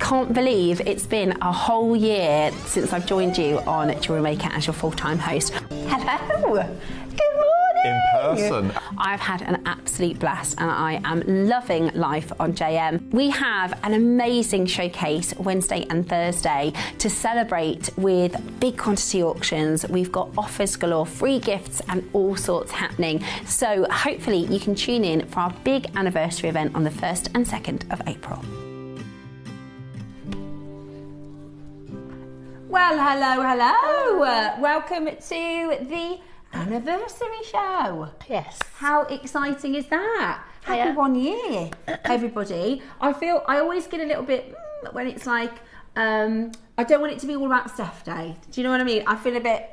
can't believe it's been a whole year since I've joined you on JewelleryMaker as your full-time host. Hello! Good morning! In person. I've had an absolute blast and I am loving life on JM. We have an amazing showcase Wednesday and Thursday to celebrate with big quantity auctions. We've got offers galore, free gifts and all sorts happening. So hopefully you can tune in for our big anniversary event on the 1st and 2nd of April. Well, hello. Welcome to the anniversary show. Yes. How exciting is that? Happy Hiya. 1 year, everybody. I always get a little bit when it's like, I don't want it to be all about Steph Day. Do you know what I mean? I feel a bit...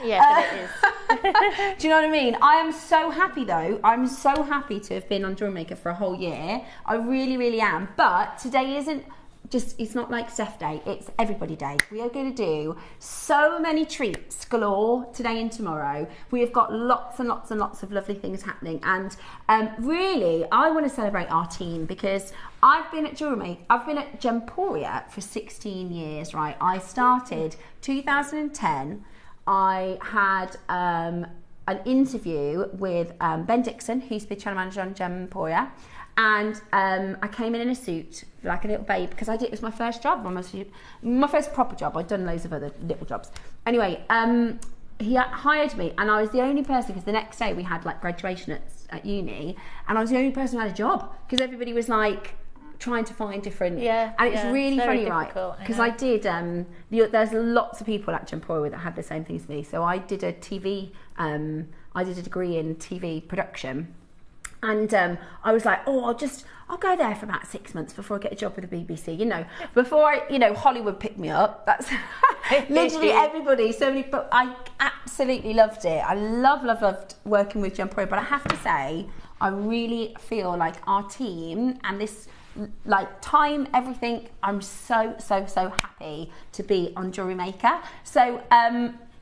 Yeah, but it is. Do you know what I mean? I am so happy though. I'm so happy to have been on JewelleryMaker for a whole year. I really, really am. But today isn't just, it's not like Steph Day, it's Everybody Day. We are going to do so many treats galore today and tomorrow. We have got lots and lots and lots of lovely things happening. And really, I want to celebrate our team because I've been at JewelleryMaker, I've been at Gemporia for 16 years, right? I started 2010. I had an interview with Ben Dixon, who's the channel manager on Gemporia, and I came in a suit like a little babe because it was my first job, my first proper job. I'd done loads of other little jobs. Anyway, he hired me, and I was the only person because the next day we had like graduation at uni, and I was the only person who had a job because everybody was like trying to find different, and it's really funny, right? Because I did. There's lots of people at Gemporia that had the same things as me. So I did a TV. I did a degree in TV production, and I was like, oh, I'll go there for about 6 months before I get a job with the BBC. You know, before Hollywood picked me up. That's literally everybody. So many, but I absolutely loved it. I loved working with Gemporia. But I have to say, I really feel like our team and this. Like time, everything, I'm so happy to be on JewelleryMaker. So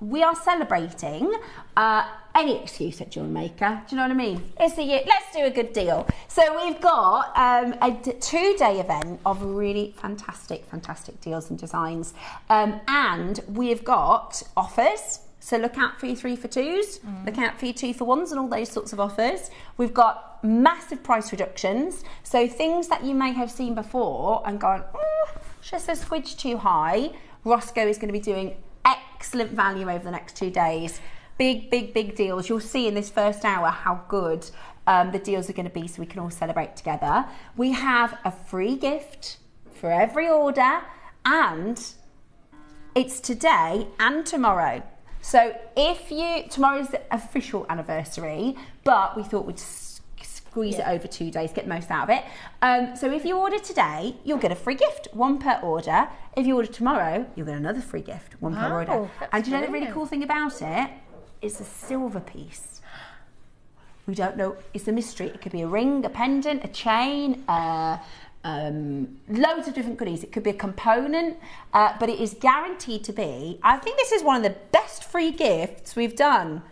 we are celebrating any excuse at JewelleryMaker. Do you know what I mean? It's the year, let's do a good deal. So we've got a 2-day event of really fantastic deals and designs, and we've got offers. So look out for your 3 for 2s, look out for your 2 for 1s and all those sorts of offers. We've got massive price reductions. So things that you may have seen before and gone, just a squidge too high. Roscoe is going to be doing excellent value over the next 2 days. Big deals. You'll see in this first hour how good the deals are going to be so we can all celebrate together. We have a free gift for every order, and it's today and tomorrow. So tomorrow's the official anniversary, but we thought we'd squeeze it over 2 days, get the most out of it. So if you order today, you'll get a free gift, 1 per order. If you order tomorrow, you'll get another free gift, 1 per order. And do you know the really cool thing about it? It's a silver piece. We don't know, it's a mystery. It could be a ring, a pendant, a chain, loads of different goodies. It could be a component, but it is guaranteed to be. I think this is one of the best free gifts we've done.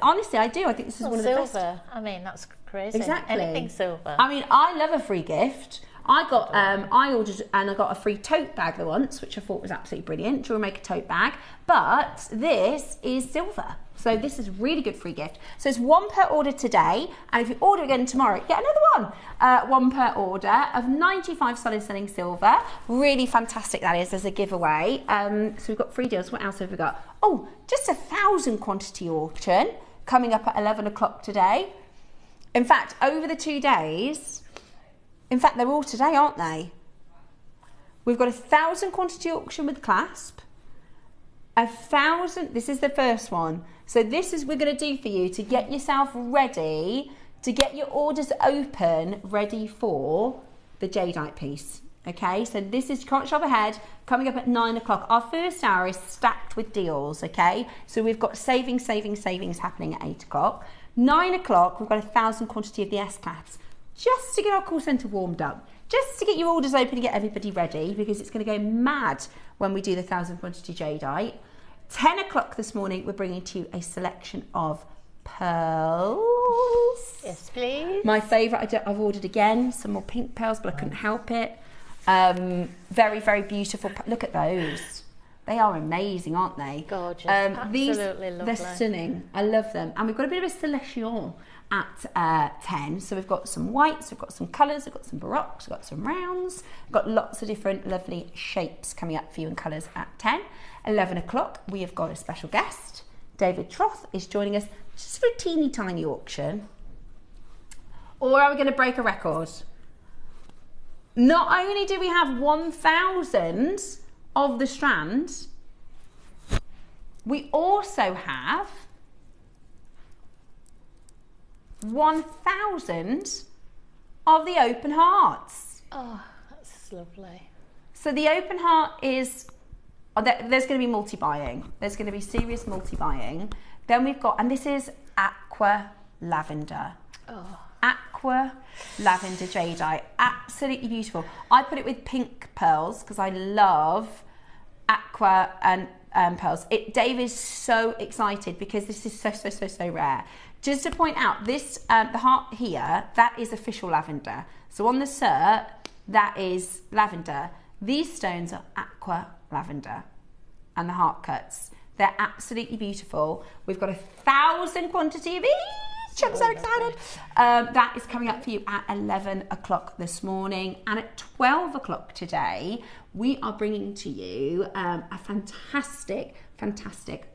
Honestly, I do. I think this is one of the best. Silver. I mean, that's crazy. Exactly. Anything silver. I mean, I love a free gift. I ordered and I got a free tote bag once, which I thought was absolutely brilliant. JewelleryMaker tote bag, but this is silver. So this is a really good free gift. So it's 1 per order today, and if you order again tomorrow, get another one. 1 per order of 95 solid selling silver. Really fantastic that is as a giveaway. So we've got free deals. What else have we got? Oh, just 1,000 quantity auction coming up at 11 o'clock today. In fact, over the 2 days, in fact, they're all today, aren't they? We've got 1,000 quantity auction with Clasp. 1,000, this is the first one. So this is we're going to do for you to get yourself ready, to get your orders open, ready for the jadeite piece. Okay, so this is, you can't shop ahead, coming up at 9 o'clock. Our first hour is stacked with deals, okay? So we've got savings happening at 8 o'clock. 9 o'clock, we've got 1,000 quantity of the S-Class, just to get our call centre warmed up, just to get your orders open and get everybody ready, because it's going to go mad when we do the 1,000 quantity jadeite. 10 o'clock this morning, we're bringing to you a selection of pearls. Yes, please. My favourite, I've ordered again, some more pink pearls, but I couldn't help it. Very, very beautiful. Look at those. They are amazing, aren't they? Gorgeous. Absolutely lovely. They're stunning. I love them. And we've got a bit of a celestial at 10. So we've got some whites, we've got some colours, we've got some baroques, we've got some rounds. We've got lots of different lovely shapes coming up for you in colours at 10. 11 o'clock, we have got a special guest. David Troth is joining us just for a teeny tiny auction. Or are we going to break a record? Not only do we have 1,000 of the strand, we also have 1,000 of the open hearts. Oh, that's lovely. So the open heart is, there's going to be multi-buying. There's going to be serious multi-buying. Then we've got, and this is aqua lavender. Oh. Aqua lavender jadeite, absolutely beautiful. I put it with pink pearls because I love aqua and pearls. Dave is so excited because this is so rare. Just to point out, this the heart here, that is official lavender. So on the cert, that is lavender. These stones are aqua lavender, and the heart cuts. They're absolutely beautiful. We've got 1,000 quantity of each. I'm so excited. That is coming up for you at 11 o'clock this morning. And at 12 o'clock today, we are bringing to you a fantastic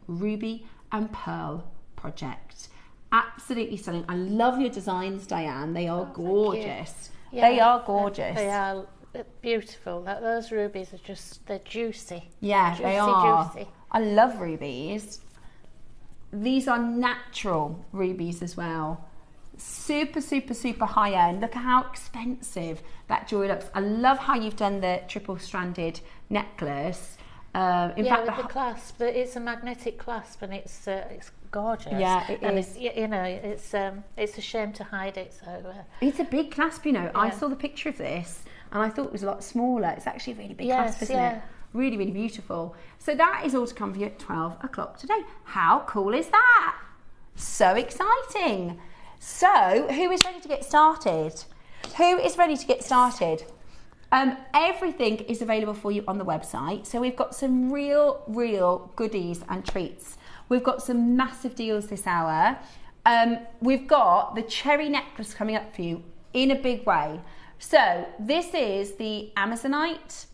ruby and pearl project. Absolutely stunning. I love your designs, Diane. They are gorgeous. Yeah, they are gorgeous. They are beautiful. Those rubies are just, they're juicy. Yeah, juicy, they are. Juicy. I love rubies. These are natural rubies as well. Super high end. Look at how expensive that jewelry looks. I love how you've done the triple stranded necklace. In fact, with the clasp, but it's a magnetic clasp and it's gorgeous. Yeah, it is. It's a shame to hide it. So it's a big clasp, you know. Yeah. I saw the picture of this and I thought it was a lot smaller. It's actually a really big clasp, isn't it? Really beautiful. So that is all to come for you at 12 o'clock today. How cool is that? So exciting. So who is ready to get started? Who is ready to get started? Everything is available for you on the website. So we've got some real goodies and treats. We've got some massive deals this hour. We've got the cherry necklace coming up for you in a big way. So this is the Amazonite,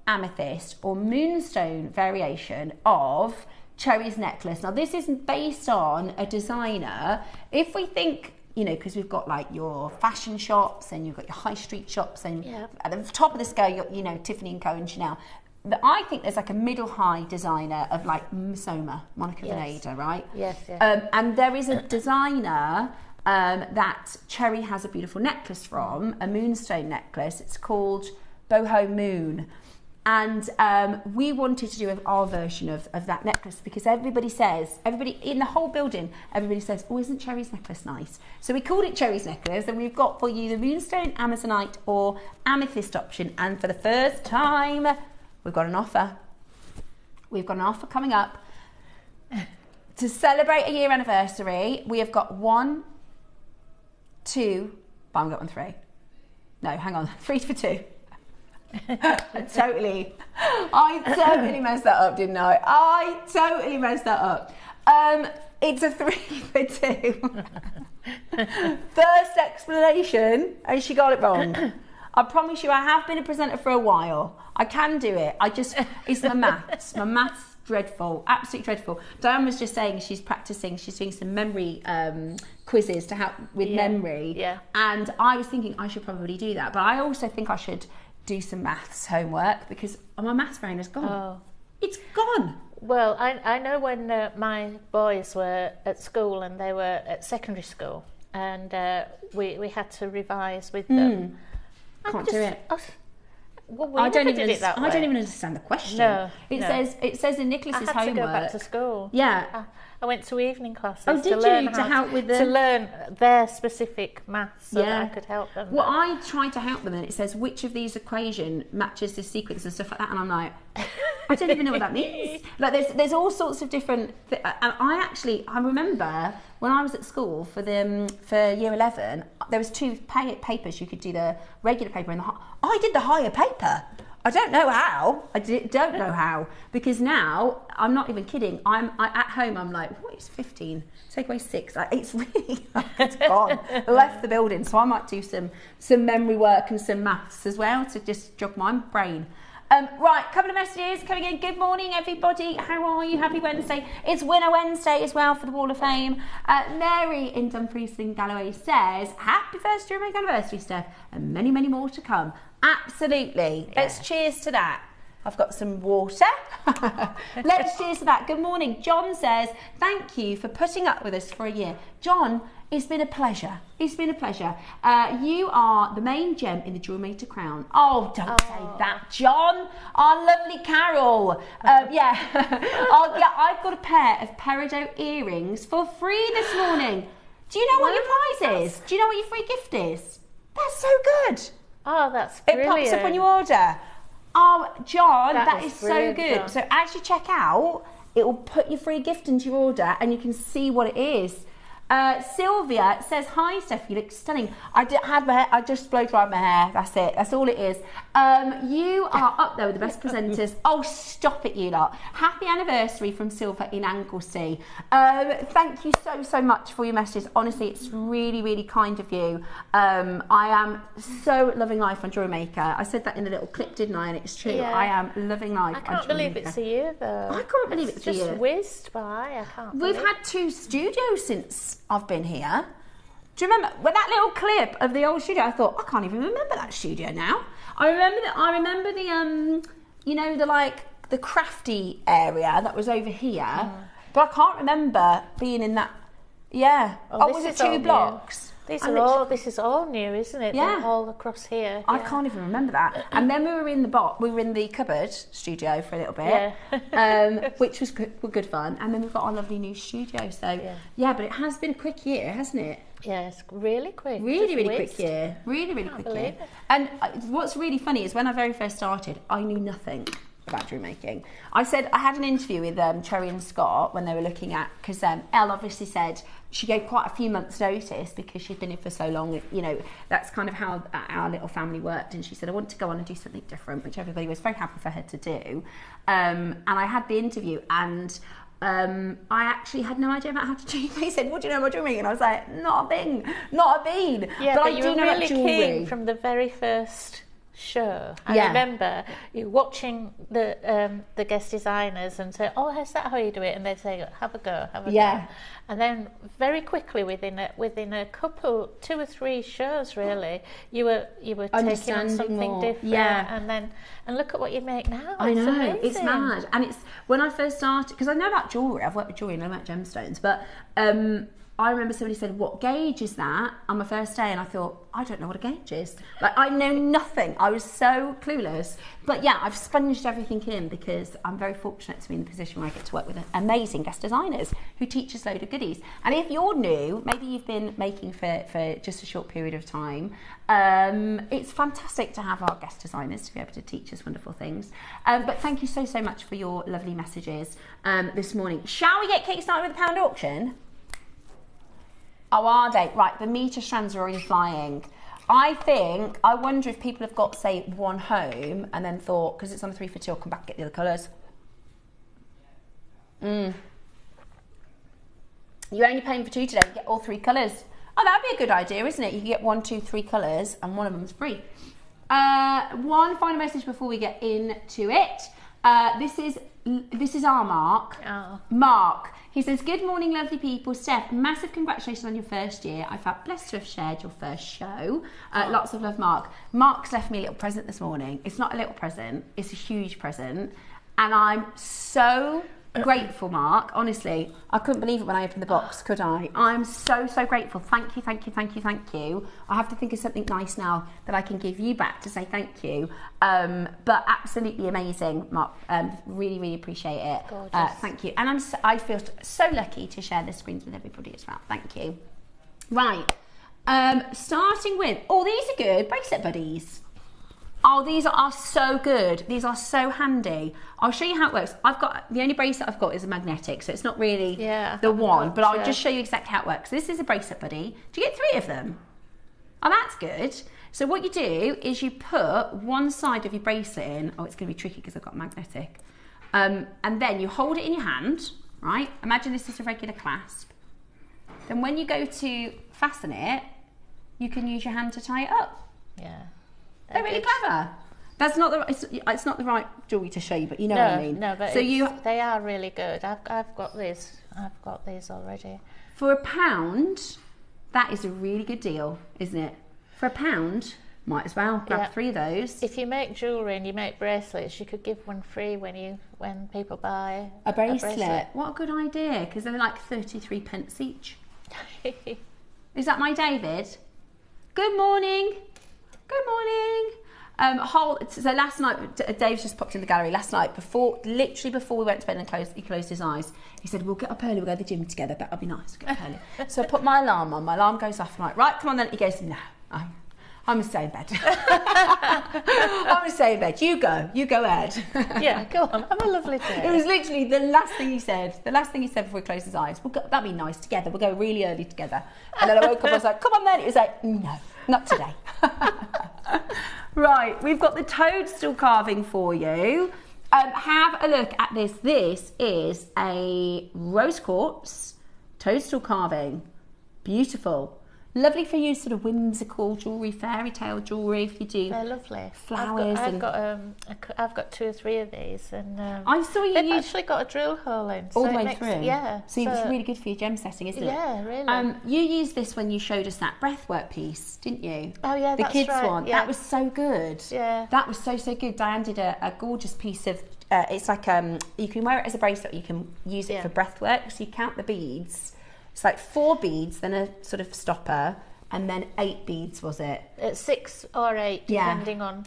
Amethyst or Moonstone variation of Cherry's necklace. Now this isn't based on a designer. If we think, you know, because we've got like your fashion shops and you've got your high street shops and at the top of the scale, you know, Tiffany & Co and Chanel. I think there's like a middle high designer of like Monica Veneda, right? Yes. And there is a designer that Cherry has a beautiful necklace from, a Moonstone necklace. It's called Boho Moon. And we wanted to do our version of that necklace because everybody in the whole building, everybody says, oh, isn't Cherry's necklace nice? So we called it Cherry's necklace, and we've got for you the Moonstone, Amazonite or Amethyst option. And for the first time, we've got an offer. We've got an offer coming up. To celebrate a year anniversary, we have got 1, 2, but I'm going 3. No, hang on, 3 for 2. I totally messed that up, didn't I? I totally messed that up. It's a 3 for 2. First explanation, and she got it wrong. I promise you, I have been a presenter for a while. I can do it. It's my maths. My maths dreadful, absolutely dreadful. Diane was just saying she's practicing. She's doing some memory quizzes to help with memory. Yeah. And I was thinking I should probably do that, but I also think I should do some maths homework because my maths brain is gone. Oh. It's gone. Well, I know when my boys were at school and they were at secondary school and we had to revise with them. Can't do it. I don't even understand the question. No, It says in Nicholas's homework. I had to go back to school. Yeah. I went to evening classes to learn their specific maths so that I could help them. Well, I tried to help them and it says which of these equation matches this sequence and stuff like that, and I'm like, I don't even know what that means. Like there's all sorts of different and I remember when I was at school for year 11, there was two papers. You could do the regular paper and I did the higher paper. I don't know how. Don't know how, because now I'm not even kidding. I at home. I'm like, what is 15? Take away 6. It's really it's gone. I left the building, so I might do some memory work and some maths as well to just jog my brain. Right, couple of messages coming in. Good morning, everybody. How are you? Happy Wednesday. It's Winner Wednesday as well for the Wall of Fame. Mary in Dumfries and Galloway says, happy first JewelleryMaker anniversary, Steph, and many, many more to come. Absolutely. Yeah. Let's cheers to that. I've got some water. Let's cheers to that. Good morning. John says, thank you for putting up with us for a year. John, it's been a pleasure. It's been a pleasure. You are the main gem in the JewelleryMaker crown. Oh, don't say that, John. Our lovely Carol. Yeah. I've got a pair of peridot earrings for free this morning. Do you know what your prize is? Do you know what your free gift is? That's so good. Oh, that's brilliant. It pops up on your order. Oh, John, that is so good. John. So as you check out, it will put your free gift into your order and you can see what it is. Sylvia says, hi Steph, you look stunning. I just blow dried my hair. That's it. That's all it is. You are up there with the best presenters. Oh, stop it, you lot. Happy anniversary from Sylvia in Anglesey. Thank you so much for your messages. Honestly, it's really, really kind of you. I am so loving life on JewelleryMaker. I said that in a little clip, didn't I? And it's true. Yeah. I am loving life on JewelleryMaker. I can't believe it's a year, though. I can't believe it's a year. Just whizzed by. I can't We've had 2 studios since I've been here. Do you remember when that little clip of the old studio? I thought, I can't even remember that studio now. I remember the you know, the crafty area that was over here, but I can't remember being in that. Yeah. Oh, was it 2 blocks? This is all new, isn't it? Yeah. All across here. I can't even remember that. And then we were in the cupboard studio for a little bit, which was good fun. And then we've got our lovely new studio. So yeah, but it has been a quick year, hasn't it? Yeah, it's really quick. Really quick year. Really quick year. And what's really funny is when I very first started, I knew nothing about jewellery making. I had an interview with Cherry and Scott when they were looking at, because Elle obviously said she gave quite a few months notice because she'd been here for so long. You know, that's kind of how our little family worked, and she said I want to go on and do something different, which everybody was very happy for her to do. And I had the interview, and I actually had no idea about how to do it. They said, what do you know about jewellery? And I was like, not a thing, not a bean. Yeah, but I you do were know really about keen from the very first show. I remember you watching the guest designers and say, oh, is that how you do it? And they'd say, have a go, have a go. And then very quickly, within a couple, 2 or 3 shows really, you were taking on something different. And look at what you make now. I know, amazing. It's mad. And it's when I first started, because I know about jewellery, I've worked with jewellery and I know about gemstones, but I remember somebody said, what gauge is that on my first day? And I thought, I don't know what a gauge is. Like, I know nothing. I was so clueless. But yeah, I've sponged everything in because I'm very fortunate to be in the position where I get to work with amazing guest designers who teach us a load of goodies. And if you're new, maybe you've been making for just a short period of time, it's fantastic to have our guest designers to be able to teach us wonderful things. But thank you so much for your lovely messages this morning. Shall we get kick-started with the pound auction? Oh, are they? Right, the metre strands are already flying. I wonder if people have got, say, one home and then thought, because it's on a 3 for 2, I'll come back and get the other colours. You're only paying for 2 today, you get all 3 colours. Oh, that'd be a good idea, isn't it? You can get 1, 2, 3 colours and one of them's free. One final message before we get into it. This is our Mark. Oh. Mark. He says, good morning, lovely people. Steph, massive congratulations on your first year. I felt blessed to have shared your first show. Lots of love, Mark. Mark's left me a little present this morning. It's not a little present. It's a huge present. And I'm so grateful, Mark. Honestly, I couldn't believe it when I opened the box, could I? I'm so grateful. Thank you. I have to think of something nice now that I can give you back to say thank you. But absolutely amazing, Mark. Really appreciate it. Thank you. And I feel so lucky to share this screens with everybody as well. Thank you. Right. Starting with, these are good. Bracelet buddies. Oh, these are so good. These are so handy. I'll show you how it works. The only bracelet I've got is a magnetic, so it's not really the one, but I'll just show you exactly how it works. This is a bracelet buddy. Do you get 3 of them? Oh, that's good. So what you do is you put one side of your bracelet in. Oh, it's going to be tricky because I've got magnetic. And then you hold it in your hand, right? Imagine this is a regular clasp. Then when you go to fasten it, you can use your hand to tie it up. Yeah. They're really clever. That's not the it's not the right jewellery to show you, but you know what I mean. No, but so they are really good. I've got these. I've got these already. For £1, that is a really good deal, isn't it? For £1, might as well grab 3 of those. If you make jewellery and you make bracelets, you could give one free when people buy a bracelet. What a good idea, because they're like 33 pence each. Is that my David? Good morning. Good morning. So last night, Dave's just popped in the gallery. Last night, literally before we went to bed and he closed his eyes, he said, we'll get up early, we'll go to the gym together. That'll be nice, get up early. So I put my alarm on. My alarm goes off. I'm like, right, come on then. He goes, no, I'm going to stay in bed. I'm going to stay in bed. You go ahead. Yeah, go on, have a lovely day. It was literally the last thing he said. The last thing he said before he closed his eyes. That'd be nice together. We'll go really early together. And then I woke up, I was like, come on then. It was like, no, not today. Right, we've got the toadstool carving for you. Have a look at this. This is a rose quartz toadstool carving. Beautiful. Lovely for you, sort of whimsical jewellery, fairy tale jewellery. If you do, they're lovely. Flowers. I've got 2 or 3 of these, and I saw you. They've actually got a drill hole in all the way through. Yeah, so it's really good for your gem setting, isn't it? Yeah, really. You used this when you showed us that breathwork piece, didn't you? Oh yeah, the that's kids right. one. Yeah. That was so good. Yeah, that was so good. Diane did a gorgeous piece of. It's like you can wear it as a bracelet. You can use it for breathwork. So you count the beads. It's like 4 beads, then a sort of stopper. And then 8 beads, was it? 6 or 8, depending on.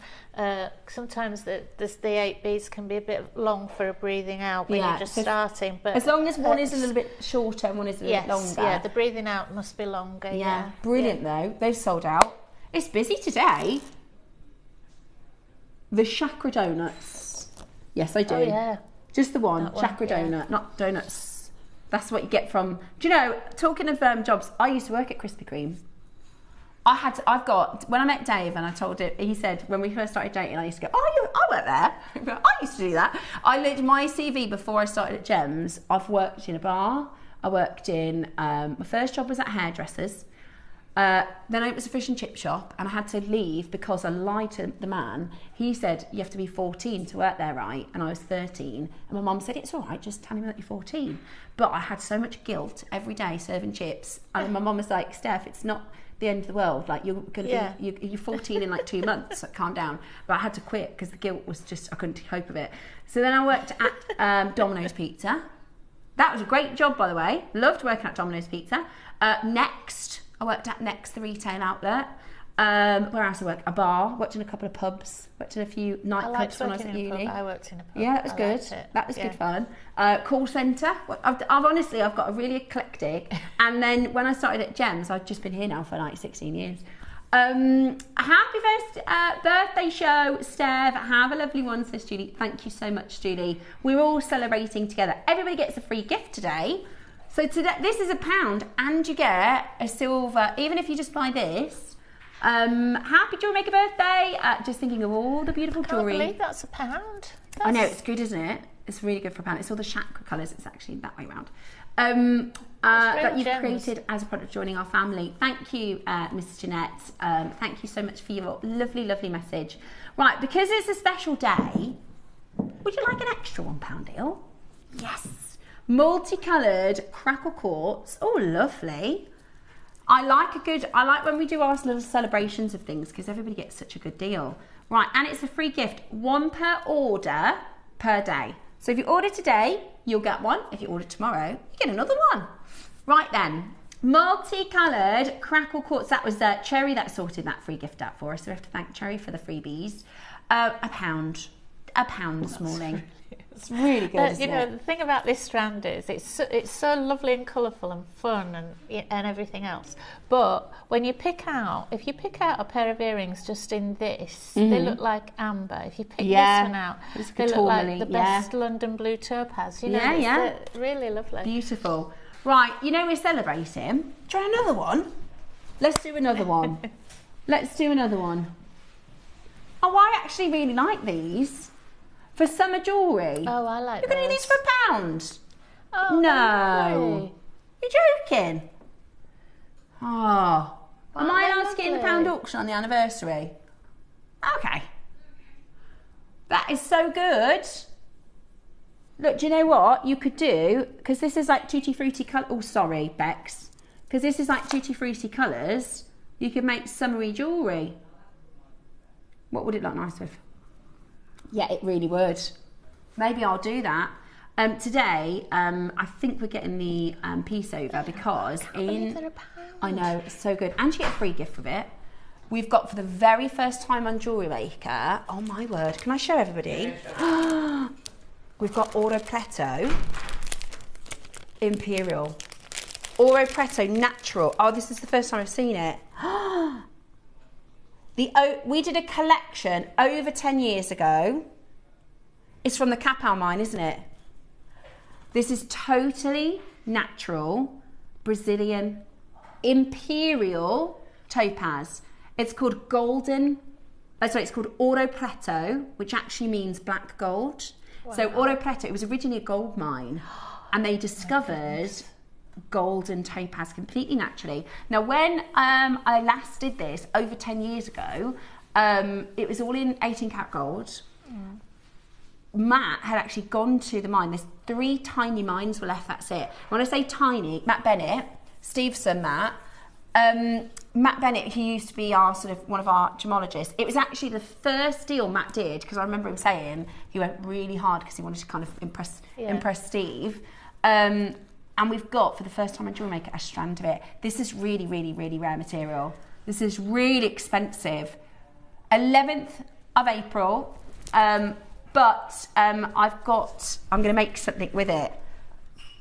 Sometimes the 8 beads can be a bit long for a breathing out when you're just starting. But as long as one is a little bit shorter and one is a little bit longer. Yeah, the breathing out must be longer. Yeah, brilliant though. They've sold out. It's busy today. The chakra donuts. Yes, I do. Oh yeah. Just the one chakra donut, not donuts. That's what you get from. Do you know? Talking of jobs, I used to work at Krispy Kreme. When I met Dave and I told him, he said, when we first started dating, I used to go, I work there. I used to do that. I looked my CV before I started at Gems. I've worked in a bar. I worked in, my first job was at hairdressers. Then it was a fish and chip shop, and I had to leave because I lied to the man. He said, you have to be 14 to work there, right? And I was 13. And my mum said, it's all right, just tell him that you're 14. But I had so much guilt every day serving chips. And my mum was like, Steph, it's not the end of the world, like you're gonna be you're 14 in like 2 months, so calm down. But I had to quit because the guilt was just, I couldn't cope with it. So then I worked at Domino's Pizza. That was a great job, by the way. Loved working at Domino's Pizza. Next, I worked at Next, the retail outlet. Where else I worked? A bar. Worked in a couple of pubs. Worked in a few nightclubs when I was at uni. I worked in a pub. Yeah, that was good. That was good fun. Call centre. I've got a really eclectic. And then when I started at Gems, I've just been here now for like 16 years. Happy birthday show, Steph. Have a lovely one, says Julie. Thank you so much, Julie. We're all celebrating together. Everybody gets a free gift today. So today, this is £1, and you get a silver, even if you just buy this. Happy JewelleryMaker birthday. Just thinking of all the beautiful jewellery. I can't believe that's £1. I know, it's good, isn't it? It's really good for £1. It's all the chakra colours. It's actually that way around. That you've created as a product joining our family. Thank you, Mrs. Jeanette. Thank you so much for your lovely, lovely message. Right, because it's a special day, would you like an extra £1 deal? Yes. Multicoloured crackle quartz. Oh, lovely. I like when we do our little celebrations of things because everybody gets such a good deal. Right, and it's a free gift. 1 per order per day. So if you order today, you'll get one. If you order tomorrow, you get another one. Right then, multicoloured crackle quartz. That was Cherry that sorted that free gift out for us. So we have to thank Cherry for the freebies. £1 this morning. It's really good, isn't it? The thing about this strand is it's so lovely and colourful and fun and everything else. But when you pick out, if you pick out a pair of earrings just in this, they look like amber. If you pick this one out, they look like the best London blue topaz. They're really lovely. Beautiful. Right, we're celebrating. Do you want another one? Let's do another one. Let's do another one. Oh, I actually really like these for summer jewellery. Oh, I like You're going to do these for £1? Oh, no. You're joking. Oh. Am I allowed to get in the pound auction on the anniversary? Okay. That is so good. Look, do you know what you could do? Because this is like tutti frutti colour. Oh, sorry, Bex. Because this is like tutti frutti colours. You could make summery jewellery. What would it look nice with? Yeah, it really would. Maybe I'll do that. Today, I think we're getting the piece over because I know, it's so good. And you get a free gift with it. We've got for the very first time on JewelleryMaker, oh my word, can I show everybody? We've got Oro Preto Imperial. Oro Preto Natural. Oh, this is the first time I've seen it. We did a collection over 10 years ago. It's from the Capel mine, isn't it? This is totally natural Brazilian Imperial topaz. It's called it's called Oro Preto, which actually means black gold. Wow. So Oro Preto, it was originally a gold mine, and they discovered gold and topaz completely naturally. Now, when I last did this over 10 years ago, it was all in 18 karat gold. Mm. Matt had actually gone to the mine. There's 3 tiny mines were left, that's it. When I say tiny, Matt Bennett, Steve's son Matt, Matt Bennett, who used to be one of our gemologists, it was actually the first deal Matt did, because I remember him saying he went really hard because he wanted to kind of impress Steve. And we've got, for the first time on JewelleryMaker, a strand of it. This is really, really, really rare material. This is really expensive. 11th of April. But I'm going to make something with it.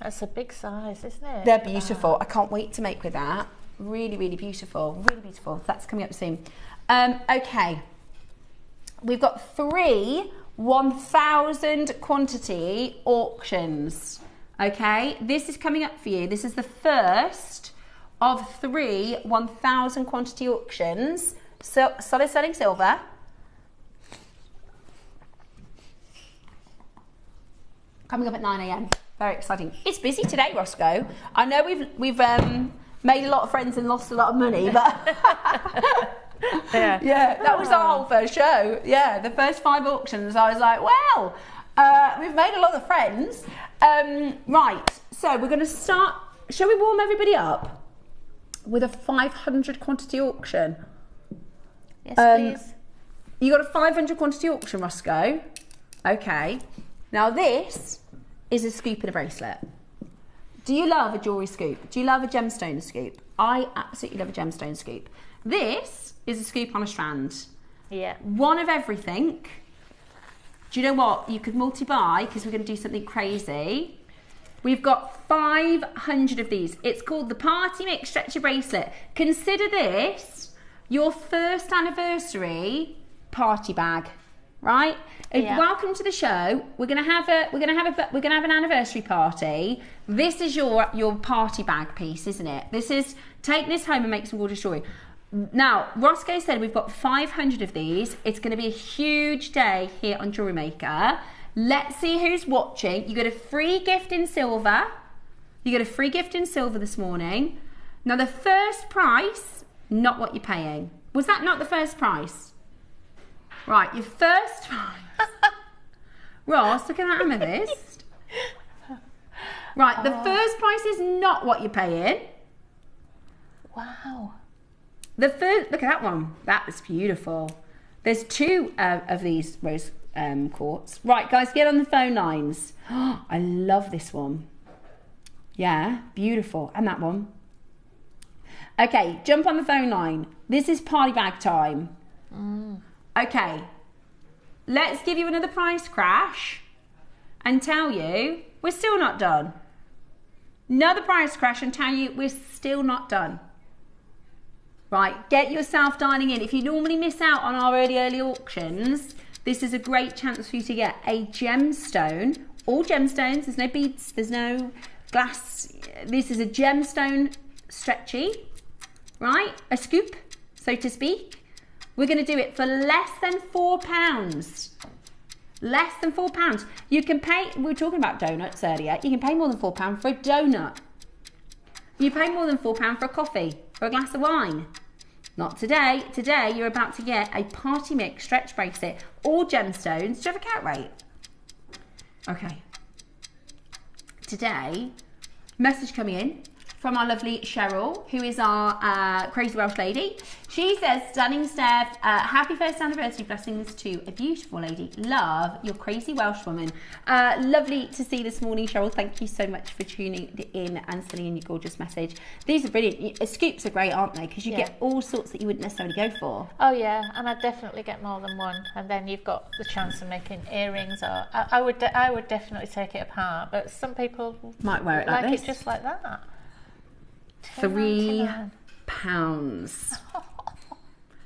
That's a big size, isn't it? They're beautiful. I can't wait to make with that. Really, really beautiful. Really beautiful. That's coming up soon. Okay. We've got 3 1,000 quantity auctions. Okay. This is coming up for you. This is the first of 3 1,000 quantity auctions. So, solid sterling silver. Coming up at 9 AM. Very exciting. It's busy today, Roscoe. I know we've made a lot of friends and lost a lot of money, but yeah, that was our whole first show. Yeah, the first 5 auctions, I was like, well, we've made a lot of friends. Right, so we're going to start. Shall we warm everybody up with a 500 quantity auction? Yes, please. You got a 500 quantity auction, Roscoe? Okay. Now this is a scoop and a bracelet. Do you love a jewellery scoop? Do you love a gemstone scoop? I absolutely love a gemstone scoop. This is a scoop on a strand. Yeah. One of everything. Do you know what? You could multi-buy because we're going to do something crazy. We've got 500 of these. It's called the Party Mix Stretchy Bracelet. Consider this your first anniversary party bag. Right? Yeah. Welcome to the show. We're gonna have an anniversary party. This is your party bag piece, isn't it? Take this home and make some gorgeous jewelry. Now, Roscoe said we've got 500 of these. It's gonna be a huge day here on JewelleryMaker. Let's see who's watching. You got a free gift in silver. You got a free gift in silver this morning. Now the first price, not what you're paying. Was that not the first price? Right, your first price. Ross, look at that amethyst. Right, the first price is not what you're paying. Wow. Look at that one. That is beautiful. There's 2 of these rose quartz. Right, guys, get on the phone lines. I love this one. Yeah, beautiful. And that one. Okay, jump on the phone line. This is party bag time. Okay, let's give you another price crash and tell you we're still not done. Another price crash and tell you we're still not done. Right, get yourself dialing in. If you normally miss out on our early auctions, this is a great chance for you to get a gemstone. All gemstones, there's no beads, there's no glass. This is a gemstone stretchy, right? A scoop. so to speak. We're going to do it for less than £4. Less than £4. You can pay, we were talking about donuts earlier, you can pay more than £4 for a donut. You pay more than £4 for a coffee, or a glass of wine. Not today. Today you're about to get a party mix stretch bracelet, all gemstones. Do you have a count rate? Okay. Today, message coming in from our lovely Cheryl, who is our crazy Welsh lady. She says, stunning Steph, happy first anniversary, blessings to a beautiful lady. Love your crazy Welsh woman. Lovely to see this morning, Cheryl. Thank you so much for tuning in and sending in your gorgeous message. These are brilliant. Scoops are great, aren't they? Because you get all sorts that you wouldn't necessarily go for. Oh yeah, and I definitely get more than one. And then you've got the chance of making earrings. Or I would definitely take it apart, but some people might wear it like this. It just like that. £3.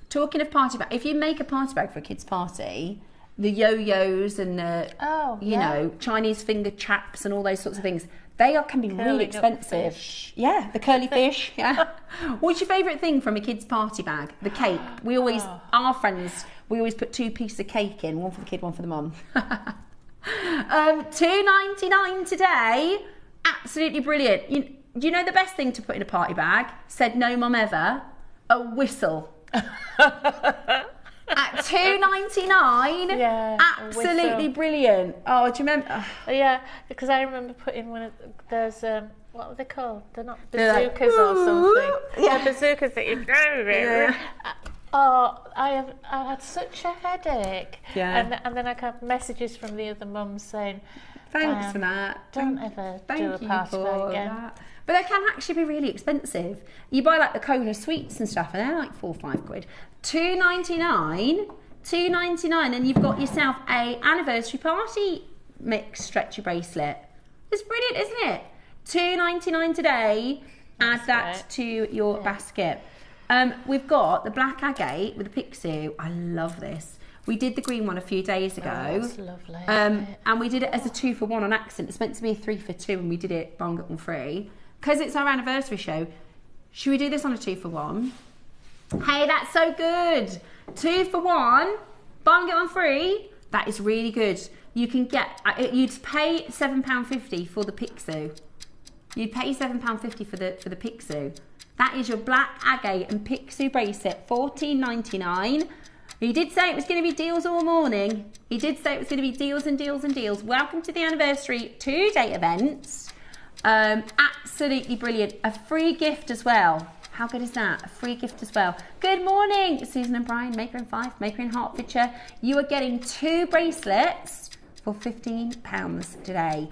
Talking of party bag, if you make a party bag for a kid's party, the yo-yos and the you know, Chinese finger traps and all those sorts of things, can be really expensive. Yeah, the curly fish. Yeah. What's your favourite thing from a kid's party bag? The cake. We always, our friends, we always put 2 pieces of cake in, one for the kid, one for the mum. £2.99 today. Absolutely brilliant. Do you know the best thing to put in a party bag? Said no mum ever. A whistle. At £2.99. Yeah, absolutely brilliant. Oh, do you remember? Yeah, because I remember putting one of those. What were they called? They're not bazookas or something. Yeah, the bazookas that you. Yeah. Oh, I had such a headache. Yeah. And then I got messages from the other mums saying, thanks for that. Don't ever do a party bag again. That. But they can actually be really expensive. You buy like the Kona sweets and stuff, and they're like £4 or £5. £2.99, and you've got yourself a anniversary party mix stretchy bracelet. It's brilliant, isn't it? £2.99 today. Add that to your basket. We've got the black agate with the pixie. I love this. We did the green one a few days ago. Oh, that's lovely. And we did it as a 2 for 1 on accident. It's meant to be a 3 for 2, and we did it buy one free. Because it's our anniversary show, should we do this on a 2 for 1? Hey, that's so good. 2 for 1, buy one get one free. That is really good. You can get, you'd pay £7.50 for the pixie. You'd pay £7.50 for the pixie. That is your black agate and pixie bracelet, £14.99. He did say it was going to be deals all morning. He did say it was going to be deals and deals and deals. Welcome to the anniversary 2-day events. Absolutely brilliant. A free gift as well. How good is that? A free gift as well. Good morning, Susan and Brian, Maker in Fife, Maker in Hertfordshire. You are getting 2 bracelets for £15 today.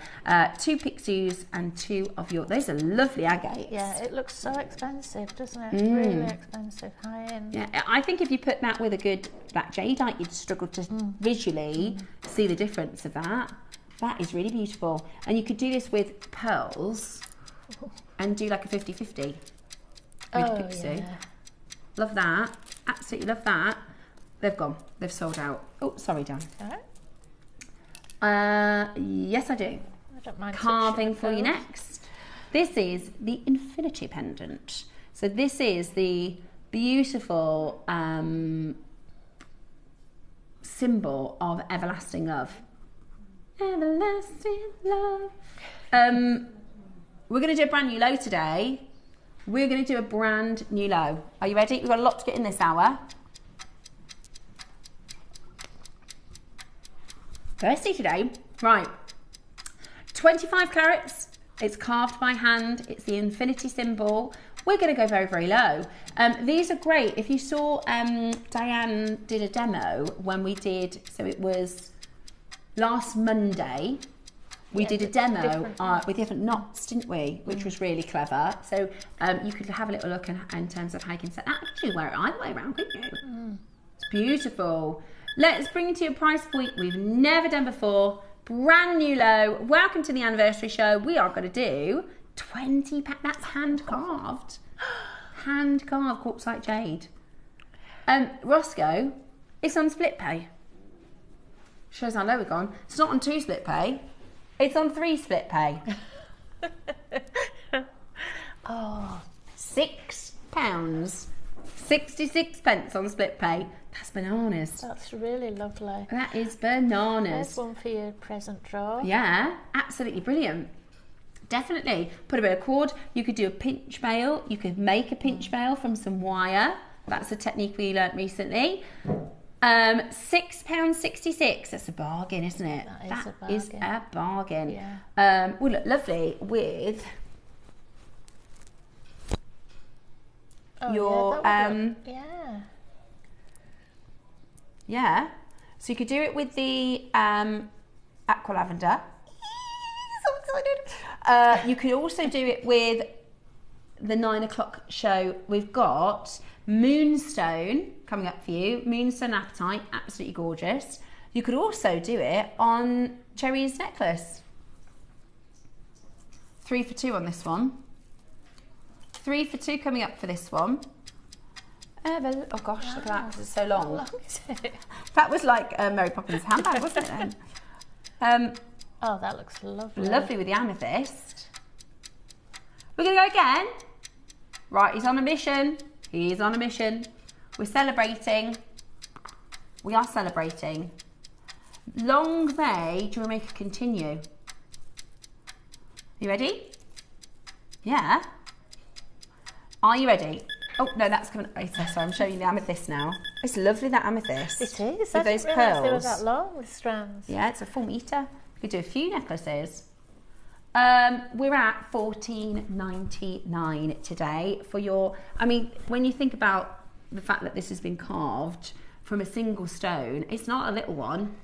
2 pixies and 2 of your, those are lovely agates. Yeah, it looks so expensive, doesn't it? Really expensive, high end. Yeah, I think if you put that with a good black jadeite, you'd struggle to visually see the difference of that. That is really beautiful. And you could do this with pearls and do like a 50-50 with pixie. Yeah. Love that. Absolutely love that. They've gone. They've sold out. Oh, sorry, Dan. All right. Yes, I do. I don't mind carving for you next. This is the infinity pendant. So this is the beautiful symbol of everlasting love. Everlasting love. We're going to do a brand new low today. We're going to do a brand new low. Are you ready? We've got a lot to get in this hour. Thirsty today. Right. 25 carats. It's carved by hand. It's the infinity symbol. We're going to go very, very low. These are great. If you saw Diane did a demo when we did, so it was last Monday, we did a demo with different knots, didn't we? Which was really clever. So you could have a little look in terms of how you can set that. Actually, wear it either way around, couldn't you? It's beautiful. Let's bring it to a price point we've never done before. Brand new low. Welcome to the anniversary show. We are going to do £20. That's hand carved. Hand carved quartzite jade. Roscoe, it's on split pay. Shows how low we've gone. It's not on 2 split pay. It's on 3 split pay. £6. 66 pence on split pay. That's bananas. That's really lovely. That is bananas. There's one for your present drawer. Yeah, absolutely brilliant. Definitely. Put a bit of cord. You could do a pinch veil. You could make a pinch veil from some wire. That's a technique we learnt recently. £6.66. That's a bargain, isn't it? That is a bargain. Yeah. Will look lovely with your yeah. So you could do it with the aqua lavender. So excited. You could also do it with the 9 o'clock show. We've got Moonstone coming up for you. Moonstone Apatite, absolutely gorgeous. You could also do it on Cherry's necklace. 3 for 2 on this one. 3 for 2 coming up for this one. Oh gosh, look at that, because it's so long. How long is it? That was like Mary Poppins' handbag, wasn't it then? Oh, that looks lovely. Lovely with the amethyst. We're going to go again. Right, he's on a mission. He's on a mission. We're celebrating. We are celebrating. Long may JewelleryMaker continue. You ready? Yeah. Are you ready? Oh, no, that's coming. Oh, sorry, I'm showing you the amethyst now. It's lovely, that amethyst. It is. With those pearls. They were that long with strands. Yeah, it's a full metre. You could do a few necklaces. We're at $14.99 today for your... I mean, when you think about the fact that this has been carved from a single stone, it's not a little one.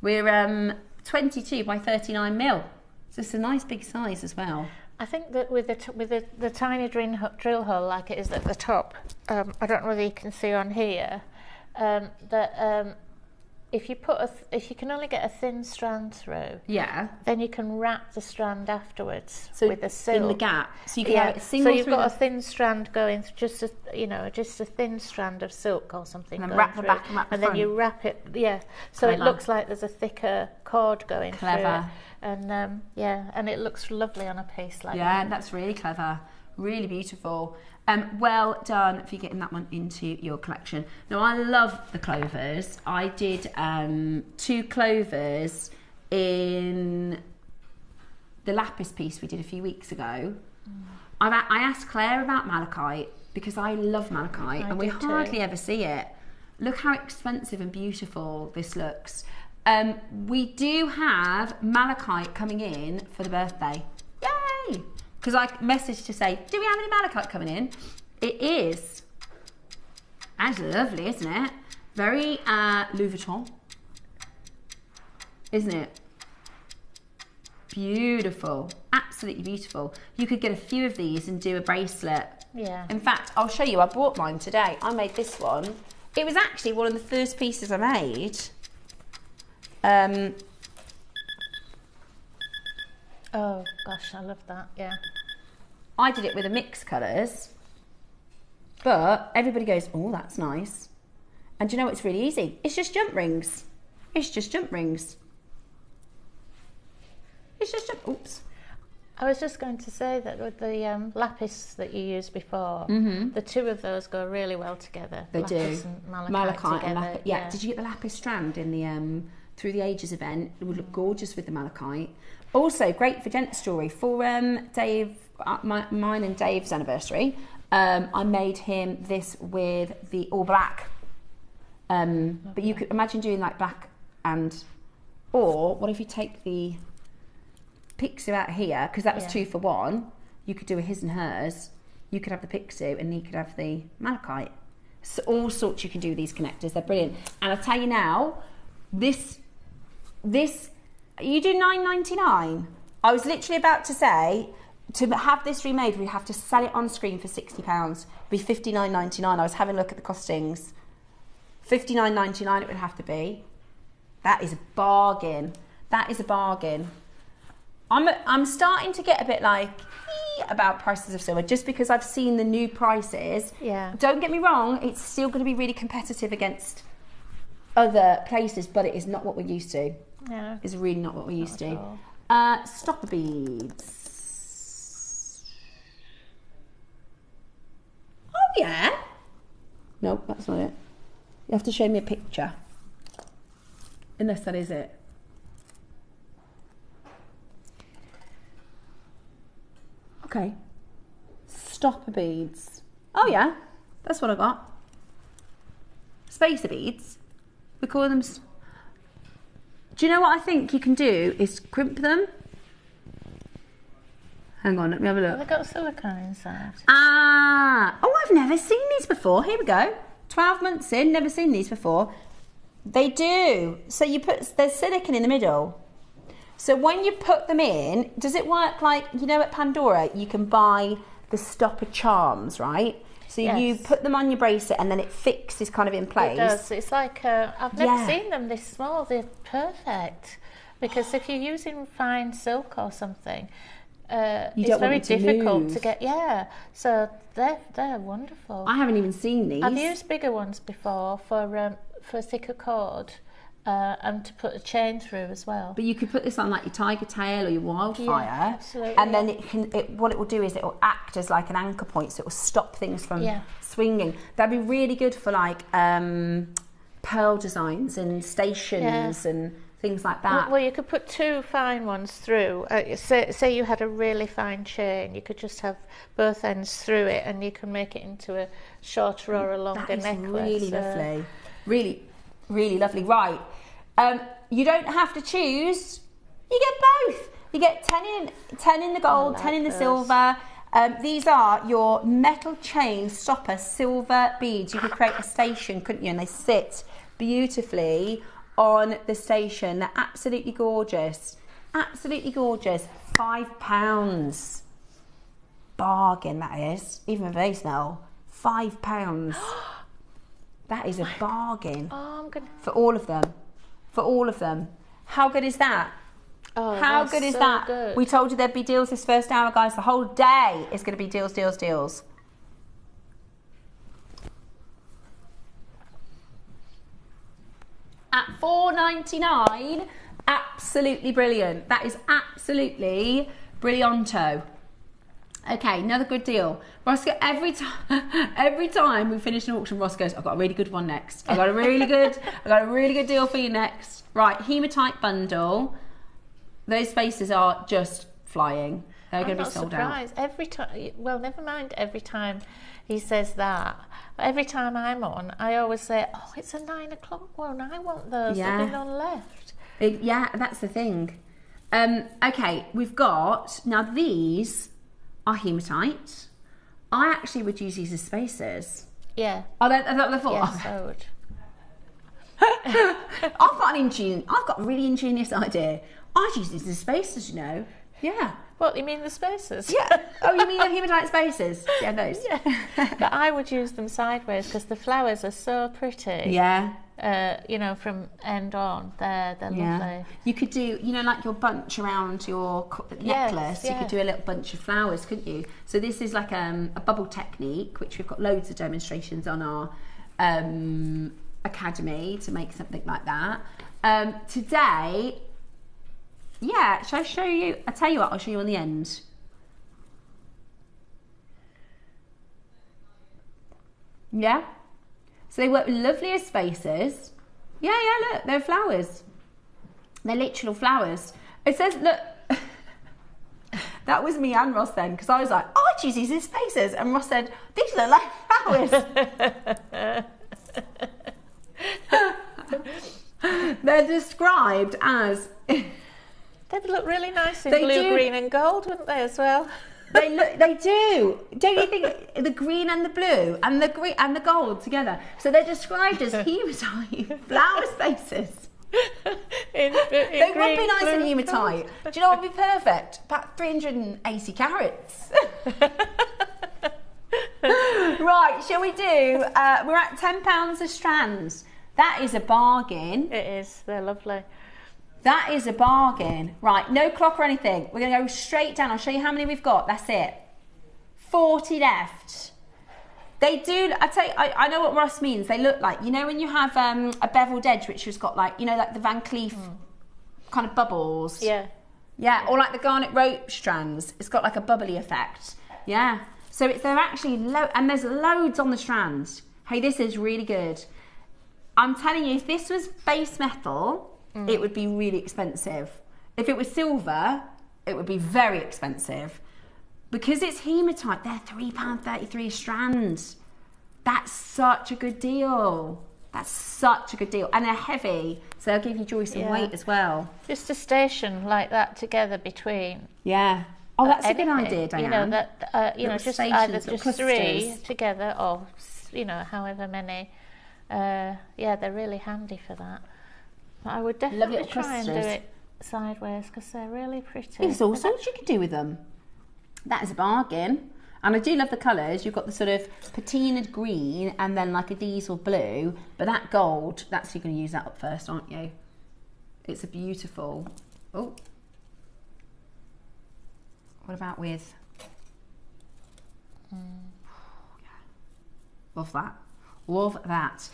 We're 22 by 39 mil. So it's a nice big size as well. I think that with the tiny drill hole like it is at the top, I don't know whether you can see on here, that if you can only get a thin strand through, yeah, then you can wrap the strand afterwards with a silk in the gap. So you can have a single. So you've got a thin strand going, just a thin strand of silk or something, and then wrap the back and wrap the front. Then you wrap it, so Clever. it looks like there's a thicker cord going Clever. through it. And and it looks lovely on a piece like that. Yeah, that's really clever, really beautiful. Well done for getting that one into your collection. Now, I love the clovers. I did 2 clovers in the lapis piece we did a few weeks ago. I asked Claire about malachite because I love malachite and we hardly ever see it. Look how expensive and beautiful this looks. We do have malachite coming in for the birthday. Yay! Because I messaged to say, do we have any malachite coming in? It is. That's lovely, isn't it? Very Louis Vuitton. Isn't it? Beautiful. Absolutely beautiful. You could get a few of these and do a bracelet. Yeah. In fact, I'll show you. I bought mine today. I made this one. It was actually one of the first pieces I made. Oh gosh, I love that. Yeah. I did it with a mixed colours, but everybody goes, oh, that's nice. And do you know what's really easy? It's just jump rings. It's just jump rings. It's just jump. Oops. I was just going to say that with the lapis that you used before, the 2 of those go really well together. They lapis do. And Malachite and lapis. Yeah. Yeah. Did you get the lapis strand in the Through the Ages event? It would look gorgeous with the malachite. Also, great for gents jewellery. For Dave, mine and Dave's anniversary, I made him this with the all black. But you could imagine doing like black or what if you take the pixie out here, because that was 2 for 1. You could do a his and hers. You could have the pixie and he could have the malachite. So all sorts you can do with these connectors. They're brilliant. And I'll tell you now, this you do $9.99. I was literally about to say, to have this remade, we have to sell it on screen for £60. It'd be $59.99. I was having a look at the costings. $59.99 it would have to be. That is a bargain. That is a bargain. I'm starting to get a bit like about prices of silver just because I've seen the new prices. Yeah. Don't get me wrong, it's still going to be really competitive against other places, but it is not what we're used to. Yeah. It's really not what we're used to. Stopper beads. Oh yeah. Nope, that's not it. You have to show me a picture. Unless that is it. Okay. Stopper beads. Oh yeah, that's what I got. Spacer beads. We call them... Do you know what I think you can do is crimp them? Hang on, let me have a look. Have they got silicone inside? Ah! Oh, I've never seen these before. Here we go. 12 months in, never seen these before. They do. So you put... There's silicone in the middle. So when you put them in, does it work like... You know at Pandora, you can buy the stopper charms, right? So you put them on your bracelet and then it fixes kind of in place. It does. It's like... I've never seen them this small. They're perfect. Because if you're using fine silk or something... it's very difficult to get. So they're wonderful. I haven't even seen these. I've used bigger ones before for thicker cord and to put a chain through as well. But you could put this on like your tiger tail or your wildfire, yeah, absolutely, and then what it will do is it will act as like an anchor point, so it will stop things from swinging. That'd be really good for like pearl designs and stations and things like that. Well, you could put two fine ones through. Say you had a really fine chain, you could just have both ends through it, and you can make it into a shorter or a longer necklace. Really lovely, really, really lovely. Right, you don't have to choose. You get both. You get 10 in the gold, 10 in the silver. These are your metal chain stopper silver beads. You could create a station, couldn't you? And they sit beautifully on the station. They're absolutely gorgeous. Absolutely gorgeous. £5. Bargain, that is. Even if they smell. £5. That is a bargain. Oh, for all of them. For all of them. How good is that? Oh, how good is that? Good. We told you there'd be deals this first hour, guys. The whole day is going to be deals, deals, deals. At $4.99, absolutely brilliant. That is absolutely brillianto. Okay, another good deal. Ross, every time we finish an auction, Ross goes, I've got a really good one next. I've got a really good deal for you next. Right, Hematite bundle. Those spaces are just flying. They're going to be sold out. Every time, well, never mind every time he says that. Every time I'm on, I always say, oh, it's a 9 o'clock one. I want those. There'll be none left. Yeah, that's the thing. Okay, we've got, now these are hematite. I actually would use these as spacers. Yeah. Oh, they're the full? Yes, I would. I've got a really ingenious idea. I'd use these as spacers, you know. Yeah. What, you mean the spacers? Yeah. Oh, you mean the hematite spacers? Yeah, those. Yeah. But I would use them sideways because the flowers are so pretty. Yeah. You know, from end on, they're lovely. You could do, you know, like your bunch around your necklace. You could do a little bunch of flowers, couldn't you? So this is like a bubble technique, which we've got loads of demonstrations on our academy to make something like that. Today, yeah, shall I show you? I'll tell you what, I'll show you on the end. Yeah? So they work with lovely as spacers. Yeah, look, they're flowers. They're literal flowers. It says, look, that was me and Ross then, because I was like, oh, I'd use these as spacers. And Ross said, these look like flowers. They're described as... They'd look really nice in blue, green and gold, wouldn't they, as well? They do. Don't you think the green and the blue and the green and the gold together? So they're described as hematite flower spacers. They would be nice in hematite. Do you know what would be perfect? About 380 carats. Right, shall we do? We're at £10 a strand. That is a bargain. It is. They're lovely. That is a bargain. Right, no clock or anything. We're going to go straight down. I'll show you how many we've got. That's it. 40 left. They do, I tell you, I know what Ross means. They look like, you know when you have a beveled edge which has got like, you know, like the Van Cleef kind of bubbles? Yeah. Yeah, or like the garnet rope strands. It's got like a bubbly effect. Yeah. So they're actually, and there's loads on the strands. Hey, this is really good. I'm telling you, if this was base metal, it would be really expensive. If it was silver, it would be very expensive. Because it's hematite, they're £3.33 a strand. That's such a good deal. That's such a good deal. And they're heavy, so they'll give you joy some weight as well. Just a station like that together between. Yeah. Oh, that's a good idea, Diane. You know, that, just either just clusters. 3 together or, however many. Yeah, they're really handy for that. But I would definitely try and do it sideways because they're really pretty. There's all sorts you can do with them. That is a bargain. And I do love the colours. You've got the sort of patinaed green and then like a diesel blue. But that gold, that's you're going to use that up first, aren't you? It's a beautiful... Oh. What about with... Love that. Love that.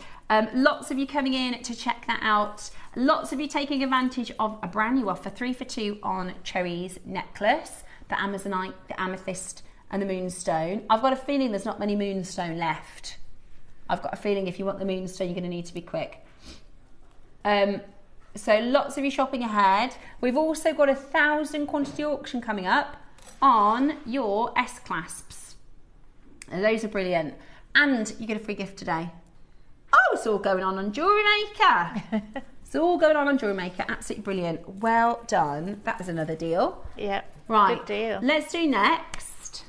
Lots of you coming in to check that out. Lots of you taking advantage of a brand new offer, 3 for 2 on Cherry's necklace, the Amazonite, the Amethyst and the Moonstone. I've got a feeling there's not many Moonstone left. I've got a feeling if you want the Moonstone, you're going to need to be quick. So lots of you shopping ahead. We've also got a 1,000 quantity auction coming up on your S-clasps. Those are brilliant. And you get a free gift today. Oh, it's all going on JewelleryMaker. It's all going on JewelleryMaker. Absolutely brilliant. Well done. That was another deal. Yeah. Right. Good deal. Let's do next.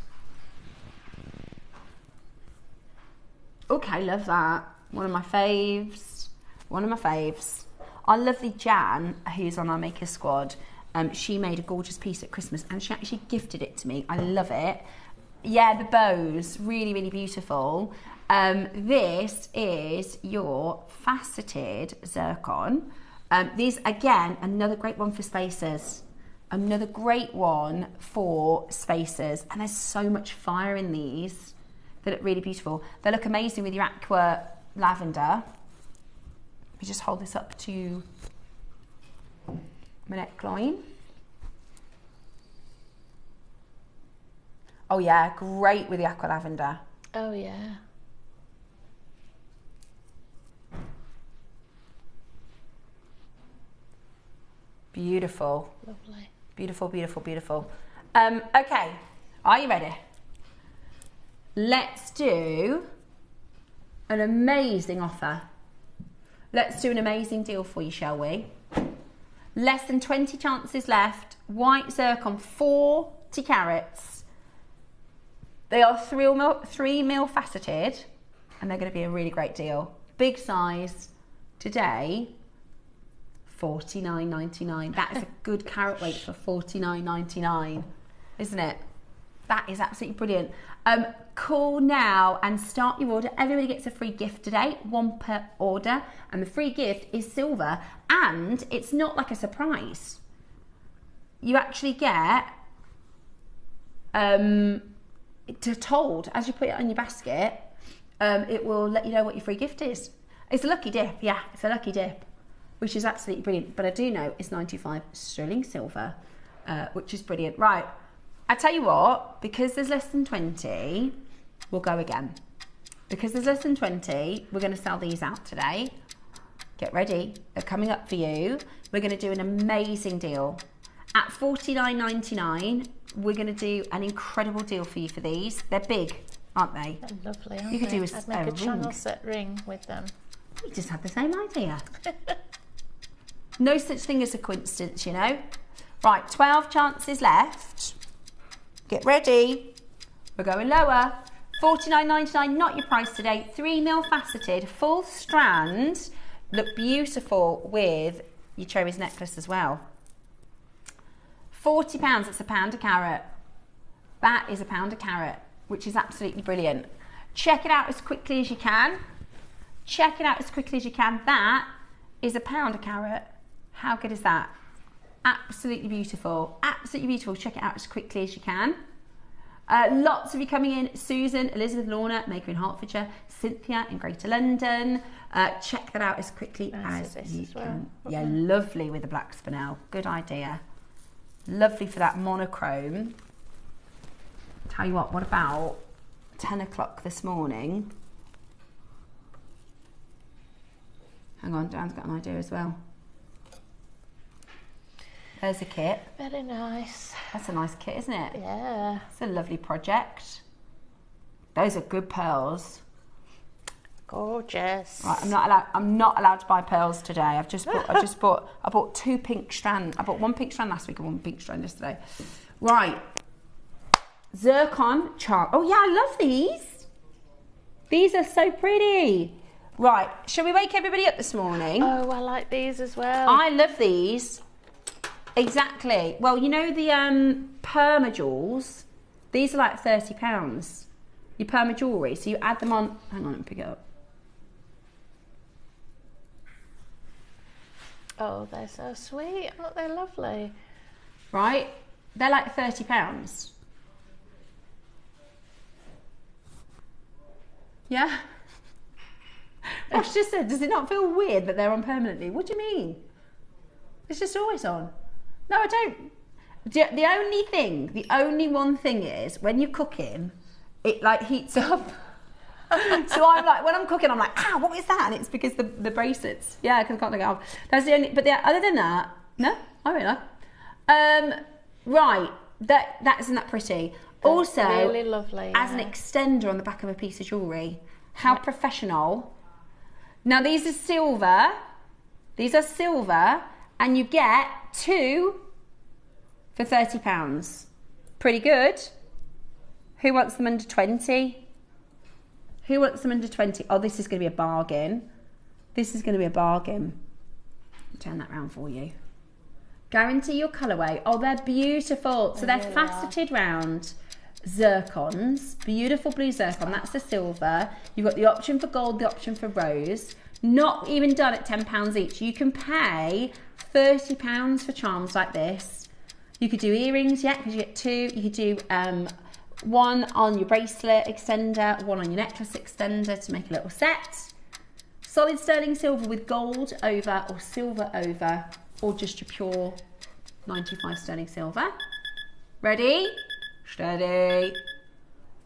Okay, love that. One of my faves. One of my faves. Our lovely Jan, who's on our Maker Squad, she made a gorgeous piece at Christmas and she actually gifted it to me. I love it. Yeah, the bows, really, really beautiful. This is your faceted zircon. These, again, another great one for spacers. Another great one for spacers. And there's so much fire in these. They look really beautiful. They look amazing with your aqua lavender. Let me just hold this up to my neckline. Oh yeah, great with the aqua lavender. Oh yeah. Beautiful. Lovely. Beautiful, beautiful, beautiful. Okay, are you ready? Let's do an amazing offer. Let's do an amazing deal for you, shall we? Less than 20 chances left. White zircon, 40 carats. They are 3 mil faceted, and they're going to be a really great deal. Big size today, $49.99. That is a good carat weight for $49.99, isn't it? That is absolutely brilliant. Call now and start your order. Everybody gets a free gift today, 1 per order, and the free gift is silver, and it's not like a surprise. You actually get told as you put it on your basket. It will let you know what your free gift is. It's a lucky dip, yeah, it's a lucky dip, which is absolutely brilliant. But I do know it's 95 sterling silver, which is brilliant. Right, I tell you what, because there's less than 20, we'll go again. Because there's less than 20, we're going to sell these out today. Get ready, they're coming up for you. We're going to do an amazing deal. At $49.99, we're going to do an incredible deal for you for these. They're big, aren't they? They're lovely, aren't you could they? do I'd make a channel set ring with them. We just had the same idea. No such thing as a coincidence, you know. Right, 12 chances left. Get ready. We're going lower. $49.99, not your price today. 3 mil faceted, full strand. Look beautiful with your cherries necklace as well. £40, that's £1 a carat. That is £1 a carat, which is absolutely brilliant. Check it out as quickly as you can. Check it out as quickly as you can. That is £1 a carat. How good is that? Absolutely beautiful. Absolutely beautiful. Check it out as quickly as you can. Lots of you coming in. Susan, Elizabeth, Lorna, Maker in Hertfordshire, Cynthia in Greater London. Check that out as quickly as you can. Yeah, lovely with the black spinel. Good idea. Lovely for that monochrome. Tell you what about 10 o'clock this morning? Hang on, Dan's got an idea as well. There's a kit. Very nice. That's a nice kit, isn't it? Yeah. It's a lovely project. Those are good pearls. Gorgeous. Right, I'm not allowed to buy pearls today. I bought 2 pink strands. I bought 1 pink strand last week and 1 pink strand yesterday. Right. Zircon charm. Oh yeah, I love these. These are so pretty. Right, shall we wake everybody up this morning? Oh, I like these as well. I love these. Exactly. Well, you know the perma jewels? These are like £30. Your perma jewellery. So you add them on. Hang on, let me pick it up. Oh, they're so sweet. Aren't they lovely? Right? They're like £30. Yeah? Ross just said, does it not feel weird that they're on permanently? What do you mean? It's just always on. No, I don't. The only one thing is, when you're cooking, it like heats up. So I'm like, when I'm cooking, I'm like, ah, what is that? And it's because the bracelets. Yeah, because I can't take it off. That's the only, but other than that, no, I don't know. Right, isn't that pretty? That's also, really lovely. As an extender on the back of a piece of jewellery. How professional. Now these are silver. These are silver, and you get 2 for £30. Pretty good. Who wants them under 20? Who wants them under 20? Oh, this is going to be a bargain. This is going to be a bargain. I'll turn that round for you. Guarantee your colourway. Oh, they're beautiful. So they're faceted round zircons. Beautiful blue zircon. That's the silver. You've got the option for gold, the option for rose. Not even done at £10 each. You can pay £30 for charms like this. You could do earrings, yeah, because you get 2. You could do 1 on your bracelet extender, 1 on your necklace extender to make a little set. Solid sterling silver with gold over or silver over, or just your pure 95 sterling silver. Ready? Steady.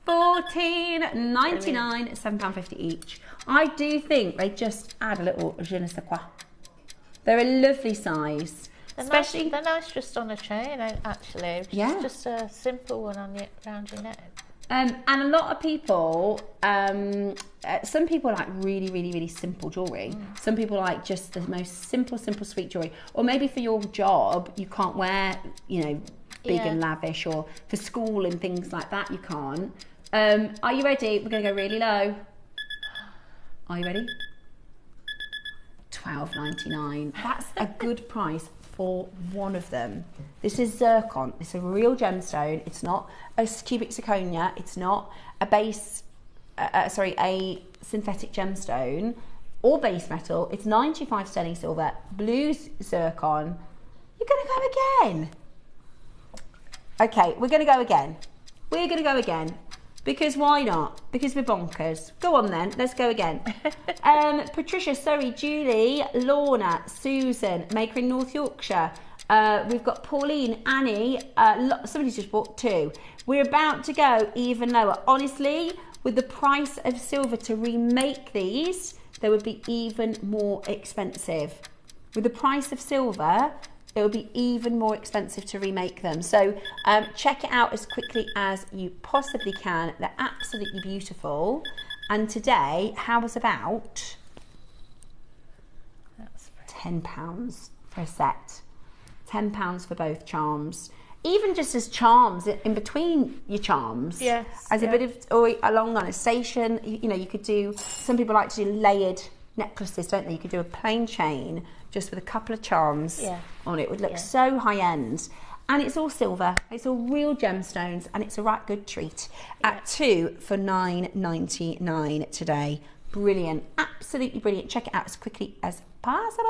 £14.99, £7.50 each. I do think they just add a little je ne sais quoi. They're a lovely size. They're nice just on a chain, actually. Yeah. Just a simple one around your neck. And a lot of people, some people like really, really, really simple jewellery. Some people like just the most simple, sweet jewellery. Or maybe for your job, you can't wear, you know, big and lavish, or for school and things like that, you can't. Are you ready? We're going to go really low. Are you ready? £12.99. That's a good price for one of them. This is zircon. It's a real gemstone. It's not a cubic zirconia. It's not a a synthetic gemstone or base metal. It's 95 sterling silver, blue zircon. You're going to go again. Okay, we're going to go again. We're going to go again. Because why not? Because we're bonkers. Go on then, let's go again. Patricia, sorry, Julie, Lorna, Susan, maker in North Yorkshire. We've got Pauline, Annie, somebody's just bought 2. We're about to go even lower. Honestly, with the price of silver to remake these, they would be even more expensive. With the price of silver, it would be even more expensive to remake them. So check it out as quickly as you possibly can. They're absolutely beautiful. And today, how was about £10 for a set. £10 for both charms. Even just as charms in between your charms. Yes. As a bit of, or along on a station, you know, you could do, some people like to do layered necklaces, don't they? You could do a plain chain just with a couple of charms on it. It would look so high end. And it's all silver. It's all real gemstones, and it's a right good treat. At 2 for £9.99 today. Brilliant. Absolutely brilliant. Check it out as quickly as possible.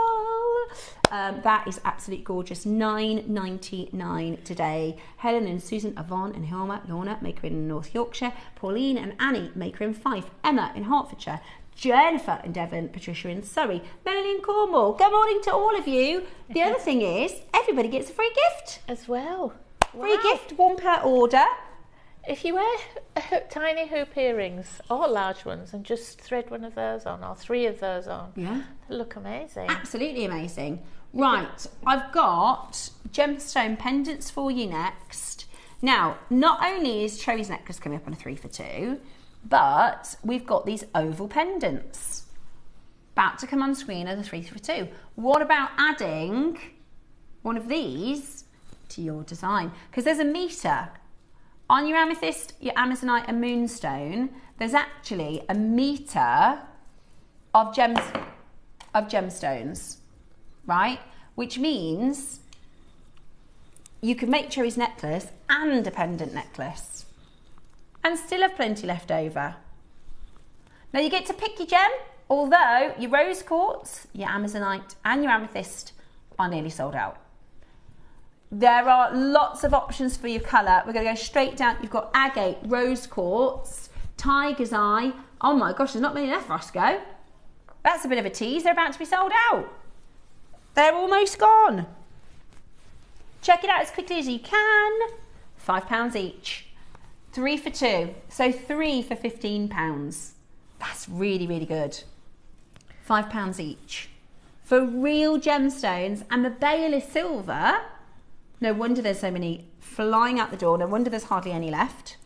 That is absolutely gorgeous. £9.99 today. Helen and Susan, Yvonne and Hilma, Lorna, maker in North Yorkshire, Pauline and Annie, maker in Fife, Emma in Hertfordshire, Jennifer in Devon, Patricia in Surrey, Melanie in Cornwall. Good morning to all of you. The other thing is, everybody gets a free gift. As well. Free gift, 1 per order. If you wear tiny hoop earrings or large ones and just thread one of those on or 3 of those on, they look amazing. Absolutely amazing. Right, I've got gemstone pendants for you next. Now, not only is Cherry's necklace coming up on a 3 for 2, but we've got these oval pendants about to come on screen as a 3 for 2. What about adding one of these to your design? Because there's a meter. On your amethyst, your amazonite and moonstone, there's actually a meter of gemstones, right? Which means you could make Cherry's necklace and a pendant necklace and still have plenty left over. Now you get to pick your gem, although your rose quartz, your amazonite and your amethyst are nearly sold out. There are lots of options for your colour. We're going to go straight down. You've got agate, rose quartz, tiger's eye. Oh my gosh, there's not many left for us to go. That's a bit of a tease. They're about to be sold out. They're almost gone. Check it out as quickly as you can. £5 each. 3 for 2. So 3 for £15. That's really, really good. £5 each. For real gemstones, and the bail is silver. No wonder there's so many flying out the door. No wonder there's hardly any left.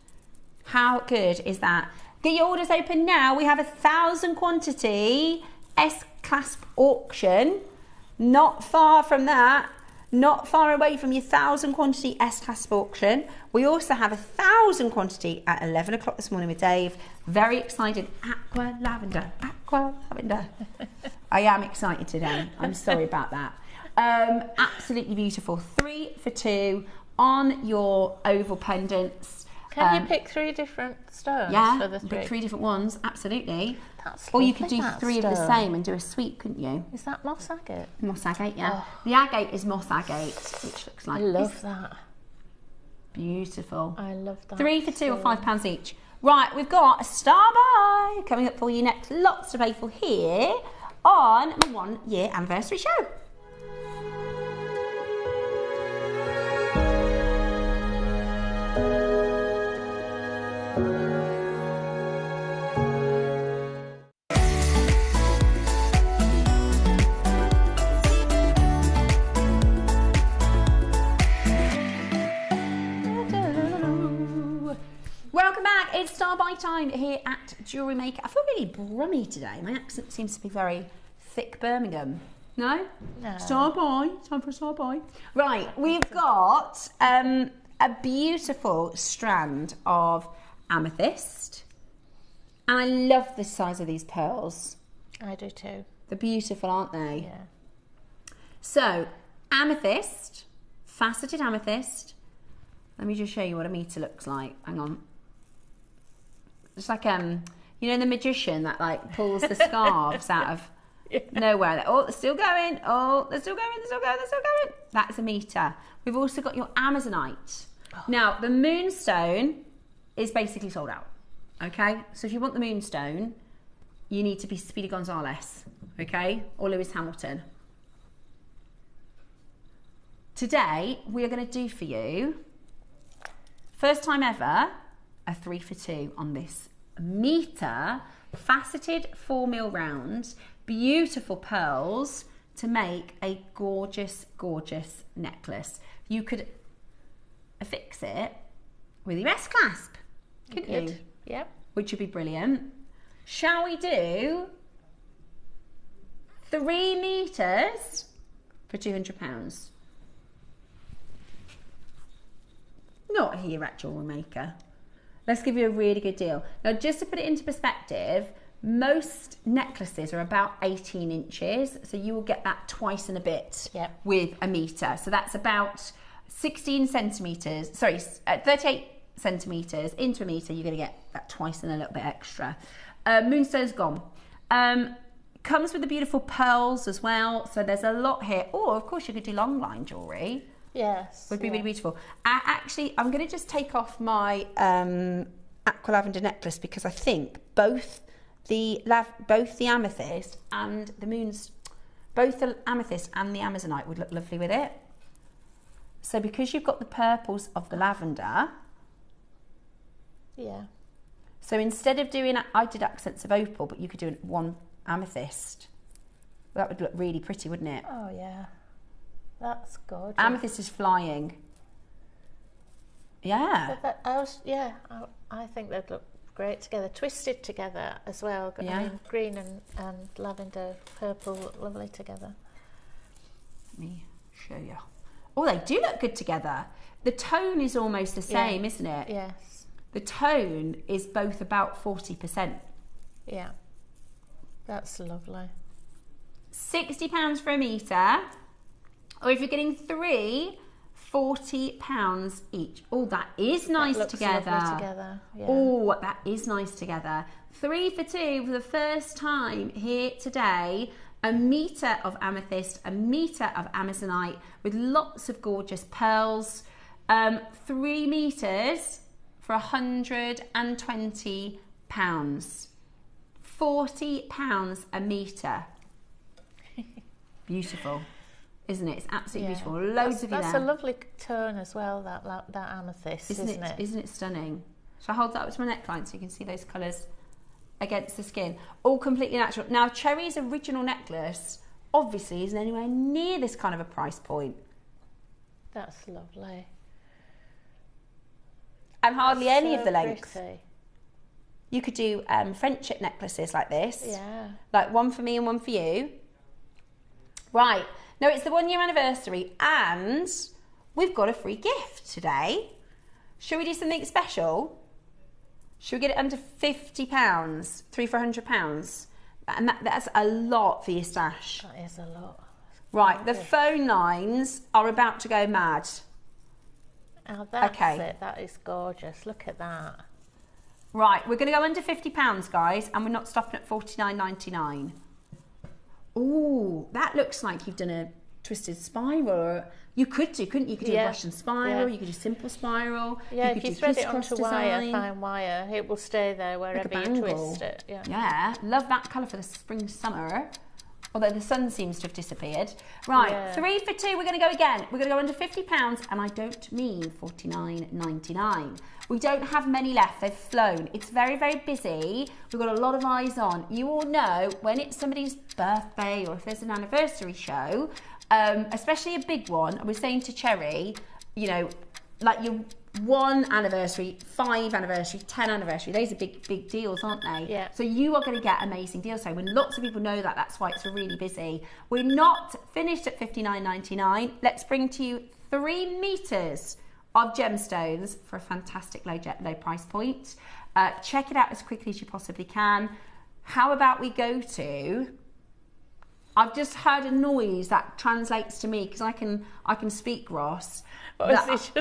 How good is that? Get your orders open now. We have 1,000 quantity Clasp auction. Not far from that. Not far away from your 1,000 quantity Clasp auction. We also have 1,000 quantity at 11 o'clock this morning with Dave. Very excited. Aqua lavender. Aqua lavender. I am excited today. I'm sorry about that. Absolutely beautiful. 3 for 2 on your oval pendants. Can you pick 3 different stones for the 3? Pick 3 different ones, absolutely. That's or you could do lovely, 3 of the same and do a sweep, couldn't you? Is that moss agate? Moss agate, yeah. Oh. The agate is moss agate, which looks like I love that. Beautiful. I love that. 3 for 2 or £5 each. Right, we've got a star buy coming up for you next. Lots to pay for here on my 1-year anniversary show. It's star buy time here at JewelleryMaker. I feel really brummy today. My accent seems to be very thick Birmingham. No? No. Star buy. Time for a star buy. Right, we've got a beautiful strand of amethyst. And I love the size of these pearls. I do too. They're beautiful, aren't they? Yeah. So, amethyst, faceted amethyst. Let me just show you what a meter looks like. Hang on. It's like, you know, the magician that like pulls the scarves out of nowhere. Oh, they're still going. Oh, they're still going. They're still going. They're still going. That's a meter. We've also got your amazonite. Oh. Now, the moonstone is basically sold out. Okay, so if you want the moonstone, you need to be Speedy Gonzalez, okay, or Lewis Hamilton. Today, we are going to do for you, first time ever, a 3 for 2 on this meter faceted 4mm round, beautiful pearls to make a gorgeous, gorgeous necklace. You could affix it with your Clasp, couldn't you? Yep. Which would be brilliant. Shall we do 3 meters for £200? Not here at JewelleryMaker. Let's give you a really good deal. Now, just to put it into perspective, most necklaces are about 18 inches. So you will get that twice and a bit with a meter. So that's about 16 centimeters, 38 centimeters into a meter. You're going to get that twice and a little bit extra. Moonstone's gone. Comes with the beautiful pearls as well. So there's a lot here. Or, of course, you could do long line jewellery. Yes. Would be really beautiful. I'm going to just take off my aqua lavender necklace because I think both the amethyst and the amethyst and the amazonite would look lovely with it. So because you've got the purples of the lavender, Yeah. So instead of doing, I did accents of opal, but you could do one amethyst. That would look really pretty, wouldn't it? Oh yeah, that's gorgeous. Amethyst is flying. Yeah. I think they'd look great together, twisted together as well. Yeah. I mean, green and lavender, purple look lovely together. Let me show you. Oh, they do look good together. The tone is almost the same, isn't it? Yes. The tone is both about 40%. Yeah. That's lovely. £60 for a metre, or if you're getting 3, £40 each. Oh, that is nice that together. Lovely together. Yeah. Oh, that is nice together. 3 for 2 for the first time here today. A metre of amethyst, a metre of amazonite with lots of gorgeous pearls. 3 metres for £120. £40 a metre. Beautiful, isn't it? It's absolutely beautiful. Loads of you there. That's a lovely tone as well, that amethyst, isn't it? Isn't it stunning? Shall I hold that up to my neckline so you can see those colours against the skin? All completely natural. Now, Cherry's original necklace obviously isn't anywhere near this kind of a price point. That's lovely. And hardly any so of the length. Pretty. You could do friendship necklaces like this. Yeah. Like one for me and one for you. Right. Now it's the 1 year anniversary and we've got a free gift today. Should we do something special? Should we get it under £50? 3 for £100? And that's a lot for your stash. That is a lot. Right. The phone lines are about to go mad. Oh, that's it. That is gorgeous. Look at that. Right, we're going to go under £50, guys, and we're not stopping at $49.99. Ooh, that looks like you've done a twisted spiral. You could do, couldn't you? You could do a Russian spiral, you could do simple spiral. Yeah, you if you thread it onto wire, fine wire, it will stay there wherever you twist it. Yeah, love that colour for the spring, summer. Although the sun seems to have disappeared. Right, 3 for 2, we're going to go again. We're going to go under £50, and I don't mean $49.99. We don't have many left, they've flown. It's very, very busy. We've got a lot of eyes on. You all know when it's somebody's birthday or if there's an anniversary show, especially a big one, I was saying to Cherry, you know, like your 1 anniversary, 5 anniversary, 10 anniversary, those are big deals, aren't they? Yeah. So you are going to get amazing deals. So when lots of people know that, that's why it's really busy. We're not finished at $59.99. Let's bring to you 3 meters of gemstones for a fantastic low price point. Check it out as quickly as you possibly can. How about we go to... I've just heard a noise that translates to me because I can speak Ross. This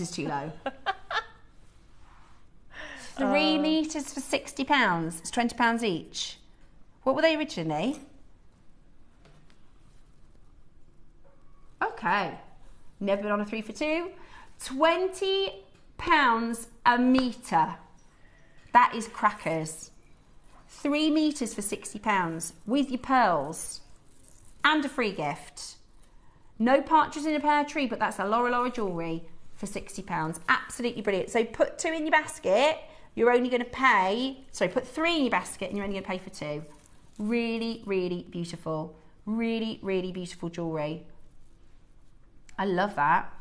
is too low. 3 meters for £60. It's £20 each. What were they originally? Okay. Never been on a 3 for 2. £20 a metre. That is crackers. 3 meters for £60 with your pearls and a free gift. No partridge in a pear tree, but that's a Laura jewellery for £60. Absolutely brilliant. So put 2 in your basket. You're only going to pay. Sorry, put 3 in your basket, and you're only going to pay for 2. Really, really beautiful. Really, really beautiful jewellery. I love that.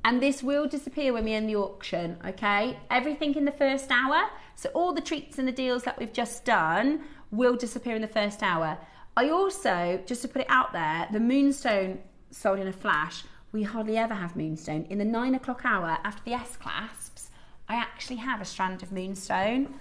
And this will disappear when we end the auction, okay? Everything in the first hour, so all the treats and the deals that we've just done will disappear in the first hour. I also, just to put it out there, the Moonstone sold in a flash. We hardly ever have Moonstone. In the 9 o'clock hour after the S-clasps, I actually have a strand of Moonstone.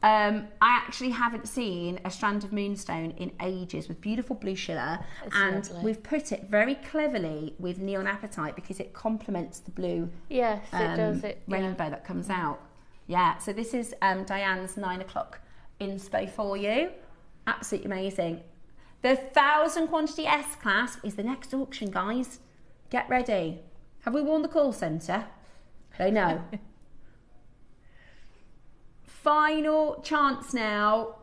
I actually haven't seen a strand of Moonstone in ages with beautiful blue shimmer, and lovely. We've put it very cleverly with neon apatite because it complements the blue it does rainbow that comes out. Yeah, so this is Diane's 9 o'clock inspo for you. Absolutely amazing. The 1,000 quantity S-clasp is the next auction, guys. Get ready. Have we warned the call centre? They know. Final chance now.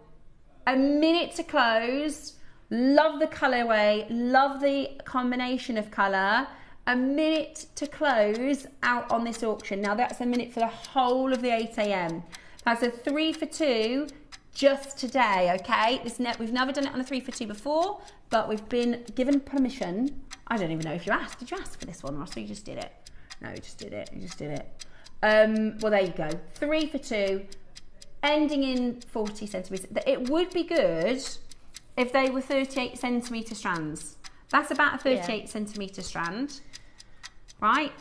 A minute to close. Love the colourway. Love the combination of colour. A minute to close out on this auction. Now that's a minute for the whole of the 8 a.m. That's a 3 for 2 just today, okay? We've never done it on a 3 for 2 before, but we've been given permission. I don't even know if you asked. Did you ask for this one, Ross? Or you just did it? No, you just did it. You just did it. Well, there you go. 3 for 2, ending in 40 centimetres. It would be good if they were 38 centimetre strands. That's about a 38 centimetre strand, right?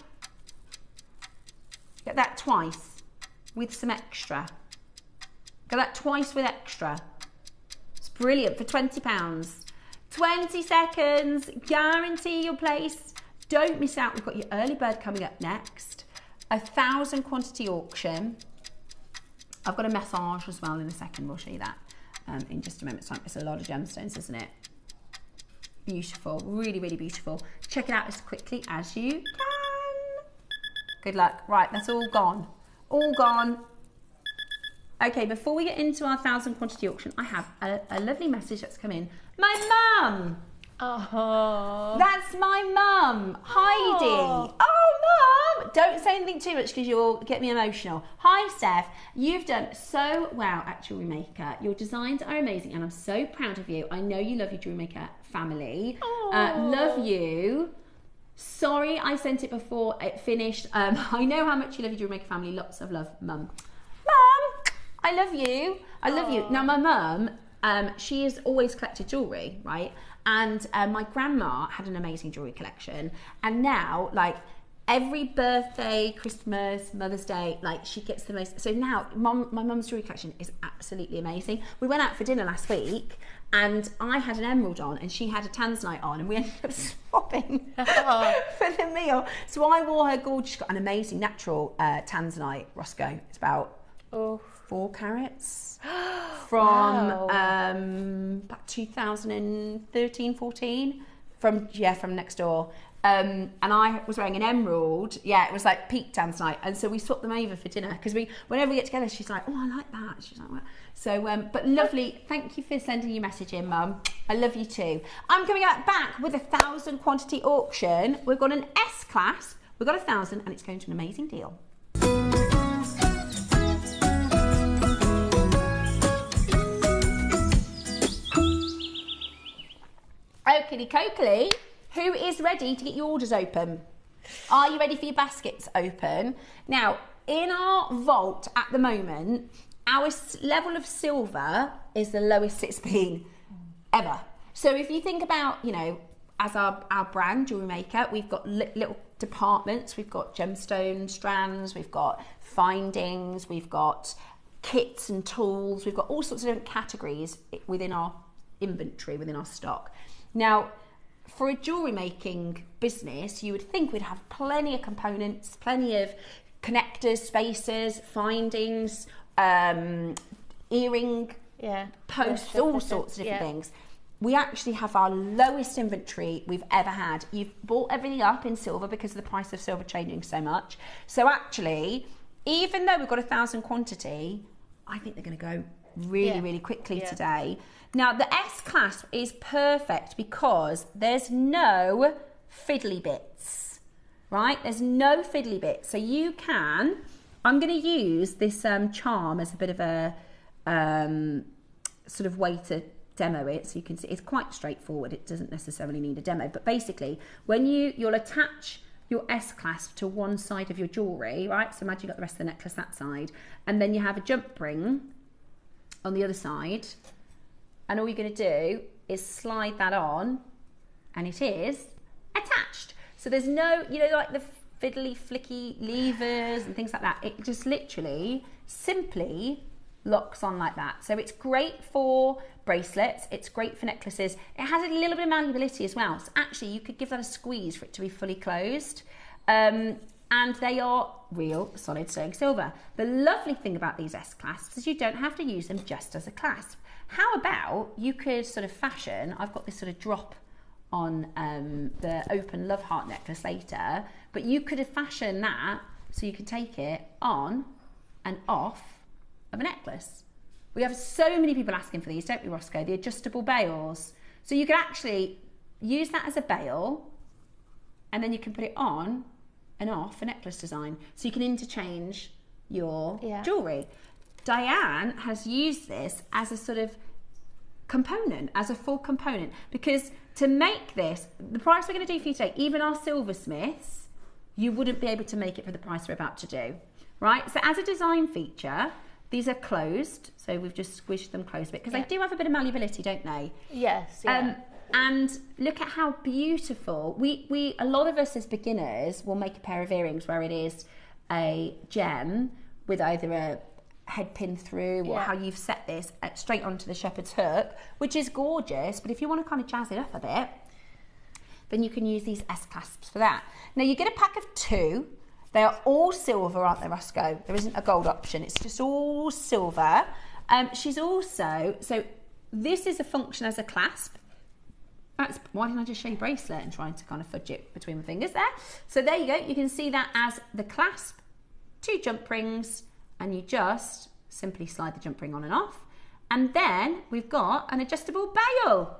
Get that twice with some extra. Get that twice with extra. It's brilliant for £20. 20 seconds, guarantee your place. Don't miss out. We've got your early bird coming up next. 1,000 quantity auction. I've got a massage as well in a second. We'll show you that in just a moment's time. It's a lot of gemstones, isn't it? Beautiful, really, really beautiful. Check it out as quickly as you can. Good luck. Right, that's all gone. All gone. Okay, before we get into our 1,000 quantity auction, I have a lovely message that's come in. My mum. Oh. That's my mum, Heidi. Oh, Mum. Don't say anything too much because you'll get me emotional. Hi, Steph. You've done so well at JewelleryMaker. Your designs are amazing and I'm so proud of you. I know you love your JewelleryMaker family. Love you. Sorry I sent it before it finished. I know how much you love your JewelleryMaker family. Lots of love, Mum. Mum, I love you. I love you. Now, my mum, she has always collected jewellery, right? And my grandma had an amazing jewellery collection. And now, like, every birthday, Christmas, Mother's Day, like, she gets the most. So now, my mum's jewellery collection is absolutely amazing. We went out for dinner last week, and I had an emerald on, and she had a tanzanite on, and we ended up swapping for the meal. So I wore her gorgeous, she's got an amazing natural tanzanite, Roscoe. It's about 4 carats from about 2013, 14, from next door. And I was wearing an emerald. Yeah, it was like peak tanzanite. And so we swapped them over for dinner because whenever we get together, she's like, oh, I like that. She's like, well. So, but lovely. Thank you for sending your message in, Mum. I love you too. I'm coming back with 1,000 quantity auction. We've got an S clasp. We've got 1,000 and it's going to an amazing deal. Okey dokey. Who is ready to get your orders open? Are you ready for your baskets open? Now, in our vault at the moment, our level of silver is the lowest it's been ever. So if you think about, you know, as our brand, JewelleryMaker, we've got little departments. We've got gemstone strands, we've got findings, we've got kits and tools. We've got all sorts of different categories within our inventory, within our stock. Now, for a jewellery making business, you would think we'd have plenty of components, plenty of connectors, spacers, findings, earring posts, all sorts of different things. We actually have our lowest inventory we've ever had. You've bought everything up in silver because of the price of silver changing so much. So actually, even though we've got 1,000 quantity, I think they're going to go really quickly today. Now, the S clasp is perfect because there's no fiddly bits, right? There's no fiddly bits. So you can, I'm going to use this charm as a bit of a sort of way to demo it. So you can see it's quite straightforward. It doesn't necessarily need a demo. But basically, when you'll attach your S clasp to one side of your jewellery, right? So imagine you've got the rest of the necklace that side. And then you have a jump ring on the other side. And all you're going to do is slide that on and it is attached. So there's no, you know, like the fiddly flicky levers and things like that. It just literally simply locks on like that. So it's great for bracelets. It's great for necklaces. It has a little bit of malleability as well. So actually you could give that a squeeze for it to be fully closed. And they are real solid sterling silver. The lovely thing about these S clasps is you don't have to use them just as a clasp. How about you could sort of fashion, I've got this sort of drop on the open love heart necklace later, but you could have fashioned that so you can take it on and off of a necklace. We have so many people asking for these, don't we, Roscoe? The adjustable bails. So you can actually use that as a bail and then you can put it on and off a necklace design. So you can interchange your jewellery. Diane has used this as a sort of component, as a full component, because to make this, the price we're going to do for you today, even our silversmiths, you wouldn't be able to make it for the price we're about to do, right? So as a design feature, these are closed, so we've just squished them closed a bit, because they do have a bit of malleability, don't they? Yes, yeah. And look at how beautiful. We a lot of us as beginners will make a pair of earrings where it is a gem with either a head pin through or how you've set this straight onto the shepherd's hook, which is gorgeous, but if you want to kind of jazz it up a bit, then you can use these S clasps for that. Now you get a pack of 2. They are all silver, aren't they, Roscoe? There isn't a gold option, it's just all silver. She's also, so this is a function as a clasp. Why didn't I just show you bracelet and trying to kind of fudge it between my fingers there? So there you go, you can see that as the clasp, 2 jump rings, and you just simply slide the jump ring on and off. And then we've got an adjustable bail.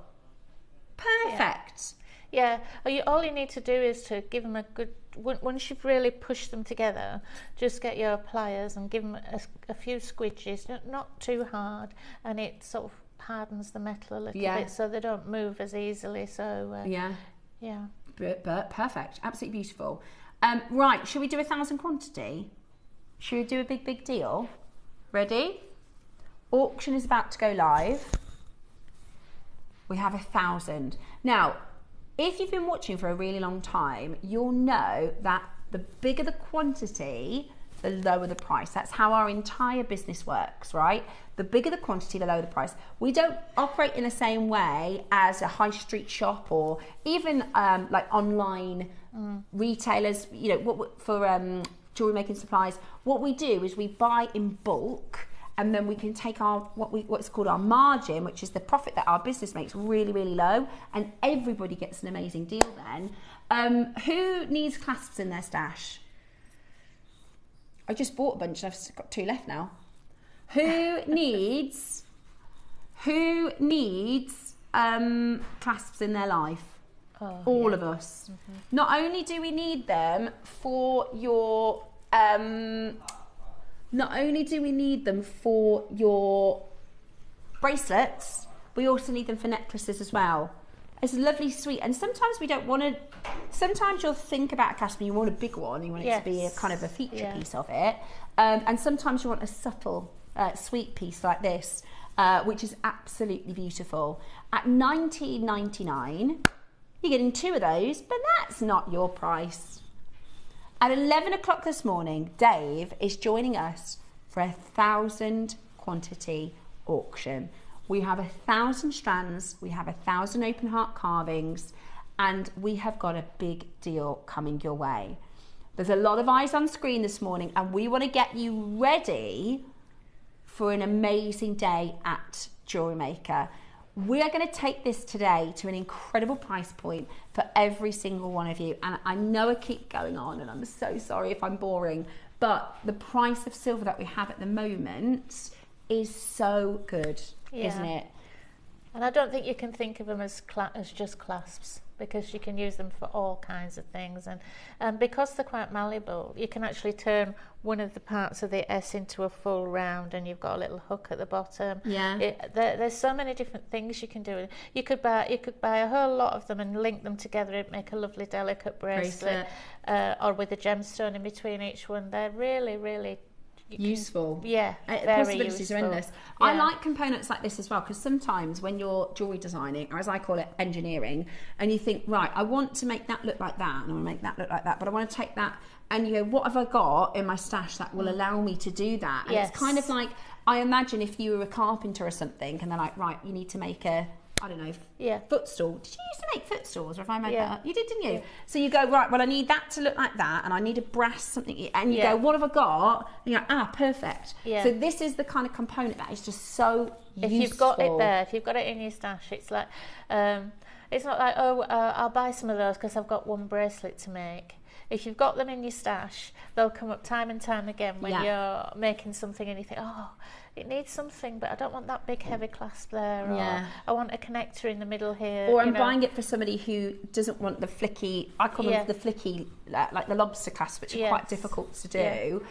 Perfect. Yeah, all you need to do is to give them a good, once you've really pushed them together, just get your pliers and give them a few squidges, not too hard, and it sort of hardens the metal a little bit so they don't move as easily. So but perfect, absolutely beautiful. Right, should we do 1,000 quantity? Should we do a big deal? Ready? Auction is about to go live. We have 1,000 now. If you've been watching for a really long time, you'll know that the bigger the quantity, the lower the price. That's how our entire business works, right? The bigger the quantity, the lower the price. We don't operate in the same way as a high street shop or even like online retailers, you know, for jewelry making supplies. What we do is we buy in bulk, and then we can take our what's called our margin, which is the profit that our business makes, really, really low, and everybody gets an amazing deal then. Who needs clasps in their stash? I just bought a bunch and I've got 2 left now. Who needs clasps in their life? All of us. Not only do we need them for your bracelets, we also need them for necklaces as well. It's lovely, sweet, and sometimes we don't want to. Sometimes you'll think about a clasp and you want a big one, you want it to be a kind of a feature piece of it, and sometimes you want a subtle, sweet piece like this, which is absolutely beautiful. At $19.99, you're getting 2 of those, but that's not your price. At 11 o'clock this morning, Dave is joining us for 1,000 quantity auction. We have 1,000 strands, we have 1,000 open heart carvings, and we have got a big deal coming your way. There's a lot of eyes on screen this morning, and we want to get you ready for an amazing day at JewelleryMaker. We are going to take this today to an incredible price point for every single one of you. And I know I keep going on, and I'm so sorry if I'm boring, but the price of silver that we have at the moment is so good, isn't it? And I don't think you can think of them as just clasps, because you can use them for all kinds of things, and because they're quite malleable, you can actually turn one of the parts of the S into a full round, and you've got a little hook at the bottom. There's so many different things you can do. You could buy a whole lot of them and link them together and make a lovely delicate bracelet. Or with a gemstone in between each one. They're really, really useful. The possibilities useful. Are endless. I like components like this as well, because sometimes when you're jewelry designing, or as I call it, engineering, and you think, right, I want to make that look like that, and I want to make that look like that, but I want to take that, and you go, what have I got in my stash that will allow me to do that? And it's kind of like, I imagine if you were a carpenter or something, and they're like, right, you need to make a, I don't know, footstool. Did you used to make footstools, or have I made that up? You did, didn't you? Yeah. So you go, right, well, I need that to look like that, and I need a brass something, and you go, what have I got? And you're like, perfect. So this is the kind of component that is just so useful. If you've got it there, if you've got it in your stash, it's like, it's not like, I'll buy some of those because I've got one bracelet to make. If you've got them in your stash, they'll come up time and time again when you're making something and you think, it needs something, but I don't want that big heavy clasp there. Or I want a connector in the middle here. Or I'm buying it for somebody who doesn't want the flicky, I call them the flicky, like the lobster clasp, which are quite difficult to do.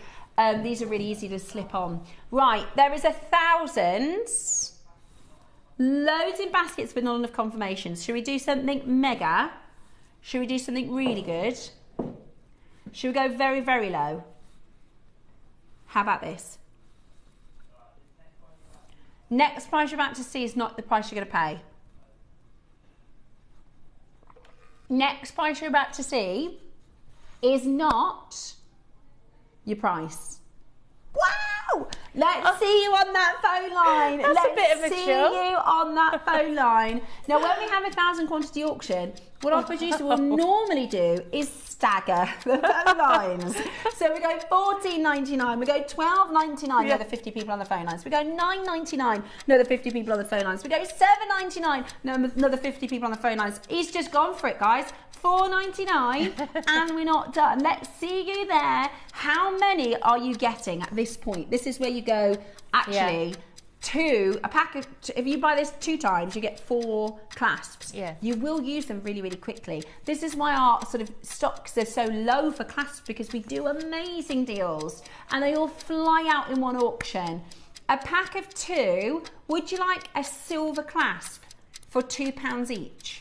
These are really easy to slip on. Right, there is 1,000. Loads in baskets but not enough confirmations. Should we do something mega? Should we do something really good? Should we go very, very low? How about this? Next price you're about to see is not the price you're going to pay. Next price you're about to see is not your price. Wow! Let's see you on that phone line. That's a bit of a Let's see chill. you on that phone line. Now, when we have a 1,000 quantity auction, what our producer will normally do is stagger the phone lines. So we go $14.99, we go $12.99, another 50 people on the phone lines. We go $9.99, another 50 people on the phone lines. We go $7.99, another 50 people on the phone lines. He's just gone for it, guys. $4.99 and we're not done. Let's see you there. How many are you getting at this point? This is where you go, actually, a pack of, if you buy this 2 times, you get 4 clasps. You will use them really, really quickly. This is why our sort of stocks are so low for clasps, because we do amazing deals and they all fly out in one auction. A pack of 2, would you like a silver clasp for £2 each?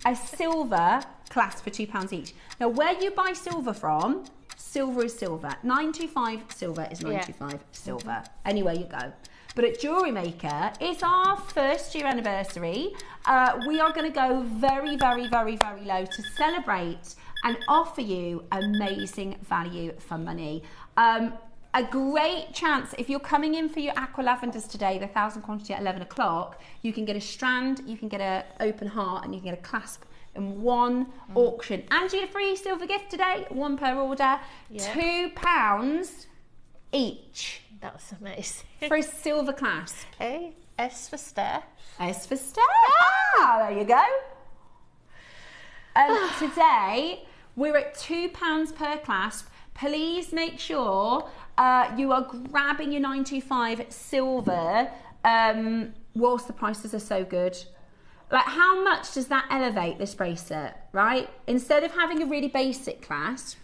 A silver clasp for £2 each. Now, where you buy silver from, silver is silver. 925 silver is 925 silver. Anywhere you go. But at JewelleryMaker, it's our 1st year anniversary. We are going to go very, very, very, very low to celebrate and offer you amazing value for money. A great chance, if you're coming in for your aqua lavenders today, the 1,000 quantity at 11 o'clock, you can get a strand, you can get an open heart, and you can get a clasp in one auction. And you get a free silver gift today, 1 per order, £2 each. That's amazing. For a silver clasp. Hey, S for Steph. S for Steph. Ah, there you go. Today, we're at £2 per clasp. Please make sure you are grabbing your 925 silver whilst the prices are so good. Like, how much does that elevate this bracelet, right? Instead of having a really basic clasp,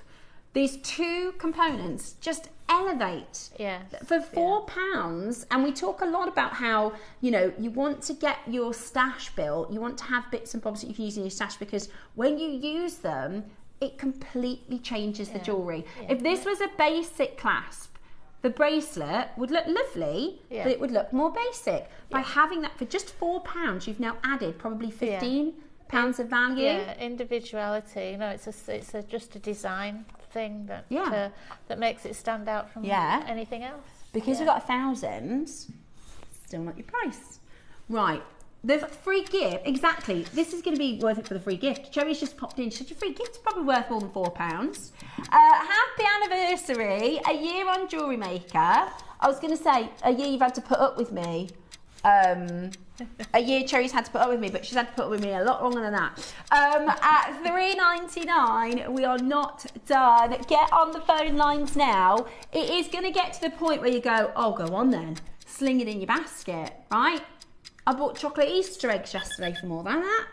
these 2 components just elevate. For £4. And we talk a lot about how, you know, you want to get your stash built. You want to have bits and bobs that you can use in your stash, because when you use them, it completely changes the jewellery. If this was a basic clasp, the bracelet would look lovely, but it would look more basic. By having that for just £4, you've now added probably £15 of value. Individuality. You know, it's just a design thing that that makes it stand out from anything else. Because we've got 1,000, still not your price. Right. The free gift, exactly. This is going to be worth it for the free gift. Cherry's just popped in. Your free gift's probably worth more than £4. Happy anniversary, a year on JewelleryMaker. I was going to say, a year you've had to put up with me. A year Cherry's had to put up with me, but she's had to put up with me a lot longer than that. At $3.99, we are not done. Get on the phone lines now. It is going to get to the point where you go, oh, go on then. Sling it in your basket, right? I bought chocolate Easter eggs yesterday for more than that.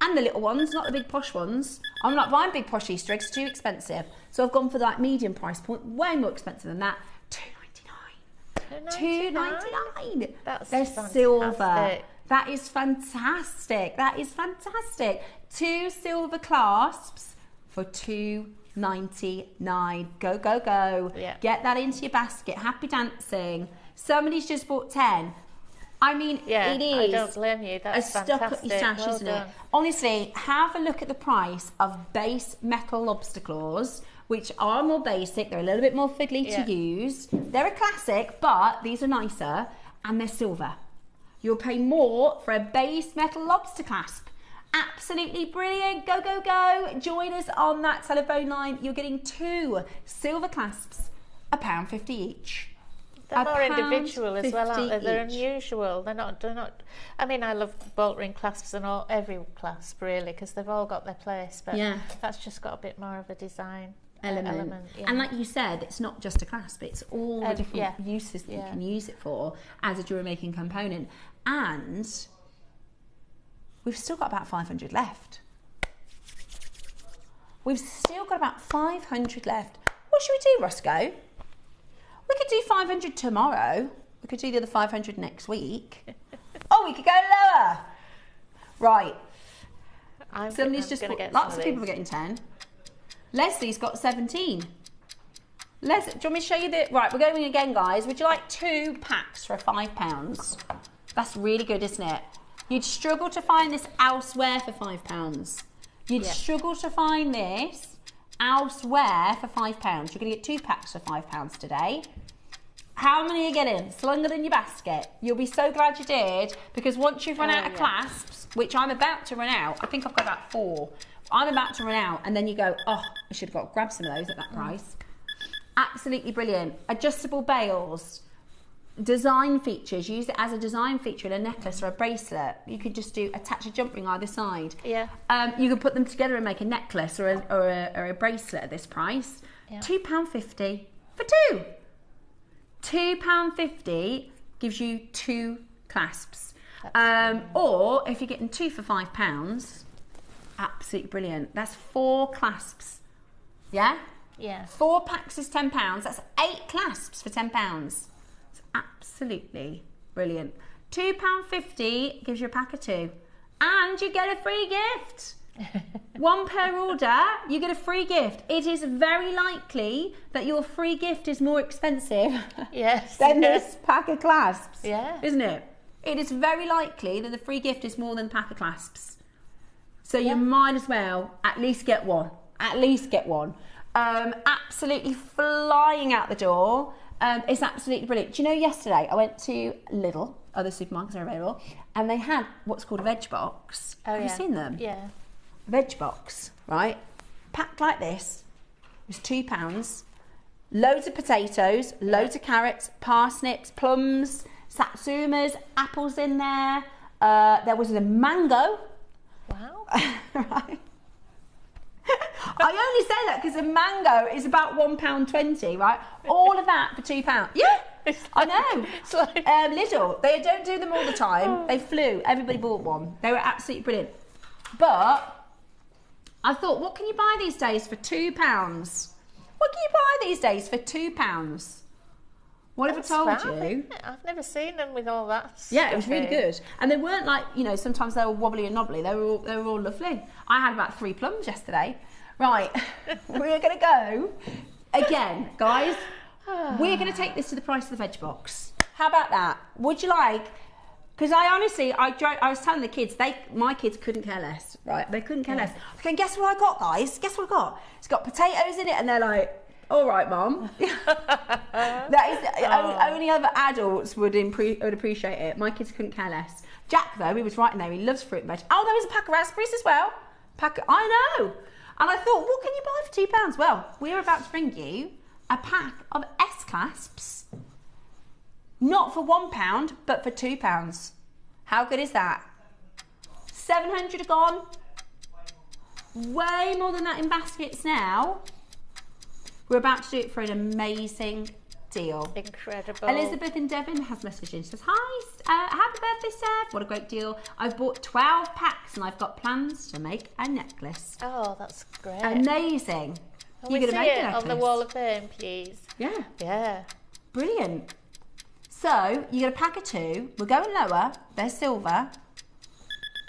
And the little ones, not the big posh ones. I'm not buying big posh Easter eggs, too expensive. So I've gone for that medium price point, way more expensive than that. $2.99. They're fantastic. Silver. That is fantastic. That is fantastic. 2 silver clasps for $2.99. Go, go, go. Get that into your basket. Happy dancing. Somebody's just bought 10. I mean, it is. I don't blame you. That's stuck up your stash, isn't it? Honestly, have a look at the price of base metal lobster claws, which are more basic. They're a little bit more fiddly to use. They're a classic, but these are nicer, and they're silver. You'll pay more for a base metal lobster clasp. Absolutely brilliant. Go, go, go. Join us on that telephone line. You're getting 2 silver clasps, £1.50 each. They're more individual as well, aren't they? They're unusual. They're not. I mean, I love bolt ring clasps and every clasp really, because they've all got their place. But that's just got a bit more of a design. element. Yeah. And like you said, it's not just a clasp, it's all the different uses that you can use it for as a jewellery making component. And we've still got about 500 left. We've still got about 500 left. What should we do, Roscoe? We could do 500 tomorrow. We could do the other 500 next week. Oh, we could go lower. Right. Somebody's just put, lots of people are getting 10. Leslie's got 17. Do you want me to show you the... Right, we're going again, guys. Would you like 2 packs for £5? That's really good, isn't it? You'd struggle to find this elsewhere for £5. You'd struggle to find this elsewhere for £5. You're going to get 2 packs for £5 today. How many are you getting? Slung it in your basket. You'll be so glad you did, because once you've run out of clasps, which I'm about to run out, I think I've got about 4. I'm about to run out, and then you go, oh, I should have grabbed some of those at that price. Absolutely brilliant. Adjustable bails, design features. Use it as a design feature in a necklace or a bracelet. You could just attach a jump ring either side. Yeah. You could put them together and make a necklace or a bracelet at this price. Yeah. £2.50 for 2. £2.50 gives you 2 clasps. Or if you're getting 2 for £5, absolutely brilliant. That's 4 clasps. Yeah? Yeah. 4 packs is £10. That's 8 clasps for £10. It's absolutely brilliant. £2.50 gives you a pack of 2. And you get a free gift. 1 per order, you get a free gift. It is very likely that your free gift is more expensive than this pack of clasps. Yeah. Isn't it? It is very likely that the free gift is more than the pack of clasps. So you might as well at least get one. At least get one. Absolutely flying out the door. It's absolutely brilliant. Do you know, yesterday I went to Lidl, other supermarkets are available, and they had what's called a veg box. Have you seen them? Yeah. Veg box, right? Packed like this. It was £2. Loads of potatoes, loads of carrots, parsnips, plums, satsumas, apples in there. There was a mango. Wow. Right. I only say that because a mango is about £1.20, right? All of that for £2. Yeah, I know. Lidl, they don't do them all the time. They flew. Everybody bought one. They were absolutely brilliant. But I thought, what can you buy these days for £2? What can you buy these days for £2? What have I told you? I've never seen them with all that stuff. Yeah, it was really good. And they weren't like, you know, sometimes they were wobbly and knobbly. They were all lovely. I had about 3 plums yesterday. Right, we're going to go again, guys. We're going to take this to the price of the veg box. How about that? Would you like... Because I was telling the kids, my kids couldn't care less, right? They couldn't care less. Okay, guess what I got, guys? Guess what I got? It's got potatoes in it, and they're like, all right, Mum. That is only other adults would appreciate it. My kids couldn't care less. Jack, though, he was right in there. He loves fruit and veg. Oh, there was a pack of raspberries as well. I know. And I thought, what can you buy for £2? Well, we're about to bring you a pack of S-clasps. Not for £1, but for £2. How good is that? 700 are gone. Way more than that in baskets now. We're about to do it for an amazing deal. Incredible. Elizabeth in Devon has messaged in. She says, hi, happy birthday, Steph. What a great deal. I've bought 12 packs and I've got plans to make a necklace. Oh, that's great. Amazing. Can we see it on the wall of fame, please? Yeah. Yeah. Brilliant. So, you get a pack of 2. We're going lower. They're silver.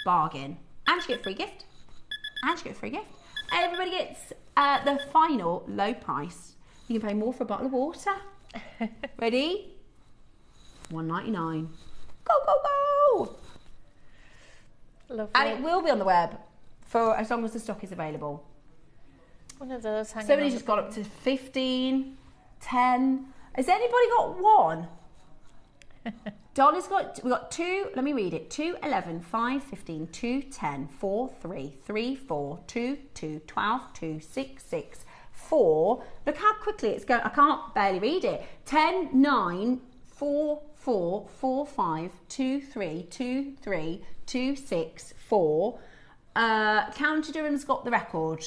Bargain. And you get a free gift. Everybody gets the final low price. You can pay more for a bottle of water. Ready? $1.99. Go, go, go! Lovely. And it will be on the web for as long as the stock is available. One of those hanging. Somebody's just got up to 15, 10. Has anybody got 1? Dolly's we've got 2, let me read it. 2, 11, 5, 15, 2, 10, 4, 3, 3, 4, 2, 2, 12, 2, 6, 6, 4. Look how quickly it's going. I can't barely read it. 10, 9, 4, 4, 4, 5, 2, 3, 2, 3, 2, 6, 4. County Durham's got the record.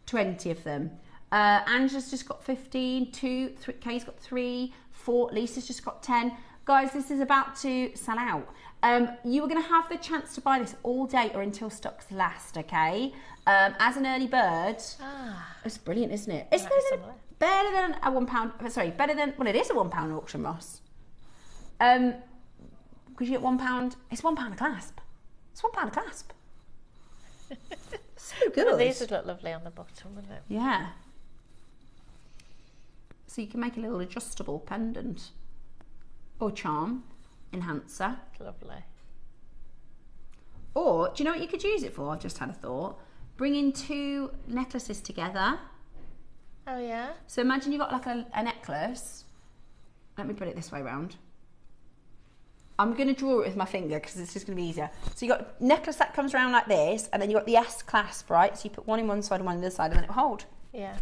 20 of them. Angela's just got 15, Kay's got 3, 4, Lisa's just got 10. Guys, this is about to sell out. You are going to have the chance to buy this all day or until stocks last, okay? As an early bird, it's brilliant, isn't it? It's better than a £1, sorry, better than, well, it is a £1 auction, Ross. Because you get £1, it's £1 a clasp. It's £1 a clasp. So good. Well, these would look lovely on the bottom, wouldn't it? Yeah. So you can make a little adjustable pendant or charm enhancer. Lovely. Or, do you know what you could use it for? I've just had a thought. Bringing 2 necklaces together. Oh, yeah? So imagine you've got like a necklace. Let me put it this way round. I'm going to draw it with my finger because it's just going to be easier. So you've got a necklace that comes around like this, and then you've got the S clasp, right? So you put one in one side and one on the other side, and then it will hold. Yeah.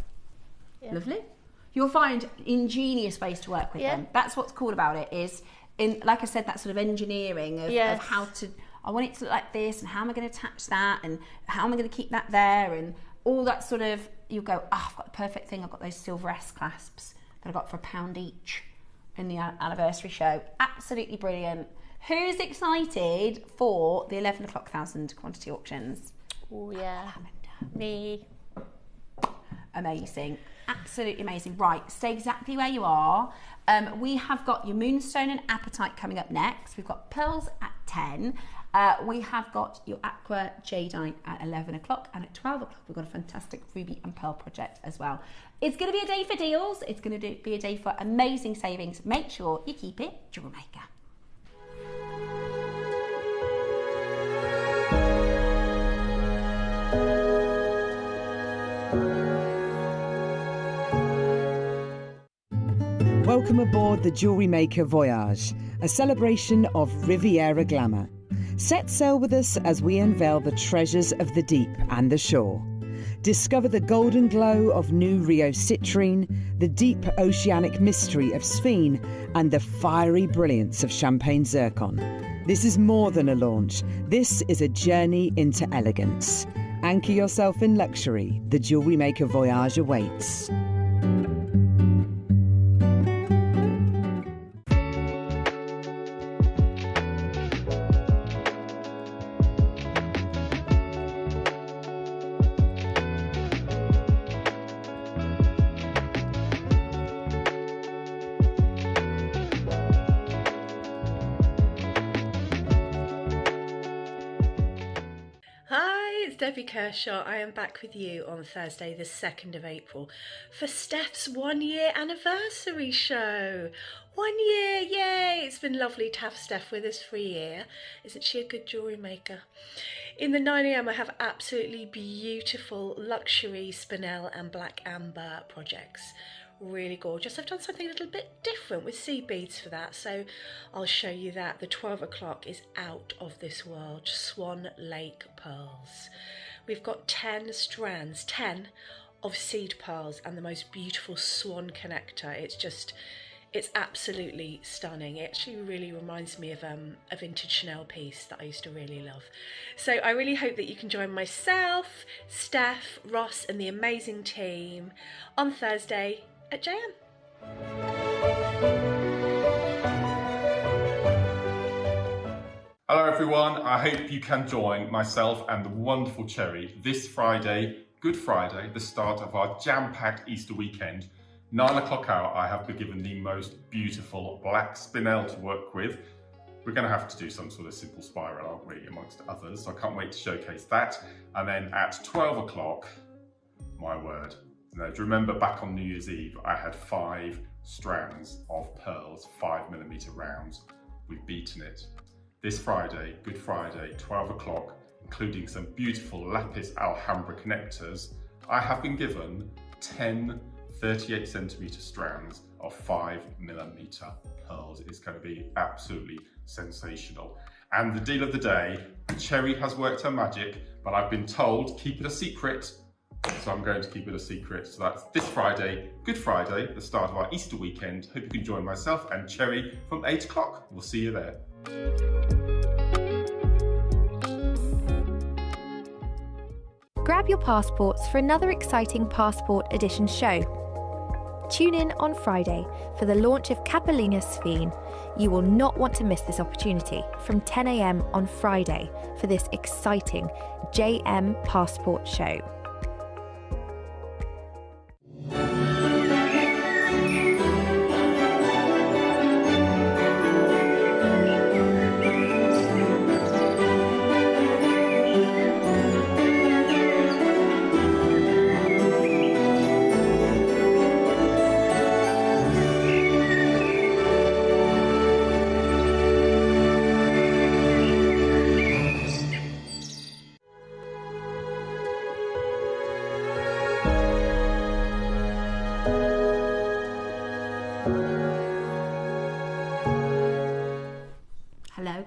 Lovely. You'll find ingenious ways to work with them. That's what's cool about it is, like I said, that sort of engineering of how to, I want it to look like this, and how am I going to attach that, and how am I going to keep that there, and all that sort of, you'll go, I've got the perfect thing. I've got those silver S clasps that I got for £1 each in the anniversary show. Absolutely brilliant. Who's excited for the 11 o'clock 1,000 quantity auctions? Oh, yeah. Me. Amazing. Absolutely amazing. Right, stay exactly where you are. We have got your Moonstone and Apatite coming up next. We've got pearls at 10. We have got your aqua jadeite at 11 o'clock, and at 12 o'clock we've got a fantastic ruby and pearl project as well. It's going to be a day for deals. It's going to be a day for amazing savings. Make sure you keep it JewelleryMaker. Welcome aboard the JewelleryMaker Voyage, a celebration of Riviera glamour. Set sail with us as we unveil the treasures of the deep and the shore. Discover the golden glow of new Rio citrine, the deep oceanic mystery of sphene, and the fiery brilliance of champagne zircon. This is more than a launch. This is a journey into elegance. Anchor yourself in luxury. The JewelleryMaker Voyage awaits. Debbie Kershaw. I am back with you on Thursday the 2nd of April for Steph's 1-year anniversary show. 1 year, yay! It's been lovely to have Steph with us for a year. Isn't she a good jewellery maker? In the 9am I have absolutely beautiful luxury spinel and black amber projects. Really gorgeous. I've done something a little bit different with seed beads for that, so I'll show you that. The 12 o'clock is out of this world. Swan Lake pearls. We've got 10 strands, 10 of seed pearls and the most beautiful swan connector. It's absolutely stunning. It actually really reminds me of a vintage Chanel piece that I used to really love. So I really hope that you can join myself, Steph, Ross and the amazing team on Thursday at JM. Hello everyone, I hope you can join myself and the wonderful Cherry this Friday, Good Friday, the start of our jam-packed Easter weekend. 9 o'clock hour, I have been given the most beautiful black spinel to work with. We're going to have to do some sort of simple spiral, aren't we, amongst others, so I can't wait to showcase that. And then at 12 o'clock, my word. Now, do you remember back on New Year's Eve, I had 5 strands of pearls, 5mm rounds. We've beaten it. This Friday, Good Friday, 12 o'clock, including some beautiful lapis alhambra connectors, I have been given 10 38cm strands of 5mm pearls. It's going to be absolutely sensational. And the deal of the day, Cherry has worked her magic, but I've been told keep it a secret. So I'm going to keep it a secret. So that's this Friday, Good Friday, the start of our Easter weekend. Hope you can join myself and Cherry from 8 o'clock. We'll see you there. Grab your passports for another exciting Passport Edition show. Tune in on Friday for the launch of Capellina Sphene. You will not want to miss this opportunity from 10 a.m. on Friday for this exciting JM Passport show.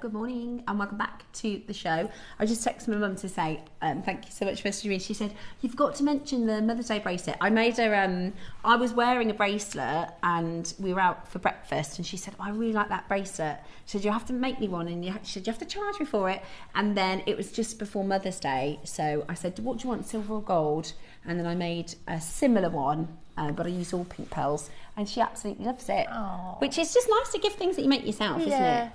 Good morning and welcome back to the show. I just texted my mum to say thank you so much for messaging me. She said, you've got to mention the Mother's Day bracelet. I made her, I was wearing a bracelet and we were out for breakfast and she said, I really like that bracelet. She said, you have to make me one, and she said, you have to charge me for it. And then it was just before Mother's Day, so I said, what do you want, silver or gold? And then I made a similar one, but I used all pink pearls, and she absolutely loves it. Aww. Which is just nice to give things that you make yourself, isn't it?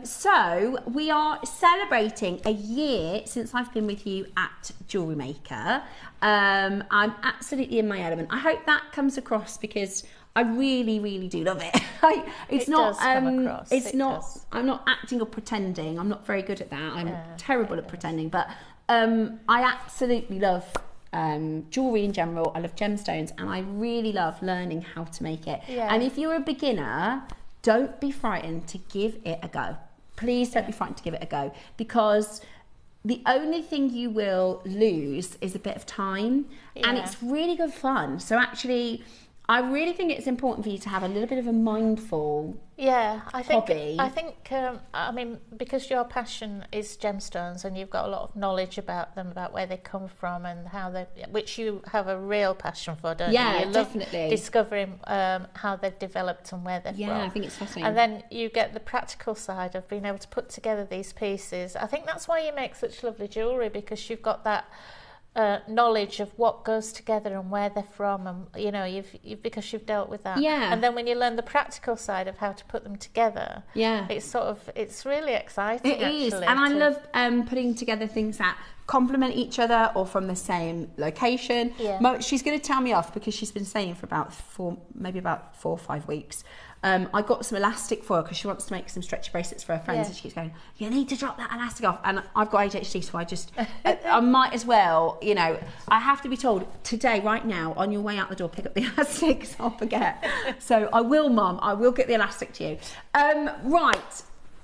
So we are celebrating a year since I've been with you at JewelleryMaker. I'm absolutely in my element. I hope that comes across because I really, really do love it. I'm not acting or pretending. I'm not very good at that. I'm terrible at pretending, but I absolutely love jewellery in general. I love gemstones, and I really love learning how to make it. And if you're a beginner, don't be frightened to give it a go. Please don't be frightened to give it a go, because the only thing you will lose is a bit of time, and it's really good fun. So actually, I really think it's important for you to have a little bit of a mindful hobby. I think, I mean, because your passion is gemstones and you've got a lot of knowledge about them, about where they come from and how they, which you have a real passion for, don't you? Yeah, you definitely. Love discovering how they've developed and where they're from. Yeah, I think it's fascinating. And then you get the practical side of being able to put together these pieces. I think that's why you make such lovely jewellery, because you've got that knowledge of what goes together and where they're from, and you know, you've because you've dealt with that. And then when you learn the practical side of how to put them together, it's really exciting. It is, and I love putting together things that complement each other or from the same location. She's going to tell me off because she's been saying for about 4 or 5 weeks. I got some elastic for her because she wants to make some stretchy bracelets for her friends, and she keeps going, you need to drop that elastic off. And I've got ADHD, so I just, I might as well, you know, I have to be told today, right now, on your way out the door, pick up the elastic, so I'll forget. So I will, Mum, I will get the elastic to you. Right,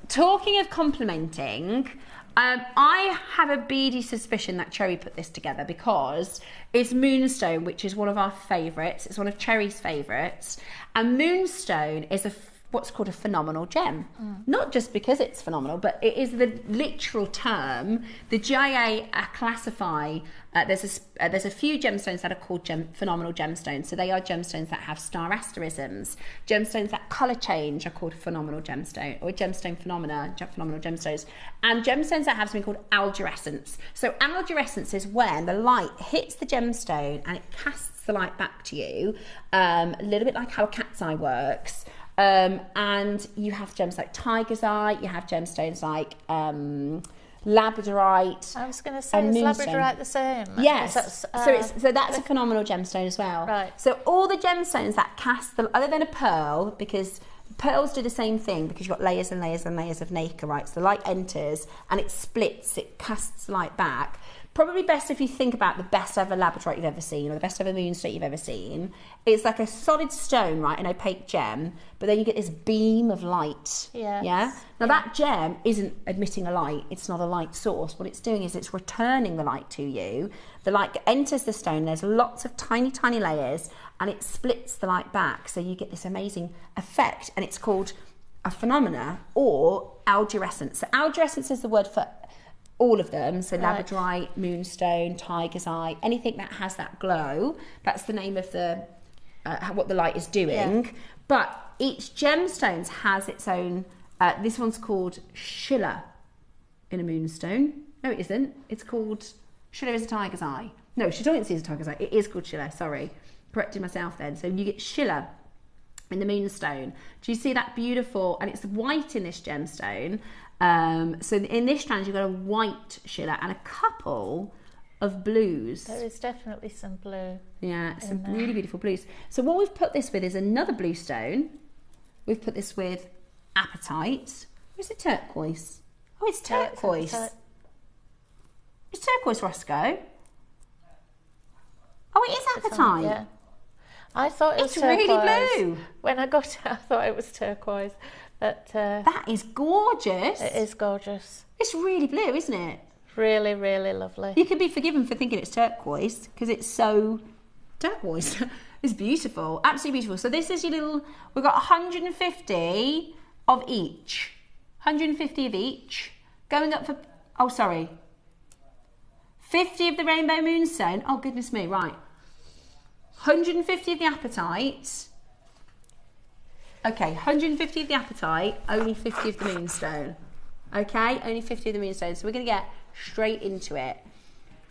talking of complimenting, I have a beady suspicion that Cherry put this together because it's Moonstone, which is one of our favourites. It's one of Cherry's favourites. And Moonstone is what's called a phenomenal gem. Not just because it's phenomenal, but it is the literal term. The JA classify, there's a few gemstones that are called phenomenal gemstones. So they are gemstones that have star asterisms. Gemstones that colour change are called phenomenal gemstone, or gemstone phenomena, phenomenal gemstones. And gemstones that have something called algerescence. So algerescence is when the light hits the gemstone and it casts the light back to you, a little bit like how a cat's eye works. And you have gems like tiger's eye, you have gemstones like labradorite. I was going to say, is labradorite the same? Yes. So that's a phenomenal gemstone as well. Right. So all the gemstones that cast the, other than a pearl, because pearls do the same thing, because you've got layers and layers and layers of nacre, right? So the light enters and it splits, it casts the light back. Probably best if you think about the best ever labradorite you've ever seen, or the best ever moonstone you've ever seen. It's like a solid stone, right, an opaque gem, but then you get this beam of light. Yeah. Now that gem isn't emitting a light, it's not a light source. What it's doing is it's returning the light to you. The light enters the stone, there's lots of tiny, tiny layers, and it splits the light back. So you get this amazing effect, and it's called a phenomena or algerescence. So algerescence is the word for all of them, so labradorite, moonstone, tiger's eye, anything that has that glow, that's the name of the what the light is doing. But each gemstones has its own, this one's called Schiller in a moonstone. No, it isn't. It's called Shilla is a tiger's eye. No, chatoyancy is a tiger's eye. It is called Shilla, sorry. Corrected myself then. So you get Shilla in the Moonstone. Do you see that beautiful, and it's white in this gemstone. So in this strand, you've got a white Shilla and a couple of blues. There is definitely some blue. Yeah, some really beautiful blues. So what we've put this with is another blue stone. We've put this with apatite. Or is it turquoise? Oh, it's turquoise. It's turquoise, Roscoe. Oh, it is apatite. Yeah. I thought it was it's turquoise. really blue. When I got it, I thought it was turquoise. But that is gorgeous. It is gorgeous. It's really blue, isn't it? Really, really lovely. You can be forgiven for thinking it's turquoise because it's so turquoise. It's beautiful, absolutely beautiful. So this is your little, we've got 150 of each. 150 of each. Going up for, oh sorry, 50 of the Rainbow Moonstone. Oh goodness me, right. 150 of the apatite. Okay, 150 of the apatite, only 50 of the Moonstone. Okay, only 50 of the Moonstone. So we're going to get straight into it.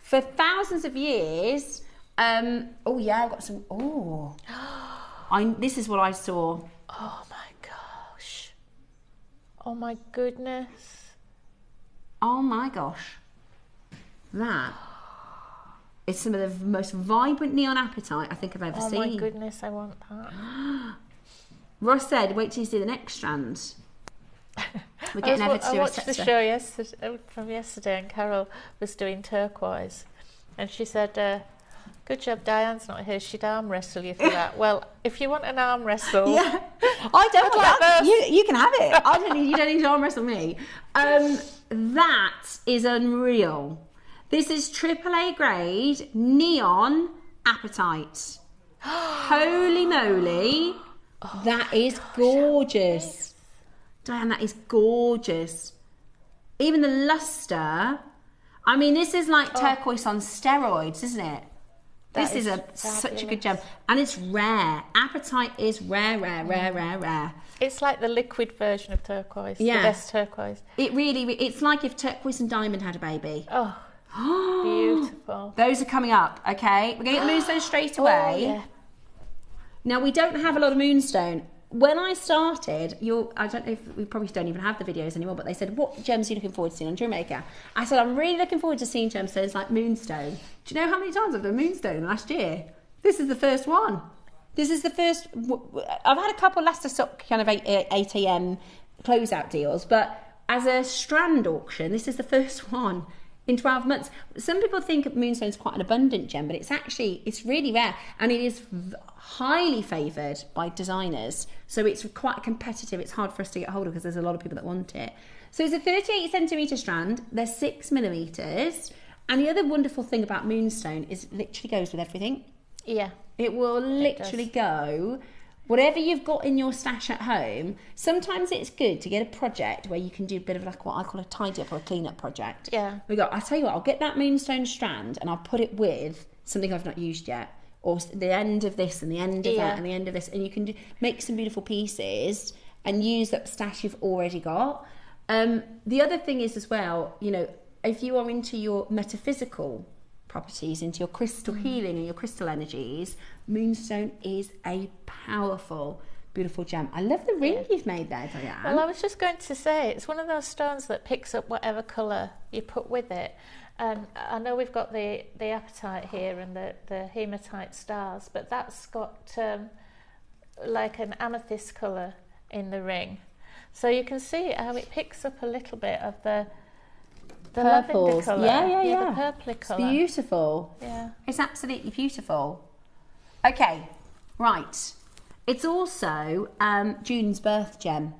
For thousands of years, oh yeah, I've got some, oh. This is what I saw. Oh my gosh. Oh my goodness. Oh my gosh. That is some of the most vibrant neon apatite I think I've ever seen. Oh my goodness, I want that. Ross said, wait till you see the next strand. We're getting Eva to do I a watched the set show yesterday, from yesterday, and Carol was doing turquoise, and she said, good job Diane's not here, she'd arm wrestle you for that. Well, if you want an arm wrestle, yeah, I don't want that. You can have it. You don't need to arm wrestle me. That is unreal. This is AAA grade neon apatite. Holy moly. Oh, that is gorgeous. Diane, that is gorgeous. Even the luster. I mean, this is like turquoise on steroids, isn't it? This is such a good gem. And it's rare. Apatite is rare. It's like the liquid version of turquoise. Yeah. The best turquoise. It's like if turquoise and diamond had a baby. Oh, beautiful. Those are coming up, okay? We're going to get the Moonstone straight away. Oh, yeah. Now, we don't have a lot of Moonstone. When I started, I don't know if we probably don't even have the videos anymore, but they said, what gems are you looking forward to seeing on JewelleryMaker? I said, I'm really looking forward to seeing gemstones like Moonstone. Do you know how many times I've done Moonstone last year? This is the first one. This is the first. I've had a couple last stock kind of 8 a.m. closeout deals, but as a strand auction, this is the first one in 12 months. Some people think Moonstone is quite an abundant gem, but it's really rare, and it is highly favoured by designers. So it's quite competitive. It's hard for us to get hold of because there's a lot of people that want it. So it's a 38 centimetre strand. They're 6 millimetres. And the other wonderful thing about Moonstone is it literally goes with everything. Yeah. It will literally go. Whatever you've got in your stash at home, sometimes it's good to get a project where you can do a bit of like what I call a tidy up or a clean up project. Yeah. I'll tell you what, I'll get that Moonstone strand and I'll put it with something I've not used yet, or the end of this and the end of that and the end of this, and you can make some beautiful pieces and use that stash you've already got. The other thing is as well, if you are into your metaphysical properties, into your crystal healing and your crystal energies, Moonstone is a powerful, beautiful gem. I love the ring you've made there, Diane. Well, I was just going to say, it's one of those stones that picks up whatever colour you put with it. And I know we've got the apatite here and the hematite stars, but that's got like an amethyst colour in the ring. So you can see how it picks up a little bit of the lavender colour. Yeah. The purpley colour. It's beautiful. Yeah. It's absolutely beautiful. Okay, right. It's also June's birth gem.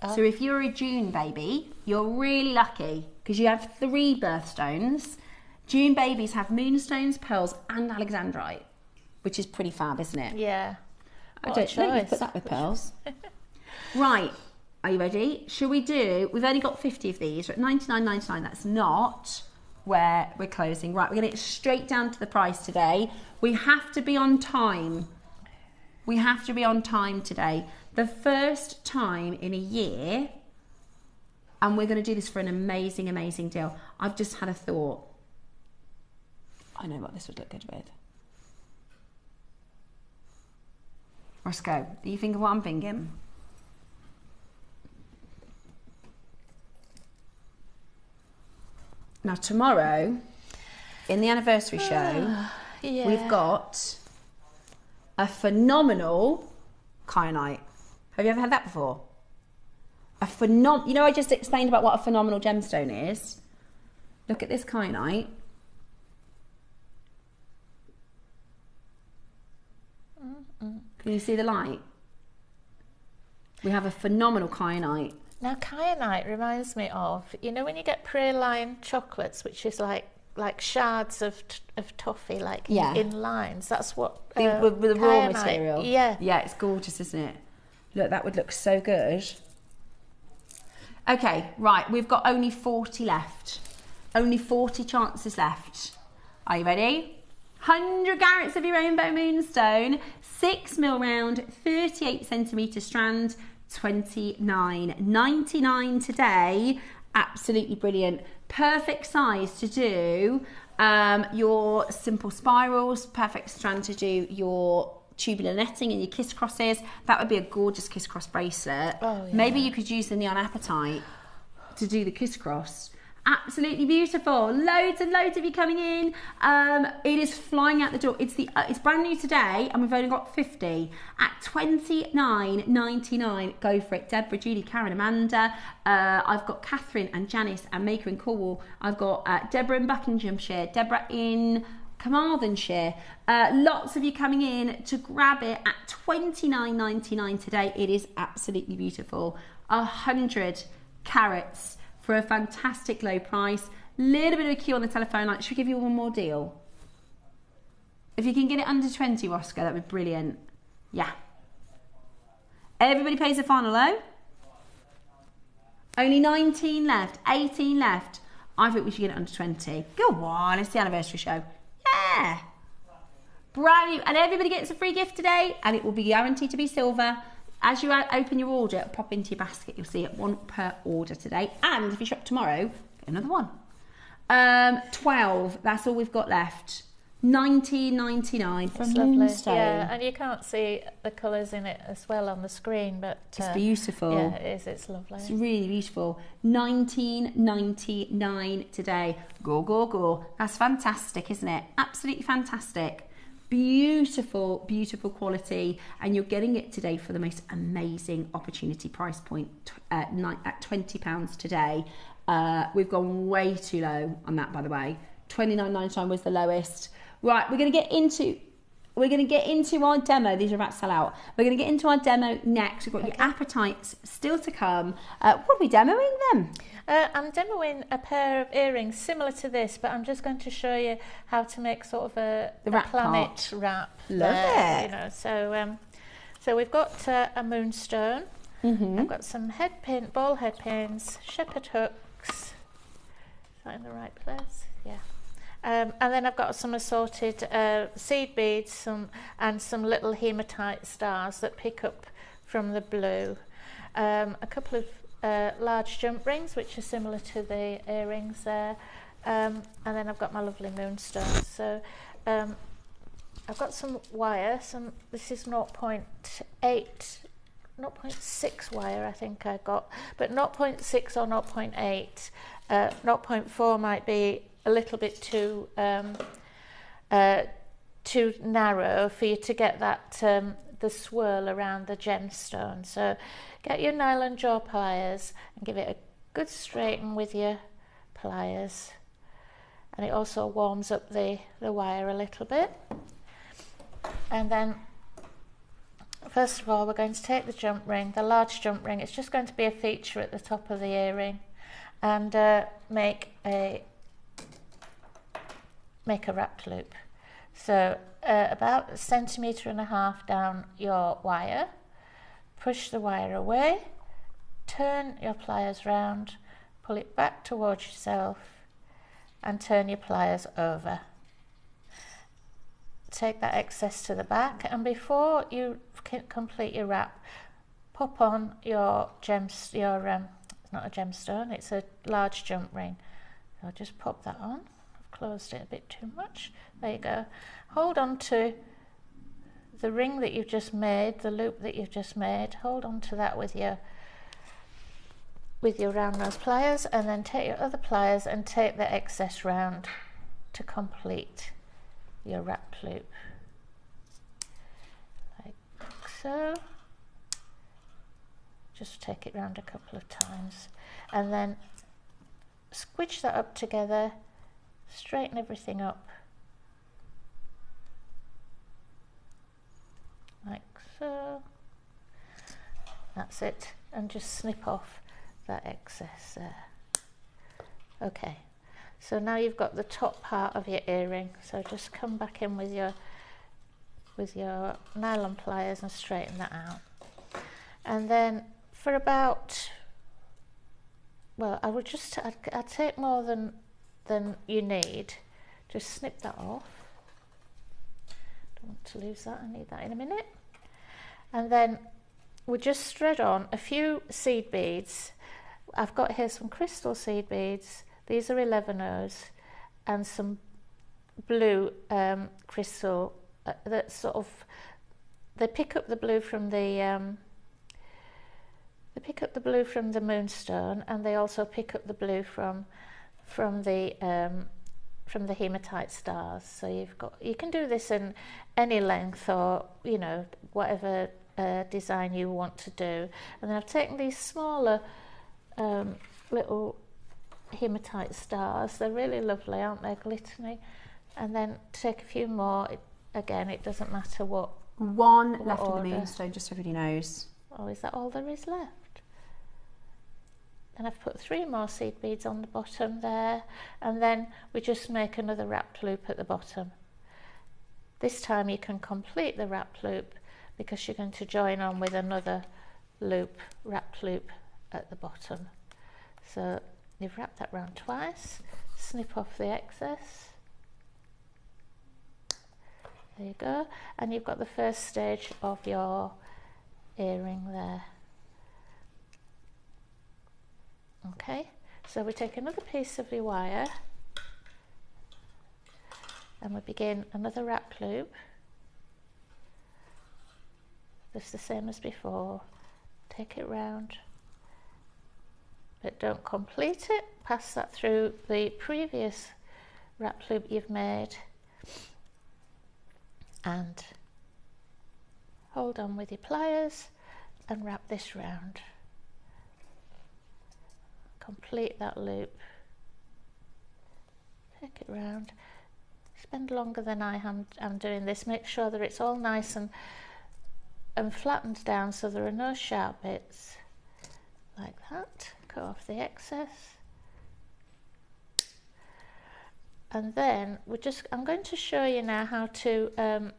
Oh. So if you're a June baby, you're really lucky because you have 3 birthstones. June babies have moonstones, pearls and alexandrite, which is pretty fab, isn't it? Yeah. I don't know you put that with pearls. Right. Are you ready? Shall we do, we've only got 50 of these, we're at $99.99, that's not where we're closing. Right, we're going to get straight down to the price today. We have to be on time. We have to be on time today. The first time in a year, and we're going to do this for an amazing, amazing deal. I've just had a thought. I know what this would look good with. Roscoe, do you think of what I'm thinking? Now tomorrow, in the anniversary show, we've got a phenomenal kyanite. Have you ever had that before? You know, I just explained about what a phenomenal gemstone is. Look at this kyanite. Can you see the light? We have a phenomenal kyanite. Now, kyanite reminds me of, you know, when you get praline chocolates, which is like shards of toffee, like in lines. That's what the raw material. Yeah, yeah, it's gorgeous, isn't it? Look, that would look so good. Okay, right, we've got only 40 left. Only 40 chances left. Are you ready? 100 carats of your rainbow moonstone, 6mm round, 38cm strand, $29.99 today. Absolutely brilliant. Perfect size to do your simple spirals, perfect strand to do your tubular netting and your kiss crosses. That would be a gorgeous kiss cross bracelet. Oh, yeah. Maybe you could use the neon apatite to do the kiss cross. Absolutely beautiful. Loads and loads of you coming in. It is flying out the door. It's brand new today, and we've only got 50 at $29.99. Go for it. Deborah, Julie, Karen, Amanda. I've got Catherine and Janice and Maker in Cornwall. I've got Deborah in Buckinghamshire. Deborah in Carmarthenshire. Lots of you coming in to grab it at $29.99 today. It is absolutely beautiful. 100 carats for a fantastic low price. Little bit of a queue on the telephone line. Should we give you one more deal? If you can get it under 20, Roscoe, that would be brilliant. Yeah. Everybody pays the final though. Only 19 left, 18 left. I think we should get it under 20. Go on, it's the anniversary show. Yeah. Brand new, and everybody gets a free gift today, and it will be guaranteed to be silver. As you open your order, pop into your basket, you'll see it, one per order today. And if you shop tomorrow, get another one. 12, that's all we've got left. $19.99 from Moonstone. Yeah, and you can't see the colours in it as well on the screen, but it's beautiful. Yeah, it is. It's lovely. It's really beautiful. $19.99 today. Go, go, go. That's fantastic, isn't it? Absolutely fantastic. Beautiful, beautiful quality, and you're getting it today for the most amazing opportunity price point at £20 today. We've gone way too low on that, by the way. $29.99 was the lowest. Right, we're going to get into our demo. These are about to sell out. We're going to get into our demo next. We've got your apatites still to come. What are we demoing then? I'm demoing a pair of earrings similar to this, but I'm just going to show you how to make sort of a planet wrap. Love it. You know, so we've got a moonstone. Mm-hmm. I've got some ball head pins, shepherd hooks. Is that in the right place? Yeah. And then I've got some assorted seed beads and some little hematite stars that pick up from the blue. A couple of large jump rings, which are similar to the earrings there. And then I've got my lovely moonstone. So I've got some wire. This is 0.6 wire, I think I got. But 0.6 or 0.8. 0.4 might be a little bit too narrow for you to get that the swirl around the gemstone. So get your nylon jaw pliers and give it a good straighten with your pliers, and it also warms up the wire a little bit. And then first of all, we're going to take the jump ring, the large jump ring. It's just going to be a feature at the top of the earring, and make a wrapped loop. So about 1.5 centimeters down your wire, push the wire away, turn your pliers round, pull it back towards yourself, and turn your pliers over. Take that excess to the back, and before you complete your wrap, pop on your it's not a gemstone, it's a large jump ring. So just pop that on. I've closed it a bit too much. There you go. Hold on to the ring that you've just made, the loop that you've just made. Hold on to that with your round nose pliers, and then take your other pliers and take the excess round to complete your wrap loop, like so. Just take it round a couple of times, and then squidge that up together, straighten everything up like so. That's it, and just snip off that excess there. Okay, so now you've got the top part of your earring, so just come back in with your nylon pliers and straighten that out. And then for about, well, I'd take more than you need. Just snip that off. Don't want to lose that, I need that in a minute. And then we'll just thread on a few seed beads. I've got here some crystal seed beads. These are 11Os, and some blue crystal that sort of, they pick up the blue from the Moonstone, and they also pick up the blue from the Hematite stars. So you can do this in any length, or you know, whatever design you want to do. And then I've taken these smaller little Hematite stars. They're really lovely, aren't they? Glittering. And then take a few more. Again, it doesn't matter what. One left order. of the Moonstone, just so everybody knows. Oh, is that all there is left? And I've put 3 more seed beads on the bottom there, and then we just make another wrapped loop at the bottom. This time you can complete the wrapped loop because you're going to join on with another loop, wrapped loop at the bottom. So you've wrapped that round twice, snip off the excess. There you go, and you've got the first stage of your earring there. Okay, so we take another piece of your wire and we begin another wrap loop, just the same as before. Take it round, but don't complete it. Pass that through the previous wrap loop you've made and hold on with your pliers and wrap this round. Complete that loop, take it round, spend longer than I am doing this. Make sure that it's all nice and flattened down so there are no sharp bits, like that. Cut off the excess, and then I'm going to show you now how to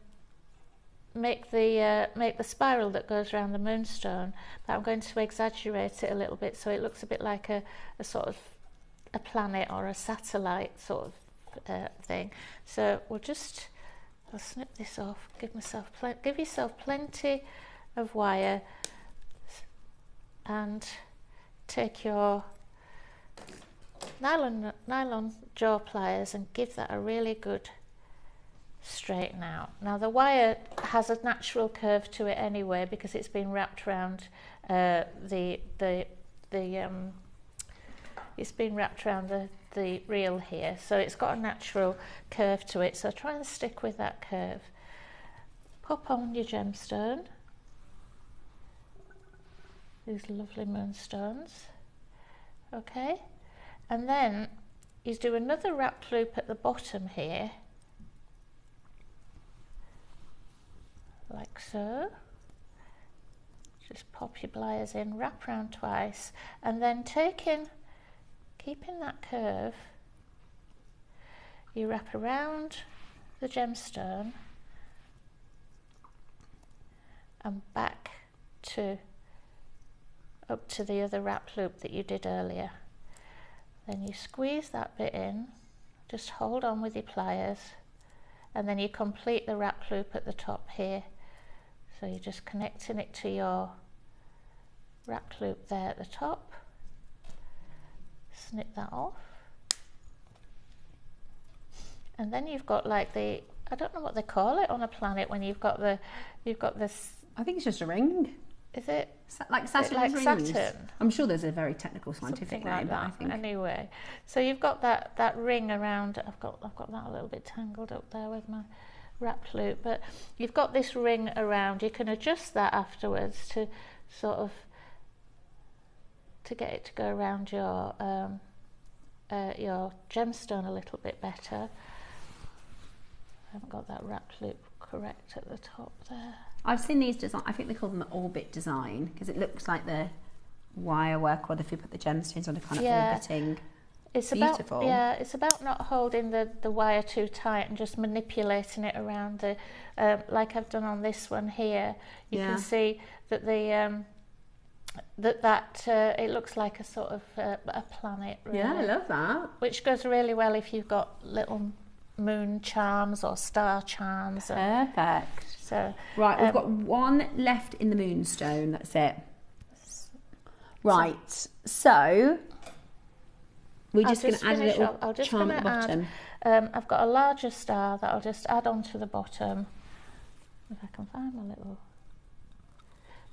make the spiral that goes around the Moonstone, but I'm going to exaggerate it a little bit so it looks a bit like a sort of a planet or a satellite sort of thing. So I'll snip this off, give yourself plenty of wire, and take your nylon jaw pliers and give that a really good straighten out. Now the wire has a natural curve to it anyway because it's been wrapped around it's been wrapped around the reel here, so it's got a natural curve to it, so try and stick with that curve. Pop on your gemstone, these lovely moonstones, okay, and then you do another wrapped loop at the bottom here, like so. Just pop your pliers in, wrap round twice, and then keeping that curve, you wrap around the gemstone and back up to the other wrap loop that you did earlier. Then you squeeze that bit in, just hold on with your pliers, and then you complete the wrap loop at the top here. So you're just connecting it to your wrap loop there at the top. Snip that off. And then you've got like I don't know what they call it on a planet when you've got this. I think it's just a ring. Is it like Saturn's like rings? Saturn? I'm sure there's a very technical scientific Something name, like but I that. think Anyway, so you've got that ring around. I've got that a little bit tangled up there with my wrapped loop, but you've got this ring around. You can adjust that afterwards to sort of to get it to go around your gemstone a little bit better. I haven't got that wrapped loop correct at the top there. I've seen these design. I think they call them the orbit design because it looks like the wire work, or if you put the gemstones on a kind of orbiting. It's beautiful. It's about not holding the wire too tight and just manipulating it around the, like I've done on this one here. You can see that the it looks like a sort of a planet. Really, yeah, I love that. Which goes really well if you've got little moon charms or star charms. Perfect. So right, we've got one left in the Moonstone. That's it. Right, so we're just going to add a little charm at the bottom. I've got a larger star that I'll just add onto the bottom. If I can find my little.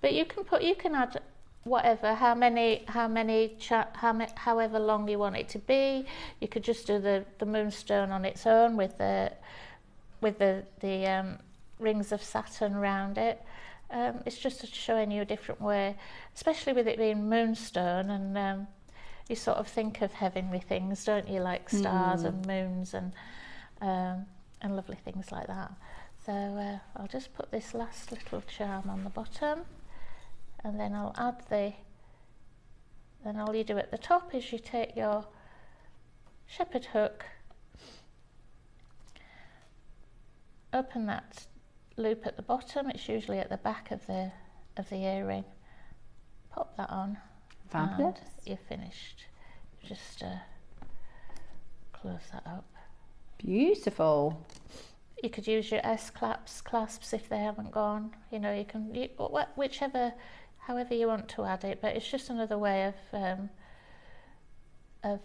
But you can add whatever, however long you want it to be. You could just do the Moonstone on its own with the rings of Saturn around it. It's just showing you a different way, especially with it being Moonstone, and you sort of think of heavenly things, don't you, like stars and moons and lovely things like that. So I'll just put this last little charm on the bottom, and then I'll add then all you do at the top is you take your shepherd hook, open that loop at the bottom. It's usually at the back of the earring. Pop that on. Fabulous. And you're finished. Just close that up. Beautiful. You could use your clasps if they haven't gone. You know, you can however you want to add it, but it's just another way of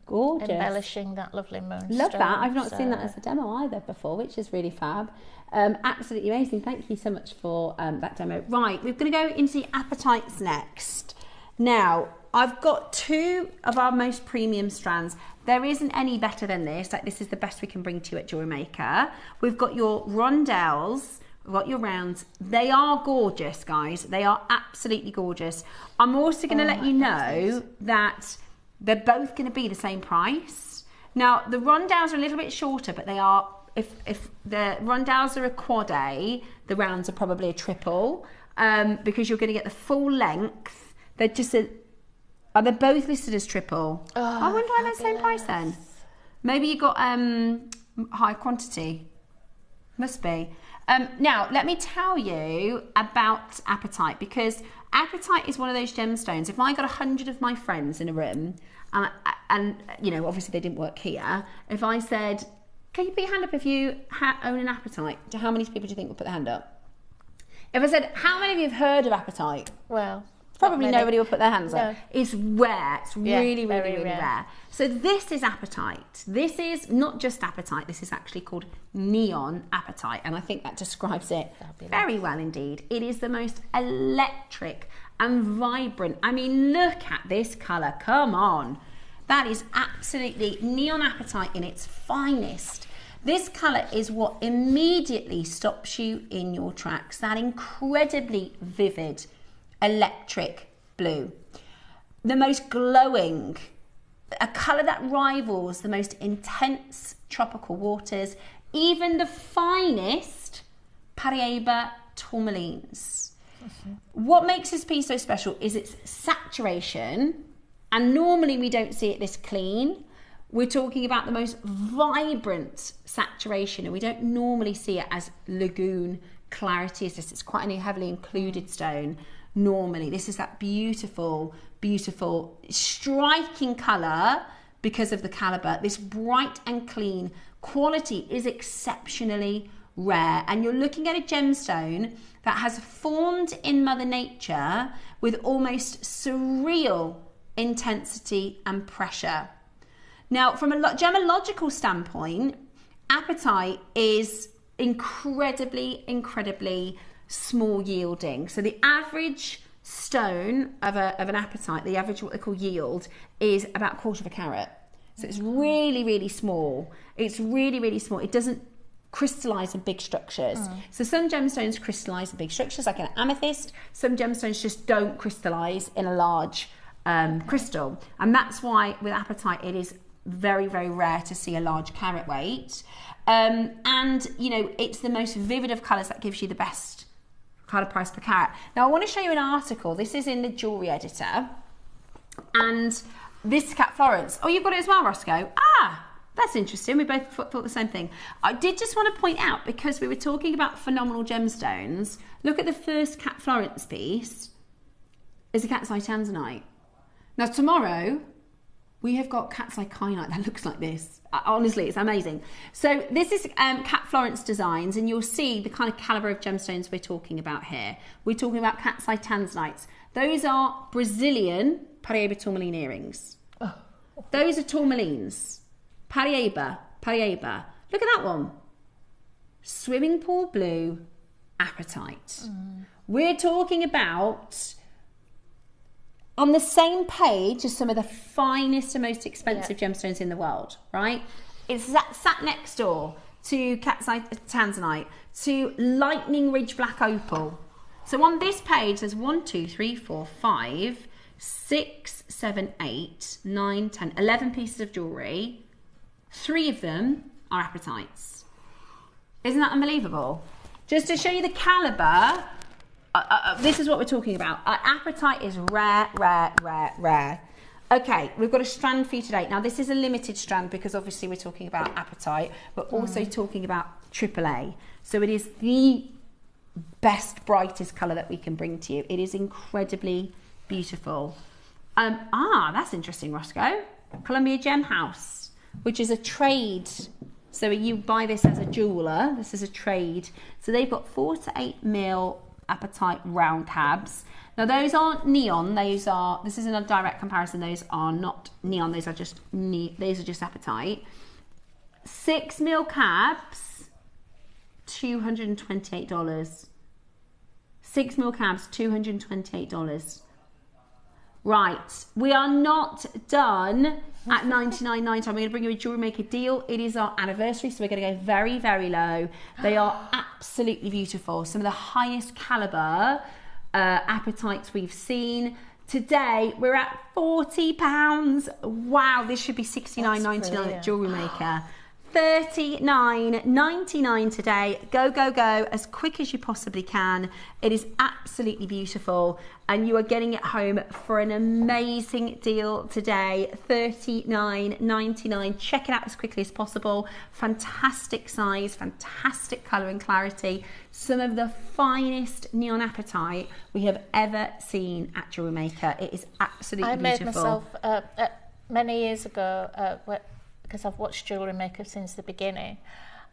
gorgeous, embellishing that lovely Moonstone. Love that. I've not seen that as a demo either before, which is really fab. Absolutely amazing. Thank you so much for that demo. Right, we're going to go into the apatites next. Now, I've got two of our most premium strands. There isn't any better than this. Like, this is the best we can bring to you at JewelleryMaker. We've got your rondelles, we've got your rounds. They are gorgeous, guys. They are absolutely gorgeous. I'm also going to let you know that they're both going to be the same price. Now, the rondelles are a little bit shorter, but they are, if the rondelles are a quad A, the rounds are probably a triple, because you're going to get the full length. They're just are they both listed as triple? I wonder why they're the same price then. Maybe you got high quantity. Must be. Now, let me tell you about apatite, because apatite is one of those gemstones. If I got 100 of my friends in a room, and you know, obviously they didn't work here, if I said, can you put your hand up if you own an apatite? How many people do you think would put their hand up? If I said, how many of you have heard of apatite? Well, probably nobody will put their hands up. It's rare. It's really rare. So this is apatite. This is not just apatite. This is actually called neon apatite, and I think that describes it very well indeed. It is the most electric and vibrant. I mean, look at this colour. Come on. That is absolutely neon apatite in its finest. This colour is what immediately stops you in your tracks. That incredibly vivid electric blue, the most glowing, a colour that rivals the most intense tropical waters, even the finest Paraiba tourmalines. What makes this piece so special is its saturation, and normally we don't see it this clean. We're talking about the most vibrant saturation, and we don't normally see it as lagoon clarity as this. It's quite a heavily included stone. Normally, this is that beautiful, beautiful, striking colour because of the calibre. This bright and clean quality is exceptionally rare, and you're looking at a gemstone that has formed in Mother Nature with almost surreal intensity and pressure. Now, from a gemological standpoint, Apatite is incredibly small yielding. So the average stone of an apatite, the average what they call yield, is about 1/4 carat. So it's really small. It's really small. It doesn't crystallize in big structures. So some gemstones crystallize in big structures, like an amethyst. Some gemstones just don't crystallize in a large crystal, and that's why with apatite it is very rare to see a large carat weight. And you know, it's the most vivid of colors that gives you the best kind of price per carat. Now I want to show you an article. This is in the Jewelry Editor, and this Cat Florence. Oh, you've got it as well, Roscoe. That's interesting. We both thought the same thing. I did just want to point out, because we were talking about phenomenal gemstones, look at the first Cat Florence piece. Is a cat's eye tanzanite. Now tomorrow we have got cat's eye kyanite that looks like this. Honestly, it's amazing. So this is Cat Florence Designs, and you'll see the kind of caliber of gemstones we're talking about here. We're talking about cat's eye tanzanites. Those are Brazilian Paraiba tourmaline earrings. Those are tourmalines. Paraiba. Look at that one. Swimming pool blue apatite. We're talking about, on the same page as some of the finest and most expensive gemstones in the world, right? It's sat next door to cat's eye tanzanite, to lightning ridge black opal. So on this page there's 1, 2, 3, 4, 5, 6, 7, 8, 9, 10, 11 pieces of jewellery. 3 of them are apatites. Isn't that unbelievable? Just to show you the calibre, this is what we're talking about. Apatite is rare. Okay, we've got a strand for you today. Now this is a limited strand because obviously we're talking about apatite, but also talking about AAA. So it is the best, brightest colour that we can bring to you. It is incredibly beautiful. That's interesting, Roscoe. Columbia Gem House, which is a trade. So you buy this as a jeweller. This is a trade. So they've got 4 to 8 mil apatite round tabs. Now those aren't neon. This isn't a direct comparison. Those are not neon. Those are just apatite. 6 mil cabs, $228. 6 mil cabs, $228. Right, we are not done at $99.90. I'm going to bring you a JewelleryMaker deal. It is our anniversary, so we're going to go very, very low. They are absolutely beautiful. Some of the highest caliber apatites we've seen. Today, we're at £40. Wow, this should be $69.99 at JewelleryMaker. $39.99 today. Go as quick as you possibly can. It is absolutely beautiful, and you are getting it home for an amazing deal today. $39.99. Check it out as quickly as possible. Fantastic size, fantastic colour and clarity. Some of the finest neon apatite we have ever seen at JewelleryMaker. It is absolutely beautiful. I made myself many years ago, because I've watched JewelleryMaker since the beginning,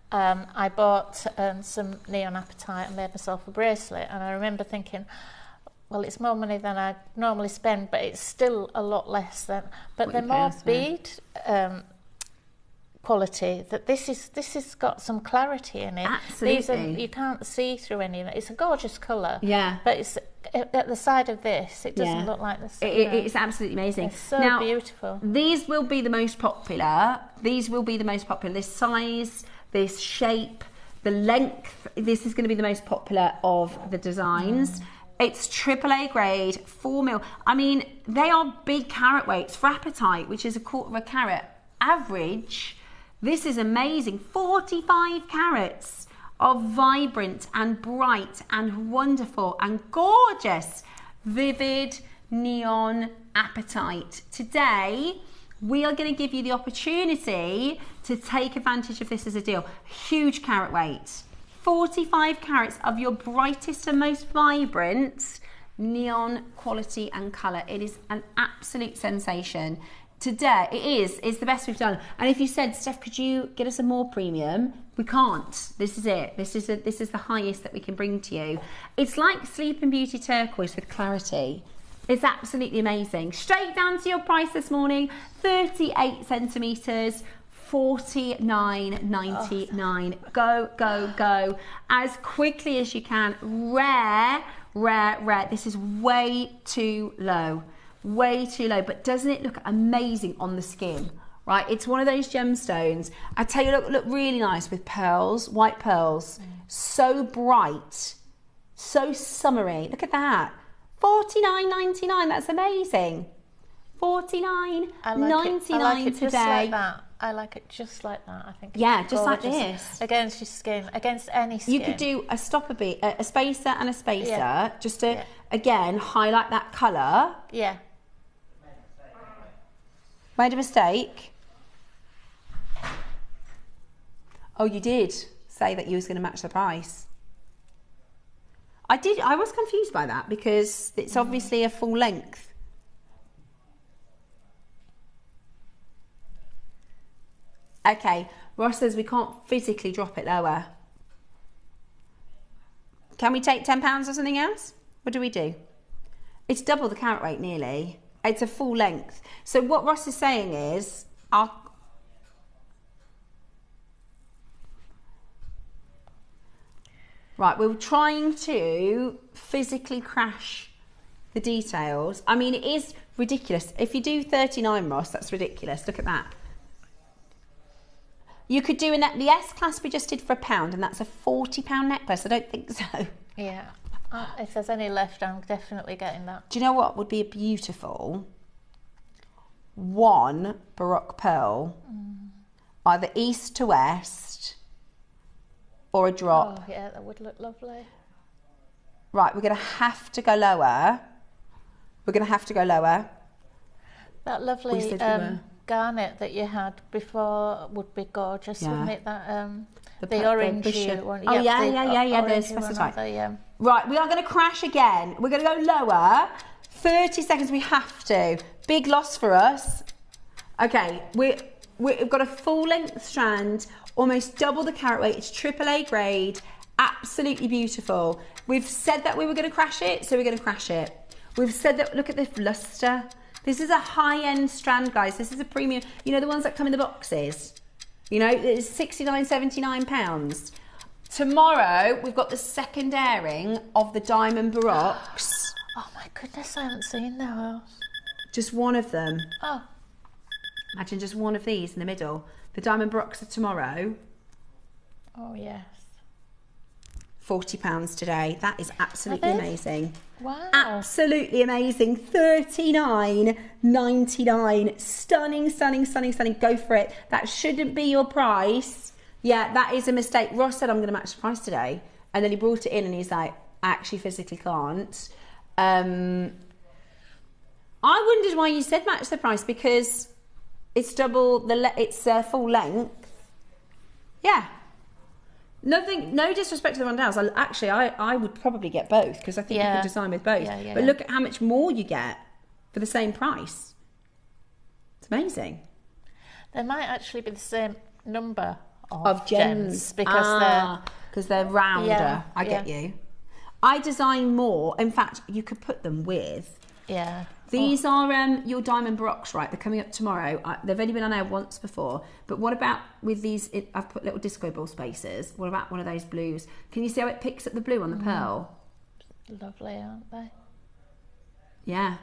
I bought some neon apatite and made myself a bracelet, and I remember thinking, well, it's more money than I normally spend, but it's still a lot less than, but they're more bead quality, that this has got some clarity in it. Absolutely. You can't see through any of it. It's a gorgeous colour. Yeah. But it's at the side of this, it doesn't look like this. It's absolutely amazing. It's so beautiful. These will be the most popular. This size, this shape, the length, this is going to be the most popular of the designs. It's AAA grade, 4 mil. I mean, they are big carat weights for apatite, which is 1/4 carat average. This is amazing. 45 carats of vibrant and bright and wonderful and gorgeous, vivid neon apatite. Today, we are going to give you the opportunity to take advantage of this as a deal. Huge carat weight. 45 carats of your brightest and most vibrant neon quality and colour. It is an absolute sensation. Today, it's the best we've done. And if you said, Steph, could you get us a more premium? We can't. This is it. This is the highest that we can bring to you. It's like Sleeping Beauty turquoise with clarity. It's absolutely amazing. Straight down to your price this morning, 38 centimetres, $49.99. Go, go, go. As quickly as you can. Rare. This is way too low. Way too low. But doesn't it look amazing on the skin? Right? It's one of those gemstones. I tell you, look really nice with pearls, white pearls. So bright. So summery. Look at that. $49.99. That's amazing. $49.99 today. I like it just like that. I think. Yeah, just gorgeous. like this. Against your skin, against any skin. You could do a stopper bead, a spacer and a spacer, just to again highlight that colour. Yeah. Made a mistake. Oh, you did say that you was going to match the price. I did. I was confused by that because it's obviously a full length. Okay, Ross says we can't physically drop it lower. Can we take £10 or something else? What do we do? It's double the carat weight nearly. It's a full length. So what Ross is saying is, right, we're trying to physically crash the details. I mean, it is ridiculous. If you do 39, Ross, that's ridiculous. Look at that. You could do the S clasp we just did for £1, and that's a £40 necklace. I don't think so. Yeah. If there's any left, I'm definitely getting that. Do you know what would be a beautiful one Baroque pearl, either east to west or a drop? Oh yeah, that would look lovely. Right, we're going to have to go lower. That lovely garnet that you had before would be gorgeous, wouldn't it? That the orange one. Oh yeah. There's specified. Right, we are going to crash again. We're going to go lower. 30 seconds. We have to. Big loss for us. Okay, we've got a full length strand, almost double the carat weight. It's AAA grade. Absolutely beautiful. We've said that we were going to crash it, so we're going to crash it. We've said that. Look at this luster. This is a high-end strand, guys. This is a premium. You know, the ones that come in the boxes? You know, it's £69, £79. Tomorrow, we've got the second airing of the Diamond Baroques. Oh, my goodness, I haven't seen those. Just one of them. Oh. Imagine just one of these in the middle. The Diamond Baroques are tomorrow. Oh, yes. £40 today. That is absolutely amazing. Wow. Absolutely amazing. $39.99. Stunning. Go for it. That shouldn't be your price. Yeah, that is a mistake. Ross said, I'm going to match the price today. And then he brought it in and he's like, I actually physically can't. I wondered why you said match the price, because it's double it's full length. Yeah. No disrespect to the rundowns. I would probably get both, because I think you can design with both. But look at how much more you get for the same price. It's amazing. There might actually be the same number of gems because they're rounder. Yeah, I get you. I design more. In fact, you could put them with. Yeah. These are your Diamond Baroques, right? They're coming up tomorrow. They've only been on air once before. But what about with these? I've put little disco ball spacers. What about one of those blues? Can you see how it picks up the blue on the pearl? Lovely, aren't they? Yeah.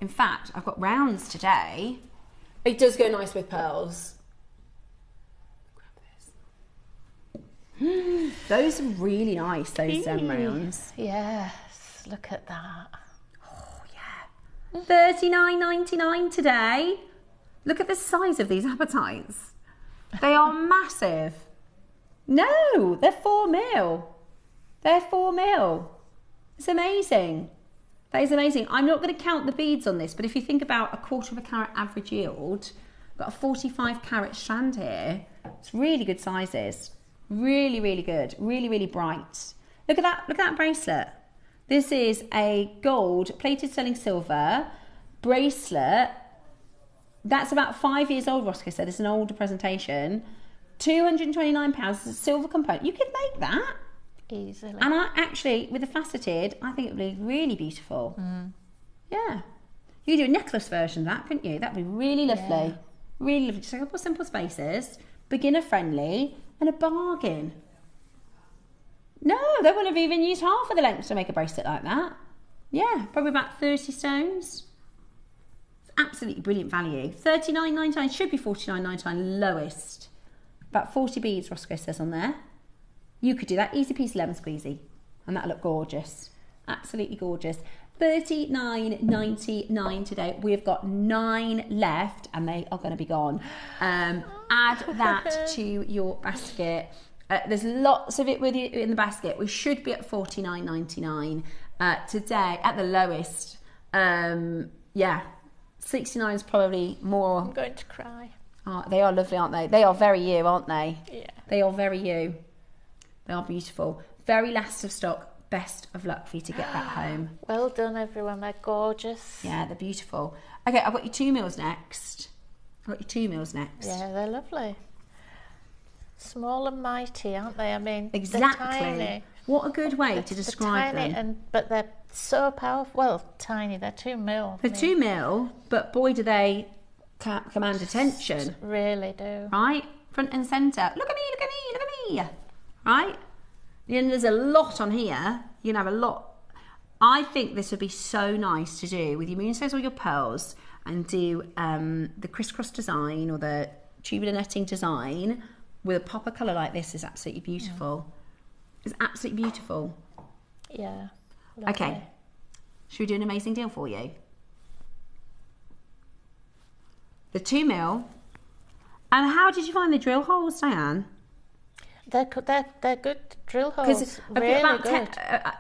In fact, I've got rounds today. It does go nice with pearls. Grab this. Those are really nice, those rounds. Yes, look at that. $39.99 today. Look at the size of these Ametites. They are massive. No, they're 4mm. They're 4mm. It's amazing. That is amazing. I'm not going to count the beads on this, but if you think about a 1/4 carat average yield, got a 45 carat strand here. It's really good sizes. Really, really good. Really, really bright. Look at that. Look at that bracelet. This is a gold plated sterling silver bracelet. That's about 5 years old, Roscoe said. It's an older presentation. £229. It's a silver component. You could make that. Easily. And actually, with the faceted, I think it would be really beautiful. Yeah. You could do a necklace version of that, couldn't you? That'd be really lovely. Really lovely. Just a couple of simple spaces, beginner friendly, and a bargain. No, they wouldn't have even used half of the length to make a bracelet like that. Yeah, probably about 30 stones. It's absolutely brilliant value. $39.99, should be $49.99 lowest. About 40 beads, Roscoe says on there. You could do that, easy piece, lemon squeezy. And that'll look gorgeous. Absolutely gorgeous. $39.99 today. We've got 9 left and they are going to be gone. Add that to your basket. There's lots of it with you in the basket. We should be at $49.99 today at the lowest. Yeah, $69 is probably more. I'm going to cry. Oh, they are lovely, aren't they? They are very you, aren't they? Yeah. They are very you. They are beautiful. Very last of stock. Best of luck for you to get that home. Well done, everyone. They're gorgeous. Yeah, they're beautiful. Okay, I've got your 2 mils next. Yeah, they're lovely. Small and mighty, aren't they? I mean, exactly. They're tiny. What a good way to describe them. But they're so powerful. Well, tiny. They're 2 mil. They're 2 mil, but boy, do they command attention. Really do. Right? Front and centre. Look at me, look at me, look at me. Right? And there's a lot on here. You can have a lot. I think this would be so nice to do with your moonstones or your pearls and do the crisscross design or the tubular netting design with a pop of colour like this is absolutely beautiful. It's absolutely beautiful. Yeah. Lovely. Okay. Should we do an amazing deal for you? The 2 mil. And how did you find the drill holes, Diane? They're good drill holes. Really good.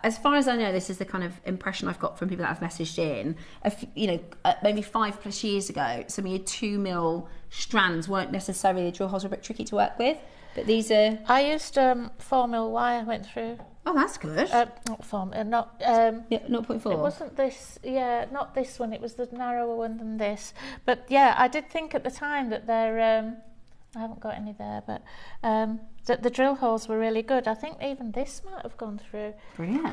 As far as I know, this is the kind of impression I've got from people that have messaged in. Maybe 5+ years ago, some of your 2 mil strands weren't necessarily, the drill holes were a bit tricky to work with. But these are. I used 4 mil wire. Went through. Oh, that's good. Not 4 mil. Not. 0.4. It wasn't this. Yeah, not this one. It was the narrower one than this. But yeah, I did think at the time that they're. I haven't got any there, but the drill holes were really good. I think even this might have gone through. Brilliant. I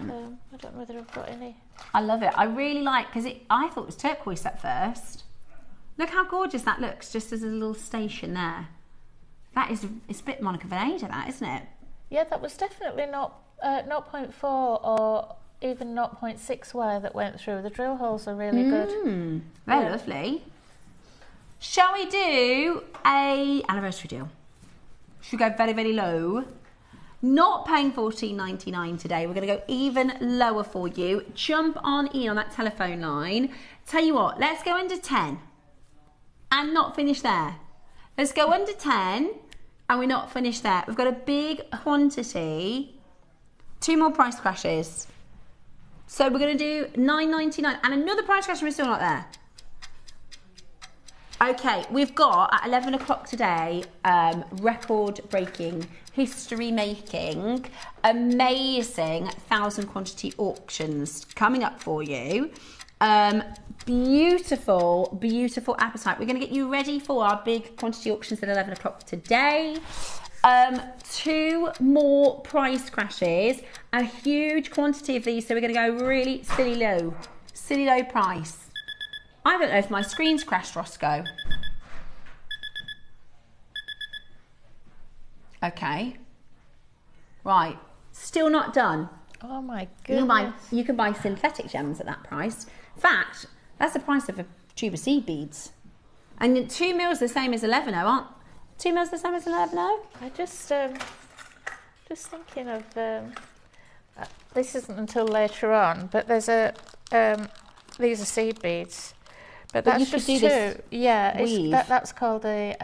don't know whether I've got any. I love it. I really like, because I thought it was turquoise at first. Look how gorgeous that looks, just as a little station there. It's a bit Monica Vinader, that, isn't it? Yeah, that was definitely not 0.4 or even 0.6 wire that went through. The drill holes are really good. They're lovely. Shall we do a anniversary deal? Should we go very, very low? Not paying $14.99 today. We're going to go even lower for you. Jump on in on that telephone line. Tell you what, let's go under 10 and not finish there. Let's go under 10 and we're not finished there. We've got a big quantity. 2 more price crashes. So we're going to do $9.99 and another price crash and we're still not there. Okay, we've got at 11 o'clock today, record-breaking, history-making, amazing 1,000 quantity auctions coming up for you. Beautiful, beautiful appetite. We're going to get you ready for our big quantity auctions at 11 o'clock today. 2 more price crashes, a huge quantity of these, so we're going to go really silly low price. I don't know if my screen's crashed, Roscoe. Okay. Right. Still not done. Oh my goodness. You can buy synthetic gems at that price. In fact, that's the price of a tube of seed beads. And 2 mils the same as 11.0, aren't 2 mils the same as 11.0? I just thinking of this isn't until later on, but there's these are seed beads. But that's just 2. Yeah, that's called a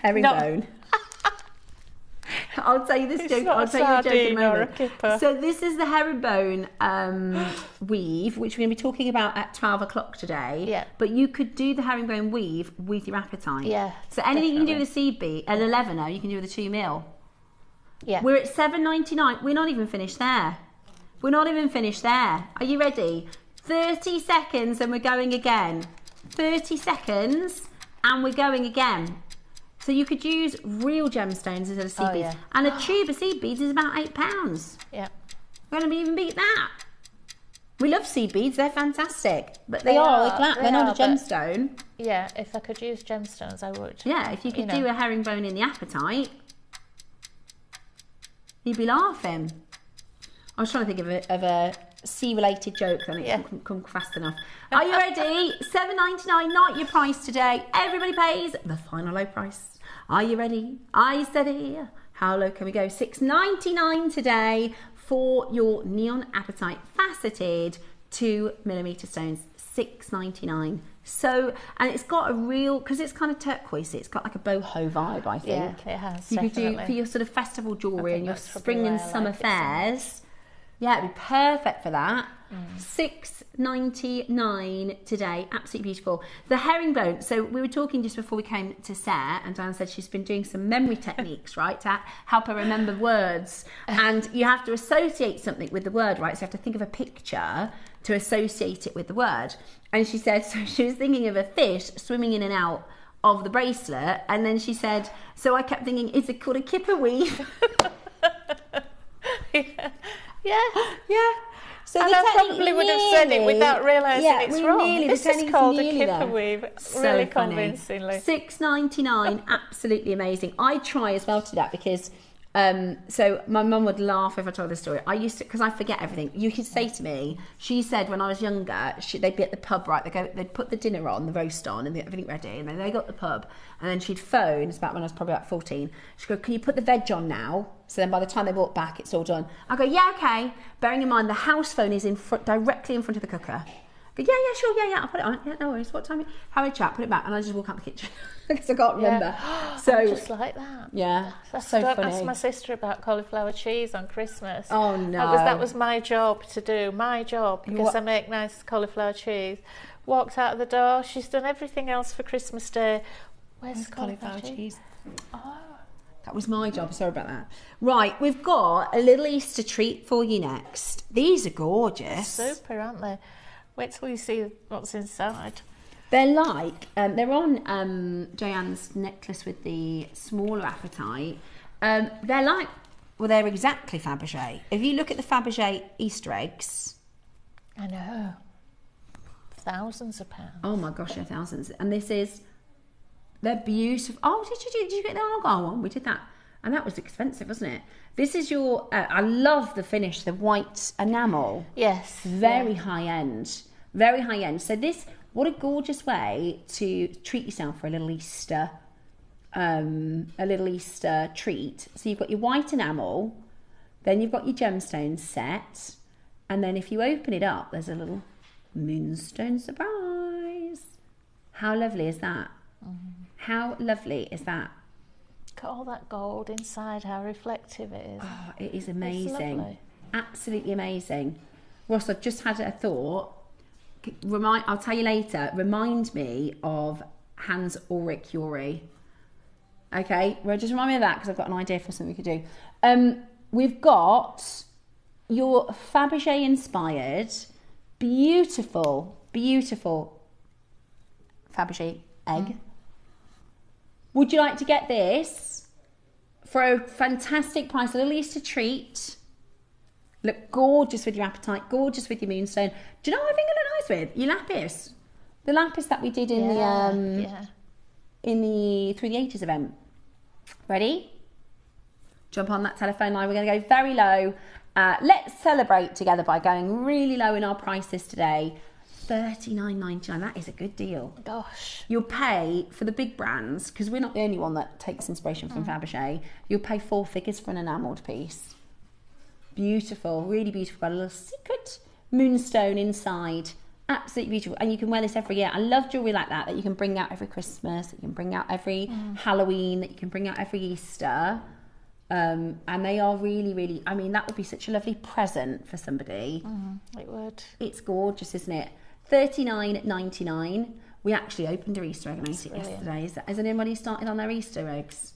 herringbone. I'll tell you this joke. I'll tell you a joke in a moment. So this is the herringbone weave, which we're going to be talking about at 12 o'clock today. Yeah. But you could do the herringbone weave with your appetite. Yeah. So anything you can do with a seed bead at 11.0, you can do with a 2 mil. Yeah. We're at $7.99. We're not even finished there. Are you ready? 30 seconds and we're going again. 30 seconds and we're going again. So you could use real gemstones instead of seed beads. Yeah. And a tube of seed beads is about £8. Yeah. We're going to even beat that. We love seed beads, they're fantastic. But they're not a gemstone. Yeah, if I could use gemstones, I would. Yeah, if you could do a herringbone in the apatite, you'd be laughing. I was trying to think of a sea-related joke, then it couldn't come fast enough. Are you ready? $7.99, not your price today. Everybody pays the final low price. Are you ready? Are you steady? How low can we go? $6.99 today for your neon apatite faceted 2mm stones. $6.99. So, and it's got a real, because it's kind of turquoise, it's got like a boho vibe, I think. Yeah, it has. You could do for your sort of festival jewellery and your spring and summer fairs. Yeah, it'd be perfect for that. $6.99 today, absolutely beautiful. The herringbone, so we were talking just before we came to set, and Diane said she's been doing some memory techniques, right, to help her remember words. And you have to associate something with the word, right? So you have to think of a picture to associate it with the word. And she said, so she was thinking of a fish swimming in and out of the bracelet, and then she said, so I kept thinking, is it called a kipper weave? Yeah. So and I probably would have said it without realising it's wrong. This is called a kipper weave, really convincingly. $6.99, absolutely amazing. I try as well to do that because, so my mum would laugh if I told this story. I used to, because I forget everything. You could say to me, she said when I was younger, they'd be at the pub, right? They'd put the dinner on, the roast on, and everything ready, and then they got the pub, and then she'd phone. It's about when I was probably about 14. She'd go, "Can you put the veg on now?" So then by the time they walk back, it's all done. I go, "Yeah, okay." Bearing in mind the house phone is directly in front of the cooker. I go, "Yeah, sure, yeah, I'll put it on. Yeah, no worries. What time? Have a chat, put it back," and I just walk out the kitchen because I can't remember. So I'm just like that. Yeah, that's so don't funny. Ask my sister about cauliflower cheese on Christmas. Oh no, that was my job to do. My job, because I make nice cauliflower cheese. Walked out of the door. She's done everything else for Christmas Day. Where's cauliflower cheese? Oh. That was my job, sorry about that. Right, we've got a little Easter treat for you next. These are gorgeous. Super, aren't they? Wait till you see what's inside. They're like, they're on Diane's necklace with the smaller apatite. They're like, well, they're exactly Fabergé. If you look at the Fabergé Easter eggs. I know. Thousands of pounds. Oh my gosh, yeah, thousands. And this is, they're beautiful. Oh, did you get the argyle one? We did that. And that was expensive, wasn't it? This is your, I love the finish, the white enamel. Yes. Very high end. Very high end. So this, what a gorgeous way to treat yourself for a little Easter treat. So you've got your white enamel, then you've got your gemstones set, and then if you open it up, there's a little Moonstone surprise. How lovely is that? How lovely is that? Look at all that gold inside, how reflective it is. Oh, it is amazing. Absolutely amazing. Ross, I've just had a thought. I'll tell you later. Remind me of Hans Ulrich Yuri. Okay, well, just remind me of that because I've got an idea for something we could do. We've got your Fabergé-inspired, beautiful Fabergé egg. Would you like to get this for a fantastic price, a little Easter treat? Look gorgeous with your apatite, gorgeous with your Moonstone. Do you know what I think it look nice with? Your lapis. The lapis that we did in the Through the 80s event. Ready? Jump on that telephone line. We're going to go very low. Let's celebrate together by going really low in our prices today. $39.99. That is a good deal. Gosh. You'll pay for the big brands, because we're not the only one that takes inspiration from Fabergé. You'll pay 4 figures for an enamelled piece. Beautiful, really beautiful. Got a little secret Moonstone inside. Absolutely beautiful. And you can wear this every year. I love jewellery like that you can bring out every Christmas, that you can bring out every Halloween, that you can bring out every Easter. And they are really, really, I mean, that would be such a lovely present for somebody. It would. It's gorgeous, isn't it? $39.99. We actually opened our Easter egg and ate it yesterday. Has anybody started on their Easter eggs?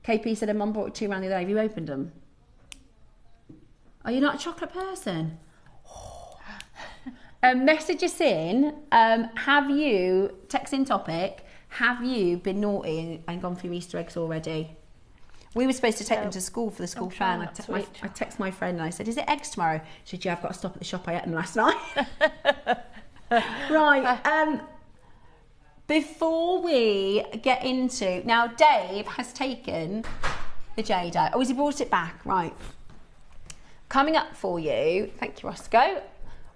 KP said her mum brought 2 around the other day. Have you opened them? Are you not a chocolate person? Message us in. Have you, text in topic, have you been naughty and gone through Easter eggs already? We were supposed to take them to school for the school fair, and I texted my friend and I said, is it eggs tomorrow? She said, yeah, I've got to stop at the shop, I ate them last night. Right, before we get into, now Dave has taken the jadeite. Oh, has he brought it back? Right. Coming up for you, thank you, Roscoe,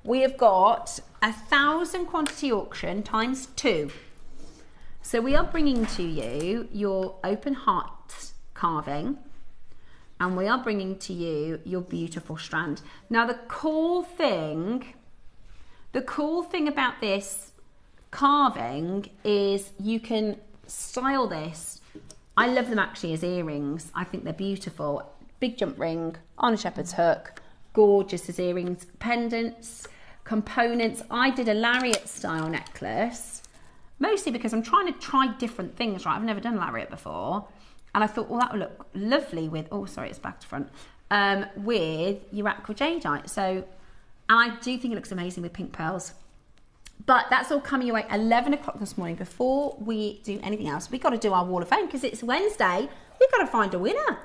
we have got 1,000 quantity auction times 2. So we are bringing to you your open heart carving, and we are bringing to you your beautiful strand. Now the cool thing about this carving is you can style this. I love them actually as earrings. I think they're beautiful. Big jump ring on a shepherd's hook, gorgeous as earrings, pendants, components. I did a lariat style necklace, mostly because I'm trying to try different things, right? I've never done a lariat before. And I thought, well, that would look lovely with, oh, sorry, it's back to front, with your aqua jadeite. So, and I do think it looks amazing with pink pearls. But that's all coming your way 11 o'clock this morning. Before we do anything else, we've got to do our Wall of Fame because it's Wednesday. We've got to find a winner.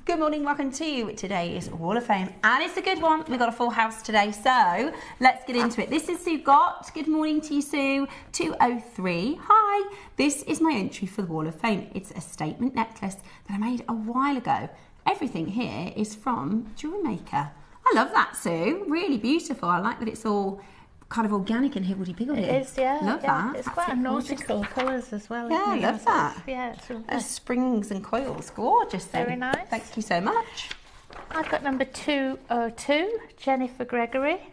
Good morning, welcome to today's Wall of Fame, and it's a good one. We've got a full house today, so let's get into it. This is Sue Gott. Good morning to you, Sue. 203. Hi. This is my entry for the Wall of Fame. It's a statement necklace that I made a while ago. Everything here is from JewelleryMaker. I love that, Sue. Really beautiful. I like that it's all kind of organic and higgledy-piggledy. It is, yeah. Love that. It's quite nautical colours as well. Yeah, I love that. Yeah, it's really nice. Springs and coils. Gorgeous. Very nice. Thank you so much. I've got number 202, Jennifer Gregory.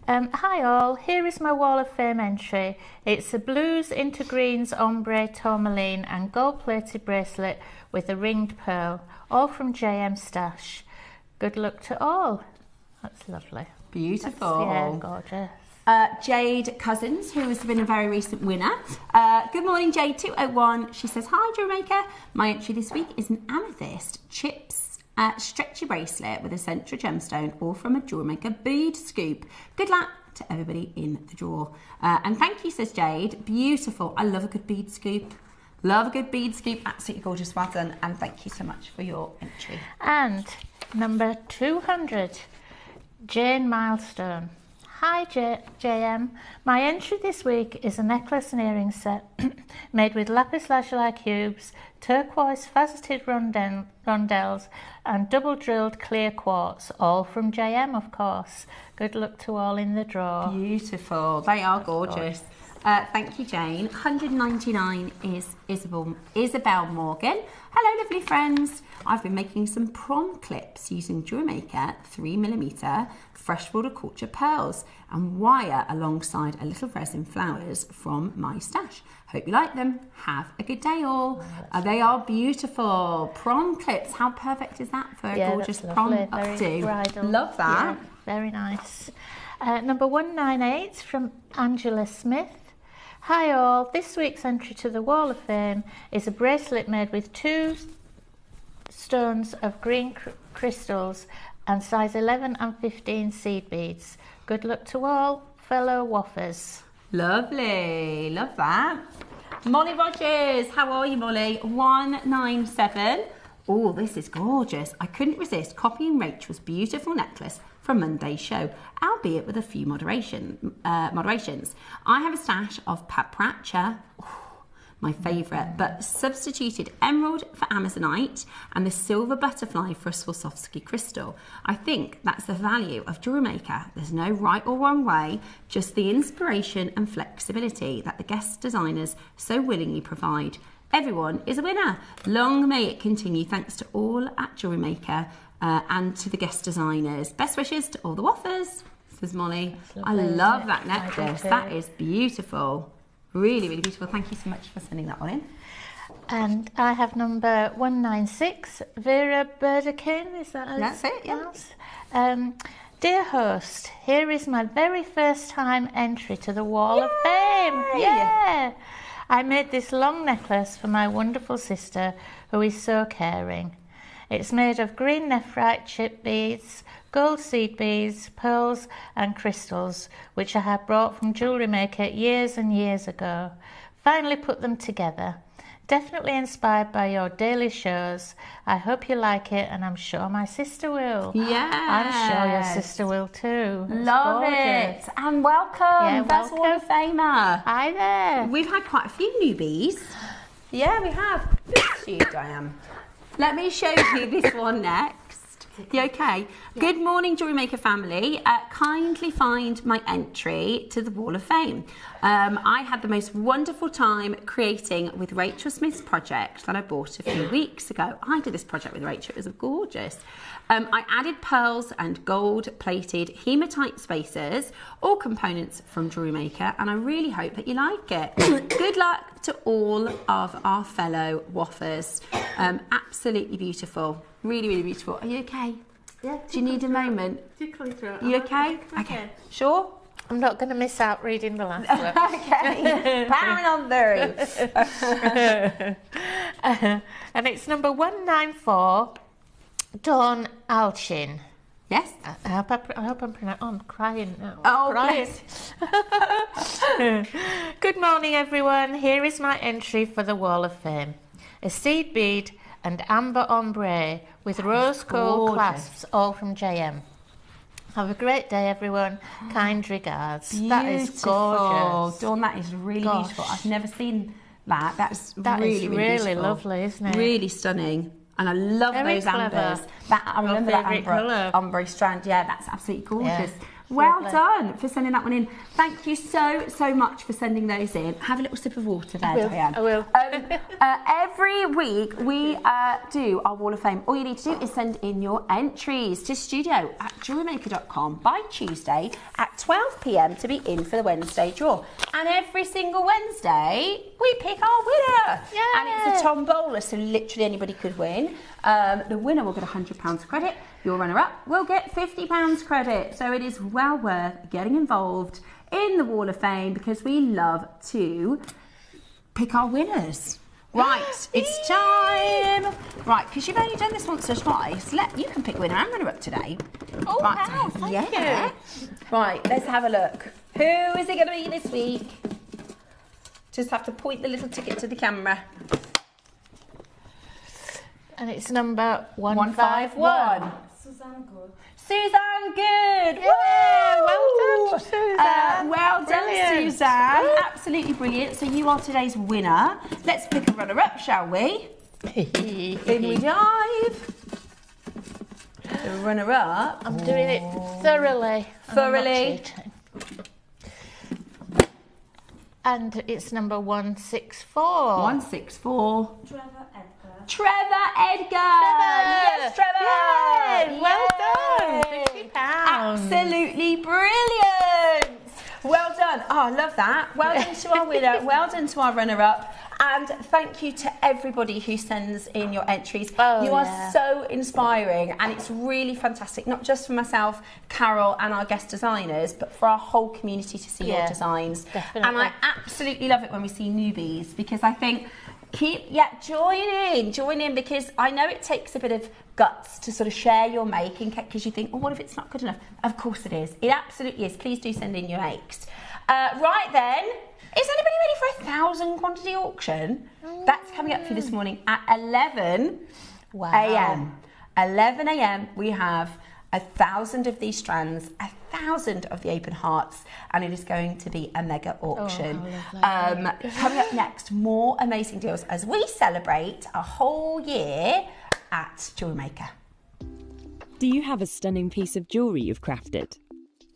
Hi all, here is my Wall of Fame entry. It's a blues into greens ombre tourmaline and gold-plated bracelet with a ringed pearl, all from JM Stash. Good luck to all. That's lovely. Beautiful. Yeah, gorgeous. Jade Cousins, who has been a very recent winner. Good morning, Jade 201. She says, hi, JewelleryMaker. My entry this week is an amethyst chips stretchy bracelet with a central gemstone, all from a JewelleryMaker bead scoop. Good luck to everybody in the draw. And thank you, says Jade. Beautiful. I love a good bead scoop. Love a good bead scoop. Absolutely gorgeous. Well done. And thank you so much for your entry. And number 200, Jane Milestone. Hi JM, my entry this week is a necklace and earring set made with lapis lazuli cubes, turquoise faceted rondelles and double drilled clear quartz, all from JM of course. Good luck to all in the draw. Beautiful, they are gorgeous. Thank you, Jane. 199 is Isabel Morgan. Hello, lovely friends. I've been making some prom clips using JewelleryMaker 3mm freshwater culture pearls and wire alongside a little resin flowers from my stash. Hope you like them. Have a good day all. They are beautiful. Prom clips. How perfect is that for a gorgeous prom updo? Bridal. Love that. Yeah, very nice. Number 198 from Angela Smith. Hi all, this week's entry to the Wall of Fame is a bracelet made with 2 stones of green crystals and size 11 and 15 seed beads. Good luck to all fellow waffers. Lovely, love that. Molly Rogers, how are you, Molly? 197. Oh, this is gorgeous. I couldn't resist copying Rachel's beautiful necklace from Monday's show, albeit with a few moderations. I have a stash of papracha, my favourite, but substituted emerald for amazonite and the silver butterfly for a Swarovski crystal. I think that's the value of JewelleryMaker. There's no right or wrong way, just the inspiration and flexibility that the guest designers so willingly provide. Everyone is a winner. Long may it continue. Thanks to all at JewelleryMaker and to the guest designers. Best wishes to all the waffers, says Molly. I love that necklace. That is beautiful. Really, really beautiful. Thank you so much for sending that one in. And I have number 196, Vera Burdekin. Is that how That's it, yeah. Dear host, here is my very first time entry to the Wall of Fame. Yeah! I made this long necklace for my wonderful sister, who is so caring. It's made of green nephrite chip beads, gold seed beads, pearls and crystals, which I had brought from JewelleryMaker years and years ago. Finally put them together. Definitely inspired by your daily shows. I hope you like it, and I'm sure my sister will. Yeah. I'm sure your sister will too. Love it. And welcome. That's Wall of Famer. Hi there. We've had quite a few newbies. Yeah, we have. Bless you, Diane. Let me show you this one next. You okay? Yeah. Good morning, JewelleryMaker family. Kindly find my entry to the Wall of Fame. I had the most wonderful time creating with Rachel Smith's project that I bought a few weeks ago. I did this project with Rachel. It was gorgeous. I added pearls and gold-plated hematite spacers, all components from JewelleryMaker, and I really hope that you like it. Good luck to all of our fellow waffers. Absolutely beautiful. Really, really beautiful. Are you okay? Yeah. Do you need a moment? Tickly throat. You okay? Okay. Sure? I'm not going to miss out reading the last one. Okay. Powering on through. And it's number 194, Dawn Alchin. Yes? I hope I'm pronouncing. Oh, I'm crying now. Oh, crying. Good morning, everyone. Here is my entry for the Wall of Fame. A seed bead and amber ombre with rose gold clasps, all from JM. Have a great day, everyone. Kind regards. Beautiful. That is gorgeous. Dawn, that is really beautiful. I've never seen that. That's really, really beautiful. lovely, isn't it? Really stunning. And I love Very those clever. ambers. I remember that ombre strand. Yeah, that's absolutely gorgeous. Yeah. Well Lovely. done for sending that one in. Thank you so much for sending those in. Have a little sip of water there, Diane. I will. Every week we do our Wall of Fame. All you need to do is send in your entries to studio@jewellerymaker.com by Tuesday at 12 p.m. to be in for the Wednesday draw. And every single Wednesday we pick our winner. Yeah. And it's a tombola, so literally anybody could win. The winner will get £100 credit. Your runner-up will get £50 credit. So it is well worth getting involved in the Wall of Fame because we love to pick our winners. Right, it's time. Right, because you've only done this once or twice, you can pick winner and runner-up today. Oh, right, wow, thank you. Right, let's have a look. Who is it going to be this week? Just have to point the little ticket to the camera. And it's number 151. Suzanne Good. Suzanne Good! Yeah, well done, Suzanne. Well done, Brilliant. Suzanne. Absolutely brilliant. So you are today's winner. Let's pick a runner-up, shall we? In we dive. The runner-up. I'm doing it thoroughly. Thoroughly. And it's number 164. 164. Trevor Edgar. Yes, Trevor! Yay! Well done! £50. Absolutely brilliant! Well done. Oh, I love that. Well done to our winner. Well done to our runner-up. And thank you to everybody who sends in your entries. You are so inspiring, and it's really fantastic, not just for myself, Carol, and our guest designers, but for our whole community to see your designs. Definitely. And I absolutely love it when we see newbies, because I think join in, because I know it takes a bit of guts to sort of share your making, because you think, oh, what if it's not good enough? Of course it is. It absolutely is. Please do send in your makes. Right then, is anybody ready for a 1,000 quantity auction? That's coming up for you this morning at 11 a.m. 11 a.m. we have 1,000 of these strands, 1,000 of the open hearts, and it is going to be a mega auction. Coming up next, more amazing deals as we celebrate a whole year at JewelleryMaker. Do you have a stunning piece of jewellery you've crafted?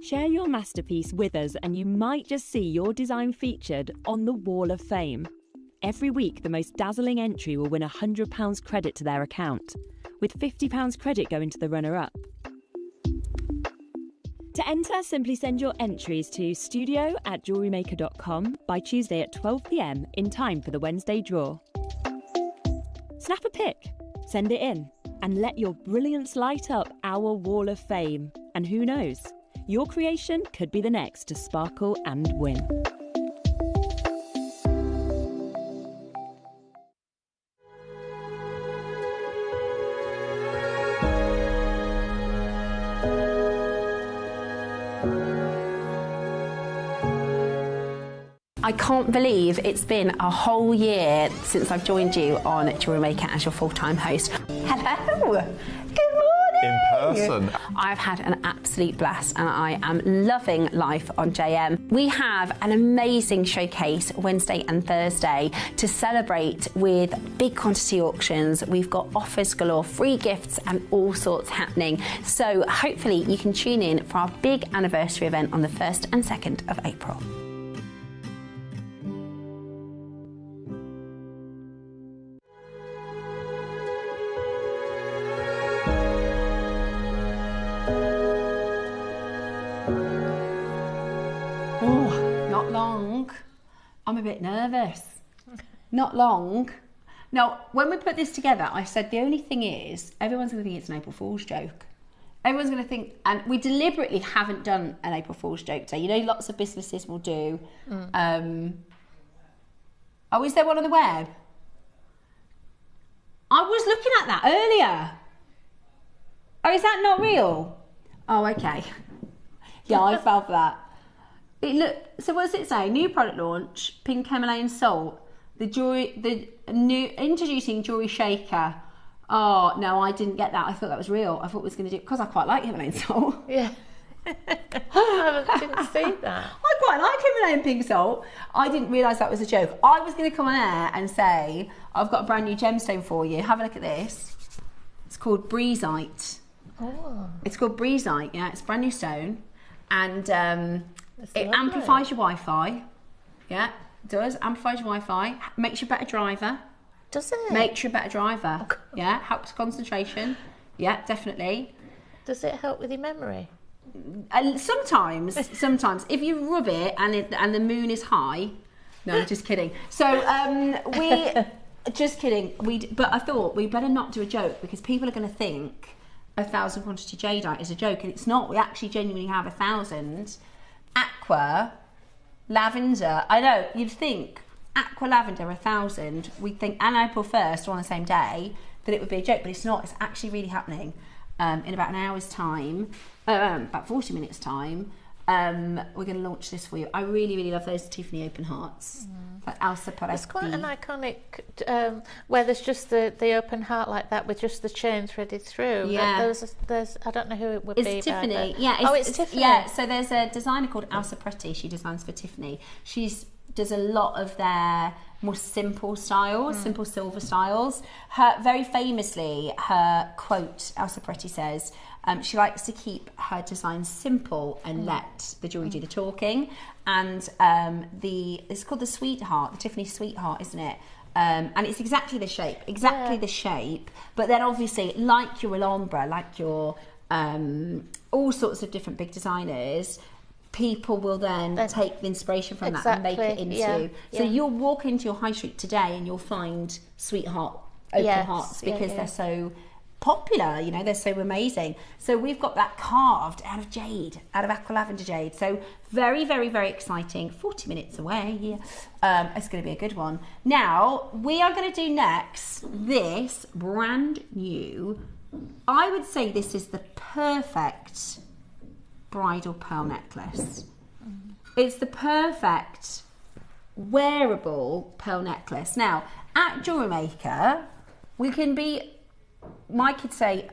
Share your masterpiece with us and you might just see your design featured on the Wall of Fame. Every week, the most dazzling entry will win £100 credit to their account, with £50 credit going to the runner-up. To enter, simply send your entries to studio@jewellerymaker.com by Tuesday at 12 p.m. in time for the Wednesday draw. Snap a pic, send it in, and let your brilliance light up our wall of fame. And who knows, your creation could be the next to sparkle and win. I can't believe it's been a whole year since I've joined you on JewelleryMaker as your full-time host. Hello! Good morning! In person. I've had an absolute blast and I am loving life on JM. We have an amazing showcase Wednesday and Thursday to celebrate with big quantity auctions. We've got offers galore, free gifts and all sorts happening. So hopefully you can tune in for our big anniversary event on the 1st and 2nd of April. I'm a bit nervous. Not long. Now, when we put this together, I said the only thing is, everyone's going to think it's an April Fool's joke. Everyone's going to think, and we deliberately haven't done an April Fool's joke today. You know, lots of businesses will do. Oh, is there one on the web? I was looking at that earlier. Oh, is that not real? Oh, okay. Yeah, I fell for that. So what does it say? New product launch, pink Himalayan salt. Introducing jewellery shaker. Oh no, I didn't get that. I thought that was real. I thought it was going to do, because I quite like Himalayan salt. Yeah. I didn't see that. I quite like Himalayan pink salt. I didn't realise that was a joke. I was going to come on air and say, I've got a brand new gemstone for you. Have a look at this. It's called Breezite. Oh. It's called Breezite, yeah. It's a brand new stone. And it amplifies your Wi-Fi. Yeah, it does. Amplifies your Wi-Fi. Makes you a better driver. Does it? Makes you a better driver. Oh, yeah, helps concentration. Yeah, definitely. Does it help with your memory? Sometimes. If you rub it and the moon is high. No, I'm just kidding. So just kidding. But I thought we better not do a joke because people are going to think 1,000 quantity jadeite is a joke, and it's not. We actually genuinely have 1,000. Aqua, lavender. I know, you'd think aqua lavender 1,000. We'd think, and April 1st on the same day, that it would be a joke, but it's not. It's actually really happening in about an hour's time, about 40 minutes time. We're going to launch this for you. I really, really love those Tiffany open hearts. Like Elsa Poretti. It's quite an iconic, where there's just the open heart like that with just the chain threaded through. Yeah. There's I don't know who it would be. It's Tiffany. Yeah. It's Tiffany. Yeah. So there's a designer called Elsa Poretti. She designs for Tiffany. Does a lot of their more simple styles, simple silver styles. Very famously, her quote, Elsa Poretti says, she likes to keep her designs simple and let the jewellery do the talking. And it's called the Sweetheart, the Tiffany Sweetheart, isn't it? And it's exactly the shape. But then obviously, like your Alhambra, like your all sorts of different big designers, people will then take the inspiration from that and make it into. So you'll walk into your high street today and you'll find Sweetheart open hearts because they're so popular, you know, they're so amazing. So we've got that carved out of jade, out of aqua lavender jade. So very, very, very exciting. 40 minutes away. It's going to be a good one. Now, we are going to do next this brand new, I would say this is the perfect bridal pearl necklace. It's the perfect wearable pearl necklace. Now, at JewelleryMaker, we can be, my kids say,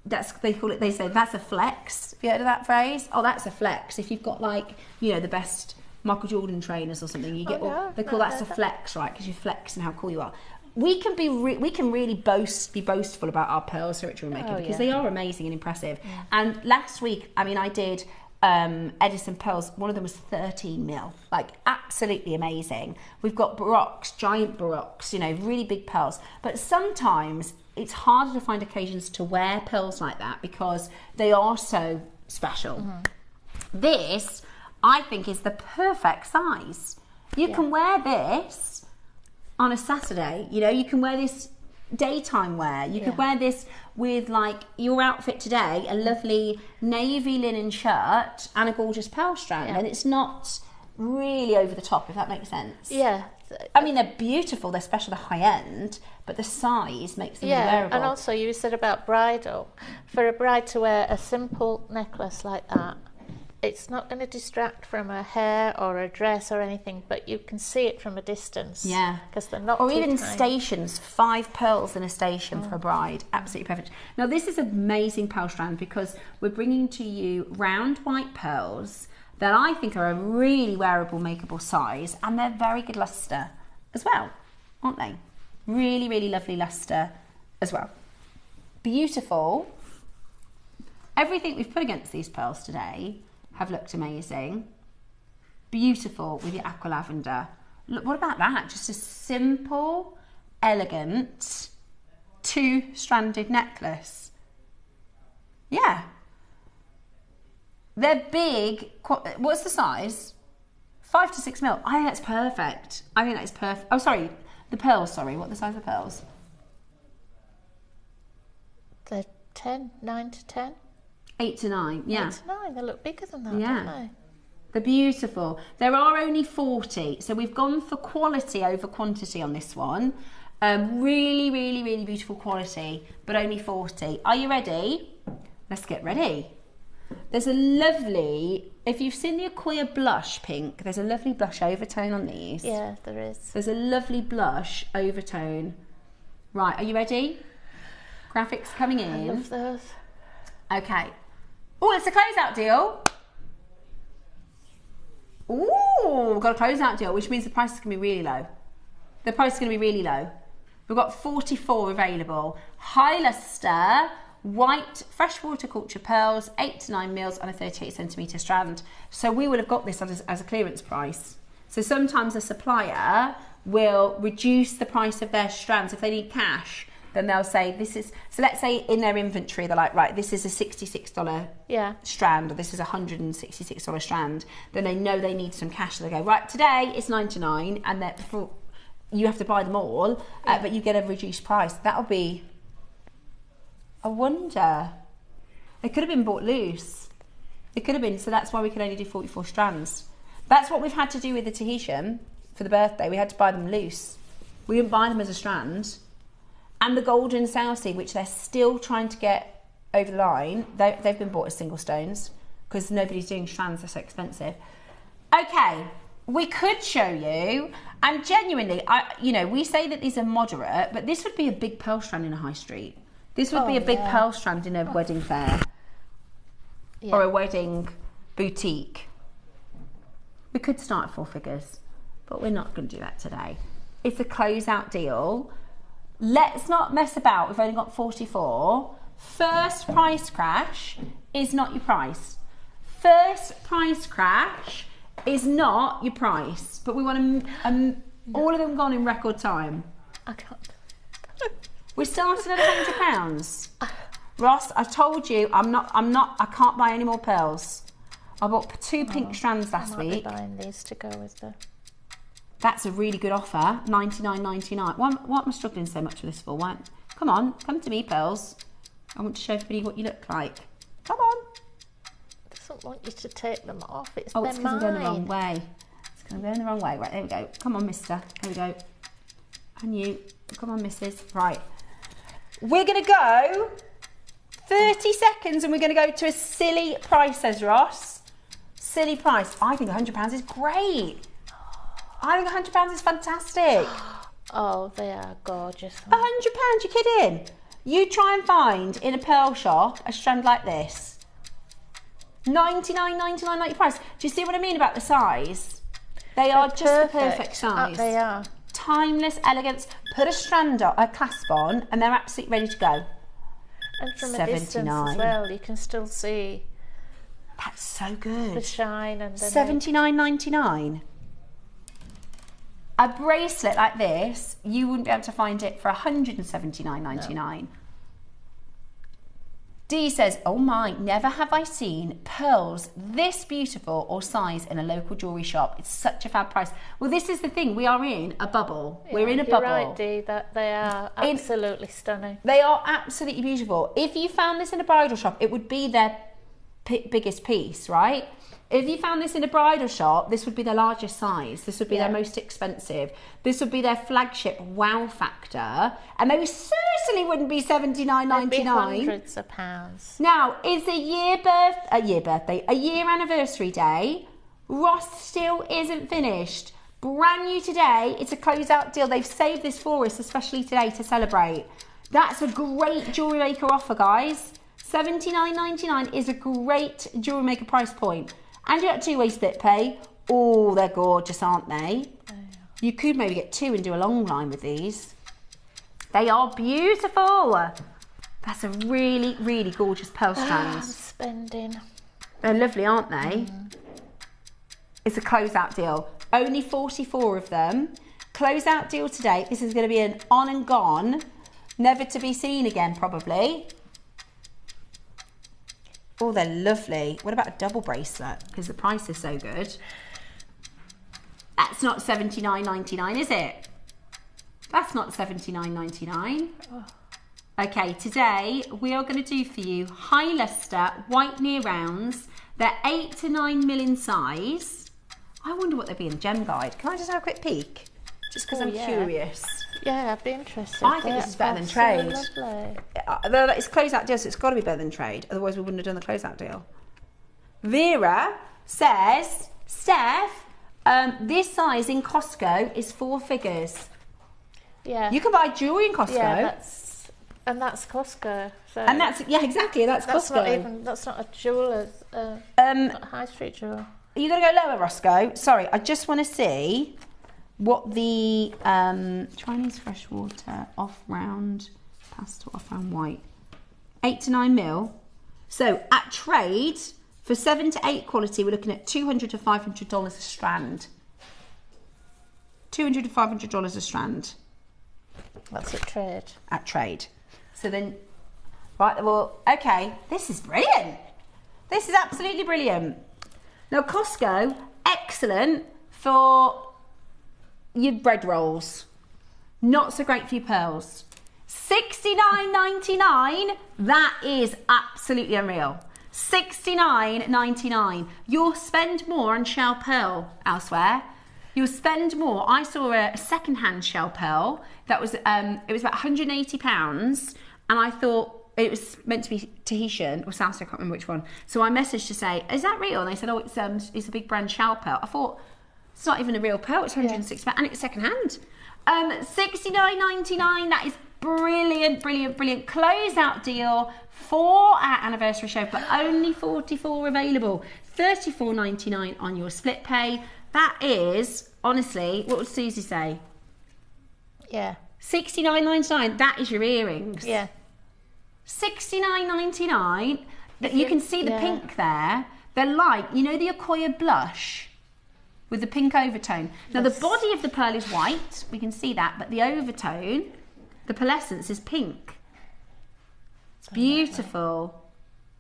they say that's a flex. Have you heard of that phrase? Oh, that's a flex. If you've got like, you know, the best Michael Jordan trainers or something, you get they call that's a flex, right? Because you flex and how cool you are. We can really be boastful about our pearls here at JewelleryMaker because they are amazing and impressive. Yeah. And last week, I mean, I did Edison pearls. One of them was 13 mil, like absolutely amazing. We've got baroques, giant baroques, you know, really big pearls. But sometimes it's harder to find occasions to wear pearls like that because they are so special. This, I think, is the perfect size. You can wear this on a Saturday. You know, you can wear this daytime wear. You could wear this with like your outfit today, a lovely navy linen shirt and a gorgeous pearl strand, and it's not really over the top, if that makes sense. Yeah. I mean, they're beautiful, they're special, they're high end, but the size makes them wearable. And also you said about bridal. For a bride to wear a simple necklace like that, it's not going to distract from her hair or a dress or anything, but you can see it from a distance. Yeah. Because they're not Or too even tiny. stations, 5 pearls in a station for a bride. Absolutely perfect. Now, this is an amazing pearl strand because we're bringing to you round white pearls that I think are a really wearable, makeable size, and they're very good luster as well, aren't they? Really, really lovely luster as well. Beautiful. Everything we've put against these pearls today have looked amazing. Beautiful with your aqua lavender. Look, what about that? Just a simple, elegant, 2-stranded necklace. Yeah. They're big. What's the size? 5 to 6 mil. I think that's perfect. I think that is perfect. Oh, sorry. The pearls, sorry. What are the size of the pearls? They're 10, 9 to 10. 8 to 9, yeah. 8 to 9, they look bigger than that, Yeah. don't they? They're beautiful. There are only 40, so we've gone for quality over quantity on this one. Really, really, really beautiful quality, but only 40. Are you ready? Let's get ready. There's a lovely, if you've seen the Acquia blush pink, there's a lovely blush overtone on these. Yeah, there is. There's a lovely blush overtone. Right, are you ready? Graphics coming in. I love those. Okay. Oh, it's a closeout deal. Ooh, we've got a closeout deal, which means the price is going to be really low. The price is going to be really low. We've got 44 available. High luster, white, freshwater culture pearls, 8 to 9 mils on a 38 centimetre strand. So we would have got this as a clearance price. So sometimes a supplier will reduce the price of their strands. If they need cash, then they'll say this is, so let's say in their inventory, they're like, right, this is a $66 strand, or this is a $166 strand. Then they know they need some cash. So they go, right, today it's $99, and that you have to buy them all, but you get a reduced price. That'll be, I wonder, it could have been bought loose. It could have been, so that's why we could only do 44 strands. That's what we've had to do with the Tahitian for the birthday. We had to buy them loose. We didn't buy them as a strand. And the golden Southsea, which they're still trying to get over the line, they've been bought as single stones because nobody's doing strands, they're so expensive. Okay, we could show you, and genuinely, we say that these are moderate, but this would be a big pearl strand in a high street. This would be a big pearl strand in a wedding fair or a wedding boutique. We could start at 4 figures, but we're not going to do that today. It's a closeout deal. Let's not mess about. We've only got 44. First price crash is not your price. First price crash is not your price. But we want all of them gone in record time. I can't. We started at £100. Ross, I told you I can't buy any more pearls. I bought 2 pink strands last week. I might be buying these to go with the... That's a really good offer, $99.99. Why am I struggling so much for this for? Why? Come on, come to me, pearls. I want to show everybody what you look like. Come on. I doesn't want you to take them off. It's because I'm going the wrong way. It's because I'm going the wrong way. Right, there we go. Come on, mister. There we go. And you. Come on, missus. Right. We're going to go 30 seconds and we're going to go to a silly price, says Ross. Silly price. I think £100 is great. I think £100 is fantastic. Oh, they are gorgeous. £100, you're kidding? You try and find in a pearl shop a strand like this. $99.99 like your price. Do you see what I mean about the size? They are just the perfect size. They are. Timeless elegance. Put a strand on, a clasp on, and they're absolutely ready to go. And from a distance as well, you can still see. That's so good. The shine and the $79.99. A bracelet like this, you wouldn't be able to find it for $179.99. Dee says, oh my, never have I seen pearls this beautiful or size in a local jewellery shop. It's such a fab price. Well, this is the thing. We are in a bubble. Yeah, we're in a you're bubble. right, Dee, that they are absolutely stunning. They are absolutely beautiful. If you found this in a bridal shop, it would be their biggest piece, right? If you found this in a bridal shop, this would be their largest size. This would be their most expensive. This would be their flagship wow factor. And they certainly wouldn't be $79.99. They'd be hundreds of pounds. Now, is a year anniversary day. Ross still isn't finished. Brand new today. It's a closeout deal. They've saved this for us, especially today, to celebrate. That's a great Jewellery Maker offer, guys. $79.99 is a great Jewellery Maker price point. And you got two-way split pay. Oh, they're gorgeous, aren't they? Oh, yeah. You could maybe get two and do a long line with these. They are beautiful. That's a really, really gorgeous pearl strand. I'm spending. They're lovely, aren't they? It's a closeout deal. Only 44 of them. Closeout deal today. This is going to be an on and gone. Never to be seen again, probably. Oh, they're lovely. What about a double bracelet? Because the price is so good. That's not $79.99, is it? That's not $79.99. Oh. Okay, today we are going to do for you high luster white near rounds. They're 8 to 9 mil in size. I wonder what they'd be in the gem guide. Can I just have a quick peek? Just because I'm curious. Yeah, I'd be interested. I think this is better than trade. So lovely. It's closeout deal, so it's got to be better than trade. Otherwise, we wouldn't have done the closeout deal. Vera says, Steph, this size in Costco is 4 figures. Yeah. You can buy jewellery in Costco. Yeah, that's Costco. So and that's Exactly. That's Costco. That's not a jeweller's. Not a high street jeweller. Are you going to go lower, Roscoe? Sorry, I just want to see what the Chinese freshwater off-round pastel off-round white 8 to 9 mil. So at trade for 7 to 8 quality, we're looking at $200 to $500 a strand. $200 to $500 a strand. That's at trade. At trade. So then, right, well, okay, this is brilliant. This is absolutely brilliant. Now Costco, excellent for your bread rolls, not so great for your pearls. $69.99, that is absolutely unreal. $69.99. You'll spend more on shell pearl elsewhere. You'll spend more. I saw a second-hand shell pearl that was it was about £180, and I thought it was meant to be Tahitian or South, I can't remember which one. So I messaged to say, is that real? And they said, oh, it's a big brand shell pearl. I thought, it's not even a real pearl, it's £160, and it's second hand. $69.99, that is brilliant, brilliant, brilliant. Closeout deal for our anniversary show, but only 44 available. $34.99 on your split pay. That is, honestly, what would Susie say? Yeah. $69.99, that is your earrings. Yeah. $69.99, you can see the pink there. They're like, you know the Okoye blush? With the pink overtone. Now the body of the pearl is white, we can see that, but the overtone, the pearlescence is pink. It's beautiful.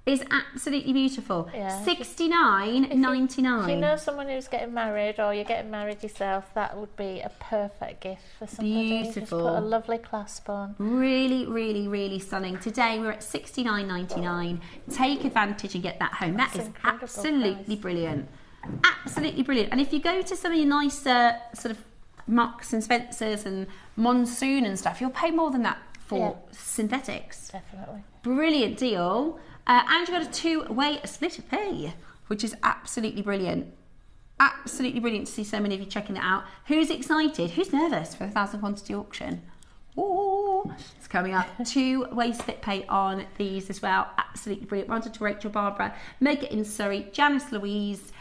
It's absolutely beautiful. Yeah. $69.99. If you know someone who's getting married, or you're getting married yourself, that would be a perfect gift for somebody. Beautiful. Just put a lovely clasp on. Really, really, really stunning. Today we're at $69.99. Take advantage and get that home. That is absolutely brilliant. Absolutely brilliant. And if you go to some of your nicer sort of Marks and Spencers and Monsoon and stuff, you'll pay more than that for synthetics. Definitely. Brilliant deal. And you've got a two-way split of pay, which is absolutely brilliant. Absolutely brilliant to see so many of you checking it out. Who's excited? Who's nervous for the 1,000 quantity auction? Ooh, it's coming up. Two-way split pay on these as well. Absolutely brilliant. Wanted to Rachel, Barbara, Meg in Surrey, Janice Louise,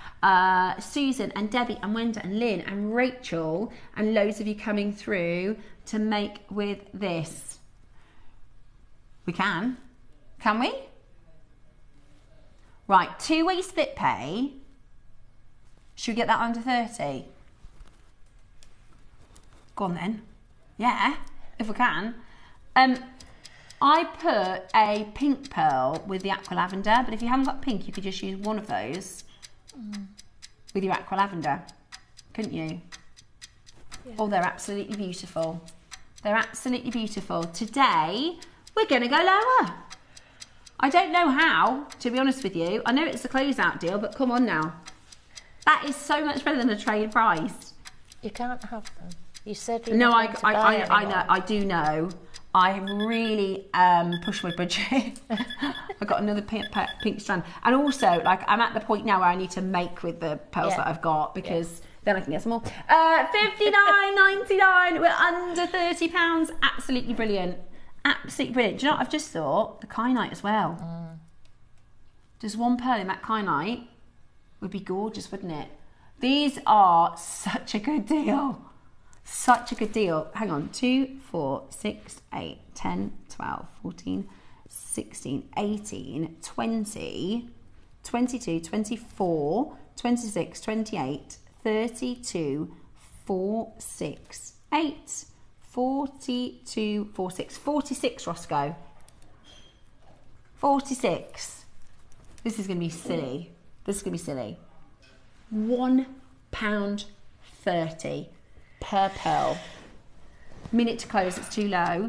Susan and Debbie and Wenda and Lynn and Rachel, and loads of you coming through to make with this. We can we? Right, two-way split pay. Should we get that under 30? Go on then. Yeah, if we can. I put a pink pearl with the aqua lavender, but if you haven't got pink, you could just use one of those with your aqua lavender, couldn't you? Yeah. Oh, they're absolutely beautiful. They're absolutely beautiful. Today, we're going to go lower. I don't know how, to be honest with you. I know it's a closeout deal, but come on now. That is so much better than a trade price. You can't have them. You said you no, I know. I do know. I have really pushed my budget. I've got another pink strand, and also like I'm at the point now where I need to make with the pearls that I've got because then I can get some more. $59.99. We're under £30. Absolutely brilliant. Absolutely brilliant. Do you know what I've just thought? The kyanite as well. Just one pearl in that kyanite would be gorgeous, wouldn't it? These are such a good deal. Such a good deal. Hang on. 2, 4, 6, 8, 10, 12, 14, 16, 18, 20, 22, 24, 26, 28, 32, 46, 8, 42, 46, 46, Roscoe. 46. This is going to be silly. This is going to be silly. £1.30 per pearl. Minute to close, it's too low.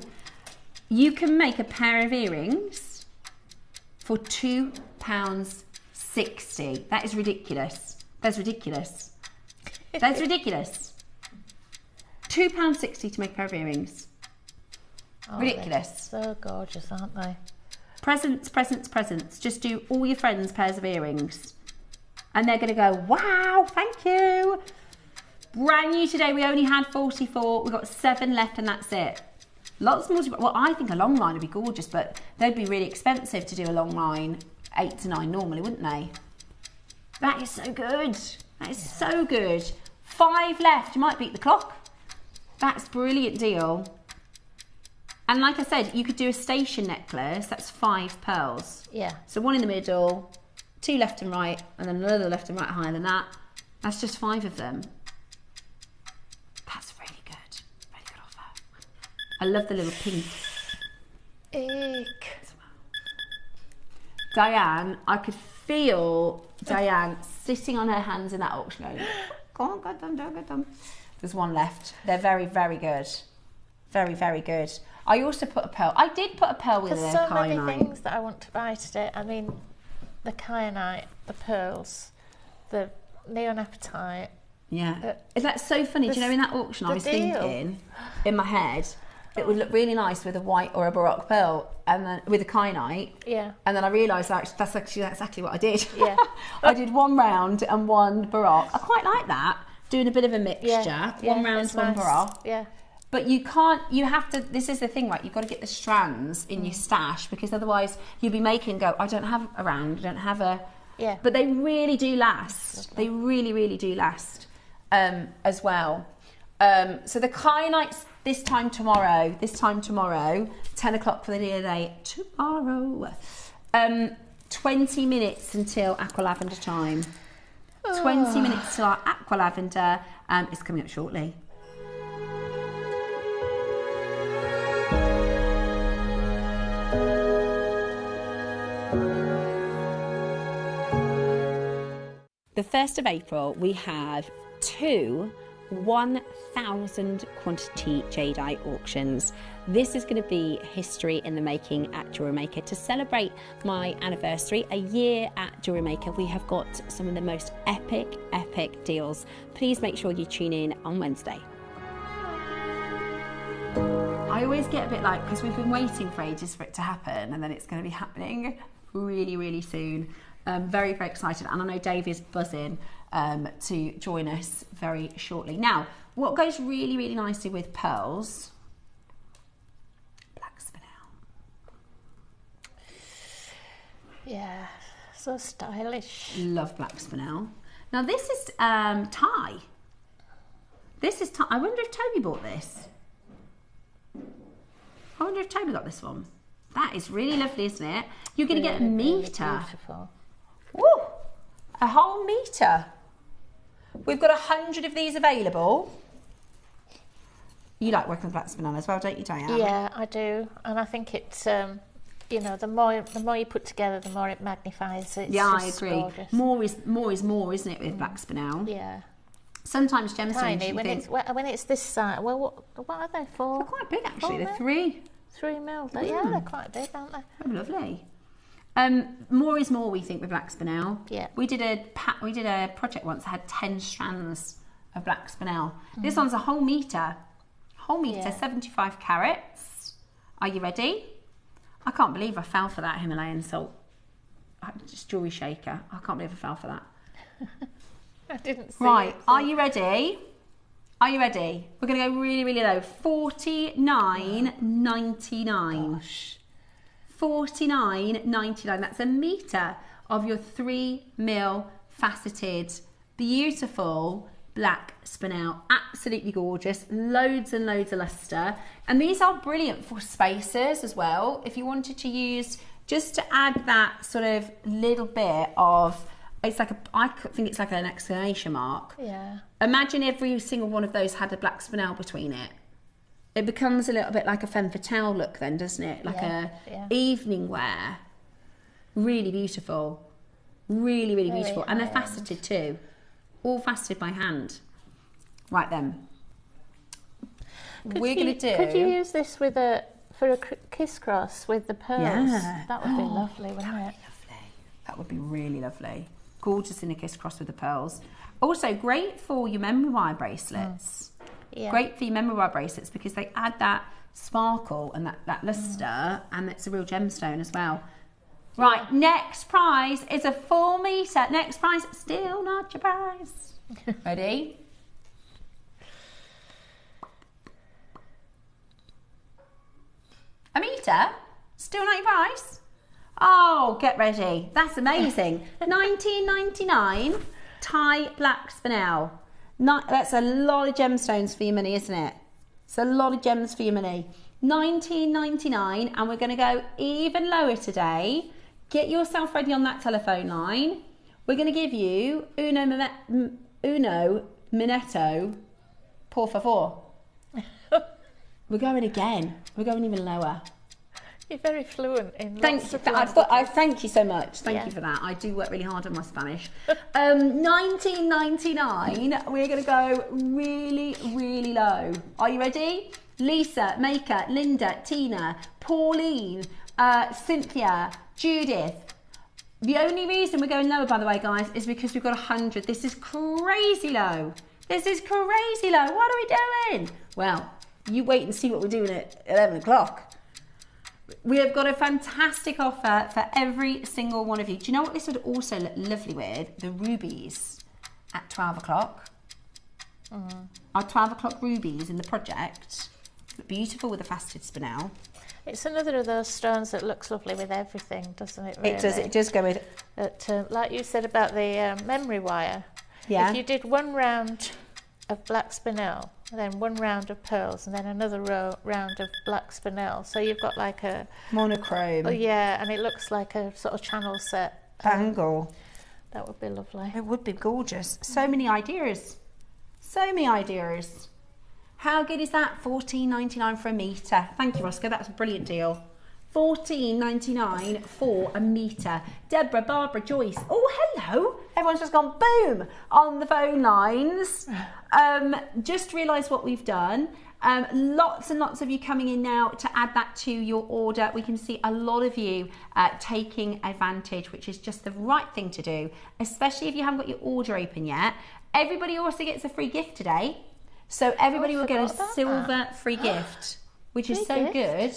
You can make a pair of earrings for £2.60. That is ridiculous. That's ridiculous. That's ridiculous. £2.60 to make a pair of earrings. Oh, ridiculous. They're so gorgeous, aren't they? Presents, presents, presents. Just do all your friends' pairs of earrings. And they're going to go, wow, thank you. Brand new today. We only had 44. We've got 7 left and that's it. Lots more. Well, I think a long line would be gorgeous, but they'd be really expensive to do a long line, 8 to 9 normally, wouldn't they? That is so good. That is so good. 5 left. You might beat the clock. That's a brilliant deal. And like I said, you could do a station necklace. That's 5 pearls. Yeah. So 1 in the middle, 2 left and right, and then another left and right higher than that. That's just 5 of them. That's really good. Really good offer. I love the little pink. Eek. Diane, I could feel Diane sitting on her hands in that auction going, go on, get them, get them. There's 1 left. They're very, very good. Very, very good. I also put a pearl. I did put a pearl with There's so many things that I want to buy today. I mean, the kyanite, the pearls, the neon apatite. Yeah. That's so funny. Do you know, in that auction I was thinking in my head it would look really nice with a white or a baroque pearl and then with a kyanite. Yeah. And then I realised that's exactly what I did. Yeah. I did 1 round and 1 baroque. I quite like that. Doing a bit of a mixture. Yeah. 1 round, 1 baroque. Yeah. But you can't, you have to, this is the thing, right? You've got to get the strands in your stash because otherwise you'll be making go, I don't have a round, I don't have a... Yeah. But they really do last. They really, really do last as well. So the kyanites this time tomorrow, 10 o'clock for the dinner day tomorrow. 20 minutes until aqua lavender time. 20 minutes till our aqua lavender is coming up shortly. The 1st of April, we have 2 1,000 quantity jadeite auctions. This is going to be history in the making at JewelleryMaker. To celebrate my anniversary, a year at JewelleryMaker, we have got some of the most epic deals. Please make sure you tune in on Wednesday. I always get a bit like, because we've been waiting for ages for it to happen, and then it's going to be happening really, really soon. Very, very excited, and I know Dave is buzzing to join us very shortly. Now, what goes really, really nicely with pearls? Black spinel. Yeah, so stylish. Love black spinel. Now, this is tie. This is tie. I wonder if Toby bought this. I wonder if Toby got this one. That is really lovely, isn't it? You're going to get a metre. Really beautiful. Ooh, a whole metre. We've got 100 of these available. You like working with black spinel as well, don't you, Diane? Yeah, I do, and I think it's you know, the more you put together, the more it magnifies. It's yeah, just I agree. Gorgeous. More is more, isn't it, with black spinel? Yeah. Sometimes gemstones. Tiny when it's this size. Well, what are they for? They're quite big actually. 4 They're 3. 3 mil. Yeah, they're quite big, aren't they? Oh, lovely. More is more, we think, with black spinel. Yeah. We did a project once that had 10 strands of black spinel. This one's a whole metre. Yeah. 75 carats. Are you ready? I can't believe I fell for that Himalayan salt. Just jewellery shaker. I can't believe I fell for that. I didn't see Right, it, so. are you ready? Are you ready? We're going to go really, really low. $49.99. Gosh. $49.99. That's a metre of your 3 mil faceted, beautiful black spinel. Absolutely gorgeous. Loads and loads of luster. And these are brilliant for spacers as well. If you wanted to use, just to add that sort of little bit of, it's like I think it's like an exclamation mark. Yeah. Imagine every single one of those had a black spinel between it. It becomes a little bit like a femme fatale look then, doesn't it? Like a evening wear. Really beautiful. Really, really Very beautiful. And they're high-end. faceted too. All faceted by hand. Right then. We're going to do... Could you use this for a kiss cross with the pearls? Yeah. That would be lovely, wouldn't it? Lovely. That would be really lovely. Gorgeous in a kiss cross with the pearls. Also great for your memory wire bracelets. Yeah. Great for your memory wire bracelets because they add that sparkle and that luster, and it's a real gemstone as well. Right, next prize is a full metre. Next prize, still not your prize. Ready? A metre? Still not your price? Oh, get ready. That's amazing. $19.99 Thai black spinel. That's a lot of gemstones for your money, isn't it? It's a lot of gems for your money. $19.99, and we're going to go even lower today. Get yourself ready on that telephone line. We're going to give you uno minuto, por favor. We're going again. We're going even lower. You're very fluent in Thank you. I thank you so much. Thank you for that. I do work really hard on my Spanish. $19.99. We're going to go really, really low. Are you ready? Lisa, Maker, Linda, Tina, Pauline, Cynthia, Judith. The only reason we're going lower, by the way, guys, is because we've got 100. This is crazy low. This is crazy low. What are we doing? Well, you wait and see what we're doing at 11 o'clock. We have got a fantastic offer for every single one of you. Do you know what this would also look lovely with? The rubies at 12 o'clock. Our 12 o'clock rubies in the project. Look beautiful with a faceted spinel. It's another of those stones that looks lovely with everything, doesn't it? Really? It does go with... Like you said about the memory wire. Yeah. If you did one round of black spinel, and then one round of pearls, and then another round of black spinel, so you've got like a... monochrome. Oh yeah, and it looks like a sort of channel set. Bangle. That would be lovely. It would be gorgeous. So many ideas. So many ideas. How good is that? $14.99 for a metre. Thank you, Roscoe. That's a brilliant deal. $14.99 for a metre. Deborah, Barbara, Joyce. Oh, hello. Everyone's just gone boom on the phone lines. Just realised what we've done. Lots and lots of you coming in now to add that to your order. We can see a lot of you taking advantage, which is just the right thing to do, especially if you haven't got your order open yet. Everybody also gets a free gift today. So everybody will get a silver free gift, which is so good.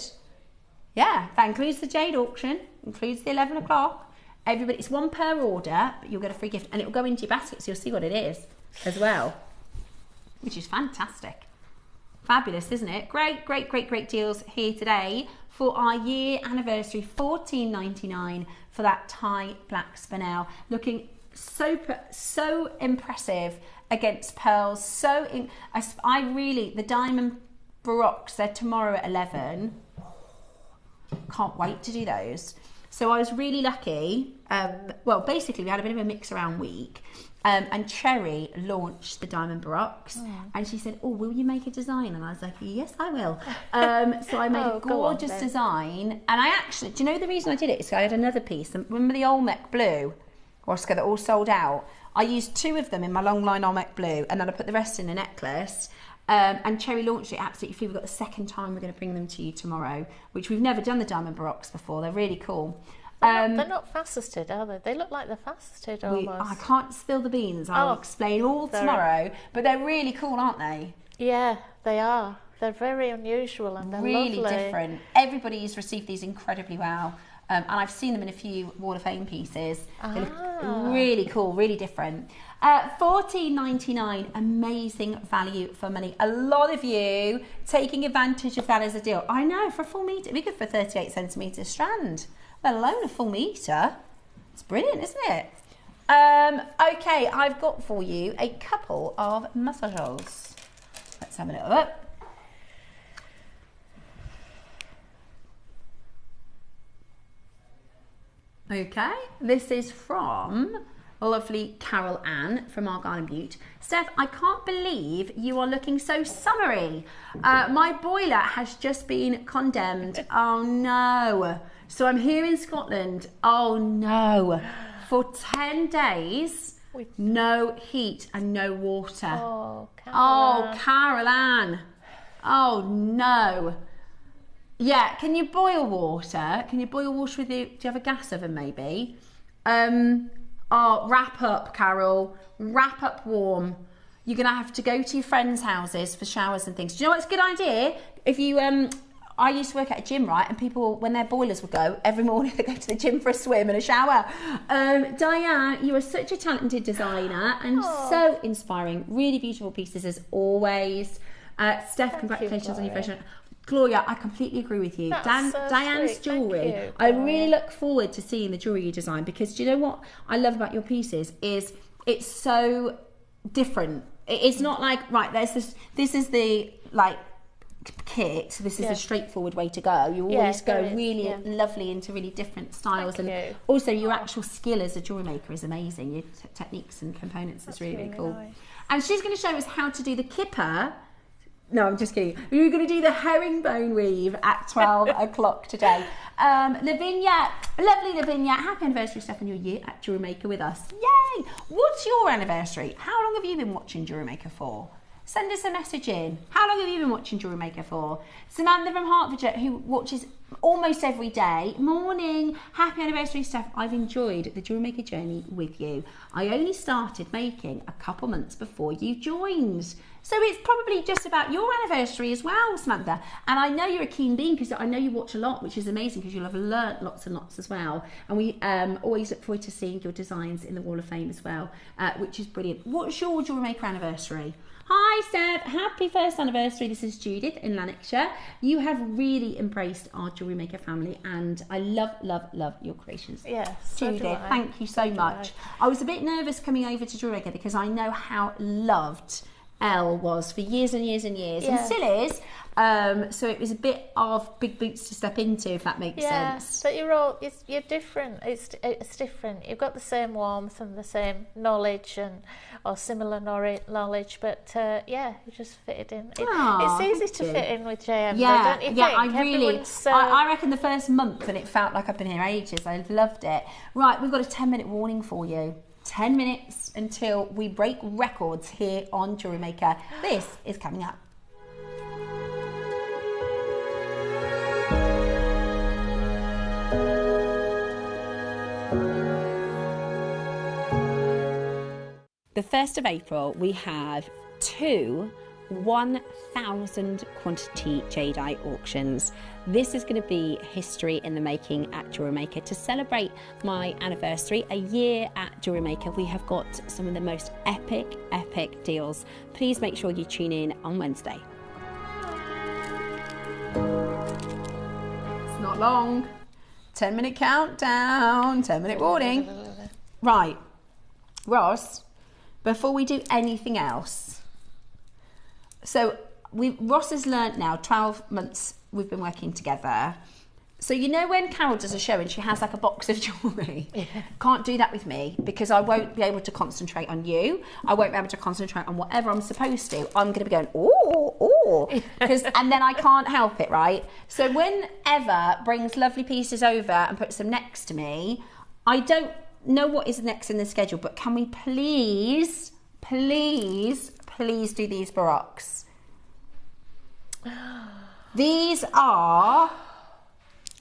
Yeah, that includes the jade auction, includes the 11 o'clock. Everybody, it's one per order, but you'll get a free gift, and it will go into your basket, so you'll see what it is as well, which is fantastic. Fabulous, isn't it? Great, great, great, great deals here today for our year anniversary. $14.99 for that Thai black spinel, looking so impressive against pearls. The diamond baroques, they're tomorrow at 11. Can't wait to do those. So I was really lucky. Well, basically, we had a bit of a mix around week. And Cherry launched the diamond baroques, and she said, "Oh, will you make a design?" And I was like, "Yes, I will." So I made a gorgeous design, and I actually, do you know the reason I did it? Is I had another piece. Remember the Olmec blue, Oscar, that all sold out? I used 2 of them in my long line Olmec blue, and then I put the rest in a necklace. And Cherry launched it absolutely free. We've got the second time we're going to bring them to you tomorrow, which we've never done the diamond baroques before. They're really cool. They're not faceted, are they? They look like they're faceted almost. I can't spill the beans. I'll explain all tomorrow. But they're really cool, aren't they? Yeah, they are. They're very unusual and they're really lovely. Different. Everybody's received these incredibly well. And I've seen them in a few Wall of Fame pieces. They look really cool, really different. $14.99, amazing value for money. A lot of you taking advantage of that as a deal. I know, for a full metre, we go for 38 centimetre strand, let alone a full metre. It's brilliant, isn't it? Okay, I've got for you a couple of massages. Let's have a little look. Okay, this is from lovely Carol Ann from Argyle and Butte. Steph, I can't believe you are looking so summery. My boiler has just been condemned. Oh no. So I'm here in Scotland. Oh no. For 10 days, no heat and no water. Oh, Carol Ann. Oh no. Yeah, can you boil water? Can you boil water with you? Do you have a gas oven maybe? Wrap up, Carol. Wrap up warm. You're going to have to go to your friends' houses for showers and things. Do you know what's a good idea? If you, I used to work at a gym, right? And people, when their boilers would go, every morning they go to the gym for a swim and a shower. Diane, you are such a talented designer and so inspiring. Really beautiful pieces as always. Steph, congratulations on your fashion. Gloria, I completely agree with you. Diane's jewellery. I really look forward to seeing the jewellery you design because do you know what I love about your pieces is it's so different. It's not like, right, there's this is the like kit, this is a straightforward way to go. You always go really lovely into really different styles. Also your actual skill as a jewellery maker is amazing. Your techniques and components is really, really cool. Nice. And she's going to show us how to do the kipper. No, I'm just kidding. We're going to do the herringbone weave at 12 o'clock today. Lavinia, lovely Lavinia, happy anniversary, Steph, on your year at JewelleryMaker with us. Yay! What's your anniversary? How long have you been watching JewelleryMaker for? Send us a message in. How long have you been watching JewelleryMaker for? Samantha from Hertfordshire, who watches almost every day. Morning. Happy anniversary, Steph. I've enjoyed the JewelleryMaker journey with you. I only started making a couple months before you joined. So it's probably just about your anniversary as well, Samantha. And I know you're a keen bean because I know you watch a lot, which is amazing because you'll have learnt lots and lots as well. And we always look forward to seeing your designs in the Wall of Fame as well, which is brilliant. What's your JewelleryMaker anniversary? Hi, Steph. Happy first anniversary. This is Judith in Lanarkshire. You have really embraced our JewelleryMaker family and I love, love, love your creations. Yes, Judith, thank you so much. I was a bit nervous coming over to JewelleryMaker because I know how loved Elle was for years and years and years, and still is. So it was a bit of big boots to step into, if that makes sense. But you're different. It's different. You've got the same warmth and the same knowledge or similar knowledge, but you just fitted in. It's easy to fit in with JM, don't you think? I reckon the first month, and it felt like I've been here ages. I loved it. Right, we've got a 10-minute warning for you. 10 minutes until we break records here on JewelleryMaker. This is coming up. The 1st of April, we have 2 1,000 quantity jadeite auctions. This is going to be history in the making at JewelleryMaker. To celebrate my anniversary, a year at JewelleryMaker, we have got some of the most epic deals. Please make sure you tune in on Wednesday. It's not long. 10-minute countdown, 10-minute warning. Right, Ross, before we do anything else, so Ross has learnt now, 12 months we've been working together, So you know when Carol does a show and she has like a box of jewellery? Yeah. Can't do that with me because I won't be able to concentrate on you. I won't be able to concentrate on whatever I'm supposed to. I'm going to be going, and then I can't help it, right? So whenever brings lovely pieces over and puts them next to me, I don't know what is next in the schedule, but can we please do these baroques? These are...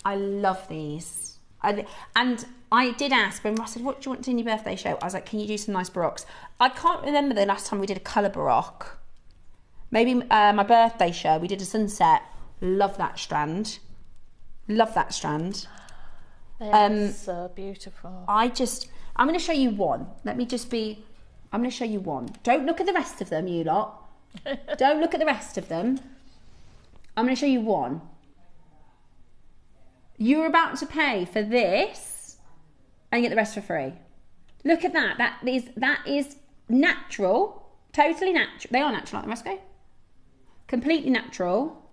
I love these. And I did ask when Ross said, what do you want to do in your birthday show? I was like, can you do some nice baroques? I can't remember the last time we did a colour baroque. Maybe my birthday show, we did a sunset. Love that strand. Love that strand. They are so beautiful. I'm going to show you one. I'm going to show you one. Don't look at the rest of them, you lot. Don't look at the rest of them. I'm going to show you one. You're about to pay for this and get the rest for free. Look at that. That is natural. Totally natural. They are natural, aren't they, Roscoe? Completely natural.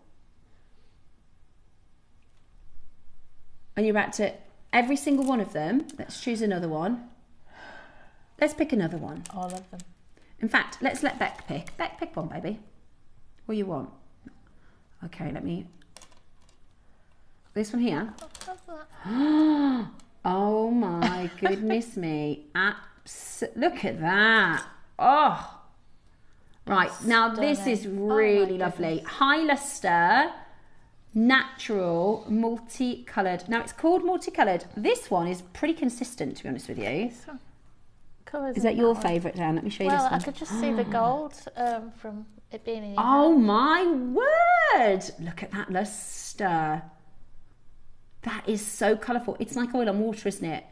And you're about to... Every single one of them. Let's choose another one. Let's pick another one. All of them. In fact, let's let Beck pick. Beck, pick one, baby. What do you want? Okay, let me... This one here. Oh my goodness me. Look at that. Oh. Right, now this is really lovely. High luster, natural, multicoloured. Now it's called multicoloured. This one is pretty consistent, to be honest with you. Is that your favourite, Dan? Let me show you this one. Well, I could just see the gold from it being in your Oh hand. my word. Look at that luster. That is so colourful. It's like oil on water, isn't it?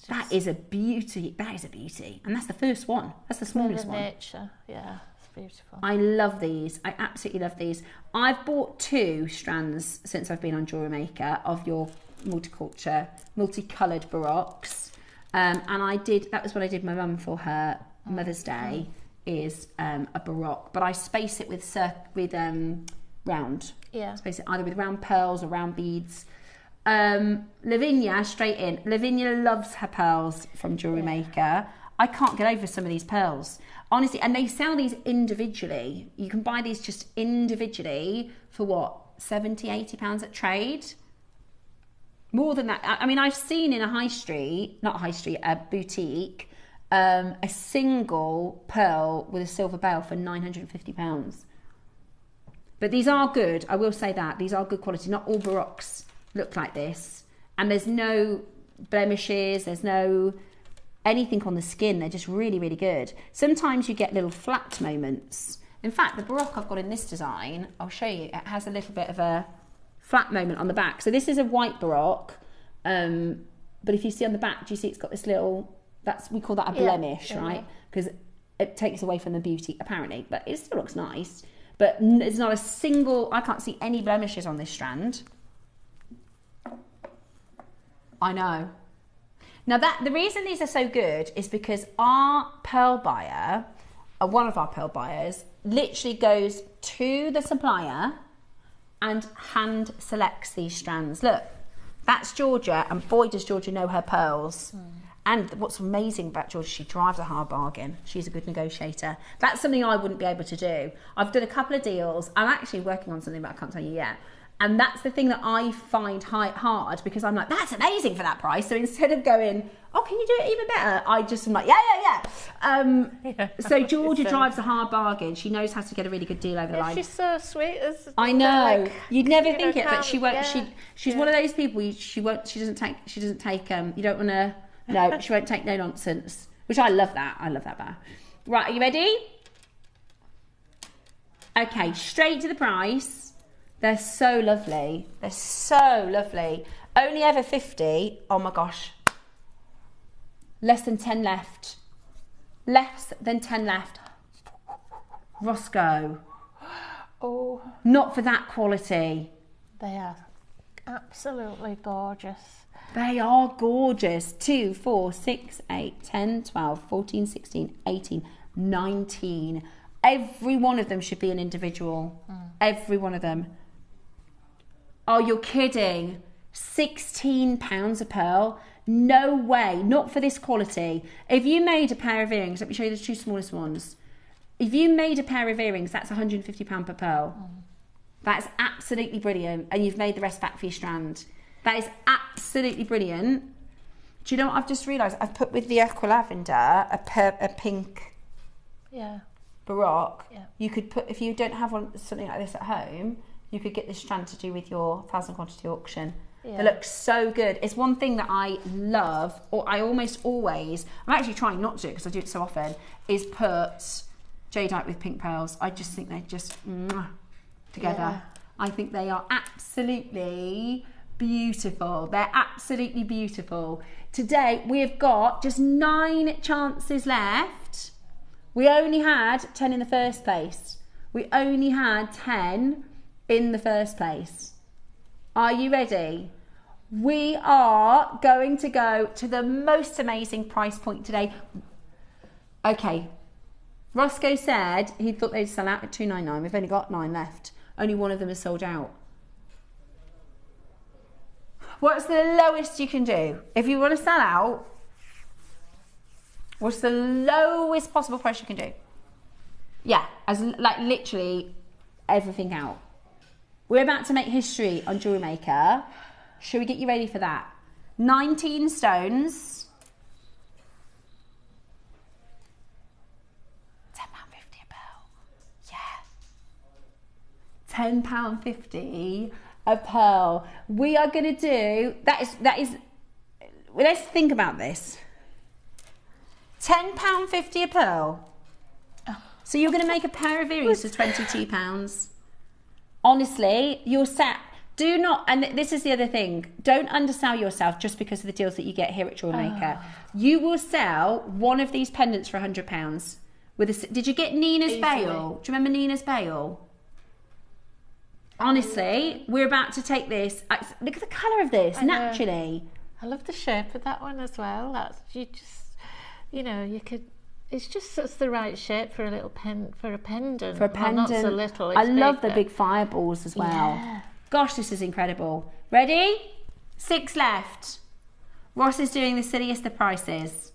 That is a beauty. That is a beauty. And that's the first one. That's the smallest one. Nature. Yeah, it's beautiful. I love these. I absolutely love these. I've bought 2 strands since I've been on JewelleryMaker of your multicoloured baroques. And that was what I did my mum for her Mother's Day, is a baroque. But I space it with round. Yeah. Space it either with round pearls or round beads. Lavinia, straight in. Lavinia loves her pearls from JewelleryMaker. Yeah. I can't get over some of these pearls. Honestly, and they sell these individually. You can buy these just individually for what, 70, 80 pounds at trade? More than that. I mean, I've seen in a a boutique, a single pearl with a silver bell for £950. But these are good. I will say that. These are good quality. Not all baroques look like this, and there's no blemishes, there's no anything on the skin. They're just really, really good. Sometimes you get little flat moments. In fact, the baroque I've got in this design, I'll show you, it has a little bit of a flat moment on the back. So this is a white baroque, but if you see on the back, do you see it's got this little, we call that a blemish, right? Because it takes away from the beauty, apparently, but it still looks nice. But there's not a single, I can't see any blemishes on this strand. I know. Now the reason these are so good is because our pearl buyer, one of our pearl buyers, literally goes to the supplier and hand selects these strands. Look, that's Georgia, and boy does Georgia know her pearls. And what's amazing about Georgia, she drives a hard bargain. She's a good negotiator. That's something I wouldn't be able to do. I've done a couple of deals. I'm actually working on something, but I can't tell you yet. And that's the thing that I find hard, because I'm like, that's amazing for that price. So instead of going, oh, can you do it even better? I just am like, yeah. So Georgia drives a hard bargain. She knows how to get a really good deal over the line. She's so sweet. I know. Like, you'd never think it, but she won't. She's one of those people. She doesn't take. You don't want to. No, she won't take no nonsense. Which I love that. I love that about her. Right, are you ready? Okay, straight to the price. They're so lovely. They're so lovely. Only ever 50. Oh my gosh. Less than 10 left. Less than 10 left. Roscoe. Oh. Not for that quality. They are absolutely gorgeous. They are gorgeous. 2, 4, 6, 8, 10, 12, 14, 16, 18, 19. Every one of them should be an individual. Every one of them. Oh, you're kidding. £16 a pearl. No way, not for this quality. If you made a pair of earrings, let me show you the 2 smallest ones. If you made a pair of earrings, that's £150 per pearl. That's absolutely brilliant. And you've made the rest back for your strand. That is absolutely brilliant. Do you know what I've just realised? I've put with the aqua lavender a pink baroque. Yeah. You could put, if you don't have something like this at home, you could get this strand to do with your 1,000 quantity auction. Yeah. It looks so good. It's one thing that I love, or I almost always, I'm actually trying not to do it because I do it so often, is put jadeite with pink pearls. I just think they're just together. Yeah. I think they are absolutely beautiful. They're absolutely beautiful. Today we've got just 9 chances left. We only had 10 in the first place. We only had 10 in the first place. Are you ready? We are going to go to the most amazing price point today. Okay. Roscoe said he thought they'd sell out at $2.99. We've only got 9 left. Only one of them is sold out. What's the lowest you can do? If you want to sell out, what's the lowest possible price you can do? Yeah, as like literally everything out. We're about to make history on JewelleryMaker. Should we get you ready for that? 19 stones. £10.50 a pearl. Yeah. £10.50 a pearl. We are going to do, that is, let's think about this. £10.50 a pearl. So you're going to make a pair of earrings for £22. Honestly, you're set. Do not, and this is the other thing, don't undersell yourself just because of the deals that you get here at JewelleryMaker. You will sell one of these pendants for £100. Did you get Nina's bail? Do you remember Nina's bail? Honestly, we're about to take this. Look at the colour of this, naturally. I love the shape of that one as well. That's, you just, you know, you could, it's just such the right shape for a little pendant. For a pendant. Well, not so little. I love the big fireballs as well. Yeah. Gosh, this is incredible. Ready? 6 left. Ross is doing the silliest of prices.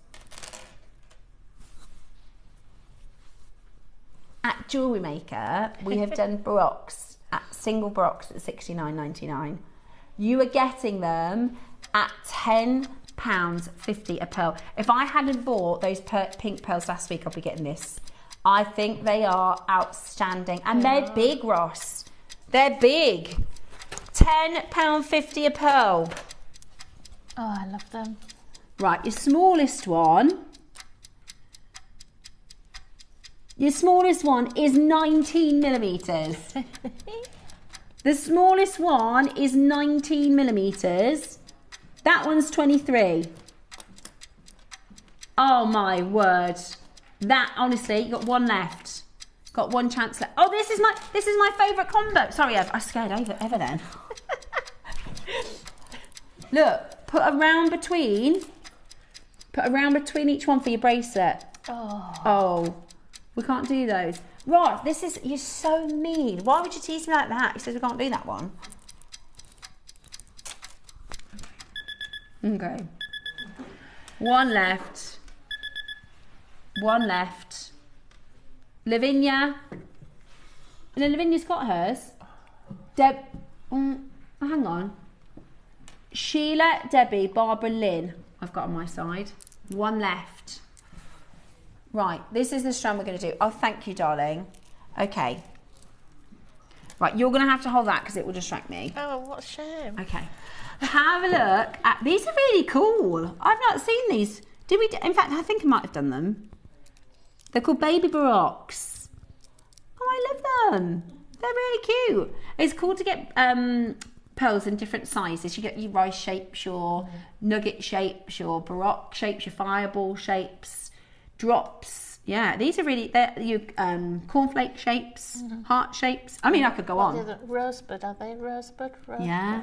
At JewelleryMaker, we have done baroques, single baroques at $69.99. You are getting them at £10.50 a pearl. If I hadn't bought those pink pearls last week, I'll be getting this. I think they are outstanding. And they're big, Ross. They're big. £10.50 a pearl. Oh, I love them. Right, your smallest one. Your smallest one is 19 millimetres. The smallest one is 19 millimetres. That one's 23. Oh my word. That, honestly, you got one left. Got one chance left. Oh, this is my favourite combo. Sorry, I scared Eva then. Look, put a round between each one for your bracelet. Oh, we can't do those. Ross, you're so mean. Why would you tease me like that? He says we can't do that one. Okay. One left. One left. Lavinia. No, Lavinia's got hers. Hang on. Sheila, Debbie, Barbara, Lynn. I've got on my side. One left. Right, this is the strand we're going to do. Oh, thank you, darling. Okay. Right, you're going to have to hold that because it will distract me. Oh, what a shame. Okay. Have a look at, these are really cool. I've not seen these. Did we, in fact, I think I might have done them. They're called baby baroques. Oh, I love them. They're really cute. It's cool to get pearls in different sizes. You get your rice shapes, your nugget shapes, your baroque shapes, your fireball shapes, drops. Yeah, these are really, they're your cornflake shapes, heart shapes. I mean, I could go on. Rosebud, are they rosebud? Yeah.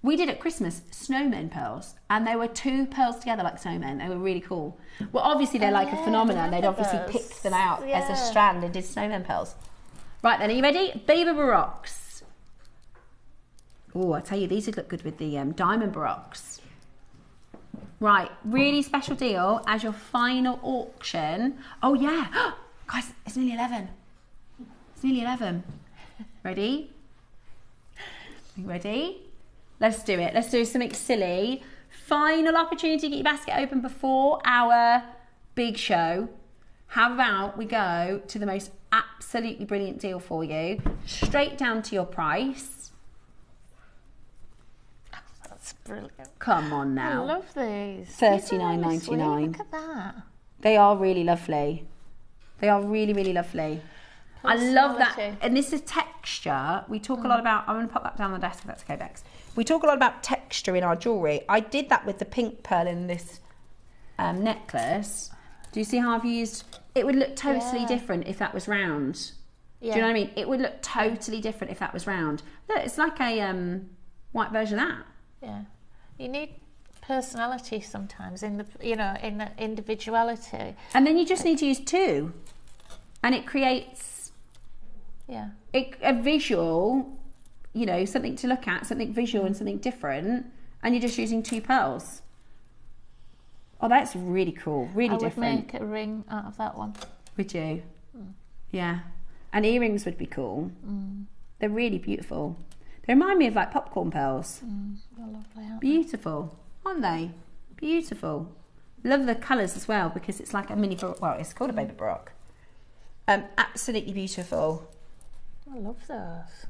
We did at Christmas snowmen pearls, and they were 2 pearls together like snowmen. They were really cool. Well, obviously they're like a phenomenon. They'd obviously picked them out as a strand and did snowmen pearls. Right then, are you ready? Baby baroques. Oh, I tell you, these would look good with the diamond barocks. Right, really special deal as your final auction. Oh yeah, guys, it's nearly 11. It's nearly 11. Ready? Ready? Let's do it. Let's do something silly. Final opportunity to get your basket open before our big show. How about we go to the most absolutely brilliant deal for you, straight down to your price. That's brilliant. Come on now. I love these. $39.99. Look at that. They are really lovely. They are really, really lovely. I love that. And this is texture. We talk a lot about, I'm going to pop that down on the desk if that's okay, Bex. We talk a lot about texture in our jewellery. I did that with the pink pearl in this necklace. Do you see how I've used, it would look totally different if that was round. Yeah. Do you know what I mean? It would look totally different if that was round. Look, it's like a white version of that. Yeah. You need personality sometimes in the, you know, in the individuality. And then you just need to use two. And it creates a visual, you know, something to look at, something visual and something different, and you're just using two pearls. Oh, that's really cool, really different. I would make a ring out of that one. Would you? Yeah. And earrings would be cool. They're really beautiful. They remind me of like popcorn pearls. They're lovely, aren't Beautiful, aren't they? Beautiful. Love the colours as well, because it's like a mini, well, it's called a baby baroque. Absolutely beautiful. I love those.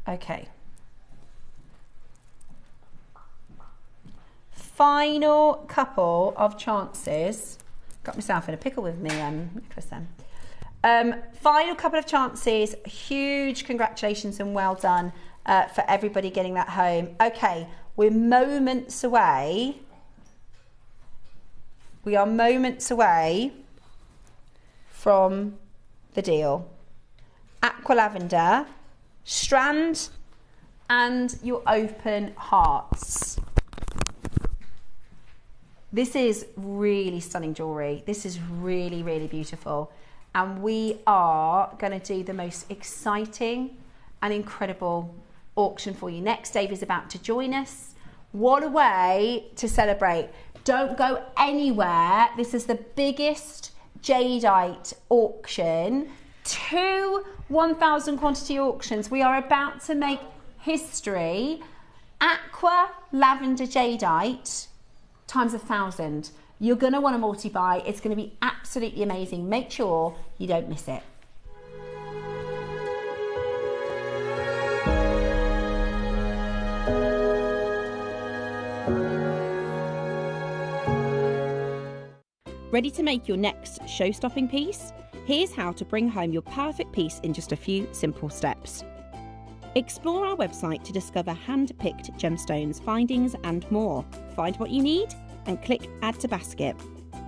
Okay. Final couple of chances. Got myself in a pickle with me, Nicholas then. Final couple of chances. Huge congratulations and well done for everybody getting that home. Okay, we're moments away. We are moments away from the deal. Aqua lavender, strand, and your open hearts. This is really stunning jewellery. This is really, really beautiful. And we are going to do the most exciting and incredible auction for you. Next, Dave is about to join us. What a way to celebrate. Don't go anywhere. This is the biggest jadeite auction. 2 1,000 quantity auctions. We are about to make history. Aqua lavender jadeite times 1,000. You're going to want to multi-buy. It's going to be absolutely amazing. Make sure you don't miss it. Ready to make your next show-stopping piece? Here's how to bring home your perfect piece in just a few simple steps. Explore our website to discover hand-picked gemstones, findings and more. Find what you need and click Add to Basket.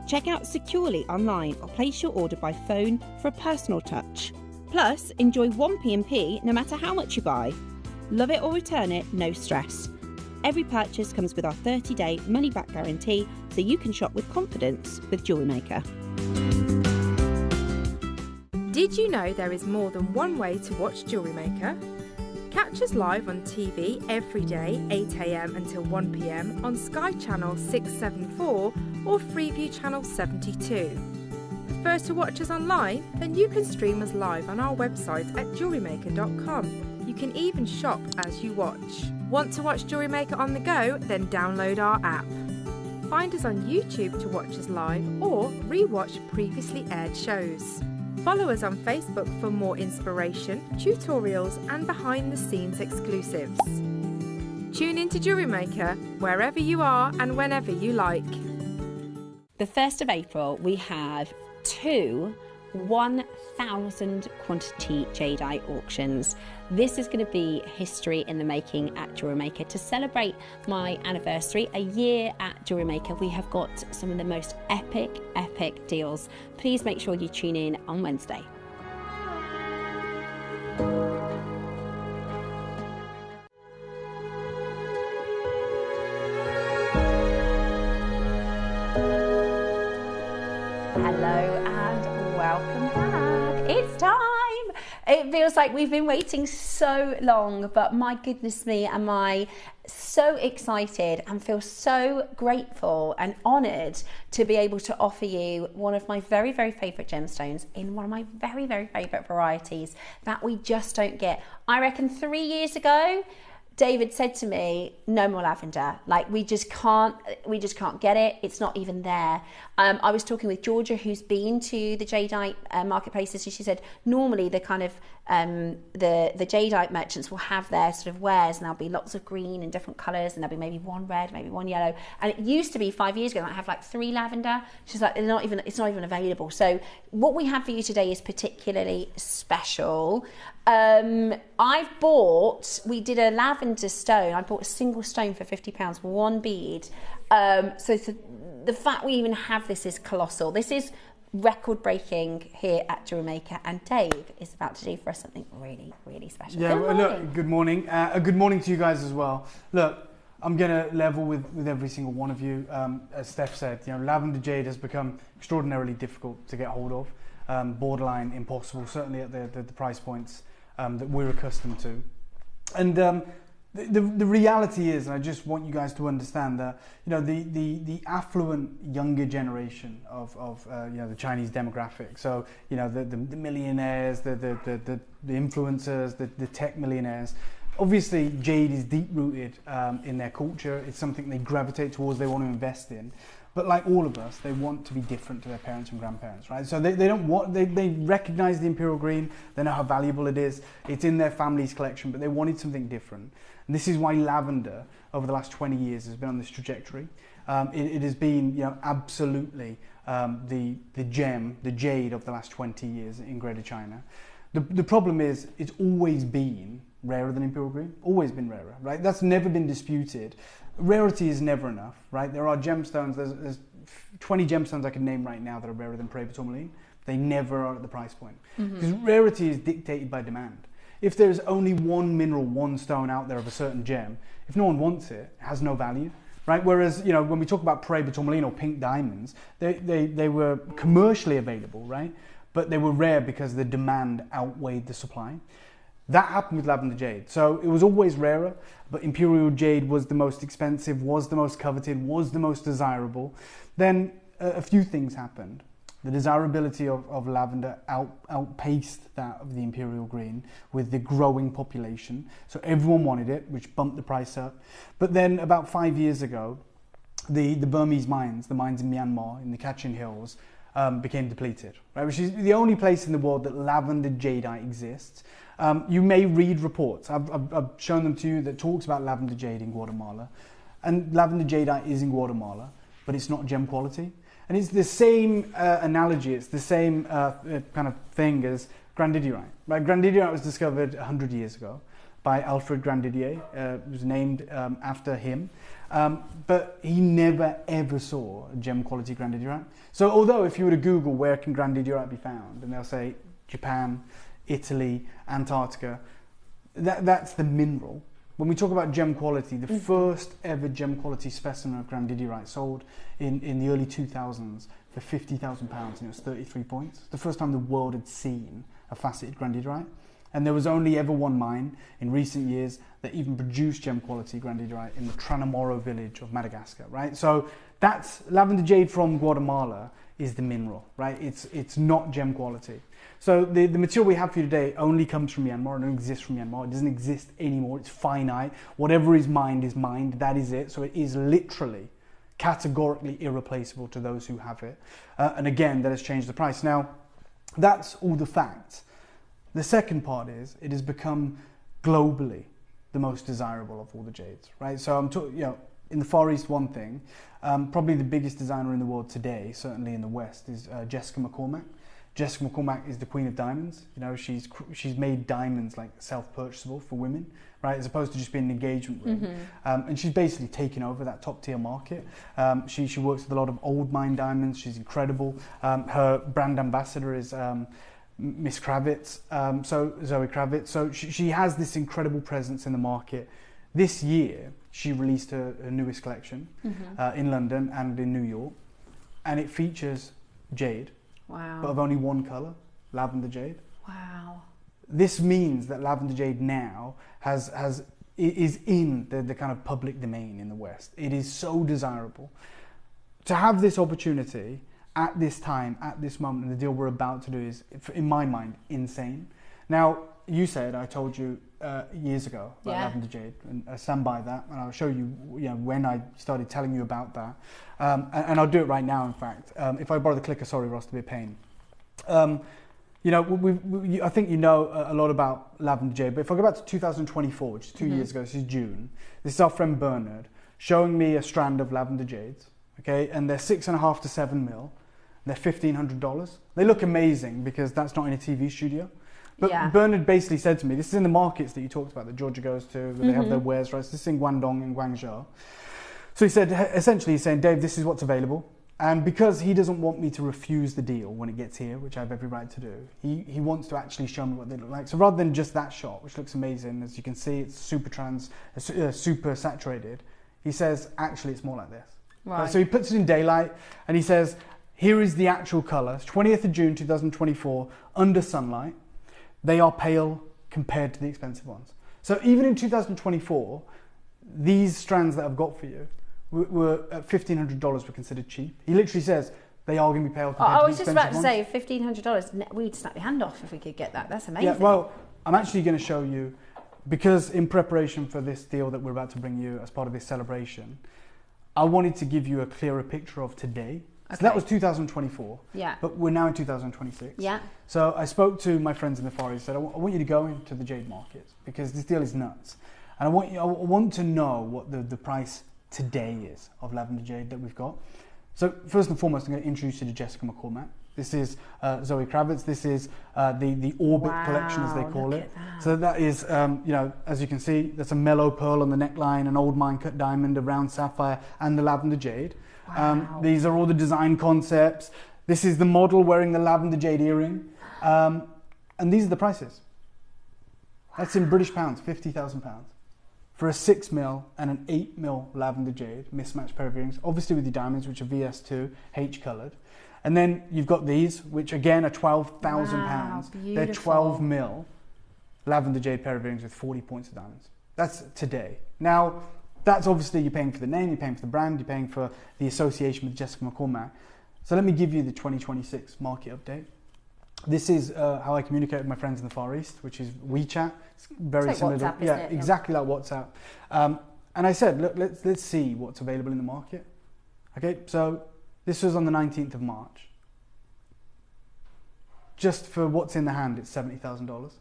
Check out securely online or place your order by phone for a personal touch. Plus, enjoy 1 P&P no matter how much you buy. Love it or return it, no stress. Every purchase comes with our 30-day money-back guarantee, so you can shop with confidence with JewelleryMaker. Did you know there is more than one way to watch JewelleryMaker? Catch us live on TV every day, 8 AM until 1 PM on Sky Channel 674 or Freeview Channel 72. Prefer to watch us online? Then you can stream us live on our website at JewelleryMaker.com. You can even shop as you watch. Want to watch JewelleryMaker on the go? Then download our app. Find us on YouTube to watch us live or re-watch previously aired shows. Follow us on Facebook for more inspiration, tutorials and behind-the-scenes exclusives. Tune in to JewelleryMaker wherever you are and whenever you like. The 1st of April, we have 2 1,000 quantity jadeite auctions. This is going to be history in the making at JewelleryMaker. To celebrate my anniversary, a year at JewelleryMaker, we have got some of the most epic deals. Please make sure you tune in on Wednesday. Hello and welcome back. It's time. It It feels like we've been waiting so long, but my goodness me, am I so excited and feel so grateful and honoured to be able to offer you one of my very, very favourite gemstones in one of my very, very favourite varieties that we just don't get. I reckon 3 years ago, David said to me, no more lavender. Like, we just can't get it. It's not even there. I was talking with Georgia, who's been to the jadeite marketplaces, and she said normally the kind of the jadeite merchants will have their sort of wares, and there'll be lots of green and different colours, and there'll be maybe one red, maybe one yellow. And it used to be 5 years ago, I have like 3 lavender. She's like, it's not even available. So what we have for you today is particularly special. We did a lavender stone. I bought a single stone for £50, one bead. So the fact we even have this is colossal. This is record breaking here at JewelleryMaker, and Dave is about to do for us something really, really special. Yeah, look, good morning. Good morning to you guys as well. Look, I'm going to level with every single one of you. As Steph said, lavender jade has become extraordinarily difficult to get hold of, borderline impossible, certainly at the price points that we're accustomed to. And the reality is, and I just want you guys to understand that, the affluent younger generation of the Chinese demographic. So the millionaires, the influencers, the tech millionaires. Obviously, jade is deep rooted in their culture. It's something they gravitate towards. They want to invest in. But like all of us, they want to be different to their parents and grandparents, right? So they recognize the Imperial green, they know how valuable it is, it's in their family's collection, but they wanted something different. And this is why lavender, over the last 20 years, has been on this trajectory. It has been, absolutely the gem, the jade of the last 20 years in Greater China. The problem is, it's always been rarer than Imperial green, always been rarer, right? That's never been disputed. Rarity is never enough, right? There are gemstones, there's 20 gemstones I can name right now that are rarer than Prey tourmaline. They never are at the price point. Because rarity is dictated by demand. If there's only one mineral, one stone out there of a certain gem, if no one wants it, it has no value, right? Whereas, when we talk about Prey tourmaline or pink diamonds, they were commercially available, right? But they were rare because the demand outweighed the supply. That happened with lavender jade. So it was always rarer, but Imperial jade was the most expensive, was the most coveted, was the most desirable. Then a few things happened. The desirability of lavender outpaced that of the Imperial green with the growing population. So everyone wanted it, which bumped the price up. But then about 5 years ago, the Burmese mines, the mines in Myanmar, in the Kachin Hills, became depleted, right? Which is the only place in the world that lavender jadeite exists. You may read reports, I've shown them to you, that talks about lavender jade in Guatemala. And lavender jadeite is in Guatemala, but it's not gem quality. And it's the same analogy, it's the same kind of thing as grandidiorite. Right? Grandidiorite was discovered 100 years ago by Alfred Grandidier. It was named after him. But he never ever saw a gem quality grandidiorite. So although if you were to Google where can grandidiorite be found, and they'll say Japan, Italy, Antarctica, that's the mineral. When we talk about gem quality, the first ever gem quality specimen of grandidiorite sold in the early 2000s for £50,000, and it was 33 points. The first time the world had seen a faceted grandidiorite. And there was only ever one mine in recent years that even produced gem quality grandidiorite in the Tranamoro village of Madagascar, right? So that's lavender jade from Guatemala is the mineral, right? It's not gem quality. So the material we have for you today only comes from Myanmar. It doesn't exist from Myanmar. It doesn't exist anymore. It's finite. Whatever is mined, that is it. So it is literally, categorically irreplaceable to those who have it. And again, that has changed the price. Now, that's all the facts. The second part is it has become globally the most desirable of all the jades, right? So I'm talking, in the Far East, one thing, probably the biggest designer in the world today, certainly in the West, is Jessica McCormack. Jessica McCormack is the queen of diamonds. She's made diamonds like self-purchasable for women, right? As opposed to just being an engagement ring. And she's basically taken over that top tier market. She works with a lot of old mine diamonds. She's incredible. Her brand ambassador is Miss Kravitz, so Zoe Kravitz. So she has this incredible presence in the market. This year, she released her newest collection in London and in New York, and it features jade. Wow. But of only one colour, lavender jade. Wow. this means that lavender jade now is in the kind of public domain in the West. It is so desirable. To have this opportunity at this time, at this moment, and the deal we're about to do is, in my mind, insane. Now, you said, I told you years ago about lavender jade, and I stand by that, and I'll show you, when I started telling you about that. And I'll do it right now, in fact. If I borrow the clicker, sorry, Ross, to be a pain. I think you know a lot about lavender jade, but if I go back to 2024, which is 2 years ago, this is June, this is our friend Bernard showing me a strand of lavender jades, okay, and they're 6.5 to 7 mil, they're $1,500. They look amazing because that's not in a TV studio. But Bernard basically said to me, this is in the markets that you talked about, that Georgia goes to, where they have their wares, right? So this is in Guangdong and Guangzhou. So he said, essentially, he's saying, Dave, this is what's available. And because he doesn't want me to refuse the deal when it gets here, which I have every right to do, he wants to actually show me what they look like. So rather than just that shot, which looks amazing, as you can see, it's super saturated, he says, actually, it's more like this. Right. So he puts it in daylight, and he says, here is the actual colour. It's 20th of June, 2024, under sunlight. They are pale compared to the expensive ones. So even in 2024, these strands that I've got for you were at $1,500 were considered cheap. He literally says they are going to be pale compared to the expensive ones. I was just about to say $1,500. We'd snap your hand off if we could get that. That's amazing. Yeah, well, I'm actually going to show you, because in preparation for this deal that we're about to bring you as part of this celebration, I wanted to give you a clearer picture of today. Okay. So that was 2024. Yeah. But we're now in 2026. Yeah. So I spoke to my friends in the Far East. I said, I want you to go into the jade market because this deal is nuts, and I want to know what the price today is of lavender jade that we've got. So first and foremost, I'm going to introduce you to Jessica McCormack. This is Zoe Kravitz. This is the Orbit collection, as they call it. So that is, as you can see, that's a mellow pearl on the neckline, an old mine cut diamond, a round sapphire, and the lavender jade. Wow. These are all the design concepts. This is the model wearing the lavender jade earring. And these are the prices. That's in British pounds, £50,000. For a 6 mil and an 8 mil lavender jade mismatched pair of earrings, obviously with the diamonds, which are VS2, H coloured. And then you've got these, which again are £12,000. They're 12 mil lavender jade pair of earrings with 40 points of diamonds. That's today. Now, that's obviously you're paying for the name, you're paying for the brand, you're paying for the association with Jessica McCormack. So let me give you the 2026 market update. This is how I communicate with my friends in the Far East, which is WeChat. It's very like similar. WhatsApp, yeah, exactly like WhatsApp. And I said, look, let's see what's available in the market. Okay, so this was on the 19th of March. Just for what's in the hand, it's $70,000.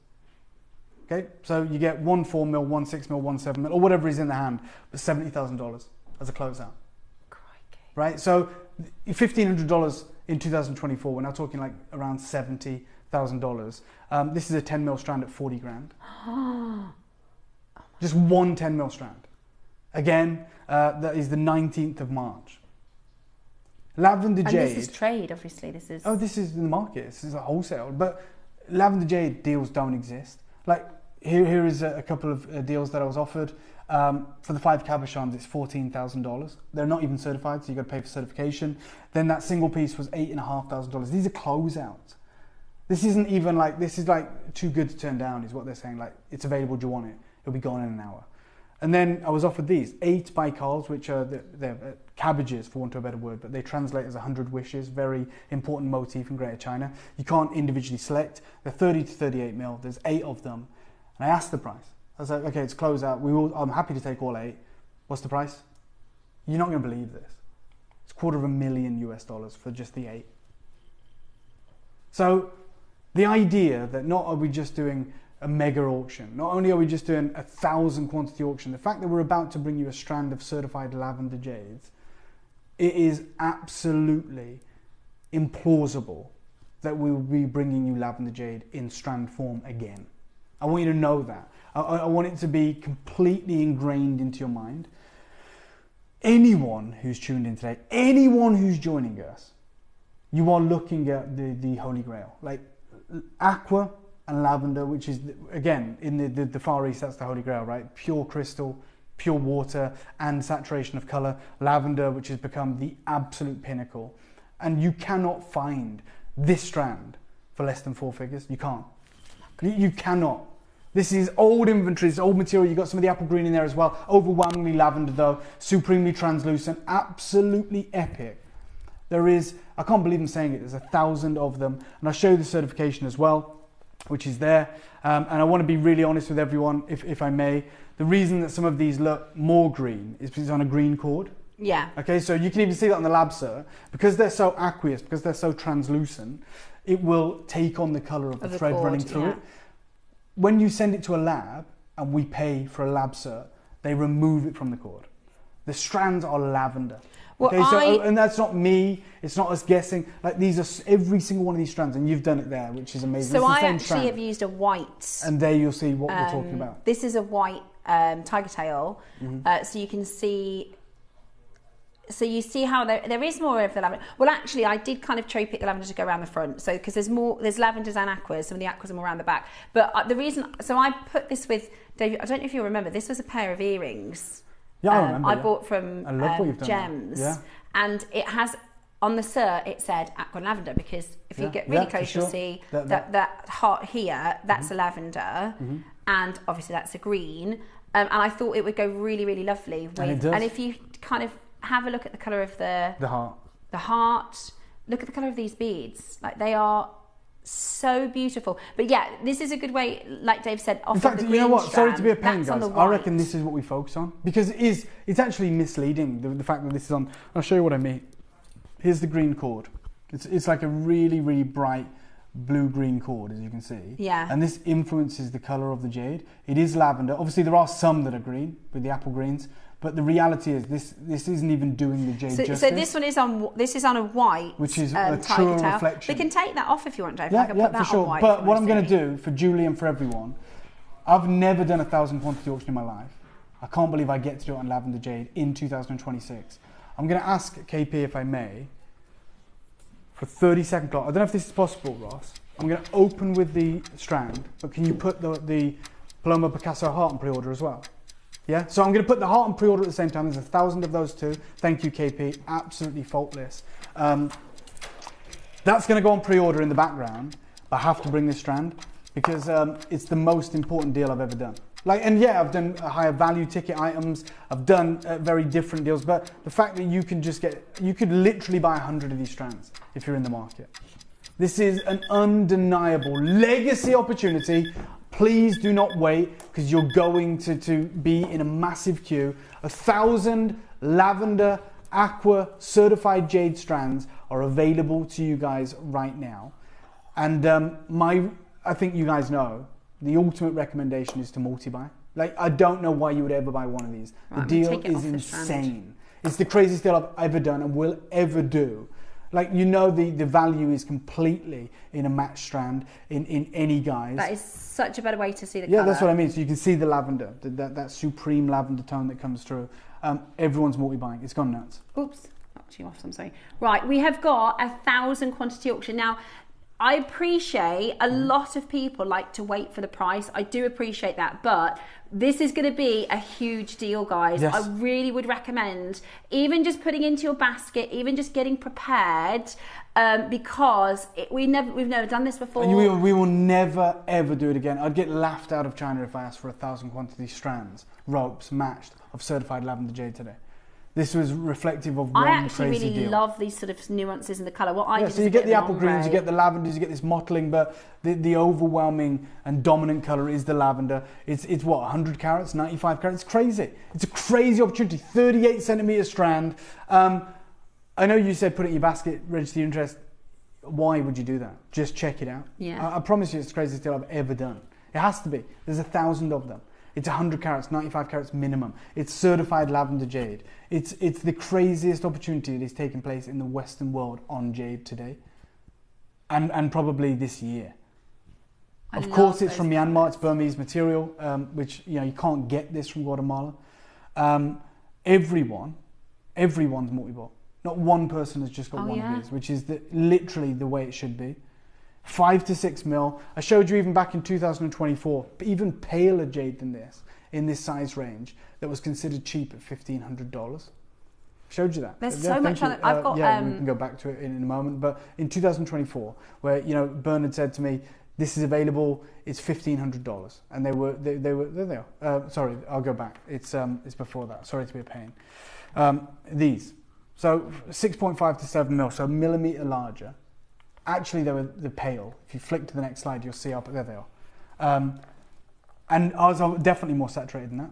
Okay, so you get 1 4 mil, 1 6 mil, 1 7 mil, or whatever is in the hand, but $70,000 as a closeout. Crikey. Right, so $1,500 in 2024, we're now talking like around $70,000. This is a 10 mil strand at 40 grand. Just one 10 mil strand. Again, that is the 19th of March. Lavender jade. And this is trade, obviously. This is. Oh, this is in the market. This is a wholesale. But lavender jade deals don't exist. Like here is a couple of deals that I was offered. For the 5 cabochons, it's $14,000. They're not even certified, so you've got to pay for certification. Then that single piece was $8,500. These are closeouts. This isn't even like, this is like too good to turn down, is what they're saying. Like, it's available, do you want it? It'll be gone in an hour. And then I was offered these 8 bicals, which are they're cabbages, for want of a better word, but they translate as 100 wishes. Very important motif in Greater China. You can't individually select. They're 30 to 38 mil. There's 8 of them. And I asked the price. I was like, okay, it's close out. I'm happy to take all 8. What's the price? You're not going to believe this. It's $250,000 US for just the 8. So the idea that not are we just doing a mega auction, not only are we just doing 1,000 quantity auction, the fact that we're about to bring you a strand of certified lavender jades, it is absolutely implausible that we will be bringing you lavender jade in strand form again. I want you to know that. I want it to be completely ingrained into your mind. Anyone who's tuned in today, anyone who's joining us, you are looking at the Holy Grail. Like aqua and lavender, which is, again, in the Far East, that's the Holy Grail, right? Pure crystal, pure water, and saturation of colour. Lavender, which has become the absolute pinnacle. And you cannot find this strand for less than 4 figures. You can't. You cannot. This is old inventory, it's old material. You've got some of the apple green in there as well. Overwhelmingly lavender though, supremely translucent, absolutely epic. There is, I can't believe I'm saying it, there's 1,000 of them. And I'll show you the certification as well, which is there. And I want to be really honest with everyone, if I may. The reason that some of these look more green is because it's on a green cord. Yeah. Okay, so you can even see that on the lab, sir. Because they're so aqueous, because they're so translucent, it will take on the colour of the thread cord, running through it. When you send it to a lab and we pay for a lab cert, they remove it from the cord. The strands are lavender. Well, okay, and that's not me, it's not us guessing. Like these are every single one of these strands, and you've done it there, which is amazing. So I actually have used a white. And there you'll see what we're talking about. This is a white tiger tail, so you can see. So you see how there is more of the lavender. Well, actually, I did kind of cherry pick the lavender to go around the front. So because there's lavenders and aquas. Some of the aquas are more around the back. But the reason, so I put this with David. I don't know if you remember. This was a pair of earrings. Yeah, I remember. I bought from I love what you've done Gems. Yeah. And it has on the cert it said aqua and lavender because if you get really close, you'll see that heart here. That's a lavender, and obviously that's a green. And I thought it would go really, really lovely with. And it does. And if you kind of have a look at the colour of the heart. Look at the colour of these beads. Like they are so beautiful. But yeah, this is a good way, like Dave said, off in fact, of the you know green what? strand, Sorry to be a pain, that's guys. I reckon this is what we focus on because it's actually misleading the fact that this is on. I'll show you what I mean. Here's the green cord. It's like a really, really bright blue-green cord, as you can see. Yeah. And this influences the colour of the jade. It is lavender. Obviously, there are some that are green with the apple greens. But the reality is, this isn't even doing the jade justice. So this one is on a white, which is a true reflection. We can take that off if you want, Dave. Yeah, I can put that for sure. on white. But what I'm going to do for Julie and for everyone, I've never done a 1,000 quantity auction in my life. I can't believe I get to do it on lavender jade in 2026. I'm going to ask KP if I may, for 30-second clock. I don't know if this is possible, Ross. I'm going to open with the strand, but can you put the Paloma Picasso heart on pre-order as well? Yeah, so I'm going to put the heart on pre-order at the same time. There's 1,000 of those too. Thank you, KP. Absolutely faultless. That's going to go on pre-order in the background. I have to bring this strand because it's the most important deal I've ever done. And yeah, I've done higher value ticket items. I've done very different deals. But the fact that you can you could literally buy 100 of these strands if you're in the market. This is an undeniable legacy opportunity. Please do not wait because you're going to be in a massive queue. 1,000 lavender aqua certified jade strands are available to you guys right now. And I think you guys know, the ultimate recommendation is to multi-buy. I don't know why you would ever buy one of these. Right, the deal is insane. It's the craziest deal I've ever done and will ever do. The value is completely in a match strand in any guise. That is such a better way to see the colour. Yeah, that's what I mean. So you can see the lavender, that supreme lavender tone that comes through. Everyone's multi-buying. It's gone nuts. Oops, knocked you off, I'm sorry. Right, we have got 1,000 quantity auction. Now, I appreciate a lot of people like to wait for the price. I do appreciate that, but this is going to be a huge deal, guys. Yes. I really would recommend even just putting into your basket, even just getting prepared, because we've never done this before. And we will never ever do it again. I'd get laughed out of China if I asked for 1,000 quantity strands, ropes matched of certified lavender jade today. This was reflective of one crazy deal. I actually really love these sort of nuances in the colour. What I did so you get the apple greens, you get the lavenders, you get this mottling, but the overwhelming and dominant colour is the lavender. It's what, 100 carats, 95 carats? It's crazy. It's a crazy opportunity. 38 centimetre strand. I know you said put it in your basket, register your interest. Why would you do that? Just check it out. Yeah. I promise you it's the craziest deal I've ever done. It has to be. There's 1,000 of them. It's 100 carats, 95 carats minimum. It's certified lavender jade. It's the craziest opportunity that is taking place in the Western world on jade today, and probably this year. Of course, it's from Myanmar. It's Burmese material, which you can't get this from Guatemala. Everyone's multi-bought. Not one person has just got one of these, which is literally the way it should be. 5 to 6 mil. I showed you even back in 2024, even paler jade than this, in this size range, that was considered cheap at $1,500. Showed you that. There's so much on it. I've got. We can go back to it in a moment. But in 2024, where Bernard said to me, This is available. It's $1,500, and they were there they are. Sorry, I'll go back. It's before that. Sorry to be a pain. These, so 6.5 to 7 mil, so a millimeter larger. Actually, they're pale. If you flick to the next slide, you'll see up there they are. And ours are definitely more saturated than that.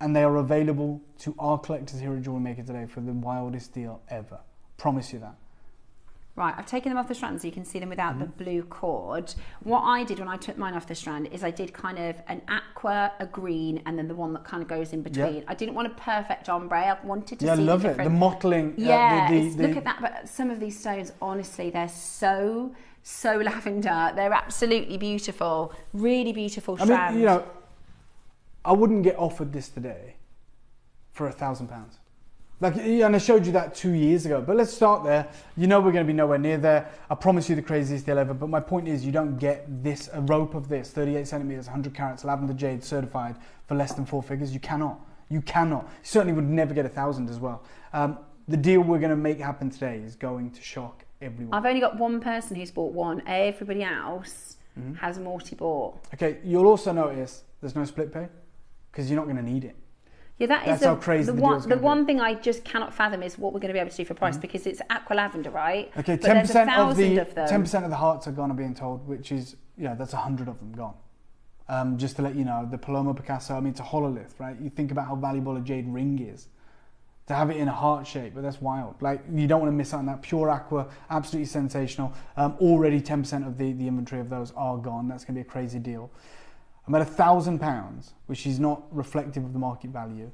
And they are available to our collectors here at Jewelry Maker today for the wildest deal ever. Promise you that. Right, I've taken them off the strand so you can see them without the blue cord. What I did when I took mine off the strand is I did kind of an aqua, a green, and then the one that kind of goes in between. I didn't want a perfect ombre. I wanted to see I love it. The mottling. Yeah, look at that. But some of these stones, honestly, they're so lavender. They're absolutely beautiful. Really beautiful strand. I mean, you know, I wouldn't get offered this today for £1,000. Like, and I showed you that 2 years ago, but let's start there. You know we're going to be nowhere near there. I promise you the craziest deal ever, but my point is you don't get this, a rope of this, 38 centimeters, 100 carats, lavender jade certified for less than 4 figures. You cannot. You cannot. You certainly would never get 1,000 as well. The deal we're going to make happen today is going to shock everyone. I've only got one person who's bought one. Everybody else has multi-bought. Okay, you'll also notice there's no split pay because you're not going to need it. Yeah, that's how crazy the deal's the one thing I just cannot fathom is what we're going to be able to do for price because it's aqua lavender, right? Okay, 10% of the hearts are gone, I'm being told, which is, you know, that's 100 of them gone. Just to let you know, the Paloma Picasso, I mean, it's a hololith, right? You think about how valuable a jade ring is. To have it in a heart shape, but that's wild. Like, you don't want to miss out on that. Pure aqua, absolutely sensational. Already 10% of the inventory of those are gone. That's going to be a crazy deal. I'm at £1,000, which is not reflective of the market value.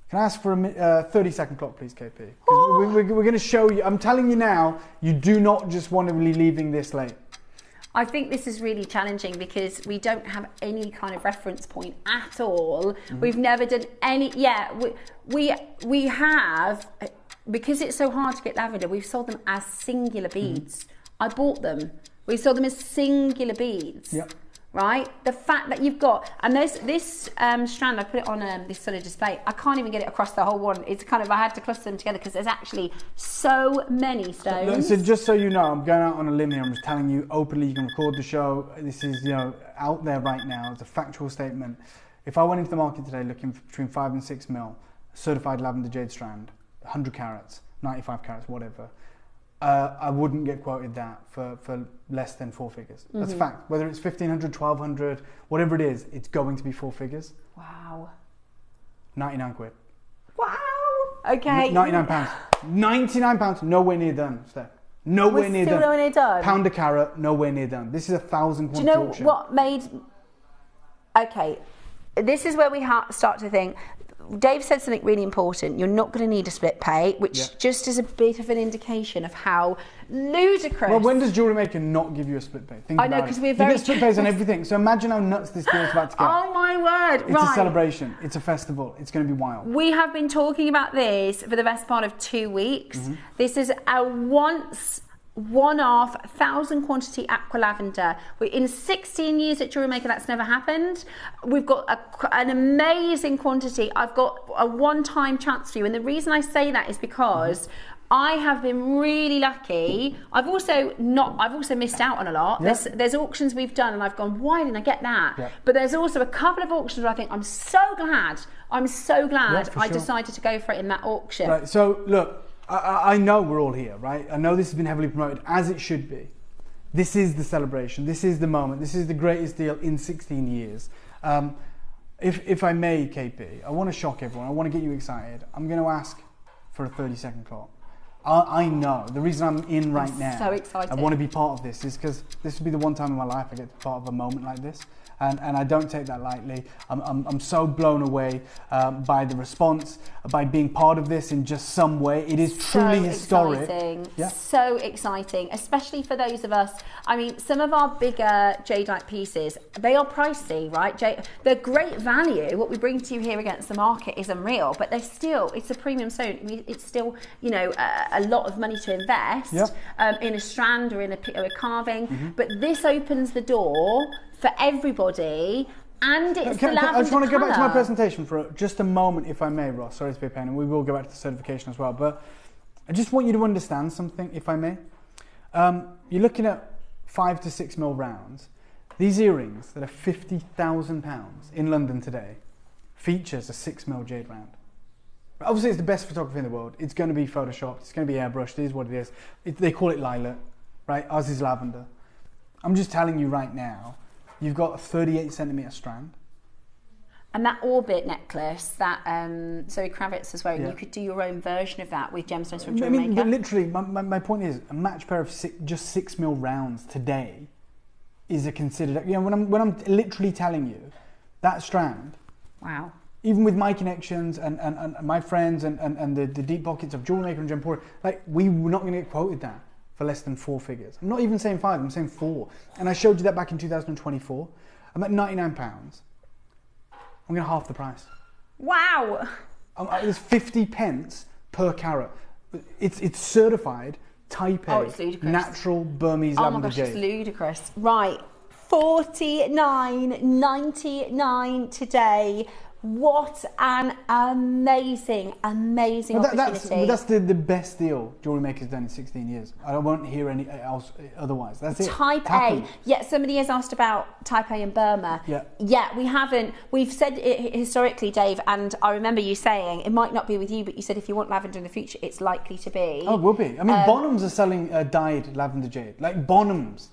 Can I ask for a 30-second clock, please, KP? Because we're going to show you. I'm telling you now, you do not just want to be leaving this late. I think this is really challenging because we don't have any kind of reference point at all. We've never done any. Yeah, we have, because it's so hard to get lavender. We've sold them as singular beads. I bought them. We sold them as singular beads. Yep. Right, the fact that you've got, and there's this strand, I put it on this sort of display. I can't even get it across the whole one. It's kind of, I had to cluster them together because there's actually so many stones. So just so you know, I'm going out on a limb here. I'm just telling you openly. You can record the show. This is, you know, out there right now. It's a factual statement. If I went into the market today looking for between 5 and 6 mil, certified lavender jade strand, 100 carats, 95 carats, whatever. I wouldn't get quoted that for less than 4 figures. That's a fact. Whether it's 1,500, 1,200, whatever it is, it's going to be 4 figures. Wow. 99 quid. Wow. Okay. £99. £99. Nowhere near done, Steph. Nowhere near done. Nowhere near done. Pound a carat. Nowhere near done. This is 1,000 quantity auction. Do you know auction. what made? Okay, this is where we start to think. Dave said something really important. You're not going to need a split pay, which just is a bit of an indication of how ludicrous. Well, when does Jewelry Maker not give you a split pay? Think I know, because we're you very get split pays on everything. So imagine how nuts this deal's about to get. Oh my word! It's a celebration. It's a festival. It's going to be wild. We have been talking about this for the best part of 2 weeks. This is a one-off 1,000 quantity aqua lavender. In 16 years at Jewelry Maker, that's never happened. We've got an amazing quantity. I've got a one-time chance for you, and the reason I say that is because I have been really lucky. I've also missed out on a lot. There's auctions we've done and I've gone, why didn't I get that? But there's also a couple of auctions where I think I'm so glad I decided to go for it in that auction. Right, so look, I know we're all here, right? I know this has been heavily promoted, as it should be. This is the celebration. This is the moment. This is the greatest deal in 16 years. If I may, KP, I want to shock everyone. I want to get you excited. I'm going to ask for a 30-second clock. I know. The reason I'm in right now, so excited. I want to be part of this, is because this will be the one time in my life I get to be part of a moment like this. And I don't take that lightly. I'm so blown away by the response, by being part of this in just some way. It is truly historic. Exciting. Yeah. So exciting, especially for those of us. I mean, some of our bigger jadeite pieces, they are pricey, right? They're great value. What we bring to you here against the market is unreal, but they're still, it's a premium stone. It's still, you know, a lot of money to invest in a strand or in a carving. But this opens the door for everybody, and it's the lavender I just want to go back to my colour. presentation for just a moment, if I may, Ross. Sorry to be a pain, and we will go back to the certification as well. But I just want you to understand something, if I may. You're looking at 5 to 6 mil rounds. These earrings that are £50,000 in London today features a 6 mil jade round. Obviously, it's the best photography in the world. It's going to be photoshopped. It's going to be airbrushed. It is what it is. They call it lilac, right? Ours is lavender. I'm just telling you right now, you've got a 38 centimetre strand. And that orbit necklace, that Zoe Kravitz as well, you could do your own version of that with gemstones from JewelleryMaker. I mean, but literally, my point is, a match pair of just 6 mil rounds today is a considered... You know, when I'm literally telling you, that strand... Wow. Even with my connections and my friends and the deep pockets of JewelleryMaker and Gemporia, like, we were not going to get quoted that for less than 4 figures. I'm not even saying 5, I'm saying 4. And I showed you that back in 2024. I'm at £99. I'm going to half the price. Wow! It's 50 pence per carat. It's certified Type A, it's ludicrous. natural Burmese lavender jade. Oh my gosh, it's ludicrous. Right, $49.99 today. What an amazing opportunity. That's the best deal JewelleryMaker's done in 16 years. I won't hear any else otherwise. That's it. Type A. Yeah, somebody has asked about Type A in Burma. Yeah, we haven't. We've said it historically, Dave, and I remember you saying, it might not be with you, but you said if you want lavender in the future, it's likely to be. Oh, it will be. I mean, Bonhams are selling dyed lavender jade. Like Bonhams,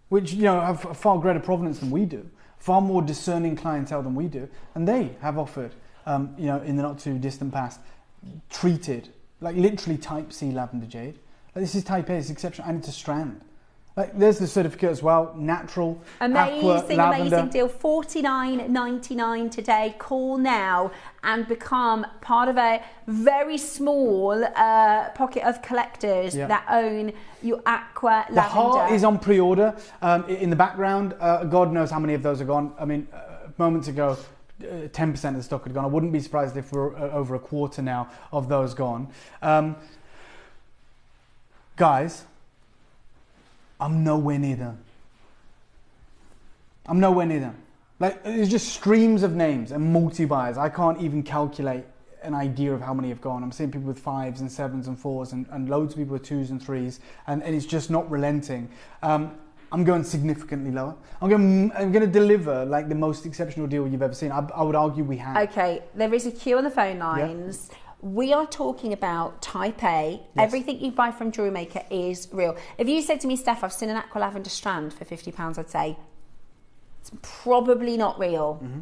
which, you know, have a far greater provenance than we do. Far more discerning clientele than we do, and they have offered, you know, in the not too distant past, treated, like literally Type C lavender jade. Like, this is Type A, it's exceptional, and it's a strand. Like, there's the certificate as well, natural, aqua, lavender. Amazing deal, $49.99 today. Call now and become part of a very small pocket of collectors that own your aqua lavender. The heart is on pre-order. In the background, God knows how many of those are gone. I mean, moments ago, 10% of the stock had gone. I wouldn't be surprised if we're over a quarter now of those gone. Guys, I'm nowhere near them. I'm nowhere near them. Like, there's just streams of names and multi-buyers. I can't even calculate an idea of how many have gone. I'm seeing people with 5s and 7s and 4s and loads of people with 2s and 3s, and it's just not relenting. I'm going significantly lower. I'm going to deliver like the most exceptional deal you've ever seen. I would argue we have. Okay, there is a queue on the phone lines. Yeah. We are talking about Type A. Yes. Everything you buy from JewelleryMaker is real. If you said to me, Steph, I've seen an aqua lavender strand for £50, I'd say it's probably not real. Mm-hmm.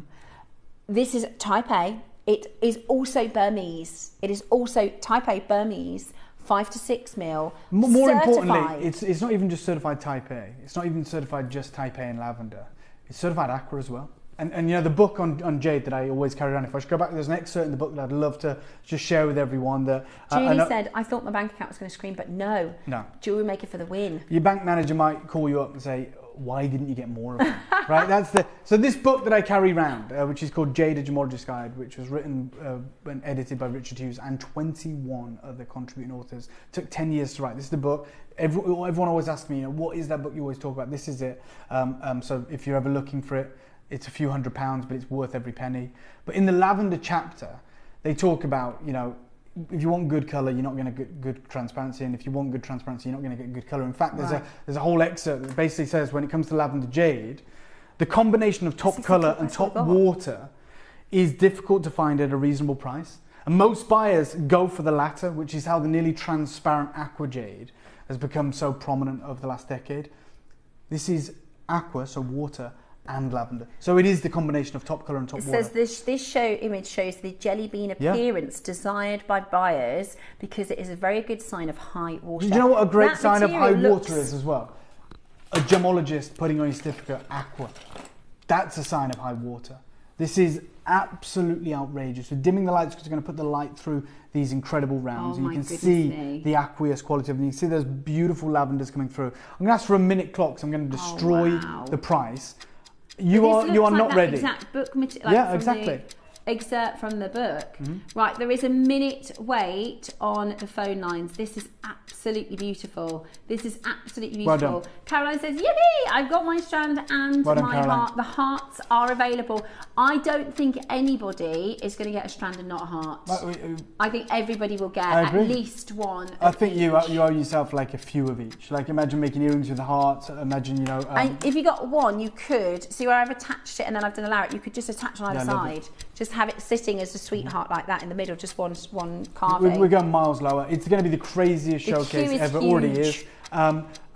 This is Type A. It is also Burmese. It is also Type A Burmese, 5 to 6 mil. More importantly, it's not even just certified Type A. It's not even certified just Type A in lavender. It's certified aqua as well. And you know, the book on jade that I always carry around, if I should go back, there's an excerpt in the book that I'd love to just share with everyone. That Julie said, I thought my bank account was going to scream, but no. JewelleryMaker for the win. Your bank manager might call you up and say, why didn't you get more of them? Right? So this book that I carry around, which is called Jade, a Gemologist's Guide, which was written and edited by Richard Hughes and 21 other contributing authors. Took 10 years to write. This is the book. Everyone always asks me, you know, what is that book you always talk about? This is it. So if you're ever looking for it, it's a few £100s, but it's worth every penny. But in the lavender chapter, they talk about, you know, if you want good colour, you're not going to get good transparency, and if you want good transparency, you're not going to get good colour. In fact, there's a whole excerpt that basically says when it comes to lavender jade, the combination of top colour and top water is difficult to find at a reasonable price. And most buyers go for the latter, which is how the nearly transparent aqua jade has become so prominent over the last decade. This is aqua, so water, and lavender. So it is the combination of top colour and top water. It says this image shows the jelly bean appearance desired by buyers because it is a very good sign of high water. Do you know what a great sign of high water is as well? A gemologist putting on your certificate aqua. That's a sign of high water. This is absolutely outrageous. We're dimming the lights because we're going to put the light through these incredible rounds, and you can see the aqueous quality of them. You can see those beautiful lavenders coming through. I'm going to ask for a minute clock, so I'm going to destroy the price. You are not ready. Exact book material. Yeah, exactly. excerpt from the book. Right, there is a minute wait on the phone lines. This is absolutely beautiful. This is absolutely beautiful. Well done. Caroline says, yippee, I've got my strand and Well done, my Caroline. heart. The hearts are available. I don't think anybody is going to get a strand and not a heart. I think everybody will get at least one. I think you owe yourself like a few of each. Like imagine making earrings with the heart. Imagine, you know. And if you got one, you could, see where I've attached it and then I've done a larret, you could just attach on either side. Just have it sitting as a sweetheart like that in the middle, just one carving. We're going miles lower. It's going to be the craziest showcase ever. Huge. Already is.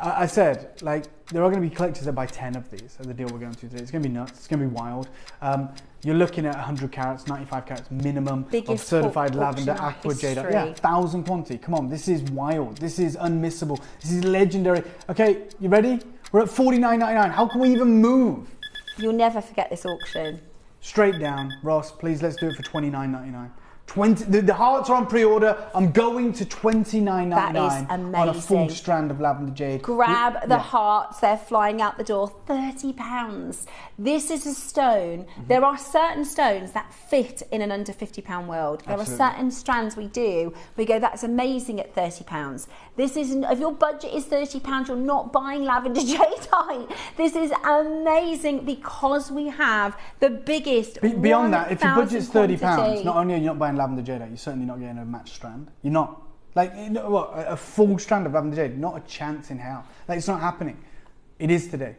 I said, like, there are going to be collectors that buy 10 of these at the deal we're going to today. It's going to be nuts. It's going to be wild. You're looking at 100 carats, 95 carats minimum of certified lavender, aqua, jade. Yeah, 1,000 quantity. Come on, this is wild. This is unmissable. This is legendary. Okay, you ready? We're at $49.99. How can we even move? You'll never forget this auction. Straight down. Ross, please, let's do it for $29.99. The hearts are on pre-order. I'm going to $29.99 That is amazing. On a full strand of lavender jade. Grab the hearts, they're flying out the door. £30. This is a stone. There are certain stones that fit in an under £50 world. There are certain strands we go, that's amazing at £30. This isn't, if your budget is £30, you're not buying lavender jadeite. This is amazing because we have the biggest. Beyond that, if your budget's £30, not only are you not buying lavender jadeite, you're certainly not getting a matched strand. You're not. Like, what, a full strand of lavender jade? Not a chance in hell. Like, it's not happening. It is today.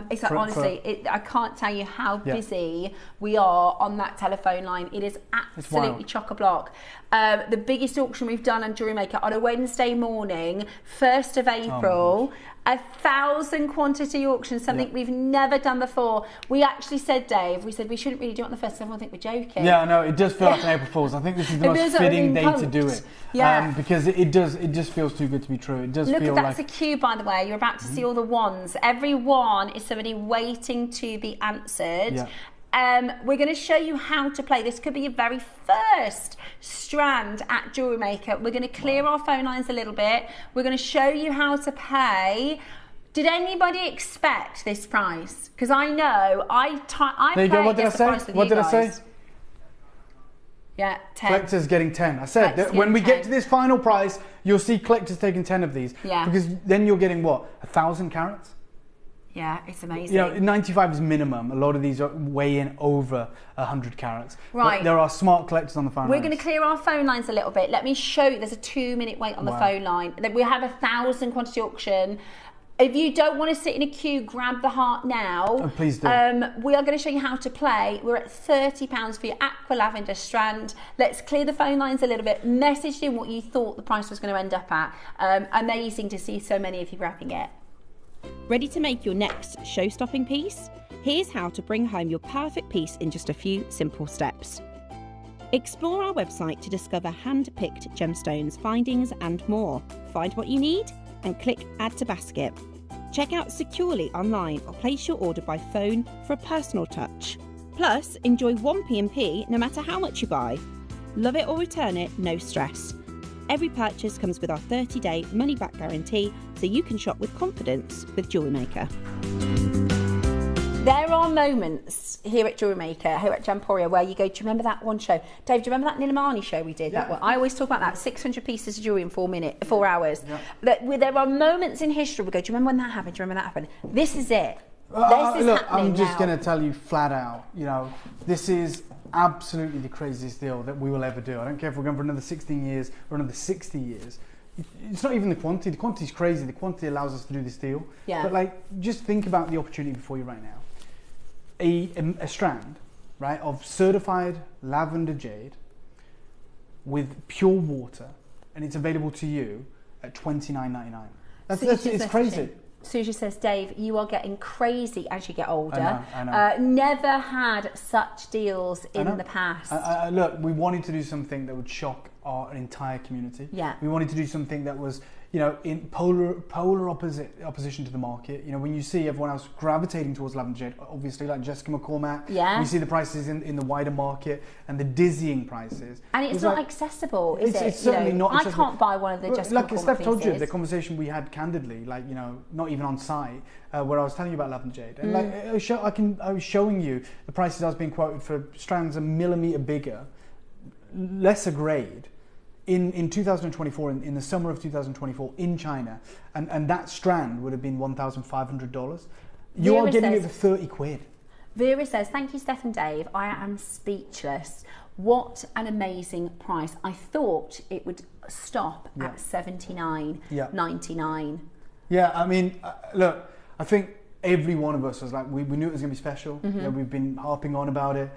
It's like, honestly, I can't tell you how busy we are on that telephone line. It is absolutely chock-a-block. The biggest auction we've done on JewelleryMaker on a Wednesday morning, 1st of April. 1,000 quantity auction, something we've never done before. We actually said, Dave, we shouldn't really do it on the 1st, everyone think we're joking. Yeah, no, it does feel like an April Fool's. I think this is the most fitting day to do it. Yeah. Because it just feels too good to be true. It does Look, feel that's like... a cue, by the way. You're about to see all the wands. Every one is somebody waiting to be answered. Yeah. We're going to show you how to play. This could be your very first strand at JewelleryMaker. We're going to clear our phone lines a little bit. We're going to show you how to pay. Did anybody expect this price? Because I know There you go. What did I say? What did I say? Yeah, 10. Collectors getting 10. I said that when we get to this final price, you'll see collectors taking 10 of these. Yeah. Because then you're getting what? 1,000 carats? Yeah, it's amazing. You know, 95 is minimum. A lot of these are way in over 100 carats. Right. But there are smart collectors on the phone lines. We're going to clear our phone lines a little bit. Let me show you. There's a 2-minute wait on the phone line. We have 1,000 quantity auction. If you don't want to sit in a queue, grab the heart now. Oh, please do. We are going to show you how to play. We're at £30 for your aqua lavender strand. Let's clear the phone lines a little bit. Message in what you thought the price was going to end up at. Amazing to see so many of you grabbing it. Ready to make your next show-stopping piece? Here's how to bring home your perfect piece in just a few simple steps. Explore our website to discover hand-picked gemstones, findings and more. Find what you need and click Add to Basket. Check out securely online or place your order by phone for a personal touch. Plus, enjoy 1p&p no matter how much you buy. Love it or return it, no stress. Every purchase comes with our 30-day money-back guarantee, so you can shop with confidence with JewelleryMaker. There are moments here at JewelleryMaker, here at Jamporia, where you go, do you remember that one show? Dave, do you remember that Nilamani show we did? Yeah. That one? I always talk about that, 600 pieces of jewellery in 4 hours. Yeah. There are moments in history we go, do you remember when that happened? Do you remember that happened? This is it. Look, I'm just going to tell you flat out, you know, this is absolutely the craziest deal that we will ever do. I don't care if we're going for another 16 years or another 60 years. It's not even the quantity. The quantity is crazy. The quantity allows us to do this deal. Yeah. But like, just think about the opportunity before you right now. A strand, right, of certified lavender jade with pure water, and it's available to you at $29.99. It's crazy. Suji says, Dave, you are getting crazy as you get older. I know. Never had such deals in the past. Look, we wanted to do something that would shock our entire community. Yeah. We wanted to do something that was, you know, in polar opposition to the market. You know, when you see everyone else gravitating towards lavender jade, obviously like Jessica McCormack, we see the prices in the wider market and the dizzying prices. And it's not like, accessible, is it? It's certainly not accessible. I can't buy one of the Jessica McCormack Like Steph told you, pieces. the conversation we had candidly, like, you know, not even on site, where I was telling you about lavender jade. And like, I was showing you the prices I was being quoted for strands a millimetre bigger, lesser grade, in 2024, in the summer of 2024 in China, and that strand would have been $1,500. You are getting it for 30 quid. Vera says, thank you, Steph and Dave. I am speechless. What an amazing price. I thought it would stop at $79.99. Yeah, I mean, look, I think every one of us was like, we knew it was going to be special. You know, we've been harping on about it.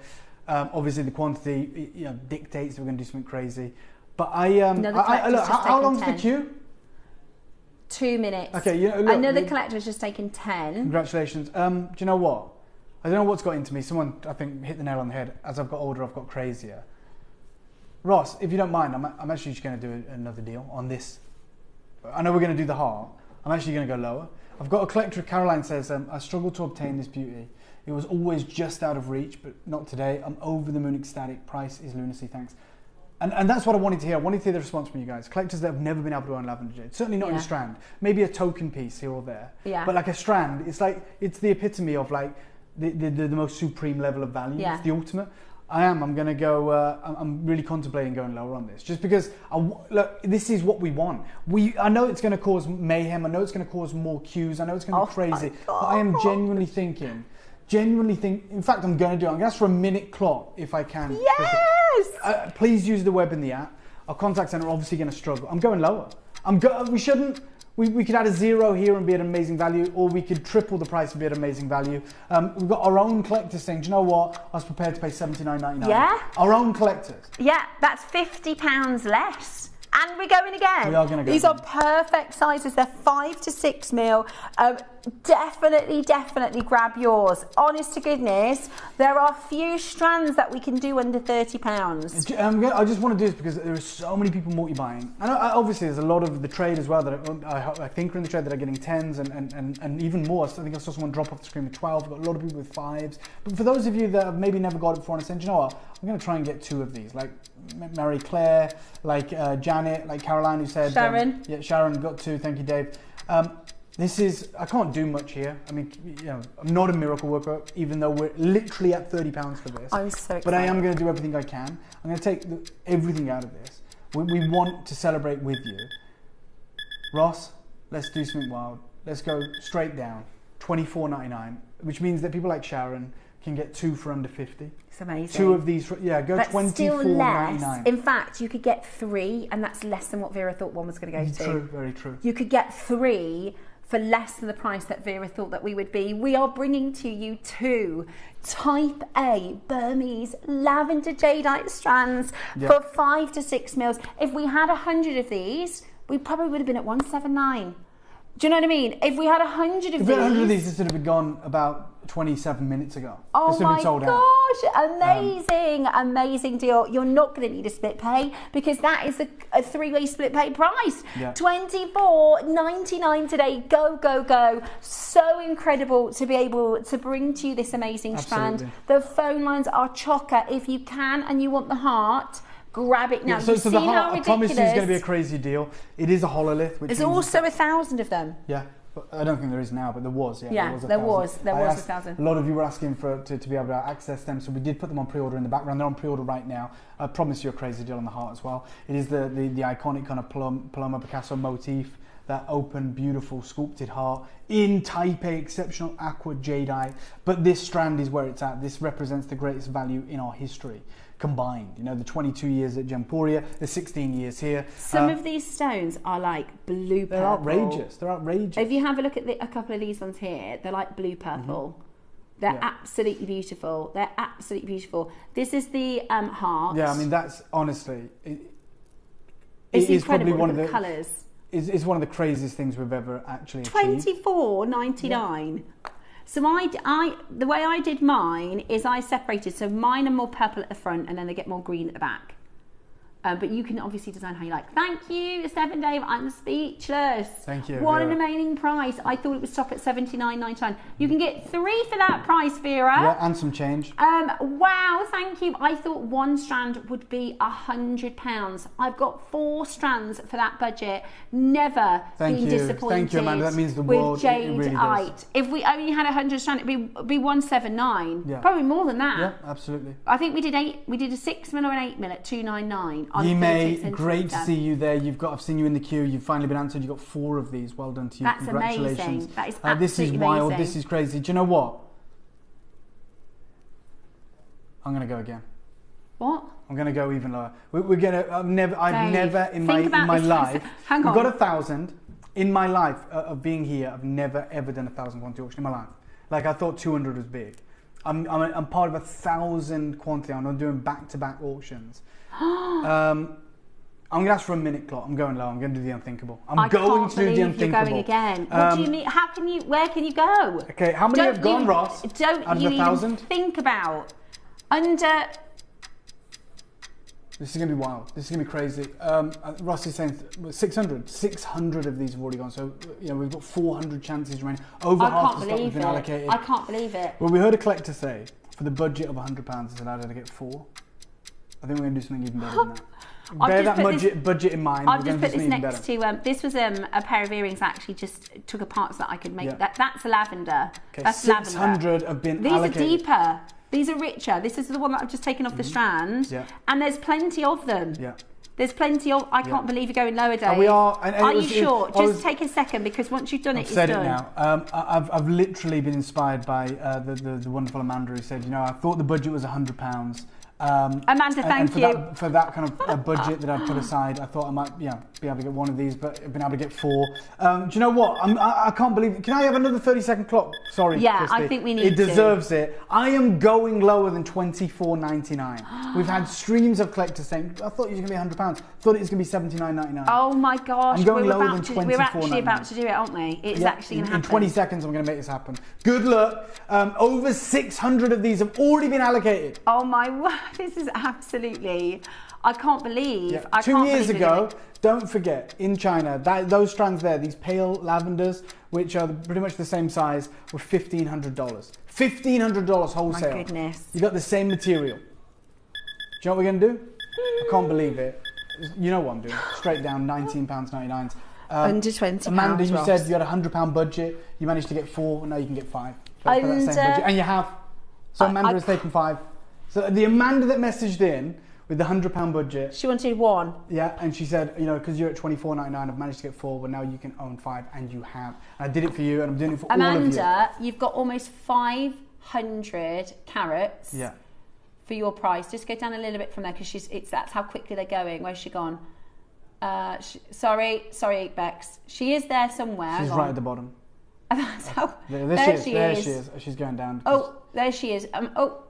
Obviously, the quantity, you know, dictates that we're going to do something crazy. But look, how long's the queue? 2 minutes. Okay, you know, look, another collector has just taken 10. Congratulations. Do you know what? I don't know what's got into me. Someone, I think, hit the nail on the head. As I've got older, I've got crazier. Ross, if you don't mind, I'm actually just going to do another deal on this. I know we're going to do the heart. I'm actually going to go lower. I've got a collector, Caroline says, I struggled to obtain this beauty. It was always just out of reach, but not today. I'm over the moon ecstatic. Price is lunacy, thanks. And that's what I wanted to hear. I wanted to hear the response from you guys. Collectors that have never been able to own lavender jade. Certainly not in a strand. Maybe a token piece here or there. Yeah. But like a strand, it's the epitome of like the most supreme level of value. Yeah. It's the ultimate. I'm going to go, I'm really contemplating going lower on this. Just because, look, this is what we want. I know it's going to cause mayhem. I know it's going to cause more queues. I know it's going to be crazy. But I am genuinely thinking, in fact, I'm going to do it. I'm going to ask for a minute clock if I can. Yes! Please use the web and the app. Our contact center are obviously going to struggle. I'm going lower. We could add a 0 here and be at amazing value, or we could triple the price and be at amazing value. We've got our own collectors saying, do you know what? I was prepared to pay $79.99. Yeah. Our own collectors. Yeah, that's £50 less. And we're going again. We are going to go. These are perfect sizes. They're 5 to 6 mil. Definitely grab yours. Honest to goodness, there are few strands that we can do under £30. I just want to do this because there are so many people multi-buying. And obviously there's a lot of the trade as well that I think are in the trade that are getting 10s and even more. So I think I saw someone drop off the screen with 12. I've got a lot of people with 5s. But for those of you that have maybe never got it before and said, you know what, I'm going to try and get 2 of these. Like Mary Claire, like Janet, like Caroline who said... Sharon. Sharon got 2. Thank you, Dave. I can't do much here. I mean, you know, I'm not a miracle worker, even though we're literally at £30 for this. I'm so excited. But I am going to do everything I can. I'm going to take everything out of this. We want to celebrate with you. Ross, let's do something wild. Let's go straight down. $24.99, which means that people like Sharon can get 2 for under 50. It's amazing. 2 of these, go $24.99. In fact, you could get 3, and that's less than what Vera thought one was going to go to. True, very true. You could get 3 for less than the price that Vera thought that we would be. We are bringing to you 2 Type A Burmese lavender jadeite strands for 5 to 6 mils. If we had 100 of these, we probably would have been at 179. Do you know what I mean? If we had 100 of these... this would have been gone about 27 minutes ago. Oh my gosh, amazing, amazing deal. You're not going to need a split pay because that is a 3-way split pay price. Yeah. $24.99 today. Go, go, go. So incredible to be able to bring to you this amazing strand. The phone lines are chocker. If you can and you want the heart, grab it now. So the heart, I promise you, is going to be a crazy deal. It is a hololith. There's also 1,000 of them. Yeah. I don't think there is now, but there was. Yeah, there was 1,000. A lot of you were asking to be able to access them, so we did put them on pre-order in the background. They're on pre-order right now. I promise you a crazy deal on the heart as well. It is the iconic kind of Paloma Picasso motif, that open, beautiful, sculpted heart in Type A, exceptional aqua jadeite. But this strand is where it's at. This represents the greatest value in our history combined. You know, the 22 years at Gemporia, the 16 years here. Some of these stones are like blue purple. They're outrageous. They're outrageous. If you have a look at a couple of these ones here, they're like blue purple. They're absolutely beautiful. They're absolutely beautiful. This is the heart. Yeah, I mean, that's honestly... It's incredible, probably one of the colours. It's one of the craziest things we've ever actually achieved. $24.99. So the way I did mine is I separated. So mine are more purple at the front, and then they get more green at the back. But you can obviously design how you like. Thank you, Steph Dave. I'm speechless. Thank you. What an amazing price. I thought it would stop at $79.99. You can get 3 for that price, Vera. Yeah, and some change. Wow, thank you. I thought 1 strand would be £100. I've got 4 strands for that budget. Never been disappointed. Thank you, Amanda. That means the world. With jadeite. Really does. If we only had 100 strand, it'd be 179. Yeah. Probably more than that. Yeah, absolutely. I think we did a 6 mil or an 8 mil at $299. Yimei, great to see you there. I've seen you in the queue. You've finally been answered. You've got 4 of these. Well done to you. That's Congratulations. amazing. That is absolutely this is wild. amazing. This is crazy. Do you know what? I'm gonna go again. What? I'm gonna go even lower. We're gonna. I've never in my life. Hang on. We've got 1,000 in my life of being here. I've never ever done 1,000 quantity auction in my life. Like I thought 200 was big. I'm part of 1,000 quantity. I'm not doing back-to-back auctions. I'm going to ask for a minute clock. I'm going low. I'm going to do the unthinkable. I'm going to do the unthinkable. You're going again. What do you mean? How can you? Where can you go? Okay, how many have gone, Ross? Don't out of you 1,000? even think about under. This is going to be wild. This is going to be crazy. Ross is saying 600. 600 of these have already gone. So we've got 400 chances remaining. Over half the stock has been allocated. I can't believe it. Well, we heard a collector say for the budget of £100, it's allowed her to get 4. I think we're going to do something even better than that. Bear that budget in mind. I've just put this next to. This was a pair of earrings that actually just took apart so that I could make that's lavender. Okay, that's 600 lavender. Have been These allocated. are deeper. These are richer. This is the one that I've just taken off the strand. Yeah. And there's plenty of them. Yeah. There's plenty of. I can't believe you're going lower, Dave. We are. Are you sure? Just take a second because once you've done it, I've said it now. I've literally been inspired by the wonderful Amanda who said, I thought the budget was £100. Amanda, thank you. For that kind of budget that I'd put aside, I thought I might be able to get 1 of these, but I've been able to get 4. Do you know what? I can't believe it. Can I have another 30-second clock? Sorry, yeah, Christy. I think we need it deserves it. I am going lower than $24.99. We've had streams of collectors saying, I thought it was going to be £100. I thought it was going to be $79.99. Oh my gosh. I'm going lower than $24.99. We're actually about to do it, aren't we? It's actually going to happen. In 20 seconds, I'm going to make this happen. Good luck. Over 600 of these have already been allocated. Oh my word. This is absolutely. I can't believe. Yeah. 2 years ago, don't forget, in China, those strands there, these pale lavenders, which are pretty much the same size, were $1,500. $1,500 wholesale. My goodness. You got the same material. Do you know what we're going to do? I can't believe it. You know what I'm doing. Straight down, £19.99. Under £20. Amanda, you said you had a £100 budget. You managed to get 4, and now you can get 5 for that same budget. And you have. So Amanda has taken 5. So the Amanda that messaged in with the £100 budget. She wanted 1. Yeah, and she said, because you're at $24.99, I've managed to get 4, but now you can own 5, and you have. And I did it for you, and I'm doing it for all of you. Amanda, you've got almost 500 carats. Yeah. For your price. Just go down a little bit from there because that's how quickly they're going. Where's she gone? Sorry, Bex. She is there somewhere. She's right at the bottom. That's how. There she is. She's going down. Oh, there she is. Oh,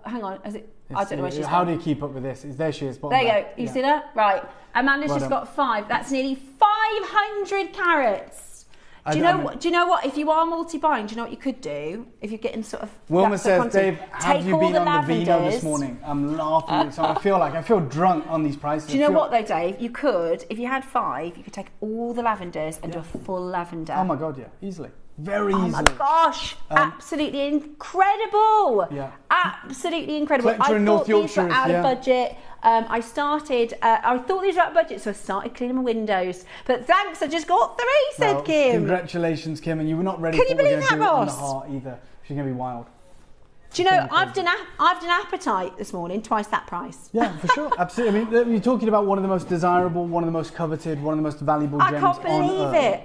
hang on. Is it? I don't know where she's gone. How do you keep up with this? There she is. There you go. You see that? Right. Amanda's just got 5. That's nearly 500 carats. Do you know what? If you are multi-buying, do you know what you could do? If you're getting sort of... Wilma says, Dave, have you been on the Vino this morning? I'm laughing. So I feel drunk on these prices. Do you know what though, Dave? You could, if you had 5, you could take all the lavenders and do a full lavender. Oh my God, yeah. Easily. Very easily. Oh my gosh, absolutely incredible. Yeah. Absolutely incredible. Collector I in thought North these Yorkshire, were out of budget. I thought these were out of budget, so I started cleaning my windows. But thanks, I just got 3, said Kim. Congratulations, Kim, and you were not ready for what we're going to do in the heart either. She's going to be wild. Do you know, I've done Appetite this morning, twice that price. Yeah, for sure, absolutely. I mean, you're talking about one of the most desirable, one of the most coveted, one of the most valuable gems on Earth.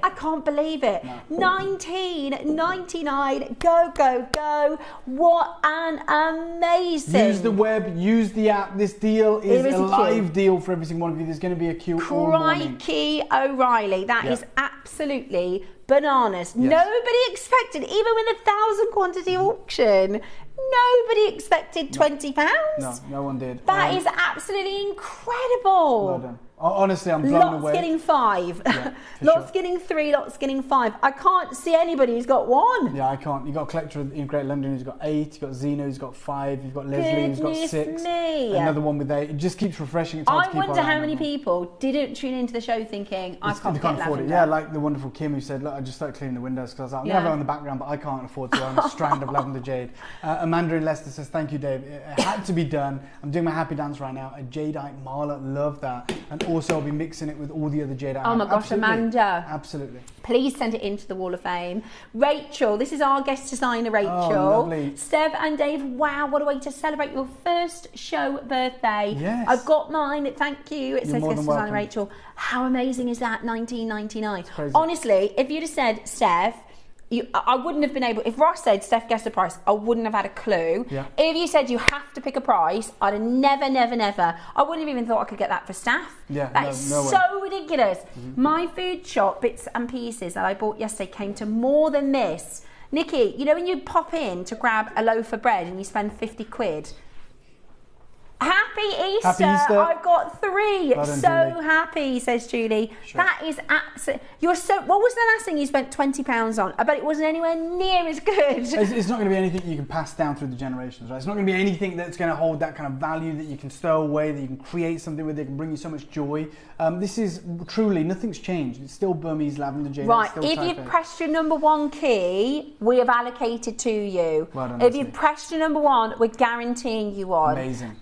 I can't believe it. No. $19.99. Go. What an amazing. Use the web, use the app. This deal is a live deal for every single one of you. There's going to be a queue all morning. Crikey O'Reilly. That is absolutely bananas. Yes. Nobody expected, even with 1,000 quantity auction, nobody expected £20. No one did. That is absolutely incredible. Well done. Honestly, I'm blown away. Lots getting 5. Yeah, Lots getting 3, lots getting 5. I can't see anybody who's got 1. Yeah, I can't. You've got a collector in Great London who's got 8, you've got Zeno who's got 5, you've got Leslie who's got 6, another one with 8. It just keeps refreshing. It's hard to keep wonder how many people didn't tune into the show thinking, I can't afford it. Yeah, like the wonderful Kim who said, look, I just started cleaning the windows because I was like, I'm going to have it on the background, but I can't afford to own a strand of lavender jade. Amanda in Leicester says, thank you, Dave. It had to be done. I'm doing my happy dance right now. A jadeite mala, love that. And also I'll be mixing it with all the other jadeite. Oh my gosh, Amanda. Absolutely. Please send it into the Wall of Fame. Rachel, this is our guest designer, Rachel. Oh, lovely. Steph and Dave, wow, what a way to celebrate your first show birthday. Yes. I've got mine, thank you. It says more guest than designer, welcome. Rachel. How amazing is that, $19.99? Crazy. Honestly, if you'd have said, Steph, I wouldn't have been able, if Ross said, Steph, guess the price, I wouldn't have had a clue. Yeah. If you said you have to pick a price, I'd have never, I wouldn't have even thought I could get that for staff. Yeah, That is no way. so ridiculous. My food shop bits and pieces that I bought yesterday came to more than this. Nikki, you know when you pop in to grab a loaf of bread and you spend 50 quid? Happy Easter. Happy Easter. I've got 3. Well done, so Julie. happy, says Julie. Sure. That is absolutely... You're so... What was the last thing you spent £20 on? I bet it wasn't anywhere near as good. It's not going to be anything you can pass down through the generations, right? It's not going to be anything that's going to hold that kind of value that you can stow away, that you can create something with, that can bring you so much joy. This is truly, nothing's changed. It's still Burmese lavender jade. Right, if you've pressed your number 1 key, we have allocated to you. Well done, if Leslie. you've pressed your number 1, we're guaranteeing you one. Amazing.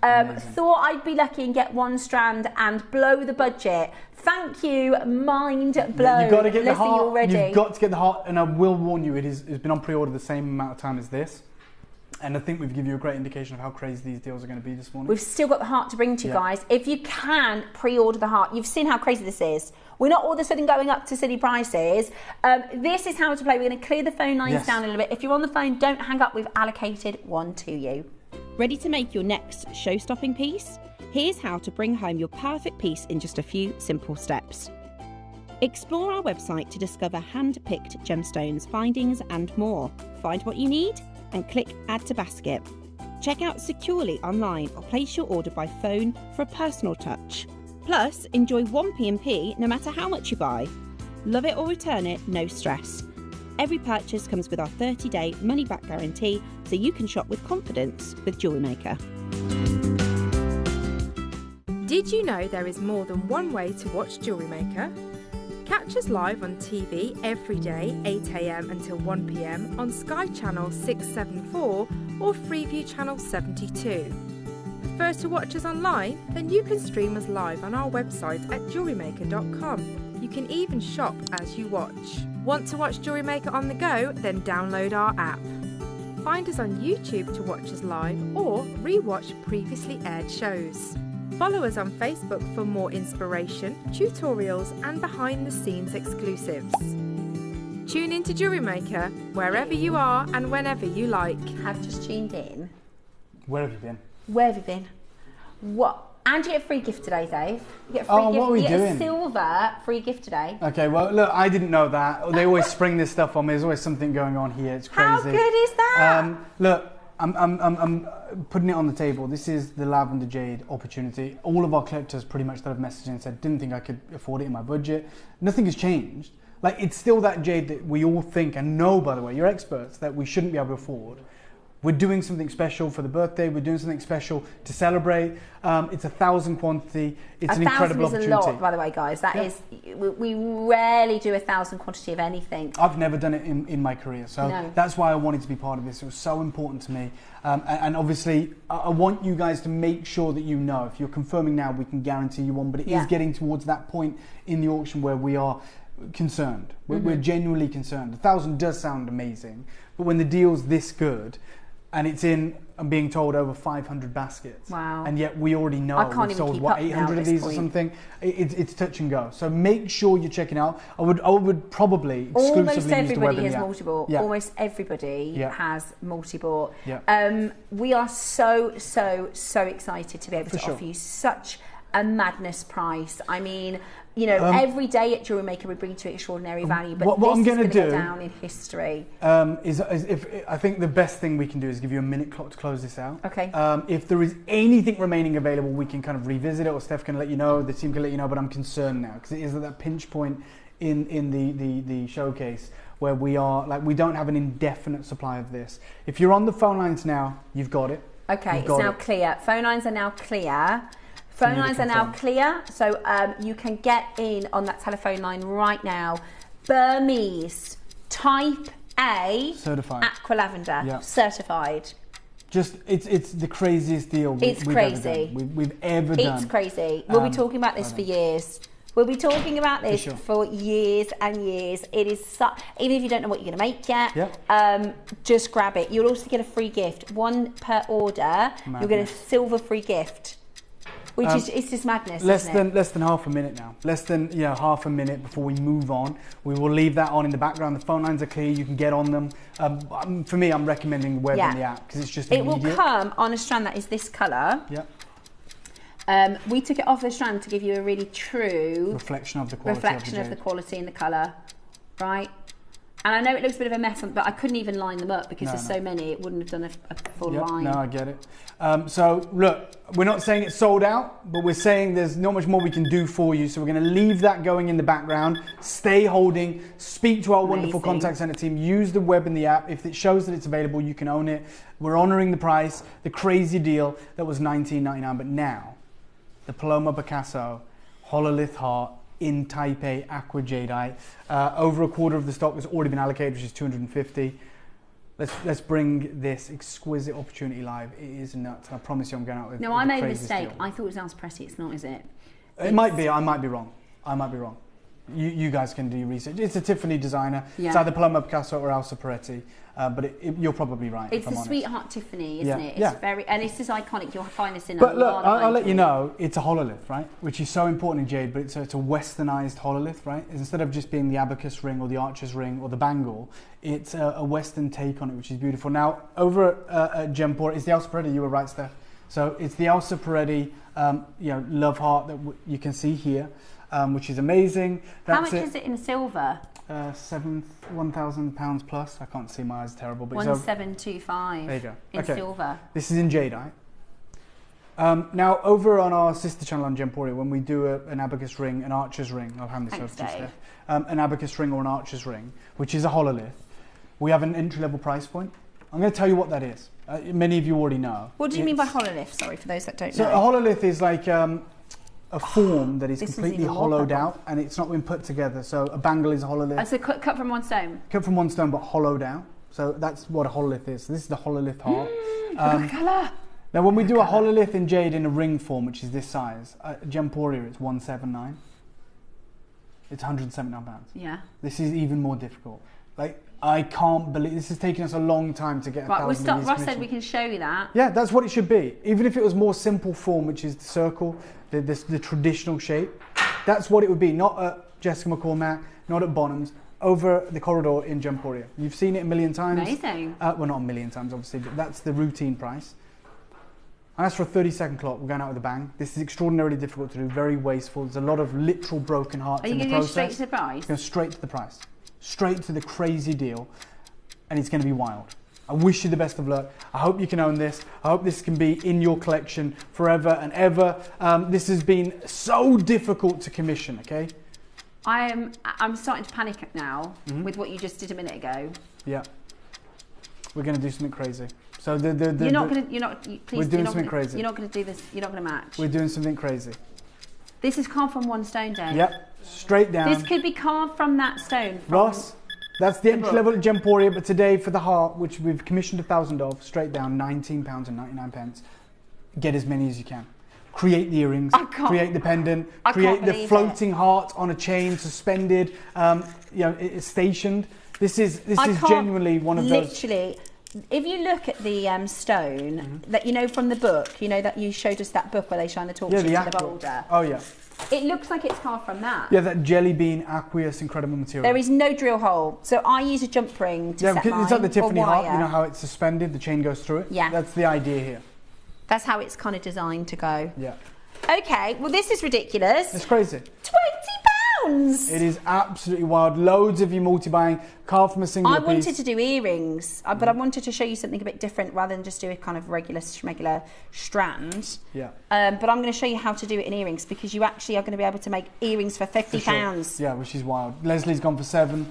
Thought I'd be lucky and get 1 strand and blow the budget. Thank you, mind blown. You've got to get the Leslie, heart. you're ready. You've got to get the heart, and I will warn you, it's been on pre-order the same amount of time as this. And I think we've given you a great indication of how crazy these deals are going to be this morning. We've still got the heart to bring to you guys. If you can pre-order the heart, you've seen how crazy this is. We're not all of a sudden going up to silly prices. This is how to play. We're going to clear the phone lines down a little bit. If you're on the phone, don't hang up. We've allocated 1 to you. Ready to make your next show-stopping piece? Here's how to bring home your perfect piece in just a few simple steps. Explore our website to discover hand-picked gemstones, findings and more. Find what you need and click Add to Basket. Check out securely online or place your order by phone for a personal touch. Plus, enjoy 1 P&P no matter how much you buy. Love it or return it, no stress. Every purchase comes with our 30-day money-back guarantee, so you can shop with confidence with JewelleryMaker. Did you know there is more than one way to watch JewelleryMaker? Catch us live on TV every day, 8 AM until 1 PM on Sky Channel 674 or Freeview Channel 72. Prefer to watch us online? Then you can stream us live on our website at JewelleryMaker.com. You can even shop as you watch. Want to watch JewelleryMaker on the go? Then download our app. Find us on YouTube to watch us live or re-watch previously aired shows. Follow us on Facebook for more inspiration, tutorials and behind-the-scenes exclusives. Tune in to JewelleryMaker wherever you are and whenever you like. Have just tuned in. Where have you been? Where have you been? What? And you get a free gift today, Dave. You get a free gift. What are we you doing? Get a silver free gift today. Okay, well, look, I didn't know that. They always spring this stuff on me. There's always something going on here. It's crazy. How good is that? Look, I'm putting it on the table. This is the lavender jade opportunity. All of our collectors pretty much that have messaged in and said, didn't think I could afford it in my budget. Nothing has changed. Like, it's still that jade that we all think and know, by the way, you're experts, that we shouldn't be able to afford. We're doing something special for the birthday. We're doing something special to celebrate. It's 1,000 quantity. It's an incredible opportunity. 1,000 is a lot, by the way, guys. That is, we rarely do 1,000 quantity of anything. I've never done it in my career, so that's why I wanted to be part of this. It was so important to me. And obviously, I want you guys to make sure that you know. If you're confirming now, we can guarantee you one. But it is getting towards that point in the auction where we are concerned. We're genuinely concerned. 1,000 does sound amazing, but when the deal's this good, and it's in, I'm being told, over 500 baskets. Wow. And yet we already know we've sold, 800 of these or something? It's touch and go. So make sure you're checking out. I would probably exclusively Almost use the web everybody and has the app. multi-bought. Yeah. Almost everybody has multi-bought. Yeah. We are so excited to be able to offer you such a madness price. I mean, you know, every day at JewelleryMaker we bring to extraordinary value, but what I'm going to do go down in history. Is if I think the best thing we can do is give you a minute clock to close this out. Okay. If there is anything remaining available, we can kind of revisit it, or Steph can let you know, the team can let you know, but I'm concerned now because it is at that pinch point in the showcase where we are, like, we don't have an indefinite supply of this. If you're on the phone lines now, you've got it. Okay, it's now clear. Phone lines are now clear. Phone lines are now clear, so you can get in on that telephone line right now. Burmese, type A, certified, aqua lavender, certified. Just, it's the craziest deal we've ever done. It's crazy. We'll be talking about this for years. We'll be talking about this for years and years. It is even if you don't know what you're going to make yet, just grab it. You'll also get a free gift. One per order. You'll get a silver free gift. Which is, it's just madness, less than half a minute now. Less than half a minute before we move on. We will leave that on in the background. The phone lines are clear. You can get on them. For me, I'm recommending the web and the app because it's just immediate. It will come on a strand that is this colour. We took it off the strand to give you a really true reflection of the quality of the quality and the colour, right? And I know it looks a bit of a mess, but I couldn't even line them up because there's so many. It wouldn't have done a full line. No, I get it. So look, we're not saying it's sold out, but we're saying there's not much more we can do for you. So we're going to leave that going in the background. Stay holding. Speak to our wonderful contact center team. Use the web and the app. If it shows that it's available, you can own it. We're honouring the price. The crazy deal that was $19.99, but now the Paloma Picasso Hololith Heart in Type A aqua jadeite. Over a quarter of the stock has already been allocated, which is 250. Let's bring this exquisite opportunity live. It is nuts. I promise you I'm going out with I made a mistake. I thought it was Alspreti. It's not, is it? It might be. I might be wrong. You guys can do your research. It's a Tiffany designer. It's either Paloma Picasso or Elsa Peretti, but you're probably right. It's the Sweetheart Tiffany, isn't it? It's very, and it's just iconic. You'll find this in but a lot. I'll let you know, it's a hololith, right? Which is so important in jade, but it's a westernized hololith, right? Instead of just being the abacus ring or the archer's ring or the bangle, it's a western take on it, which is beautiful. Now, over at Gempor, it's the Elsa Peretti. You were right, Steph. So it's the Elsa Peretti, love heart that you can see here. Which is amazing. How much is it in silver? £1,000 plus. I can't see, my eyes are terrible. But 1725. There you go. In silver. This is in jadeite. Now, over on our sister channel on Gemporia, when we do an abacus ring, an archer's ring, I'll hand this over to you, Steph. An abacus ring or an archer's ring, which is a hololith, we have an entry-level price point. I'm going to tell you what that is. Many of you already know. What do you mean by hololith? Sorry, for those that don't know. So a hololith is like a form that is completely hollowed out and it's not been put together. So a bangle is a hololith. So cut from one stone? Cut from one stone but hollowed out. So that's what a hololith is. So this is the hololith heart. Look colour. Now when we do a hololith in jade in a ring form, which is this size, Gemporia, it's 179. It's £179. Yeah. This is even more difficult. Like, I can't believe this has taken us a long time to get. Right, Ross said we can show you that. Yeah, that's what it should be. Even if it was more simple form, which is the circle, the traditional shape, that's what it would be. Not at Jessica McCormack, not at Bonham's, over the corridor in Gemporia. You've seen it a million times. Amazing. Well, not a million times, obviously, but that's the routine price. And that's for a 30-second clock. We're going out with a bang. This is extraordinarily difficult to do, very wasteful. There's a lot of literal broken hearts in the process. Are you going to go straight to the price? Go straight to the price. Straight to the crazy deal. And it's going to be wild. I wish you the best of luck. I hope you can own this. I hope this can be in your collection forever and ever. This has been so difficult to commission, okay? I'm starting to panic now with what you just did a minute ago. Yeah. We're going to do something crazy. So we're doing something crazy. You're not going to do this. You're not going to match. We're doing something crazy. This is carved from one stone, Dave. Yep. Straight down. This could be carved from that stone. Ross, that's the entry level at Gemporia, but today for the heart, which we've commissioned 1,000 of, straight down, £19.99. Get as many as you can. Create the earrings, create the pendant, create the floating heart on a chain, suspended, it's stationed. This is genuinely one of those. Literally, if you look at the stone that from the book, that you showed us that book where they shine the torch into the boulder. Oh yeah. It looks like it's carved from that. Yeah, that jelly bean aqueous incredible material. There is no drill hole, so I use a jump ring to set mine. It's like the Tiffany heart. You know how it's suspended, the chain goes through it. Yeah. That's the idea here. That's how it's kind of designed to go. Yeah. Okay, well this is ridiculous. It's crazy. £20! It is absolutely wild. Loads of you multi-buying, carved from a single piece. I wanted to do earrings, but I wanted to show you something a bit different rather than just do a kind of regular strand. Yeah. But I'm going to show you how to do it in earrings because you actually are going to be able to make earrings for £50. Sure. Yeah, which is wild. Leslie's gone for 7,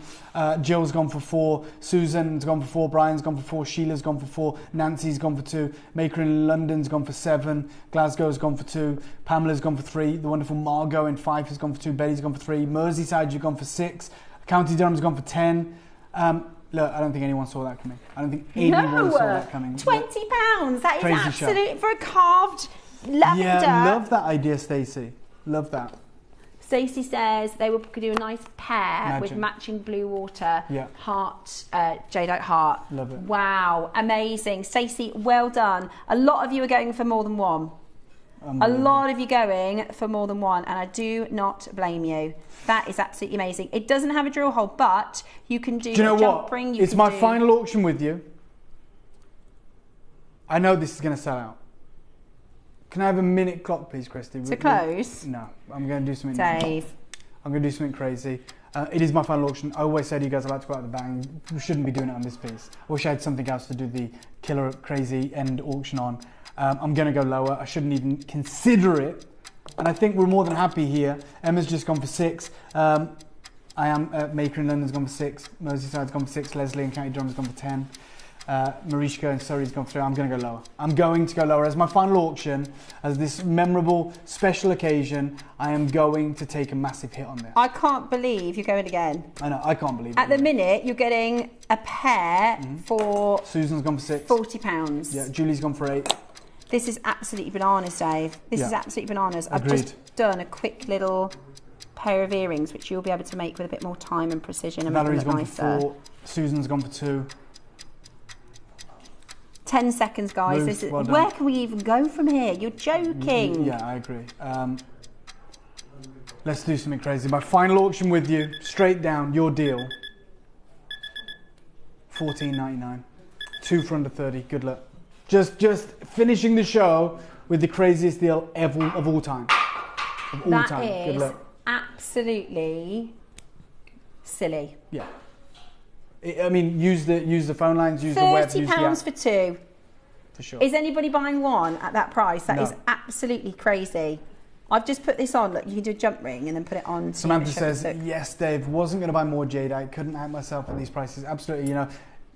Jill's gone for 4, Susan's gone for 4, Brian's gone for 4, Sheila's gone for 4, Nancy's gone for 2, Maker in London's gone for 7, Glasgow's gone for 2, Pamela's gone for 3, the wonderful Margot in Fife has gone for 2, Betty's gone for 3, Merseyside you've gone for 6, County Durham's gone for 10. Look, I don't think anyone saw that coming. I don't think anyone saw that coming. £20. That is absolute for a carved lavender. Yeah, love that idea, Stacey. Love that. Stacey says they will do a nice pair with matching blue water. Yeah. Heart, jadeite heart. Love it. Wow, amazing. Stacey, well done. A lot of you are going for more than one. A lot of you going for more than one, and I do not blame you. That is absolutely amazing. It doesn't have a drill hole, but you can do, you know a jump what? ring. It's my final auction with you. I know this is going to sell out. Can I have a minute clock, please, Christy? To close? No, I'm going to do something. Dave. I'm going to do something crazy. It is my final auction. I always say to you guys, I like to go out the bang. We shouldn't be doing it on this piece. I wish I had something else to do the killer crazy end auction on. I'm going to go lower. I shouldn't even consider it. And I think we're more than happy here. Emma's just gone for 6. I am Maker in London's gone for 6. Merseyside's gone for 6. Leslie in County Durham's gone for 10. Marishka in Surrey's gone for 3. I'm going to go lower. I'm going to go lower. As my final auction, as this memorable special occasion, I am going to take a massive hit on this. I can't believe you're going again. I know, I can't believe it. At the minute, you're getting a pair for... Susan's gone for 6. £40. Yeah, Julie's gone for 8. This is absolutely bananas, Dave. This is absolutely bananas. Agreed. I've just done a quick little pair of earrings, which you'll be able to make with a bit more time and precision and Valerie's make them gone nicer. for 4. Susan's gone for 2. 10 seconds, guys. Ruth, This is, well done. where can we even go from here? You're joking. Yeah, I agree. Let's do something crazy. My final auction with you, straight down, your deal. $14.99. 2 for under 30. Good luck. Just finishing the show with the craziest deal ever of all time. Of all That time. Good is luck. absolutely silly. Yeah. I mean, use the phone lines, use the web, use the app. £30 for 2. For sure. Is anybody buying one at that price? That No. is absolutely crazy. I've just put this on. Look, you can do a jump ring and then put it on. Samantha says, yes, Dave, wasn't going to buy more jade. I couldn't out myself at these prices. Absolutely, you know,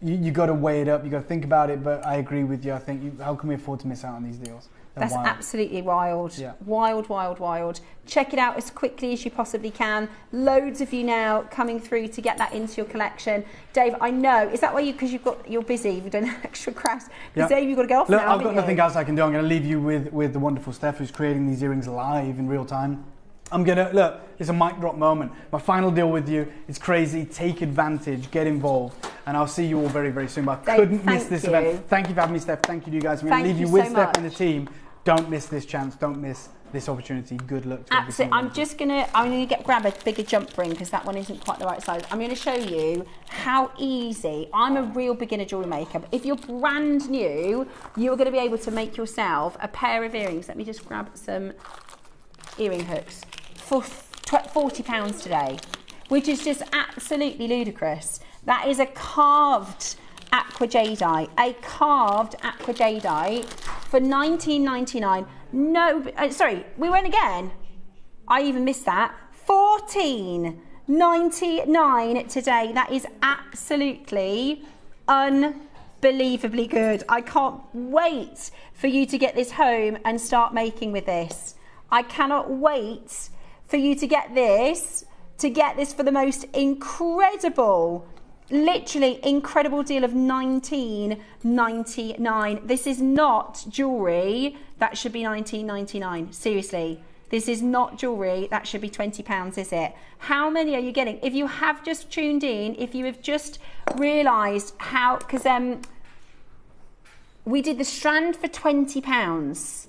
you got to weigh it up. You got to think about it. But I agree with you. I think, how can we afford to miss out on these deals? That's absolutely wild. Yeah. Wild, wild, wild. Check it out as quickly as you possibly can. Loads of you now coming through to get that into your collection. Dave, I know, is that why because you're busy, you've done extra crafts? Because Dave, you've got to go off Look, now. I've got nothing else I can do. I'm going to leave you with the wonderful Steph, who's creating these earrings live in real time. I'm going to, look, it's a mic drop moment. My final deal with you, it's crazy. Take advantage, get involved. And I'll see you all very, very soon. But I couldn't miss this event. Thank you for having me, Steph. Thank you to you guys. I'm going to leave you with Steph and the team. Don't miss this chance. Don't miss this opportunity. Good luck to absolutely. I'm going to grab a bigger jump ring because that one isn't quite the right size. I'm going to show you how easy. I'm a real beginner jewelry maker. But if you're brand new, you're going to be able to make yourself a pair of earrings. Let me just grab some earring hooks for £40 today, which is just absolutely ludicrous. That is a carved aqua jadeite, for $19.99. No, sorry, we went again. I even missed that. $14.99 today. That is absolutely unbelievably good. I can't wait for you to get this home and start making with this. I cannot wait for you to get this for the most incredible, literally incredible deal of $19.99. This is not jewellery that should be $19.99. Seriously, this is not jewellery that should be £20, is it? How many are you getting? If you have just tuned in, if you have just realised how, because we did the strand for £20.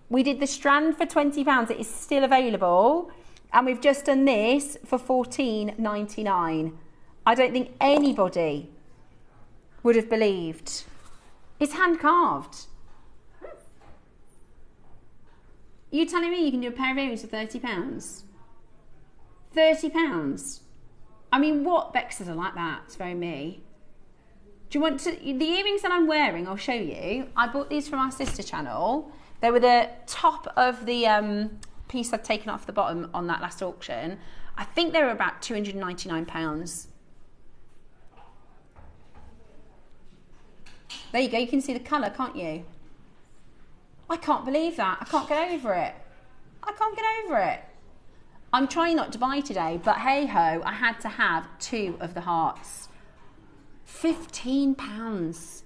We did the strand for £20. It is still available, and we've just done this for $14.99. I don't think anybody would have believed. It's hand carved. You telling me you can do a pair of earrings for £30? £30? I mean, what? Bex doesn't like that. It's very me. Do you want to... The earrings that I'm wearing, I'll show you. I bought these from our sister channel. They were the top of the piece I'd taken off the bottom on that last auction. I think they were about £299. There you go. You can see the colour, can't you? I can't believe that. I can't get over it. I can't get over it. I'm trying not to buy today, but hey ho, I had to have 2 of the hearts. £15.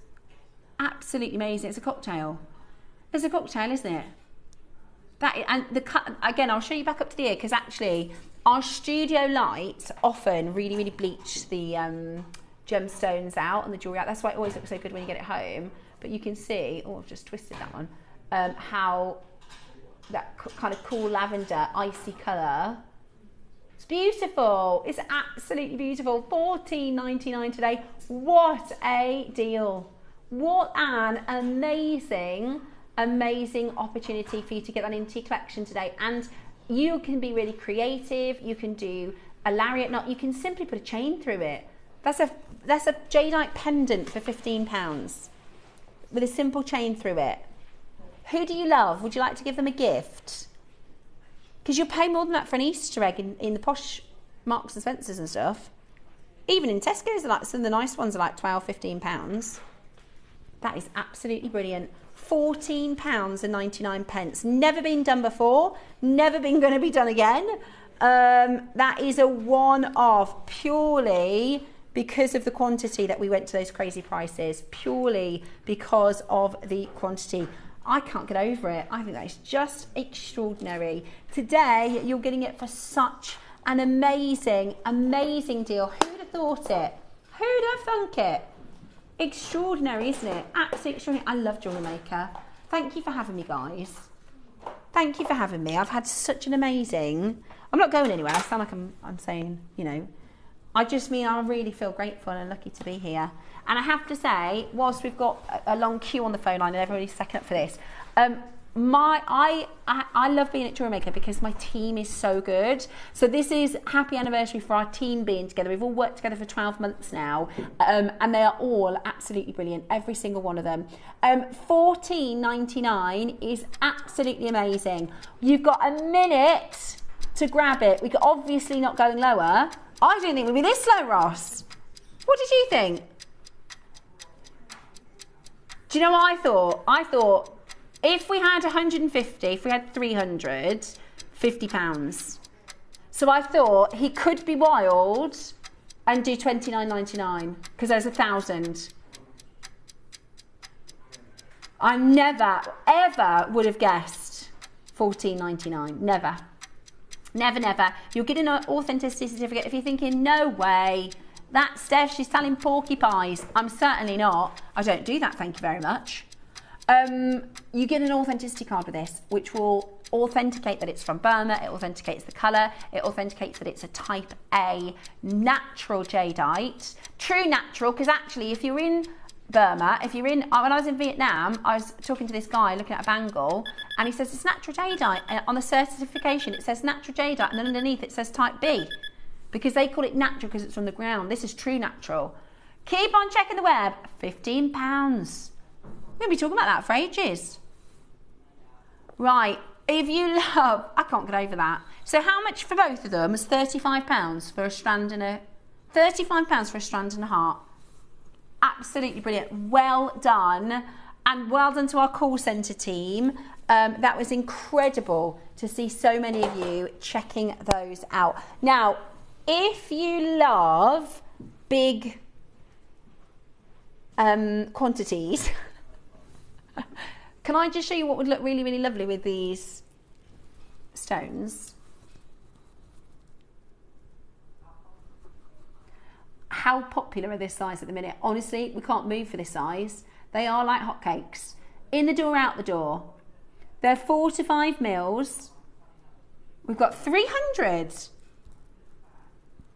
Absolutely amazing. It's a cocktail. It's a cocktail, isn't it? Again, I'll show you back up to the ear, because actually our studio lights often really bleach the gemstones out and the jewellery out. That's why it always looks so good when you get it home. But you can see, oh, I've just twisted that one, how that kind of cool lavender icy colour. It's beautiful. It's absolutely beautiful. $14.99 today. What a deal. What an amazing opportunity for you to get that into your collection today. And you can be really creative. You can do a lariat knot. You can simply put a chain through it. That's a jadeite pendant for £15 with a simple chain through it. Who do you love? Would you like to give them a gift? Because you'll pay more than that for an Easter egg in the posh Marks and Spencers and stuff. Even in Tesco's, like some of the nice ones are like £12–15. That is absolutely brilliant. £14.99. Never been done before. Never been going to be done again. That is a one-off, purely because of the quantity that we went to those crazy prices. Purely because of the quantity. I can't get over it. I think that is just extraordinary. Today, you're getting it for such an amazing deal. Who'd have thought it? Who'd have thunk it? Extraordinary, isn't it? Absolutely extraordinary. I love JewelleryMaker. Thank you for having me, guys. Thank you for having me. I've had such an amazing... I'm not going anywhere. I sound like I'm saying, you know... I just mean I really feel grateful and lucky to be here. And I have to say, whilst we've got a long queue on the phone line and everybody's second up for this, I love being at JewelleryMaker because my team is so good. So this is happy anniversary for our team being together. We've all worked together for 12 months now, and they are all absolutely brilliant, every single one of them. $14.99 is absolutely amazing. You've got a minute to grab it. We could obviously not going lower. I didn't think it would be this low, Ross. What did you think? Do you know what I thought? I thought if we had 150, if we had 300, £50. So I thought he could be wild and do £29.99 because there's 1,000. I never, ever would have guessed £14.99. Never. Never. You'll get an authenticity certificate if you're thinking, no way, that's Steph, she's selling porcupines. I'm certainly not. I don't do that, thank you very much. You get an authenticity card with this, which will authenticate that it's from Burma, it authenticates the colour, it authenticates that it's a type A natural jadeite. True natural, because actually if you're in Burma, when I was in Vietnam, I was talking to this guy looking at a bangle, and he says it's natural jadeite. On the certification it says natural jadeite, and then underneath it says type B, because they call it natural because it's from the ground. This is true natural. Keep on checking the web. £15. We're going to be talking about that for ages. Right, if you love, I can't get over that. So how much for both of them is £35 for a strand and a £35 for a strand and a heart. Absolutely brilliant. Well done, and well done to our call centre team. That was incredible to see so many of you checking those out. Now, if you love big quantities, can I just show you what would look really lovely with these stones? How popular are this size at the minute? Honestly, we can't move for this size. They are like hotcakes. In the door, out the door. They're 4 to 5 mils. We've got 300.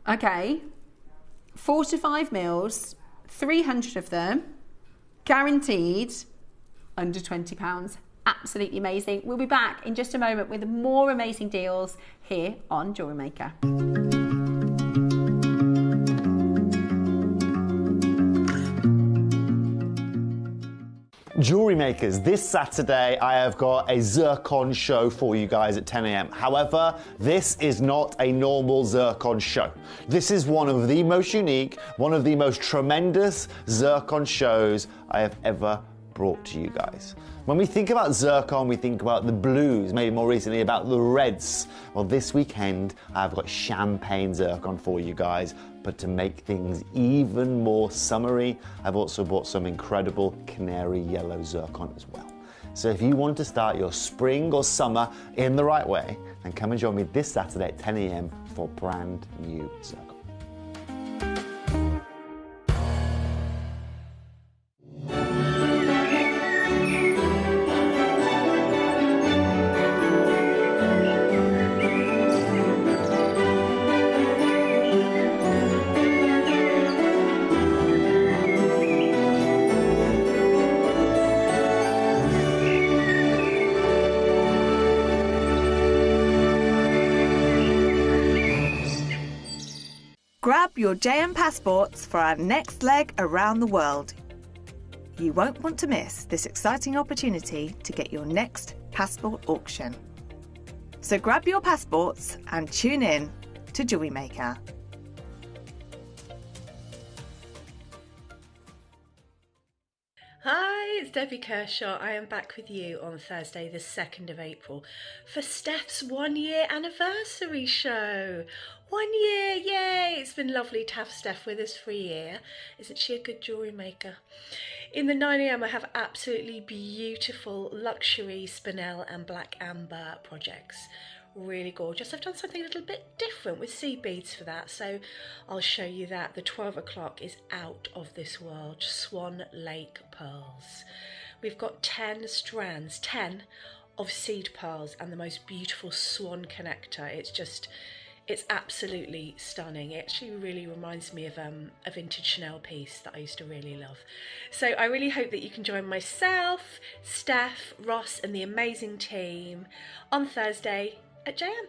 Okay. 4 to 5 mils, 300 of them, guaranteed, under £20. absolutely amazing. We'll be back in just a moment with more amazing deals here on Jewellery Maker. Jewellery makers, this Saturday I have got a zircon show for you guys at 10 a.m. However, this is not a normal zircon show. This is one of the most unique, one of the most tremendous zircon shows I have ever brought to you guys. When we think about zircon, we think about the blues, maybe more recently about the reds. Well, this weekend I've got champagne zircon for you guys, but to make things even more summery, I've also bought some incredible canary yellow zircon as well. So if you want to start your spring or summer in the right way, then come and join me this Saturday at 10 a.m. for brand new zircon. Grab your JM passports for our next leg around the world. You won't want to miss this exciting opportunity to get your next passport auction. So grab your passports and tune in to Jewellery Maker. Hi, it's Debbie Kershaw. I am back with you on Thursday, the 2nd of April, for Steph's 1-year anniversary show. 1 year, yay! It's been lovely to have Steph with us for a year. Isn't she a good jewellery maker? In the 9 a.m. I have absolutely beautiful luxury spinel and black amber projects. Really gorgeous. I've done something a little bit different with seed beads for that, so I'll show you that. The 12 o'clock is out of this world. Swan Lake pearls. We've got 10 strands, 10 of seed pearls and the most beautiful swan connector. It's absolutely stunning. It actually really reminds me of a vintage Chanel piece that I used to really love. So I really hope that you can join myself, Steph, Ross and the amazing team on Thursday at JM.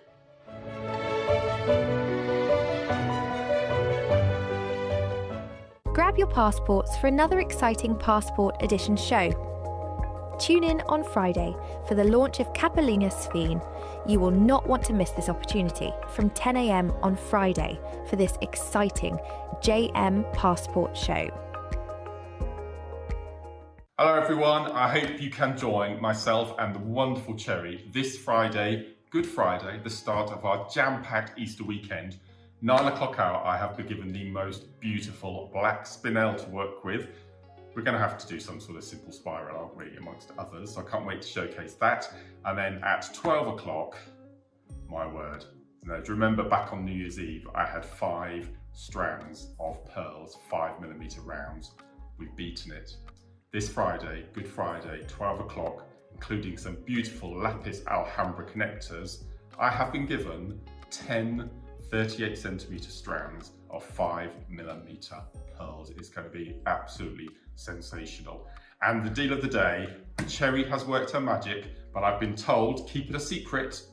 Grab your passports for another exciting Passport Edition show. Tune in on Friday for the launch of Capellina Sphene. You will not want to miss this opportunity from 10 a.m. on Friday for this exciting JM Passport show. Hello everyone, I hope you can join myself and the wonderful Cherry this Friday, Good Friday, the start of our jam-packed Easter weekend. 9 o'clock hour, I have been given the most beautiful black spinel to work with. We're going to have to do some sort of simple spiral, aren't we, amongst others, so I can't wait to showcase that. And then at 12 o'clock, my word. Now, do you remember back on New Year's Eve, I had 5 strands of pearls, 5mm rounds. We've beaten it. This Friday, Good Friday, 12 o'clock, including some beautiful lapis alhambra connectors, I have been given 10 38cm strands of 5mm pearls. It's going to be absolutely sensational. And the deal of the day, Cherry has worked her magic, but I've been told keep it a secret,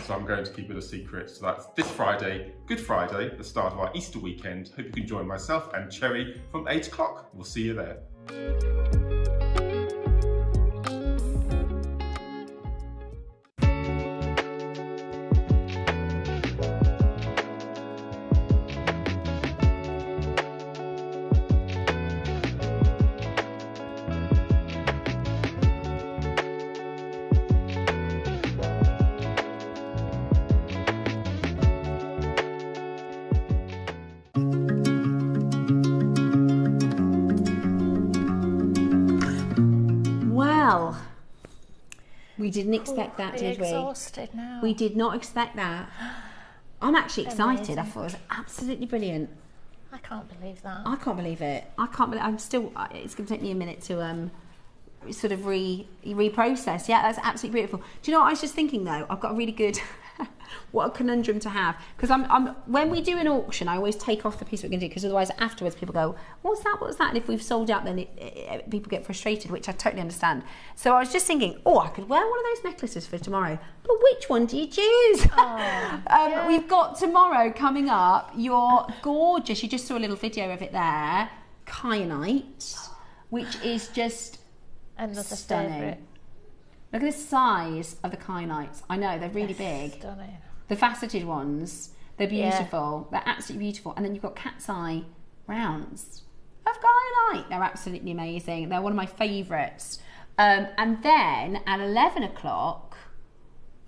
so I'm going to keep it a secret. So that's this Friday, Good Friday, the start of our Easter weekend. Hope you can join myself and Cherry from 8 o'clock. We'll see you there. We didn't expect that, did we? Exhausted now. We did not expect that. I'm actually excited. Amazing. I thought it was absolutely brilliant. I can't believe that. I can't believe it. I can't believe. I'm still. It's going to take me a minute to sort of reprocess. Yeah, that's absolutely beautiful. Do you know what I was just thinking though? I've got a really good. What a conundrum to have. Because when we do an auction, I always take off the piece we're going to do, because otherwise afterwards people go, what's that, what's that? And if we've sold out, then people get frustrated, which I totally understand. So I was just thinking, I could wear one of those necklaces for tomorrow. But which one do you choose? We've got tomorrow coming up, your gorgeous, you just saw a little video of it there, kyanite, which is just another stunning. favourite. Look at the size of the kyanites. I know, they're really big. Stunning. The faceted ones, they're beautiful. They're absolutely beautiful. And then you've got cat's eye rounds of kyanite. They're absolutely amazing. They're one of my favourites. And then at 11 o'clock,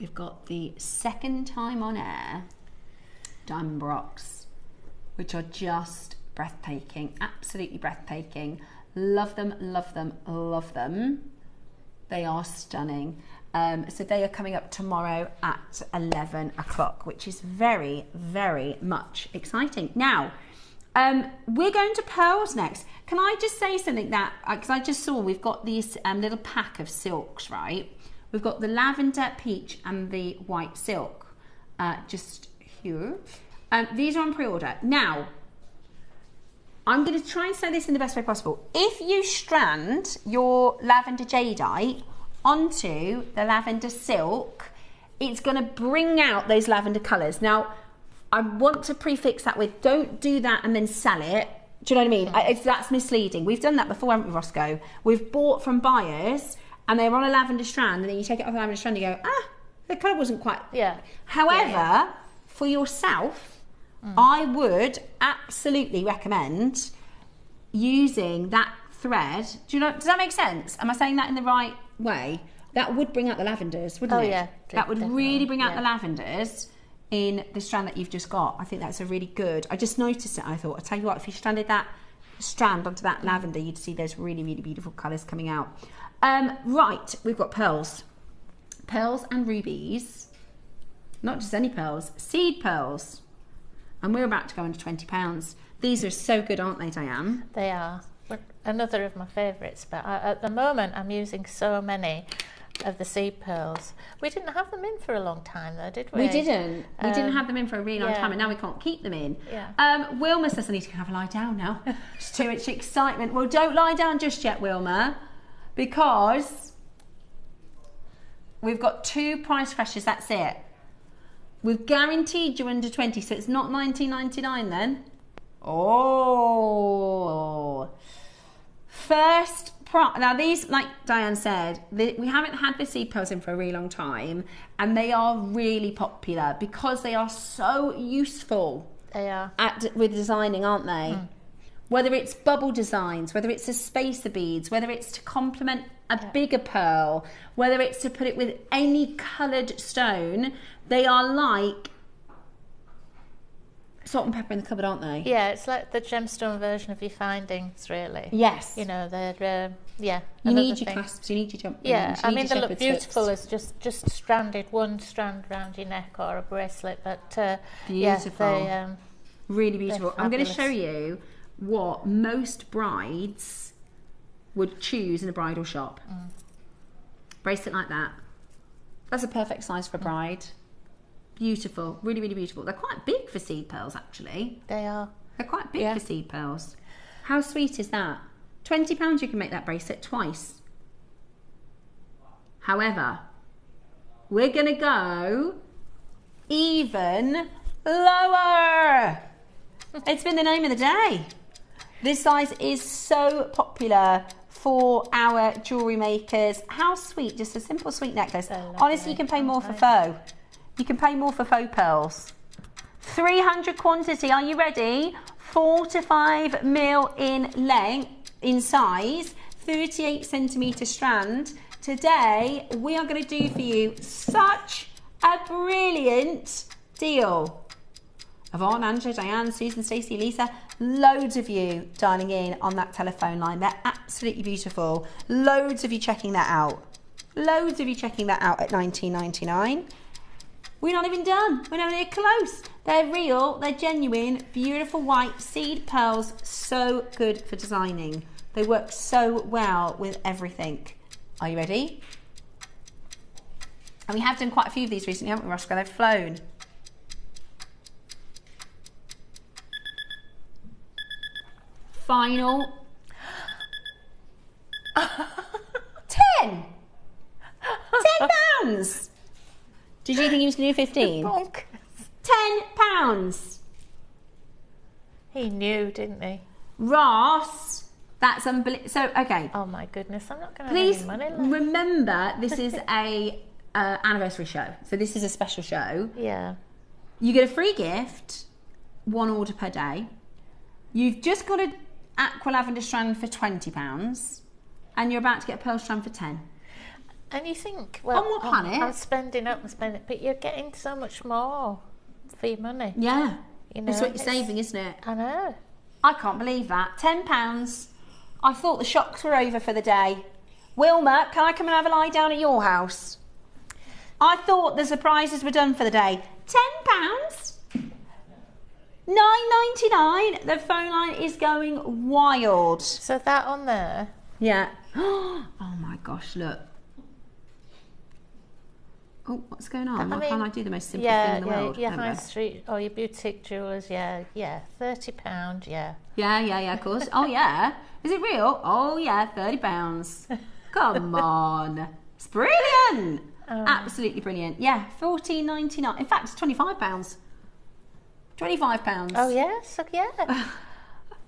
we've got the second time on air diamond rocks, which are just breathtaking, absolutely breathtaking. Love them, love them, love them. They are stunning. So they are coming up tomorrow at 11 o'clock, which is very, very much exciting. Now, we're going to pearls next. Can I just say something that, because I just saw we've got these little pack of silks, right? We've got the lavender, peach and the white silk, just here. These are on pre-order. Now, I'm going to try and say this in the best way possible. If you strand your lavender jadeite onto the lavender silk, it's going to bring out those lavender colours. Now, I want to prefix that with, don't do that and then sell it. Do you know what I mean? That's misleading. We've done that before, haven't we, Roscoe? We've bought from buyers and they're on a lavender strand, and then you take it off the lavender strand and you go, the colour wasn't quite... Yeah. However, for yourself, I would absolutely recommend using that thread. Does that make sense? Am I saying that in the right way? That would bring out the lavenders, wouldn't it? Yeah. That would really bring out the lavenders in the strand that you've just got. I think that's a really good. I just noticed it. I thought, I'll tell you what, if you stranded that strand onto that lavender, you'd see those really, really beautiful colours coming out. Right, we've got pearls. Pearls and rubies. Not just any pearls, seed pearls. And we're about to go into £20. These are so good, aren't they, Diane? They are. Another of my favourites, but at the moment I'm using so many of the seed pearls. We didn't have them in for a long time though, did we? We didn't. We didn't have them in for a really long time, and now we can't keep them in. Wilma says I need to have a lie down now. It's too much excitement. Well, don't lie down just yet, Wilma, because we've got 2 price crashes, that's it. We've guaranteed you under 20, so it's not $19.99 then. Oh, first price. Now these, like Diane said, we haven't had the seed pearls in for a really long time, and they are really popular because they are so useful. They are. With designing, aren't they? Whether it's bubble designs, whether it's a spacer beads, whether it's to complement a bigger pearl, whether it's to put it with any coloured stone, they are like salt and pepper in the cupboard, aren't they? Yeah, it's like the gemstone version of your findings, really. Yes. You know, they're, You need your clasps, you need your jump. Yeah, I mean, they look beautiful as just stranded, one strand around your neck or a bracelet, but beautiful. Yeah, really beautiful. I'm going to show you what most brides would choose in a bridal shop. Bracelet like that. That's a perfect size for a bride. Beautiful, really, really beautiful. They're quite big for seed pearls, actually. They are. They're quite big for seed pearls. How sweet is that? £20 you can make that bracelet twice. However, we're going to go even lower. It's been the name of the day. This size is so popular for our jewellery makers. How sweet, just a simple sweet necklace. Honestly, you can pay more for faux. You can pay more for faux pearls. 300 quantity, are you ready? 4 to 5 mil in length, in size, 38 centimetre strand. Today, we are going to do for you such a brilliant deal. Yvonne, Angela, Diane, Susan, Stacey, Lisa, loads of you dialing in on that telephone line. They're absolutely beautiful. Loads of you checking that out. Loads of you checking that out at $19.99. We're not even done. We're not even close. They're real, they're genuine, beautiful white seed pearls. So good for designing. They work so well with everything. Are you ready? And we have done quite a few of these recently, haven't we, Roscoe? They've flown. Final. 10 pounds. Did you think he was going to do 15? Bonkers. 10 pounds. He knew, didn't he? Ross, that's unbelievable. So, okay. Oh my goodness, I'm not going to have Please any money left. remember, this is a anniversary show. So this is a special show. Yeah. You get a free gift, 1 order per day. You've just got an aqua lavender strand for £20, and you're about to get a pearl strand for 10. And you think, well, on what planet? I'm spending up and spending, but you're getting so much more for your money. Yeah. You know, That's what you're saving, isn't it? I know. I can't believe that. £10. I thought the shocks were over for the day. Wilma, can I come and have a lie down at your house? I thought the surprises were done for the day. £10? $9.99. The phone line is going wild. So that on there? Yeah. Oh my gosh, look. Oh, what's going on? Why can't I do the most simple thing in the world? Your high street or your boutique jewellers, yeah, £30, yeah. Yeah, of course. Oh yeah. Is it real? Oh yeah, £30. Come on. It's brilliant. Absolutely brilliant. Yeah, $14.99. In fact, it's £25. £25. Oh yeah, so yeah.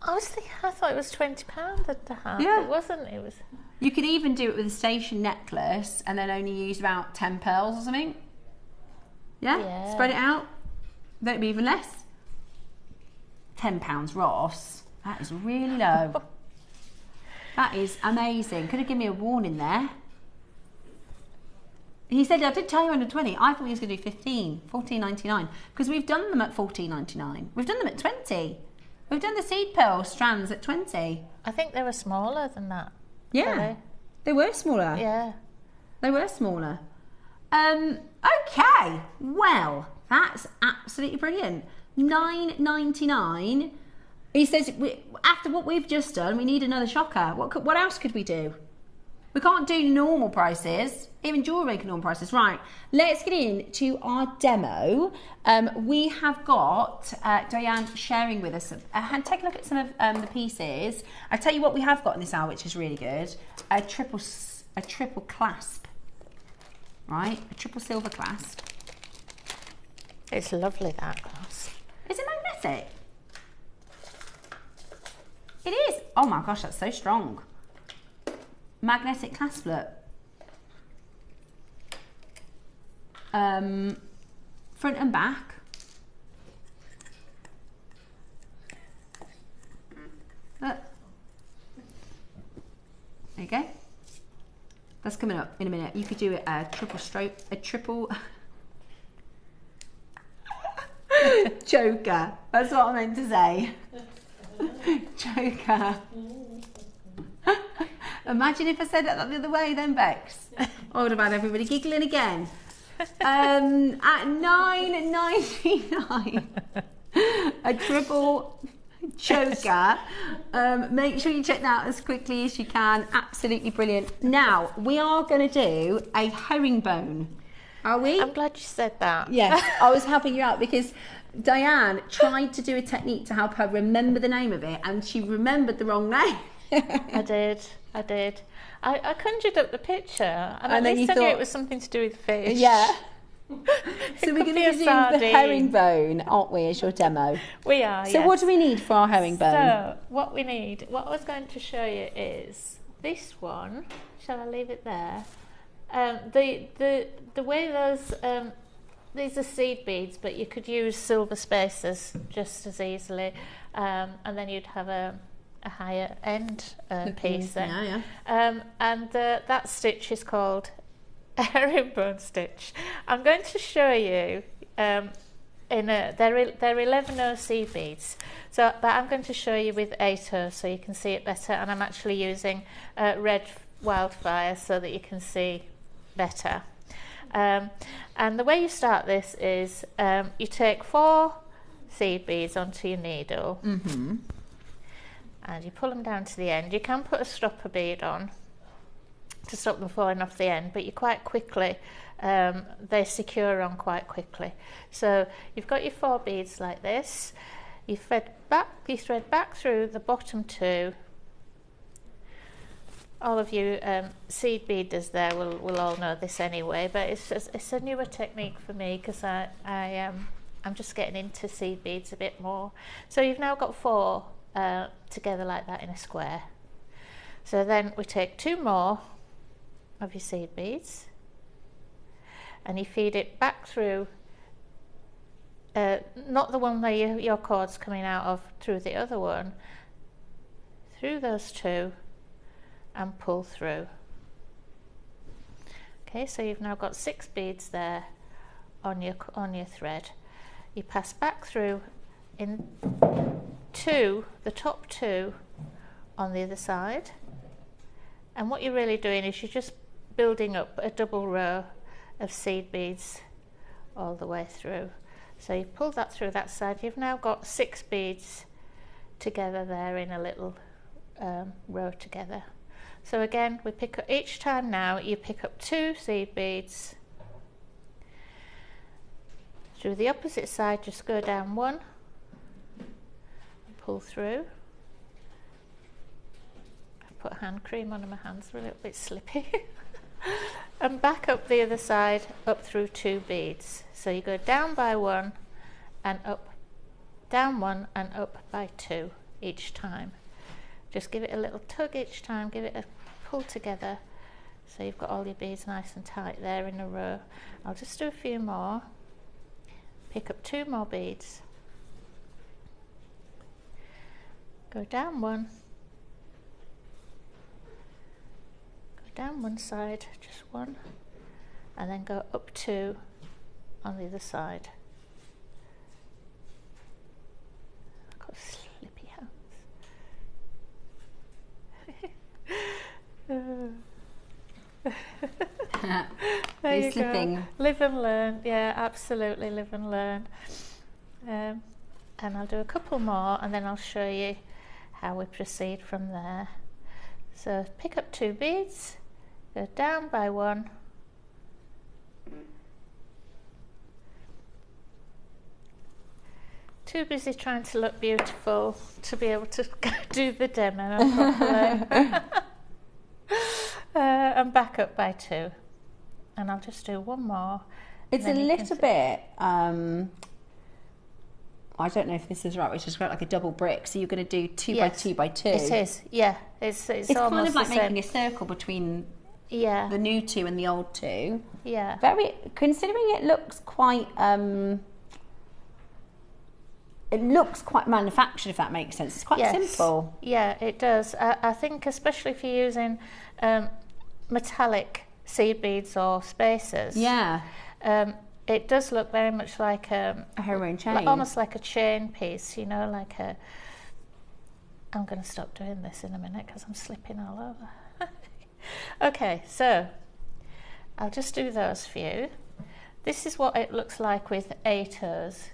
I thought it was £20 at the half. Yeah. It wasn't. It was. You could even do it with a station necklace and then only use about 10 pearls or something. Yeah? Spread it out. That'd be even less. £10, Ross. That is really low. That is amazing. Could have given me a warning there. He said, I did tell you under 20. I thought he was going to do 15, $14.99. Because we've done them at $14.99. We've done them at 20. We've done the seed pearl strands at 20. I think they were smaller than that. Yeah, they were smaller. Yeah. They were smaller. Okay, well, that's absolutely brilliant. $9.99. He says, after what we've just done, we need another shocker. What else could we do? We can't do normal prices, even JewelleryMaker normal prices. Right, let's get into our demo. We have got Diane sharing with us. Take a look at some of the pieces. I'll tell you what we have got in this hour, which is really good. A triple clasp. Right, a triple silver clasp. It's lovely, that clasp. Is it magnetic? It is. Oh my gosh, that's so strong. Magnetic clasp, look. Front and back. Look. There you go. That's coming up in a minute. You could do it a triple choker. That's what I meant to say. Choker. Imagine if I said that the other way then, Bex. I would have had everybody giggling again. At $9.99, a triple choker. Make sure you check that out as quickly as you can. Absolutely brilliant. Now, we are going to do a herringbone. Are we? I'm glad you said that. Yes, I was helping you out because Diane tried to do a technique to help her remember the name of it and she remembered the wrong name. I did. I conjured up the picture and at least I knew it was something to do with fish. Yeah. So we're going to do the herringbone, aren't we, as your demo? We are, So what do we need for our herringbone? So what I was going to show you is this one. Shall I leave it there? The way those, these are seed beads, but you could use silver spacers just as easily. And then you'd have a higher end piece then. And that stitch is called a herringbone stitch. I'm going to show you they're 11 seed beads, but I'm going to show you with 8 so you can see it better, and I'm actually using red wildfire so that you can see better. And the way you start this is you take 4 seed beads onto your needle. And you pull them down to the end. You can put a stopper bead on to stop them falling off the end, but you quite quickly, they secure on quite quickly. So you've got your 4 beads like this. You thread back through the bottom 2. All of you seed beaders there will all know this anyway, but it's a newer technique for me because I'm just getting into seed beads a bit more. So you've now got 4 together like that in a square. So then we take 2 more of your seed beads and you feed it back through, not the one where your cord's coming out of, through the other one, through those 2 and pull through. Okay, so you've now got 6 beads there on your thread. You pass back through in 2, the top 2 on the other side, and what you're really doing is you're just building up a double row of seed beads all the way through. So you pull that through that side. You've now got 6 beads together there in a little row together. So again, we pick up each time now, you pick up 2 seed beads. Through the opposite side, just go down 1 and pull through. I've put hand cream on and my hands are a little bit slippy. And back up the other side, up through 2 beads. So you go down by 1 and up, down 1 and up by 2 each time. Just give it a little tug each time, give it a pull together. So you've got all your beads nice and tight there in a row. I'll just do a few more. Pick up 2 more beads. Go down 1. Go down one side, just 1. And then go up 2 on the other side. I've got slippy hands. There you slipping. go. Live and learn. Yeah, absolutely, live and learn. And I'll do a couple more and then I'll show you how we proceed from there. So pick up 2 beads, go down by 1, too busy trying to look beautiful to be able to do the demo properly. And back up by 2, and I'll just do 1 more. It's a little bit I don't know if this is right, which is got like a double brick, so you're going to do 2 by 2 by 2. It is, yeah. It's kind of like making a circle between the new 2 and the old 2. Yeah. Very, considering it looks quite manufactured, if that makes sense. It's quite simple. Yeah, it does. I think especially if you're using metallic seed beads or spacers. Yeah. It does look very much like a herring chain. Almost like a chain piece, you know, like a... I'm going to stop doing this in a minute because I'm slipping all over. Okay, so I'll just do those for you. This is what it looks like with 8 toes.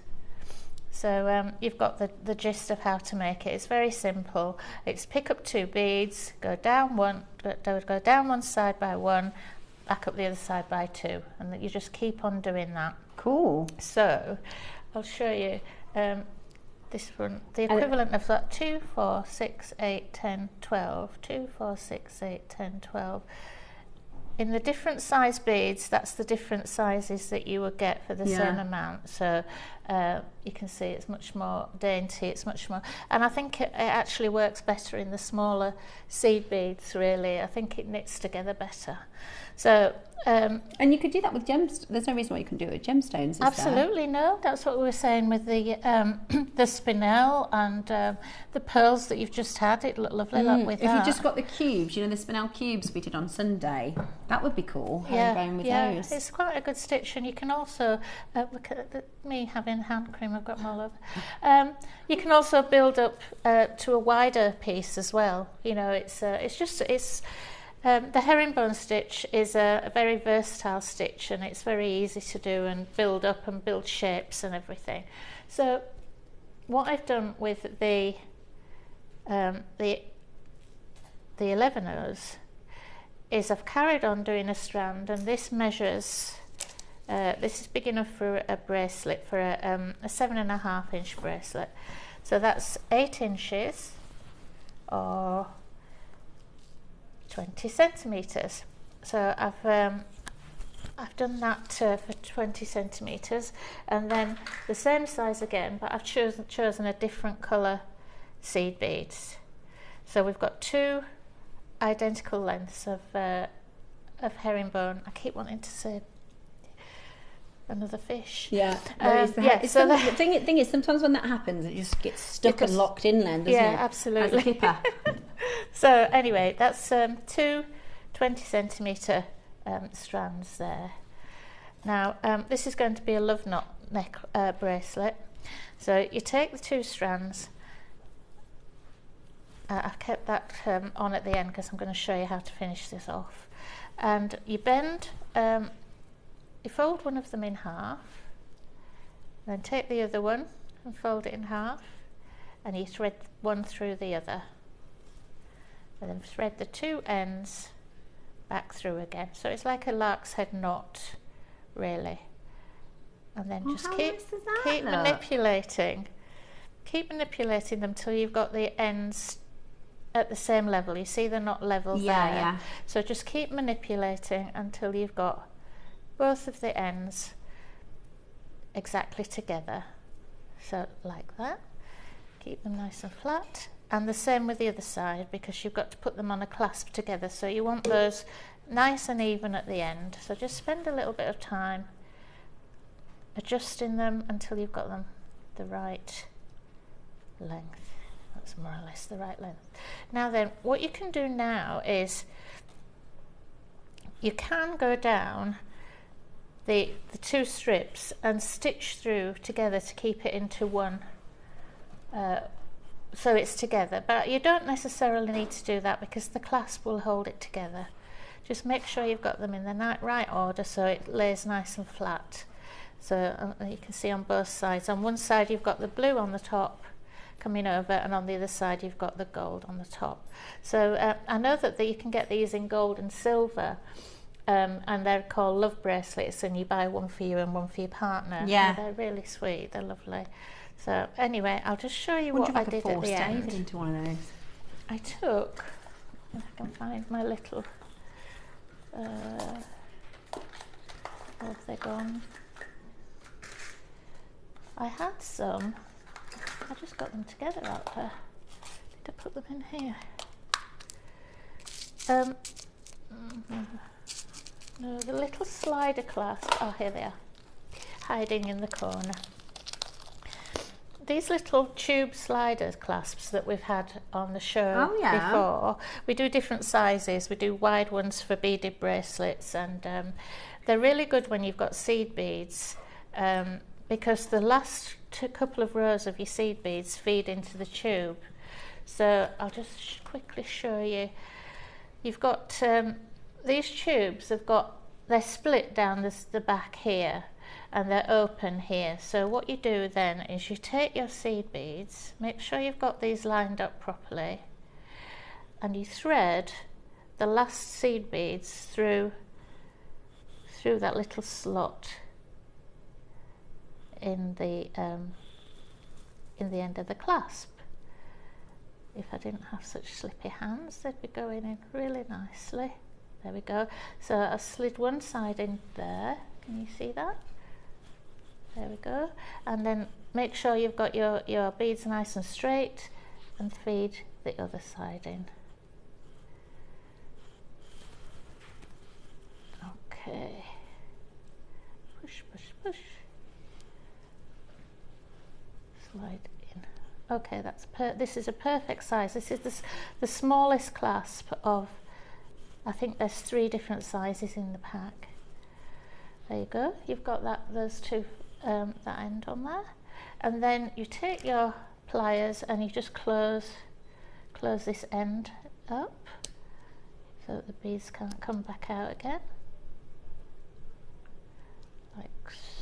So you've got the gist of how to make it. It's very simple. It's pick up 2 beads, go down 1, go down one side by 1, back up the other side by 2, and that you just keep on doing that. Cool. So I'll show you this one, the equivalent of that 2, 4, 6, 8, 10, 12, 2, 4, 6, 8, 10, 12. In the different size beads, that's the different sizes that you would get for the same amount. So you can see it's much more dainty, it's much more, and I think it actually works better in the smaller seed beads, really. I think it knits together better. So and you could do that with gemstones. There's no reason why you can do it with gemstones, is absolutely there? No. That's what we were saying with the spinel and the pearls that you've just had. It looked lovely with if that. you just got the cubes, you know, the spinel cubes we did on Sunday, that would be cool. Going with those. It's quite a good stitch, and you can also look at me having hand cream. I've got them all over. You can also build up to a wider piece as well. You know, it's the herringbone stitch is a very versatile stitch, and it's very easy to do and build up and build shapes and everything. So what I've done with the 11 O's is I've carried on doing a strand, and this measures, this is big enough for a bracelet, for a 7.5 inch bracelet. So that's 8 inches or 20 centimetres. So I've done that for 20 centimetres, and then the same size again, but I've chosen a different colour seed beads. So we've got 2 identical lengths of herringbone. I keep wanting to say another fish. Yeah. So the thing is, sometimes when that happens, it just gets stuck and locked inland, doesn't it? Yeah, absolutely. As a clipper. So anyway, that's 2 20 centimetre strands there. Now this is going to be a love knot neck bracelet. So you take the 2 strands. I've kept that on at the end because I'm going to show you how to finish this off. And you bend, you fold one of them in half, then take the other one and fold it in half, and you thread one through the other, and then thread the 2 ends back through again. So it's like a lark's head knot, really. And then just keep manipulating. Keep manipulating them till you've got the ends at the same level. You see they're not level there. Yeah. So just keep manipulating until you've got both of the ends exactly together. So like that. Keep them nice and flat. And the same with the other side, because you've got to put them on a clasp together. So you want those nice and even at the end. So just spend a little bit of time adjusting them until you've got them the right length. That's more or less the right length. Now then, what you can do now is you can go down the 2 strips and stitch through together to keep it into one, so it's together, but you don't necessarily need to do that because the clasp will hold it together. Just make sure you've got them in the right order so it lays nice and flat. So you can see on both sides. On one side you've got the blue on the top coming over, and on the other side you've got the gold on the top. So I know that you can get these in gold and silver, and they're called love bracelets, and you buy one for you and one for your partner. Yeah. And they're really sweet, they're lovely. So anyway, I'll just show you what I did at the end. Into one of those. I took, if I can find my little, where have they gone? I had some, I just got them together out there. Did I put them in here? No, the little slider clasp, oh here they are, hiding in the corner. These little tube slider clasps that we've had on the show before, we do different sizes. We do wide ones for beaded bracelets, and they're really good when you've got seed beads, because the last couple of rows of your seed beads feed into the tube. So I'll just quickly show you. You've got these tubes they're split down the back here, and they're open here. So what you do then is you take your seed beads, make sure you've got these lined up properly, and you thread the last seed beads through that little slot in the end of the clasp. If I didn't have such slippy hands, they'd be going in really nicely. There we go. So I slid one side in there. Can you see that? There we go. And then make sure you've got your beads nice and straight, and feed the other side in. Okay. Push, push, push. Slide in. Okay, this is a perfect size. This is the smallest clasp of, I think there's 3 different sizes in the pack. There you go. You've got those two, that end on there, and then you take your pliers and you just close this end up so that the beads can't come back out again, like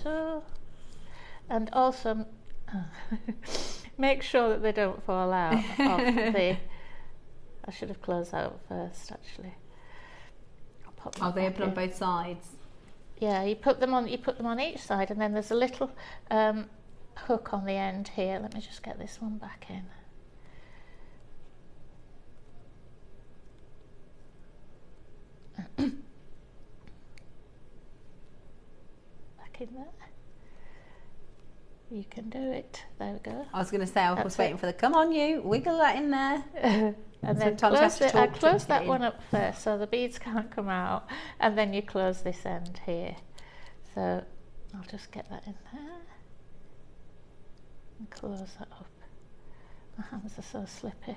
so. And also make sure that they don't fall out of the, I should have closed that up first actually. pop. Oh, they open on both sides. Yeah, you put them on each side, and then there's a little hook on the end here. Let me just get this one back in. Back in there. You can do it. There we go. I was going to say, I was waiting for the, come on you, wiggle that in there. And then close that one up first so the beads can't come out, and then you close this end here. So I'll just get that in there and close that up. My hands are so slippy.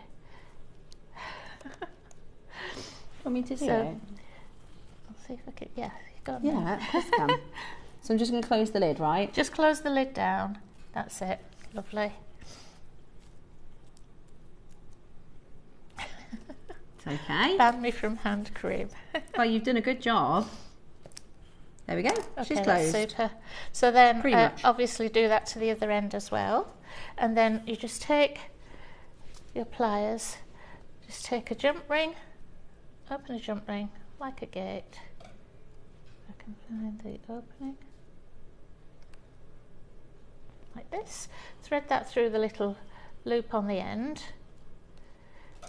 Want me to do it? I'll see if I can, yeah, you got it. Yeah, of course I can. So I'm just going to close the lid, right? Just close the lid down. That's it. Lovely. It's okay. Ban me from hand cream. Well, you've done a good job. There we go. Okay, She's closed. That's super. So then Pretty much. obviously do that to the other end as well. And then you just take your pliers, just take a jump ring, open a jump ring like a gate. I can find the opening. Like this. Thread that through the little loop on the end,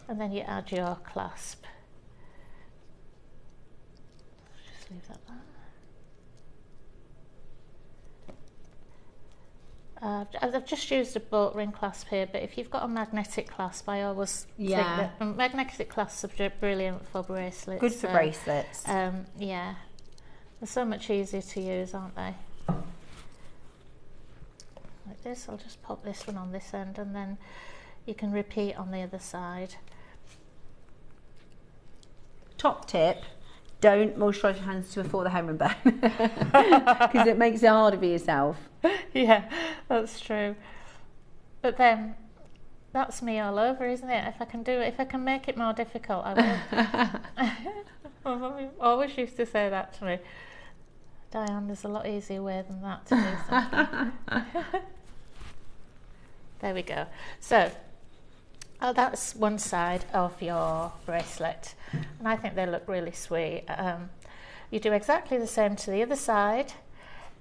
and then you add your clasp. Just leave that there. I've just used a bolt ring clasp here, but if you've got a magnetic clasp, I always think that magnetic clasps are brilliant for bracelets. Good for bracelets. Yeah, they're so much easier to use, aren't they? Like this, I'll just pop this one on this end, and then you can repeat on the other side. Top tip, don't moisturise your hands before the home and bone, because it makes it harder for yourself. Yeah, that's true. But then that's me all over, isn't it? If I can do it, if I can make it more difficult, I will. I always used to say that to me. Diane, there's a lot easier way than that to do something. There we go. So that's one side of your bracelet, and I think they look really sweet. You do exactly the same to the other side,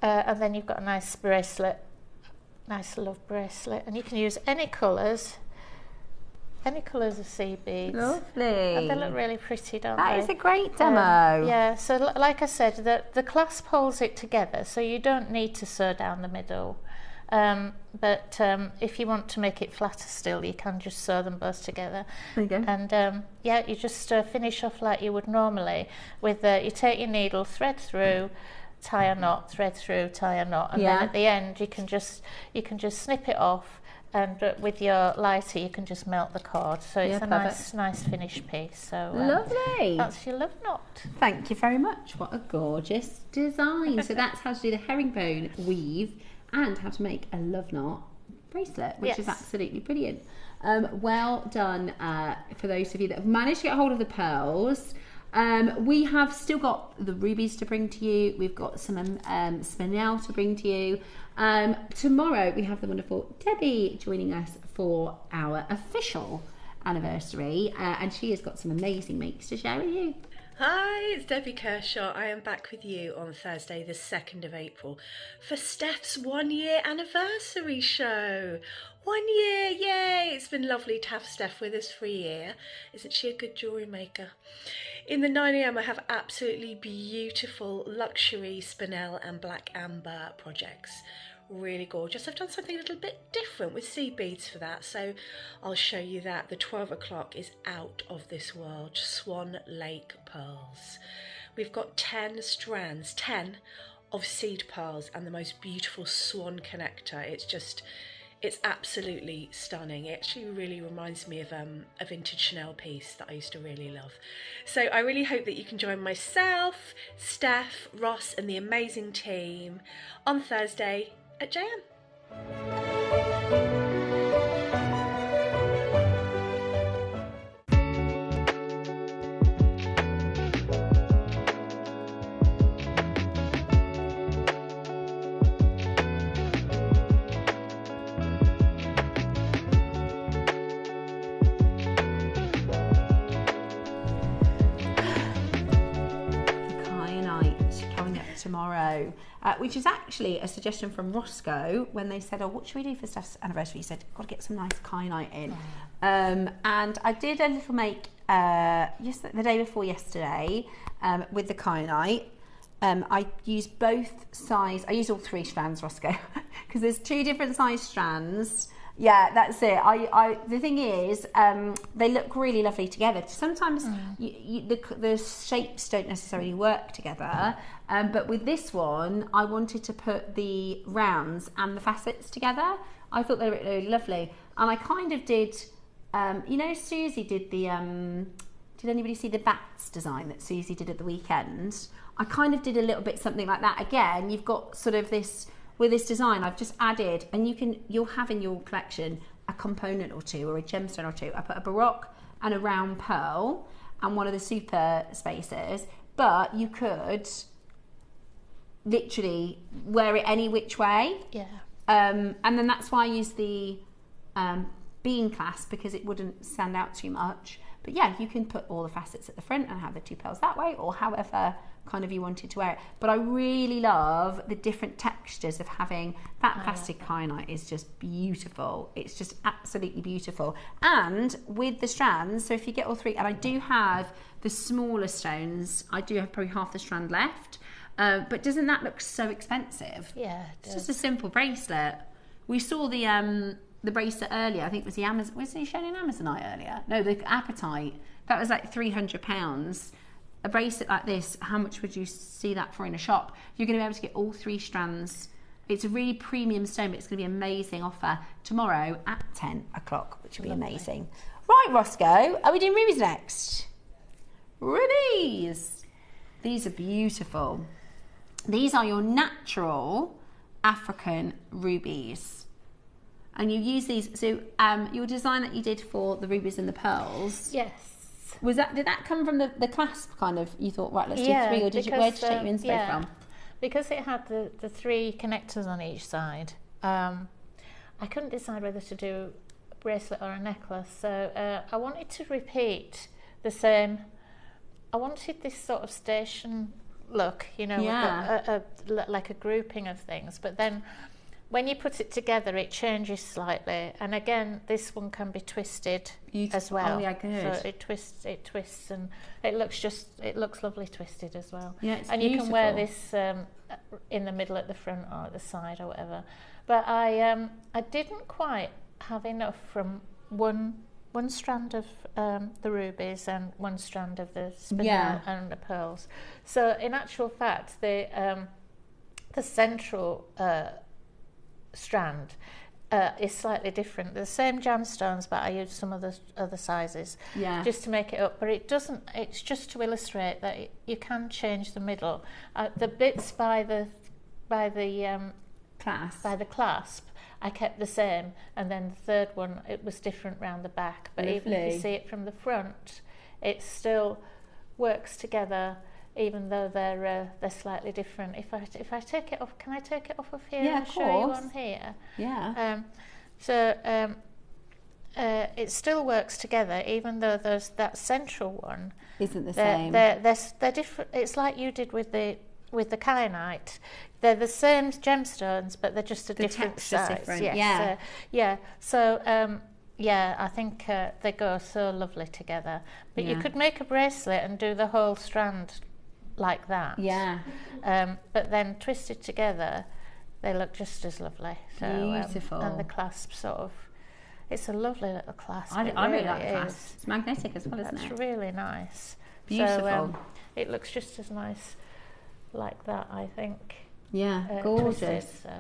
and then you've got a nice bracelet, nice love bracelet, and you can use any colours of sea beads. Lovely. And they look really pretty, don't they? That is a great demo. Yeah, so like I said, the clasp holds it together, so you don't need to sew down the middle. But if you want to make it flatter still, you can just sew them both together. There you go. And yeah, you just finish off like you would normally with you take your needle, thread through, tie a knot, thread through, tie a knot, and then at the end you can just snip it off, and with your lighter you can just melt the cord, so it's a nice finished piece. So lovely. That's your love knot. Thank you very much. What a gorgeous design. So that's how to do the herringbone weave and how to make a love knot bracelet, which is absolutely brilliant. Well done for those of you that have managed to get hold of the pearls. We have still got the rubies to bring to you. We've got some spinel to bring to you. Tomorrow we have the wonderful Debbie joining us for our official anniversary, and she has got some amazing makes to share with you. Hi, it's Debbie Kershaw. I am back with you on Thursday the 2nd of April for Steph's 1 year anniversary show. 1 year, yay! It's been lovely to have Steph with us for a year. Isn't she a good jewellery maker? In the 9am I have absolutely beautiful luxury spinel and black amber projects. Really gorgeous. I've done something a little bit different with seed beads for that, so I'll show you that. The 12 o'clock is out of this world. Swan Lake pearls. We've got 10 strands, 10 of seed pearls and the most beautiful swan connector. It's absolutely stunning. It actually really reminds me of a vintage Chanel piece that I used to really love. So I really hope that you can join myself, Steph, Ross and the amazing team on Thursday at JM. show, which is actually a suggestion from Roscoe when they said, oh, what should we do for Steph's anniversary? He said, got to get some nice kyanite in. And I did a little make the day before yesterday with the kyanite. I used both sides. I used all 3 strands, Roscoe, because there's 2 different size strands. Yeah, that's it. The thing is, they look really lovely together. Sometimes the shapes don't necessarily work together, but with this one, I wanted to put the rounds and the facets together. I thought they were really lovely, and I kind of did. You know, Susie did the. Did anybody see the bats design that Susie did at the weekend? I kind of did a little bit something like that. Again, you've got sort of this. With this design, I've just added, and you'll have in your collection a component or 2 or a gemstone or 2. I put a baroque and a round pearl and one of the super spacers, but you could literally wear it any which way. Yeah. And then that's why I use the bean clasp, because it wouldn't stand out too much. But yeah, you can put all the facets at the front and have the 2 pearls that way, or however kind of you wanted to wear it. But I really love the different textures of having that plastic kyanite. Is just beautiful. It's just absolutely beautiful. And with the strands, so if you get all 3, and I do have the smaller stones, I do have probably half the strand left, but doesn't that look so expensive? Yeah, it does. It's just a simple bracelet. We saw the bracelet earlier. I think it was the Amazon. Was he showing an Amazonite earlier? No, the apatite. That was like £300. A bracelet like this, how much would you see that for in a shop? You're going to be able to get all 3 strands. It's a really premium stone, but it's going to be an amazing offer tomorrow at 10 o'clock, which will be amazing. Right, Roscoe, are we doing rubies next? Rubies! These are beautiful. These are your natural African rubies. And you use these, so your design that you did for the rubies and the pearls. Yes. Did that come from the clasp kind of, you thought, right, let's do 3, or where did you take your inspo from? Because it had the 3 connectors on each side, I couldn't decide whether to do a bracelet or a necklace, so I wanted to repeat the same. I wanted this sort of station look, you know, like a grouping of things, but then when you put it together, it changes slightly, and again, this one can be twisted as well. Oh yeah, good. So it twists, and it looks lovely twisted as well. Yeah, it's beautiful. You can wear this in the middle, at the front, or at the side, or whatever. But I didn't quite have enough from one strand of the rubies and one strand of the spinel and the pearls. So in actual fact, the central strand is slightly different. The same gemstones, but I used some of the other sizes just to make it up. But it doesn't. It's just to illustrate that you can change the middle. The bits by the clasp, I kept the same, and then the third one, it was different round the back. But even if you see it from the front, it still works together, even though they're slightly different. If I take it off, can I take it off of here and show you on here? Yeah. It still works together, even though there's that central one isn't the same. They're different. It's like you did with the kyanite. They're the same gemstones, but they're just a different size. Different. Yes. So I think they go so lovely together. But you could make a bracelet and do the whole strand like that. Yeah. But then twisted together, they look just as lovely. So, beautiful. And the clasp sort of, it's a lovely little clasp. I really like the clasp. It's magnetic as well, isn't it? It's really nice. Beautiful. So, it looks just as nice like that, I think. Yeah, gorgeous. Twisted, so,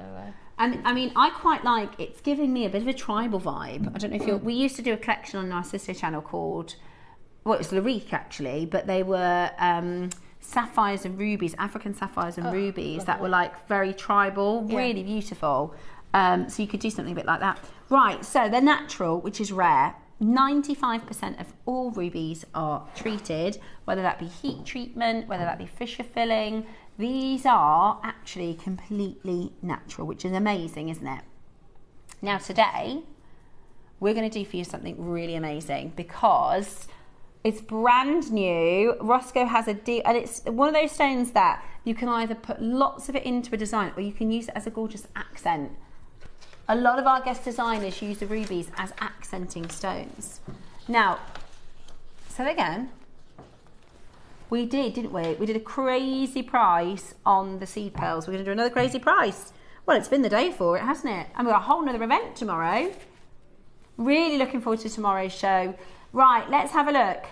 and I mean, I quite like, it's giving me a bit of a tribal vibe. I don't know if we used to do a collection on our sister channel called, well, it was Larique actually, but they were sapphires and rubies, African sapphires and rubies that were like very tribal, really beautiful. So you could do something a bit like that. Right, so they're natural, which is rare. 95% of all rubies are treated, whether that be heat treatment, whether that be fissure filling. These are actually completely natural, which is amazing, isn't it? Now today, we're going to do for you something really amazing, because It's brand new. Roscoe has a deal, and it's one of those stones that you can either put lots of it into a design or you can use it as a gorgeous accent. A lot of our guest designers use the rubies as accenting stones. Now, say that again. We did, didn't we? We did a crazy price on the seed pearls. We're going to do another crazy price. Well, it's been the day for it, hasn't it? And we've got a whole nother event tomorrow. Really looking forward to tomorrow's show. Right, let's have a look.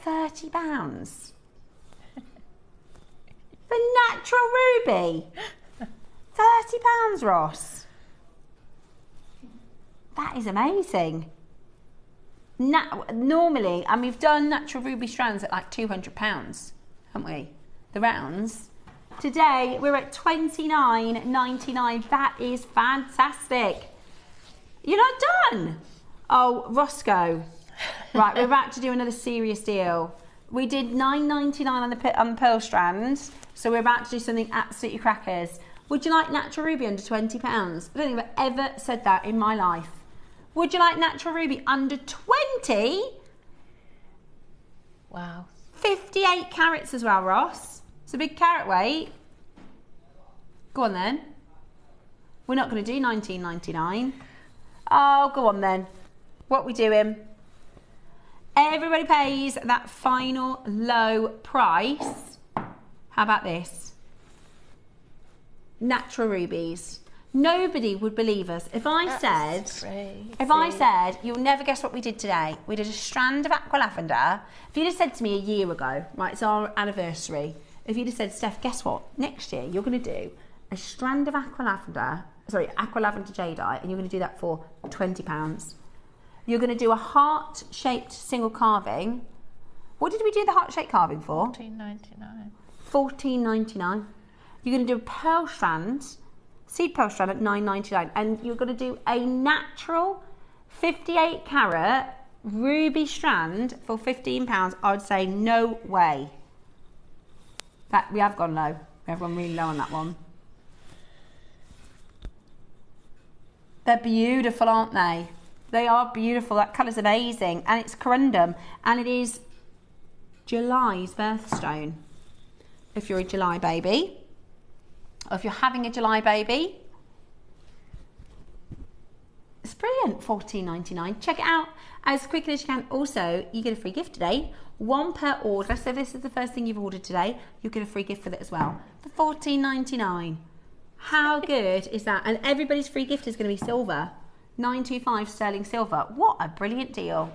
£30. The natural ruby. £30, Ross. That is amazing. Normally, and we've done natural ruby strands at like £200, haven't we? The rounds. Today, we're at $29.99. That is fantastic. You're not done. Oh, Roscoe. Right, we're about to do another serious deal. We did $9.99 on the pearl strands, so we're about to do something absolutely crackers. Would you like natural ruby under £20? I don't think I've ever said that in my life. Would you like natural ruby under 20? Wow. 58 carats as well, Ross. It's a big carat weight. Go on then. We're not going to do $19.99. Oh, go on then. What are we doing? Everybody pays that final low price. How about this? Natural rubies. Nobody would believe us if I said you'll never guess what we did today. We did a strand of aqua lavender. If you'd have said to me a year ago, right, it's our anniversary. If you'd have said, Steph, guess what? Next year you're going to do a strand of aqua lavender jadeite, and you're going to do that for £20. You're going to do a heart-shaped single carving. What did we do the heart-shaped carving for? $14.99. $14.99. You're going to do a pearl strand, seed pearl strand at $9.99, and you're going to do a natural 58 carat ruby strand for £15. I would say no way. That we have gone low. We have gone really low on that one. They're beautiful, aren't they? They are beautiful. That colour's amazing, and it's corundum, and it is July's birthstone. If you're a July baby, or if you're having a July baby, it's brilliant. $14.99. Check it out as quickly as you can. Also, you get a free gift today. One per order. So if this is the first thing you've ordered today, you get a free gift with it as well for $14.99. How good is that? And everybody's free gift is going to be silver. 925 sterling silver. What a brilliant deal.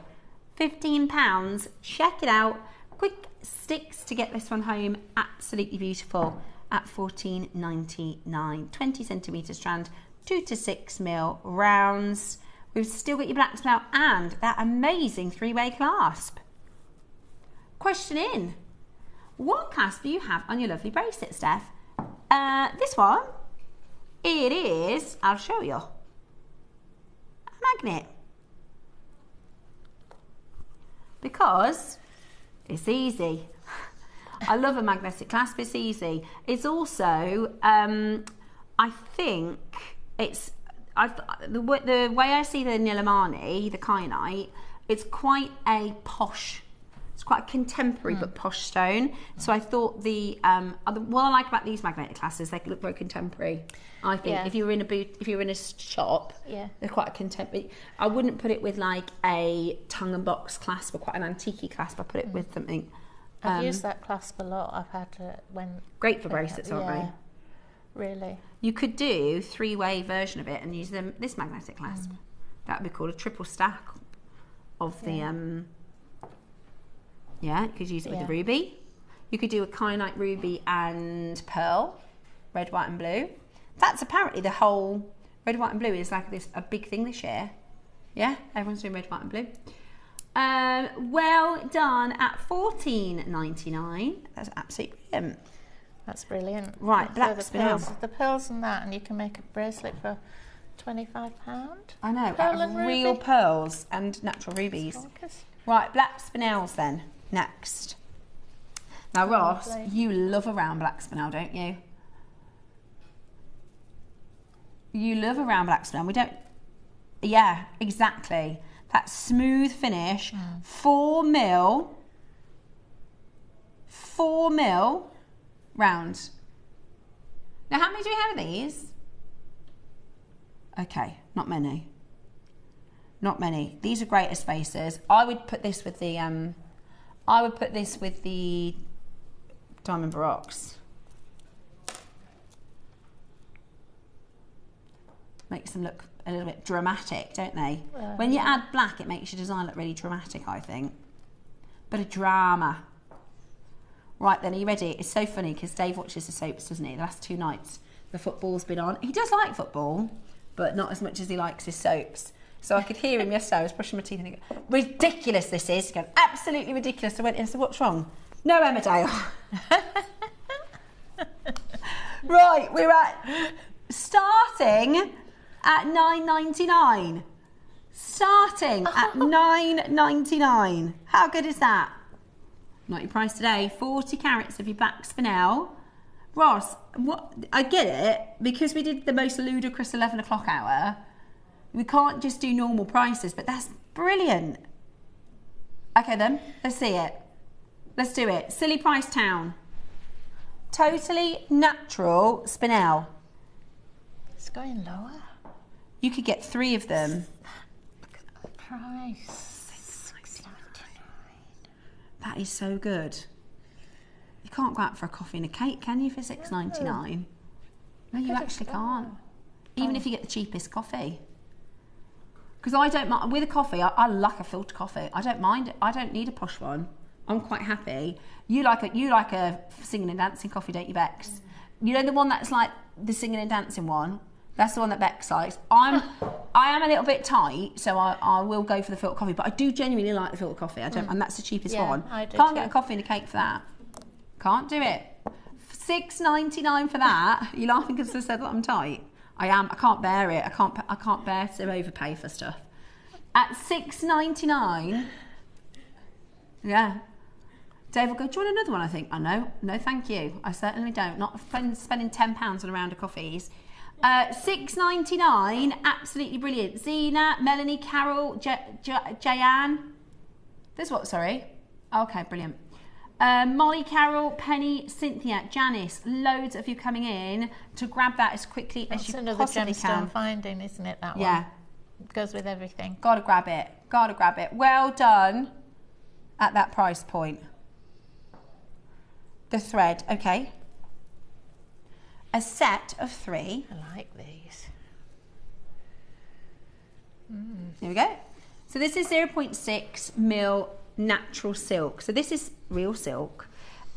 £15. Check it out. Quick sticks to get this one home. Absolutely beautiful at $14.99. 20 centimetre strand, 2 to 6 mil rounds. We've still got your black spinel and that amazing 3-way clasp. Question in. What clasp do you have on your lovely bracelet, Steph? This one. It is, I'll show you, a magnet. Because it's easy. I love a magnetic clasp, it's easy. It's also, I think it's, the way I see the Nilamani, the kyanite, it's quite a posh, it's quite a contemporary but posh stone. So I thought what I like about these magnetic clasps, they look very contemporary. I think if you were in a booth, if you were in a shop, they're quite a contemporary. I wouldn't put it with like a tongue and box clasp or quite an antique clasp. I put it with something. I've used that clasp a lot. I've had when great for bracelets, aren't they? Really. You could do 3-way version of it and use this magnetic clasp. That would be called a triple stack of the you could use it with the ruby. You could do a kyanite ruby and pearl, red, white and blue. That's apparently the whole red, white and blue is like a big thing this year. Yeah, everyone's doing red, white and blue. Well done at $14.99. That's absolutely brilliant. That's brilliant. Right, black spinel. The pearls and that, and you can make a bracelet for £25. I know, out of real pearls and natural rubies. Right, black spinels then, next. Now Ross, you love a round black spinel, don't you? You love a round black spinel. We don't... Yeah, exactly. That smooth finish. 4 mil round. Now, how many do we have of these? Okay, not many. Not many. These are greater spacers. I would put this with the Diamond Baroques. Makes them look a little bit dramatic, don't they? When you add black, it makes your design look really dramatic, I think. Bit of drama. Right then, are you ready? It's so funny because Dave watches the soaps, doesn't he? The last 2 nights the football's been on. He does like football, but not as much as he likes his soaps. So I could hear him yesterday. I was brushing my teeth and he goes, ridiculous this is. He goes, absolutely ridiculous. I went in and said, what's wrong? No, Emmerdale. Right, we're at starting at $9.99. Starting at $9.99. How good is that? Not your price today. 40 carats of your back spinel. Ross, what? I get it, because we did the most ludicrous 11 o'clock hour. We can't just do normal prices, but that's brilliant. Okay then, let's see it. Let's do it. Silly Price Town. Totally natural spinel. It's going lower. You could get 3 of them. Look at the price. $6.99. That is so good. You can't go out for a coffee and a cake, can you, for $6.99? No, you actually can't. Even if you get the cheapest coffee. Because I don't mind, with a coffee, I like a filter coffee. I don't mind it. I don't need a posh one. I'm quite happy. You like a singing and dancing coffee, don't you, Bex? You know the one that's like the singing and dancing one? That's the one that Bex likes. I am a little bit tight, so I will go for the filter coffee, but I do genuinely like the filter coffee. And that's the cheapest one. I do Can't too. get a coffee and a cake for that. Can't do it. $6.99 for that. You're laughing because I said that I'm tight. I am. I can't bear it. I can't bear to overpay for stuff. At $6.99. Yeah. Dave will go, do you want another one? I think, I know. No, thank you. I certainly don't. Not spending £10 on a round of coffees. $6.99. Absolutely brilliant. Zena, Melanie, Carol, Jayanne. There's what, sorry? Okay, brilliant. Molly, Carol, Penny, Cynthia, Janice, loads of you coming in to grab that as quickly as you possibly Gemstone can. finding, isn't it, that one? Yeah. It goes with everything. Gotta grab it. Gotta grab it. Well done at that price point. The thread, okay. A set of 3. I like these. Here we go. So this is 0.6 mil natural silk. So this is real silk.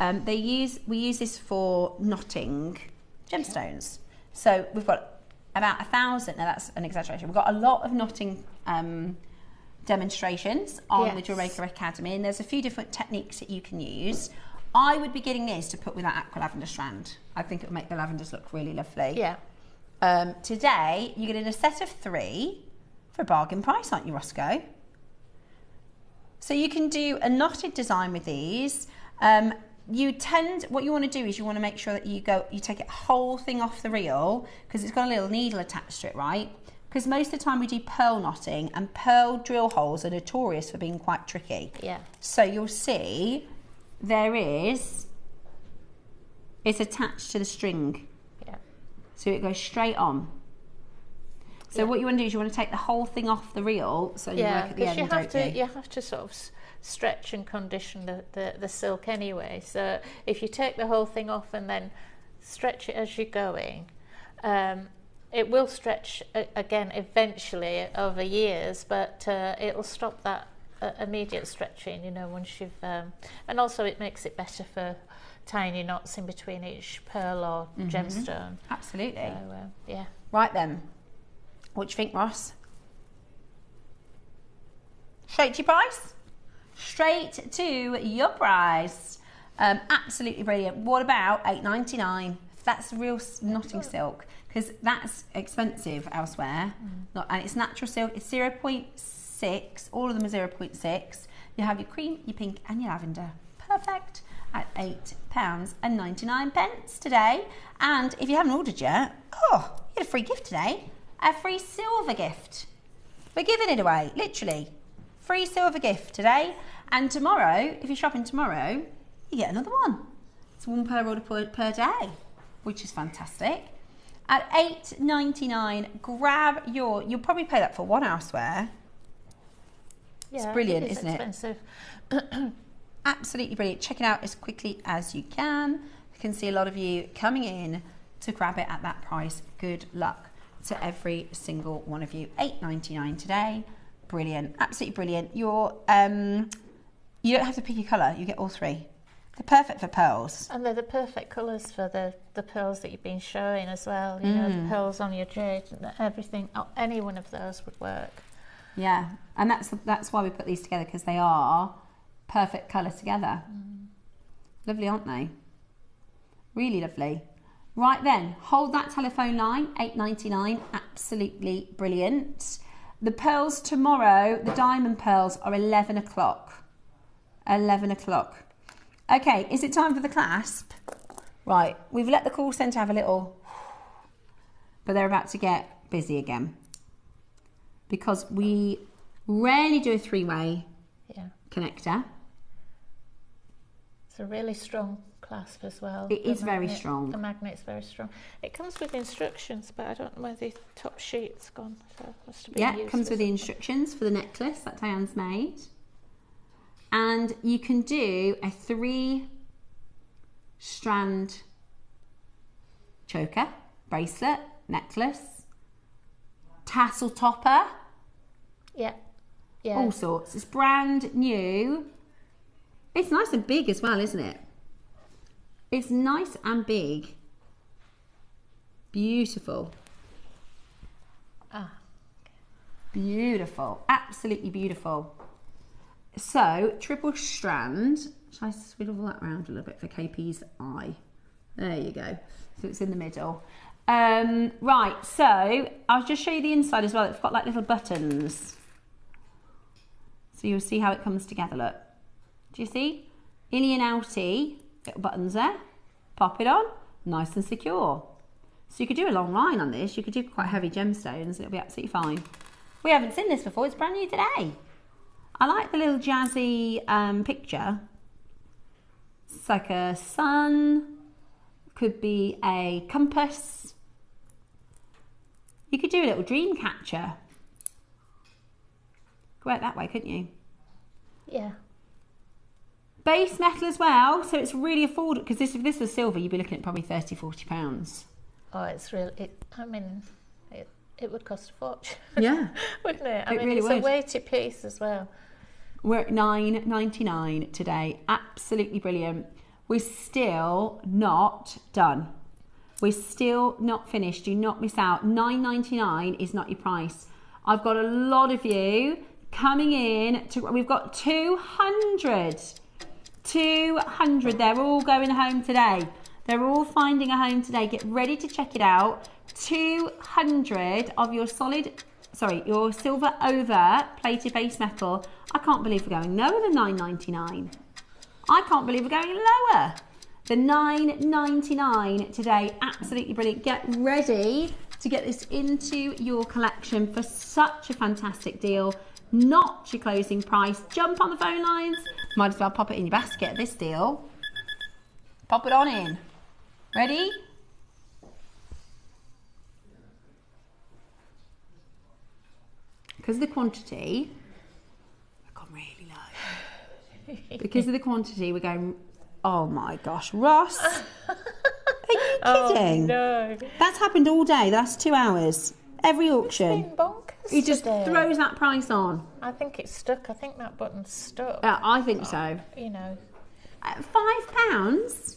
We use this for knotting gemstones. So we've got about 1,000. Now that's an exaggeration. We've got a lot of knotting demonstrations on the JewelleryMaker Academy, and there's a few different techniques that you can use. I would be getting this to put with that aqua lavender strand. I think it would make the lavenders look really lovely. Yeah. Today you're getting a set of 3 for a bargain price, aren't you, Roscoe? So you can do a knotted design with these. What you want to do is you want to make sure that you take it whole thing off the reel, because it's got a little needle attached to it, right? Because most of the time we do pearl knotting, and pearl drill holes are notorious for being quite tricky. Yeah. So you'll see it's attached to the string. Yeah. So it goes straight on. So what you want to do is you want to take the whole thing off the reel, so you work at the end, you have to sort of stretch and condition the silk anyway. So if you take the whole thing off and then stretch it as you're going, it will stretch again eventually over years, but it'll stop that immediate stretching, you know, once you've and also it makes it better for tiny knots in between each pearl or gemstone. Absolutely. So, yeah. Right then, what do you think, Ross? Straight to your price? Straight to your price. Absolutely brilliant. What about $8.99? That's real knotting silk, because that's expensive elsewhere. And it's natural silk. It's 0.6. All of them are 0.6. You have your cream, your pink, and your lavender. Perfect. At £8.99 today. And if you haven't ordered yet, you get a free gift today. A free silver gift. We're giving it away, literally. Free silver gift today. And tomorrow, if you're shopping tomorrow, you get another one. It's one per order per day, which is fantastic. At $8.99, grab you'll probably pay that for one houseware. Yeah, it's brilliant, it's isn't expensive. it? Absolutely brilliant. Check it out as quickly as you can. You can see a lot of you coming in to grab it at that price. Good luck to every single one of you. $8.99 today. Brilliant, absolutely brilliant. You don't have to pick your colour. You get all three. They're perfect for pearls. And they're the perfect colours for the pearls that you've been showing as well. You know, the pearls on your jade, everything. Any one of those would work. Yeah, and that's why we put these together, because they are perfect colour together. Lovely, aren't they? Really lovely. Right then, hold that telephone line, $8.99, absolutely brilliant. The pearls tomorrow, the diamond pearls, are 11 o'clock. 11 o'clock. Okay, is it time for the clasp? Right, we've let the call centre have a little, but they're about to get busy again, because we rarely do a three-way connector. It's a really strong clasp as well. It is very strong. The magnet's very strong. It comes with instructions, but I don't know where the top sheet's gone. So it must have been Yeah, it comes with the instructions for the necklace that Diane's made. And you can do a 3-strand choker, bracelet, necklace, tassel topper. Yeah. Yeah. All sorts. It's brand new. It's nice and big as well, isn't it? It's nice and big. Beautiful. Beautiful. Absolutely beautiful. So, triple strand. Shall I swivel that around a little bit for KP's eye? There you go. So it's in the middle. Right, so I'll just show you the inside as well. It's got like little buttons. So you'll see how it comes together, look. Do you see? Inny and outy, little buttons there. Pop it on, nice and secure. So you could do a long line on this. You could do quite heavy gemstones. It'll be absolutely fine. We haven't seen this before. It's brand new today. I like the little jazzy picture. It's like a sun. Could be a compass. You could do a little dream catcher. Go out that way, couldn't you? Yeah. Base metal as well, so it's really affordable, because if this was silver, you'd be looking at probably £30–40. Oh, it's really, it would cost a fortune. Yeah. Wouldn't it? I mean, really it's would. a weighty piece as well. We're at $9.99 today. Absolutely brilliant. We're still not done. We're still not finished. Do not miss out. $9.99 is not your price. I've got a lot of you coming in. We've got 200. 200. They're all going home today. They're all finding a home today. Get ready to check it out. 200 of your your silver over plated base metal. I can't believe we're going lower than $9.99. I can't believe we're going lower than $9.99 today. Absolutely brilliant. Get ready to get this into your collection for such a fantastic deal. Not your closing price. Jump on the phone lines. Might as well pop it in your basket, this deal. Pop it on in. Ready? Because of the quantity, I've gone really low. Because of the quantity, we're going, oh my gosh, Ross. Are you kidding? Oh, no. That's happened all day. That's 2 hours. Every auction. It's been bonkers He just today. throws that price on. I think it's stuck. I think that button's stuck. I think so. You know. £5?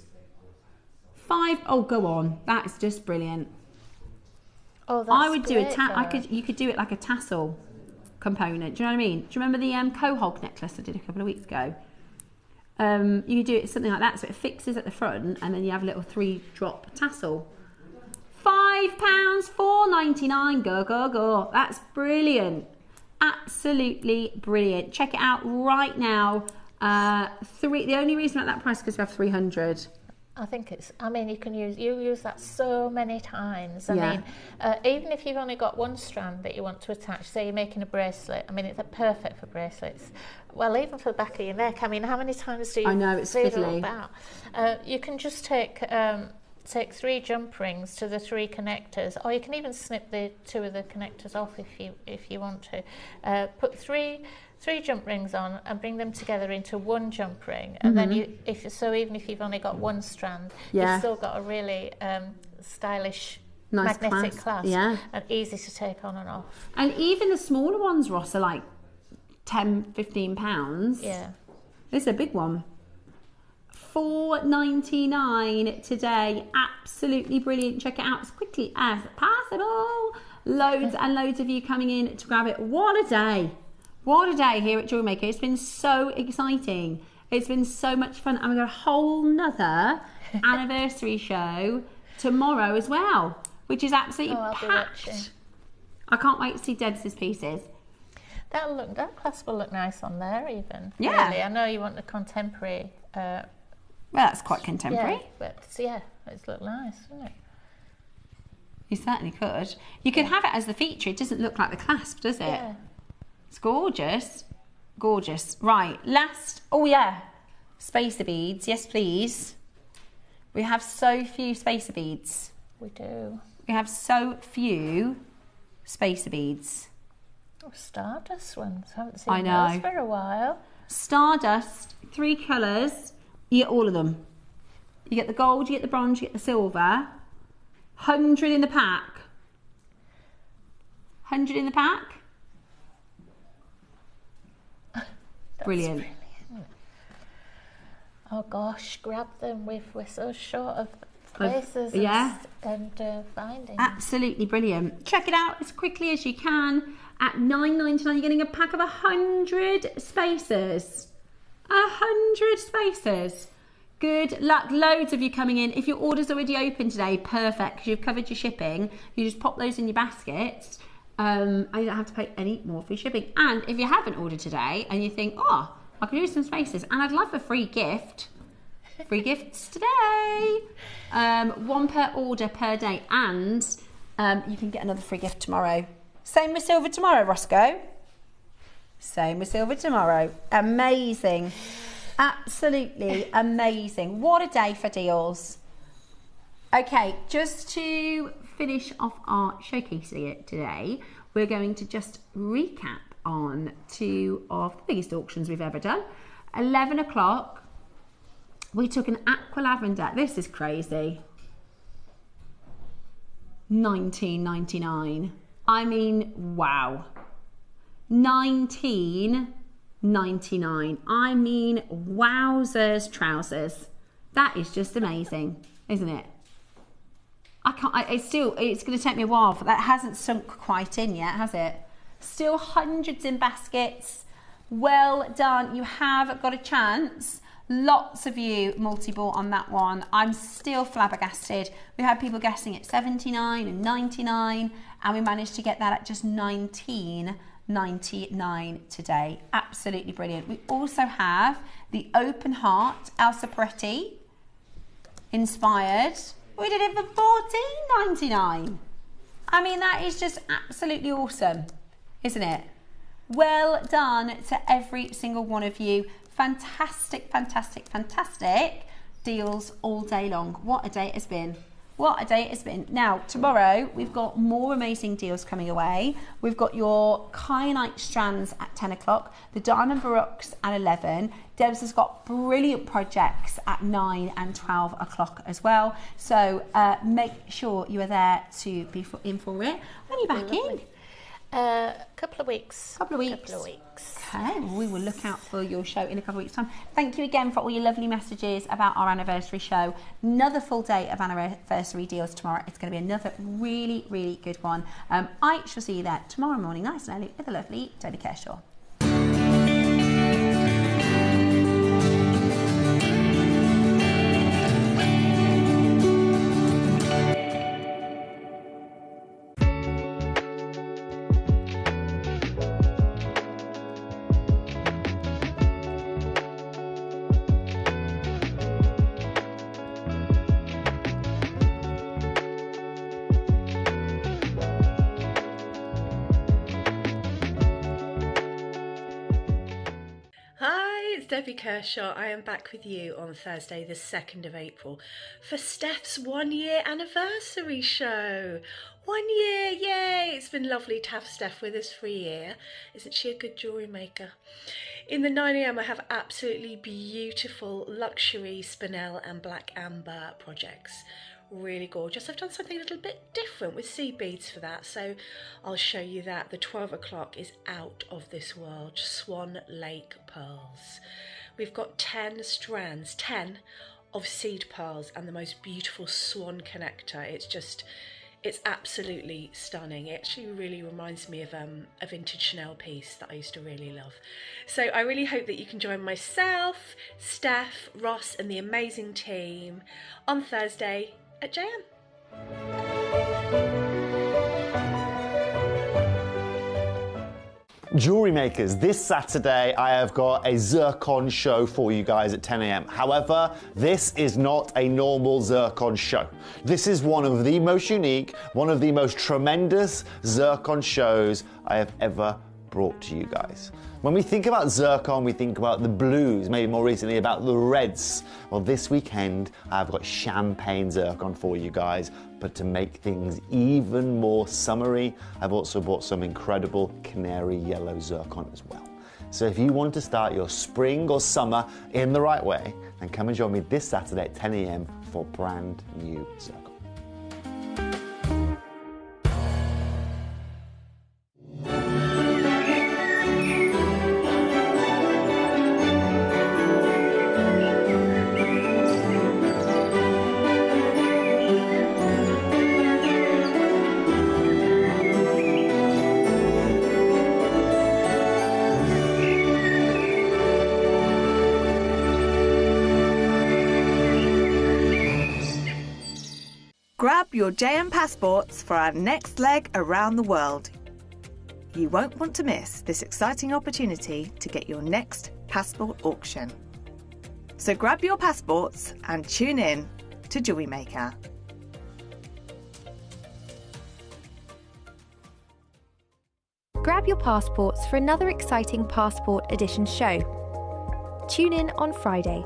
Oh, go on. That's just brilliant. Oh, that's I would do great, you could do it like a tassel component. Do you know what I mean? Do you remember the Cohog necklace I did a couple of weeks ago? You could do it something like that, so it fixes at the front, and then you have a little 3-drop tassel. £5, $4.99. Go, go, go. That's brilliant. Absolutely brilliant. Check it out right now. The only reason at that price is because we have 300. I think it's, I mean, you use that so many times. I mean, even if you've only got one strand that you want to attach, say you're making a bracelet, I mean, it's perfect for bracelets. Well, even for the back of your neck, I mean, how many times do you fiddle about? You can just take 3 jump rings to the 3 connectors, or you can even snip the 2 of the connectors off if you want to. Put 3 jump rings on and bring them together into 1 jump ring, and then even if you've only got 1 strand, you've still got a really stylish nice magnetic clasp, and easy to take on and off. And even the smaller ones, Ross, are like £10-15. Yeah, this is a big one. $4.99 today. Absolutely brilliant. Check it out as quickly as possible. Loads and loads of you coming in to grab it. What a day. What a day here at JewelleryMaker. It's been so exciting. It's been so much fun. And we've got a whole nother anniversary show tomorrow as well, which is absolutely packed. I can't wait to see Deb's pieces. That clasp will look nice on there even. Yeah. Really. I know you want the contemporary. Well, that's quite contemporary. Yeah, but it's look nice, doesn't it? You certainly could. You could have it as the feature. It doesn't look like the clasp, does it? Yeah. It's gorgeous. Gorgeous. Right, last, spacer beads. Yes, please. We have so few spacer beads. We do. We have so few spacer beads. Oh, Stardust ones. I haven't seen those for a while. Stardust, 3 colours. You get all of them. You get the gold, you get the bronze, you get the silver. 100 in the pack. 100 in the pack. Brilliant. Oh gosh, grab them. We're so short of places and bindings. Absolutely brilliant. Check it out as quickly as you can. At $9.99 you're getting a pack of 100 spacers. 100 spacers. Good luck. Loads of you coming in. If your order's already open today, perfect, because you've covered your shipping. You just pop those in your baskets. And you don't have to pay any more for shipping. And if you haven't ordered today and you think, oh, I could do some spacers and I'd love a free gift. Free gifts today. 1 per order per day, and you can get another free gift tomorrow. Same with silver tomorrow, Roscoe. Same with silver tomorrow. Amazing. Absolutely amazing. What a day for deals. Okay, just to finish off our showcase today, we're going to just recap on 2 of the biggest auctions we've ever done. 11 o'clock, we took an aqua lavender. This is crazy. $19.99. I mean, wow. $19.99. I mean, wowzers trousers. That is just amazing, isn't it? I can't, it's going to take me a while, but that hasn't sunk quite in yet, has it? Still hundreds in baskets. Well done. You have got a chance. Lots of you multi-bought on that one. I'm still flabbergasted. We had people guessing at 79 and 99, and we managed to get that at just 19.99 today. Absolutely brilliant. We also have the Open Heart Elsa Peretti inspired. We did it for $14.99. I mean, that is just absolutely awesome, isn't it? Well done to every single one of you. Fantastic, fantastic, fantastic deals all day long. What a day it has been. What a day it has been. Now, tomorrow, we've got more amazing deals coming away. We've got your kyanite strands at 10 o'clock, the diamond baroques at 11. Debs has got brilliant projects at 9 and 12 o'clock as well. So make sure you are there to be in for it. When are you back in? Couple of weeks. Couple of weeks. Okay, well, we will look out for your show in a couple of weeks' time. Thank you again for all your lovely messages about our anniversary show. Another full day of anniversary deals tomorrow. It's going to be another really, really good one. I shall see you there tomorrow morning, nice and early, with the lovely Toby Kershaw. Debbie Kershaw. I am back with you on Thursday the 2nd of April for Steph's 1 year anniversary show. 1 year, yay! It's been lovely to have Steph with us for a year. Isn't she a good jewellery maker? In the 9am I have absolutely beautiful luxury spinel and black amber projects. Really gorgeous. I've done something a little bit different with seed beads for that, so I'll show you that. The 12 o'clock is out of this world. Swan Lake pearls. We've got 10 strands, 10 of seed pearls and the most beautiful swan connector. It's absolutely stunning. It actually really reminds me of a vintage Chanel piece that I used to really love. So I really hope that you can join myself, Steph, Ross and the amazing team on Thursday at JM. Jewellery makers, this Saturday I have got a zircon show for you guys at 10am. However, this is not a normal zircon show. This is one of the most unique, one of the most tremendous zircon shows I have ever brought to you guys. When we think about zircon, we think about the blues, maybe more recently about the reds. Well, this weekend I've got champagne zircon for you guys, but to make things even more summery, I've also bought some incredible canary yellow zircon as well. So if you want to start your spring or summer in the right way, then come and join me this Saturday at 10am for brand new zircon. Grab your JM passports for our next leg around the world. You won't want to miss this exciting opportunity to get your next passport auction. So grab your passports and tune in to JewelleryMaker. Grab your passports for another exciting Passport Edition show. Tune in on Friday.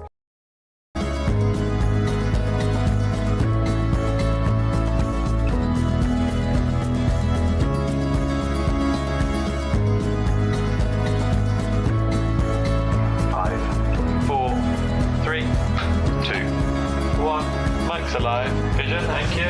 Alive. Vision, thank you.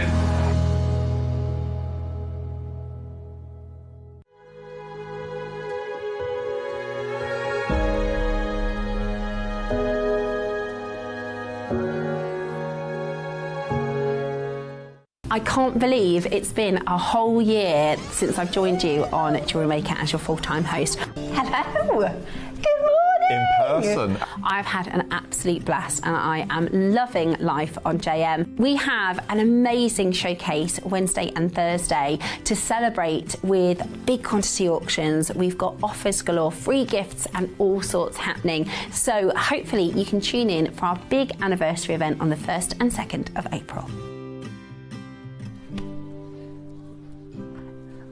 I can't believe it's been a whole year since I've joined you on JewelleryMaker as your full-time host. Hello! Good morning! In person. I've had an absolute blast and I am loving life on JM. We have an amazing showcase Wednesday and Thursday to celebrate with big quantity auctions. We've got offers galore, free gifts and all sorts happening. So hopefully you can tune in for our big anniversary event on the 1st and 2nd of April.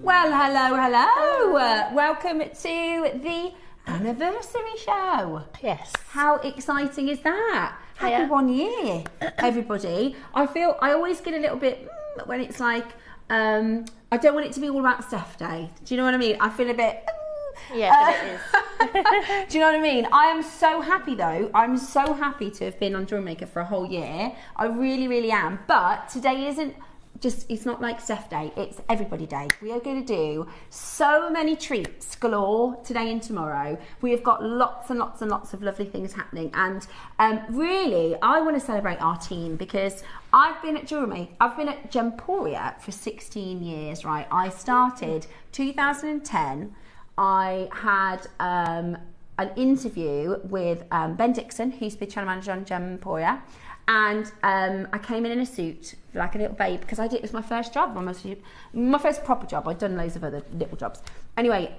Well, hello. Welcome to the anniversary show. Yes. How exciting is that? Happy Hiya. 1 year, everybody. I always get a little bit when it's like, I don't want it to be all about Steph Day. Do you know what I mean? I feel a bit... Yeah, but it is. Do you know what I mean? I am so happy though. I'm so happy to have been on JewelleryMaker for a whole year. I really, really am. But today isn't just, it's not like Steph Day, it's everybody day. We are going to do so many treats galore today and tomorrow. We have got lots and lots and lots of lovely things happening, and really I want to celebrate our team because I've been at JewelleryMaker, I've been at Gemporia for 16 years, right? I started 2010. I had an interview with Ben Dixon, who's the channel manager on Gemporia. And I came in a suit like a little babe because it was my first job, my first proper job. I'd done loads of other little jobs. Anyway,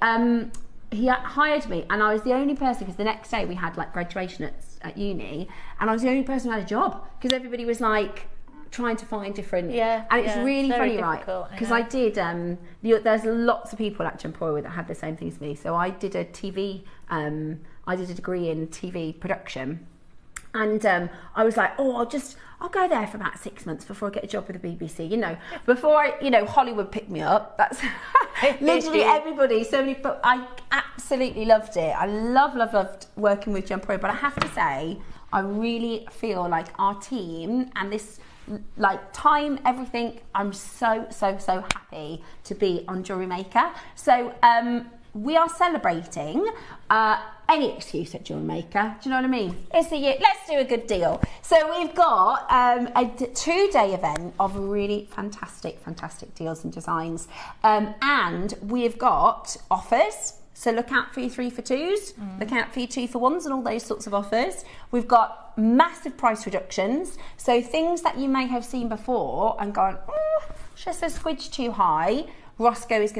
he hired me and I was the only person, because the next day we had like graduation at uni, and I was the only person who had a job because everybody was like trying to find different, and it's really funny, right? Because I did, there's lots of people at Gemporia that had the same things as me. So I did a TV I did a degree in TV production. And I was like, oh, I'll go there for about 6 months before I get a job with the BBC, you know, before Hollywood picked me up. That's literally everybody, so many, but I absolutely loved it. I loved working with Imperial, but I have to say, I really feel like our team and this, like, time, everything, I'm so happy to be on JewelleryMaker. So we are celebrating any excuse at JewelleryMaker. Do you know what I mean? It's a year. Let's do a good deal. So we've got a 2-day event of really fantastic deals and designs, and we've got offers. So look out for your 3 for 2s, look out for your 2 for 1s and all those sorts of offers. We've got massive price reductions. So things that you may have seen before and gone, just a squidge too high, Roscoe is going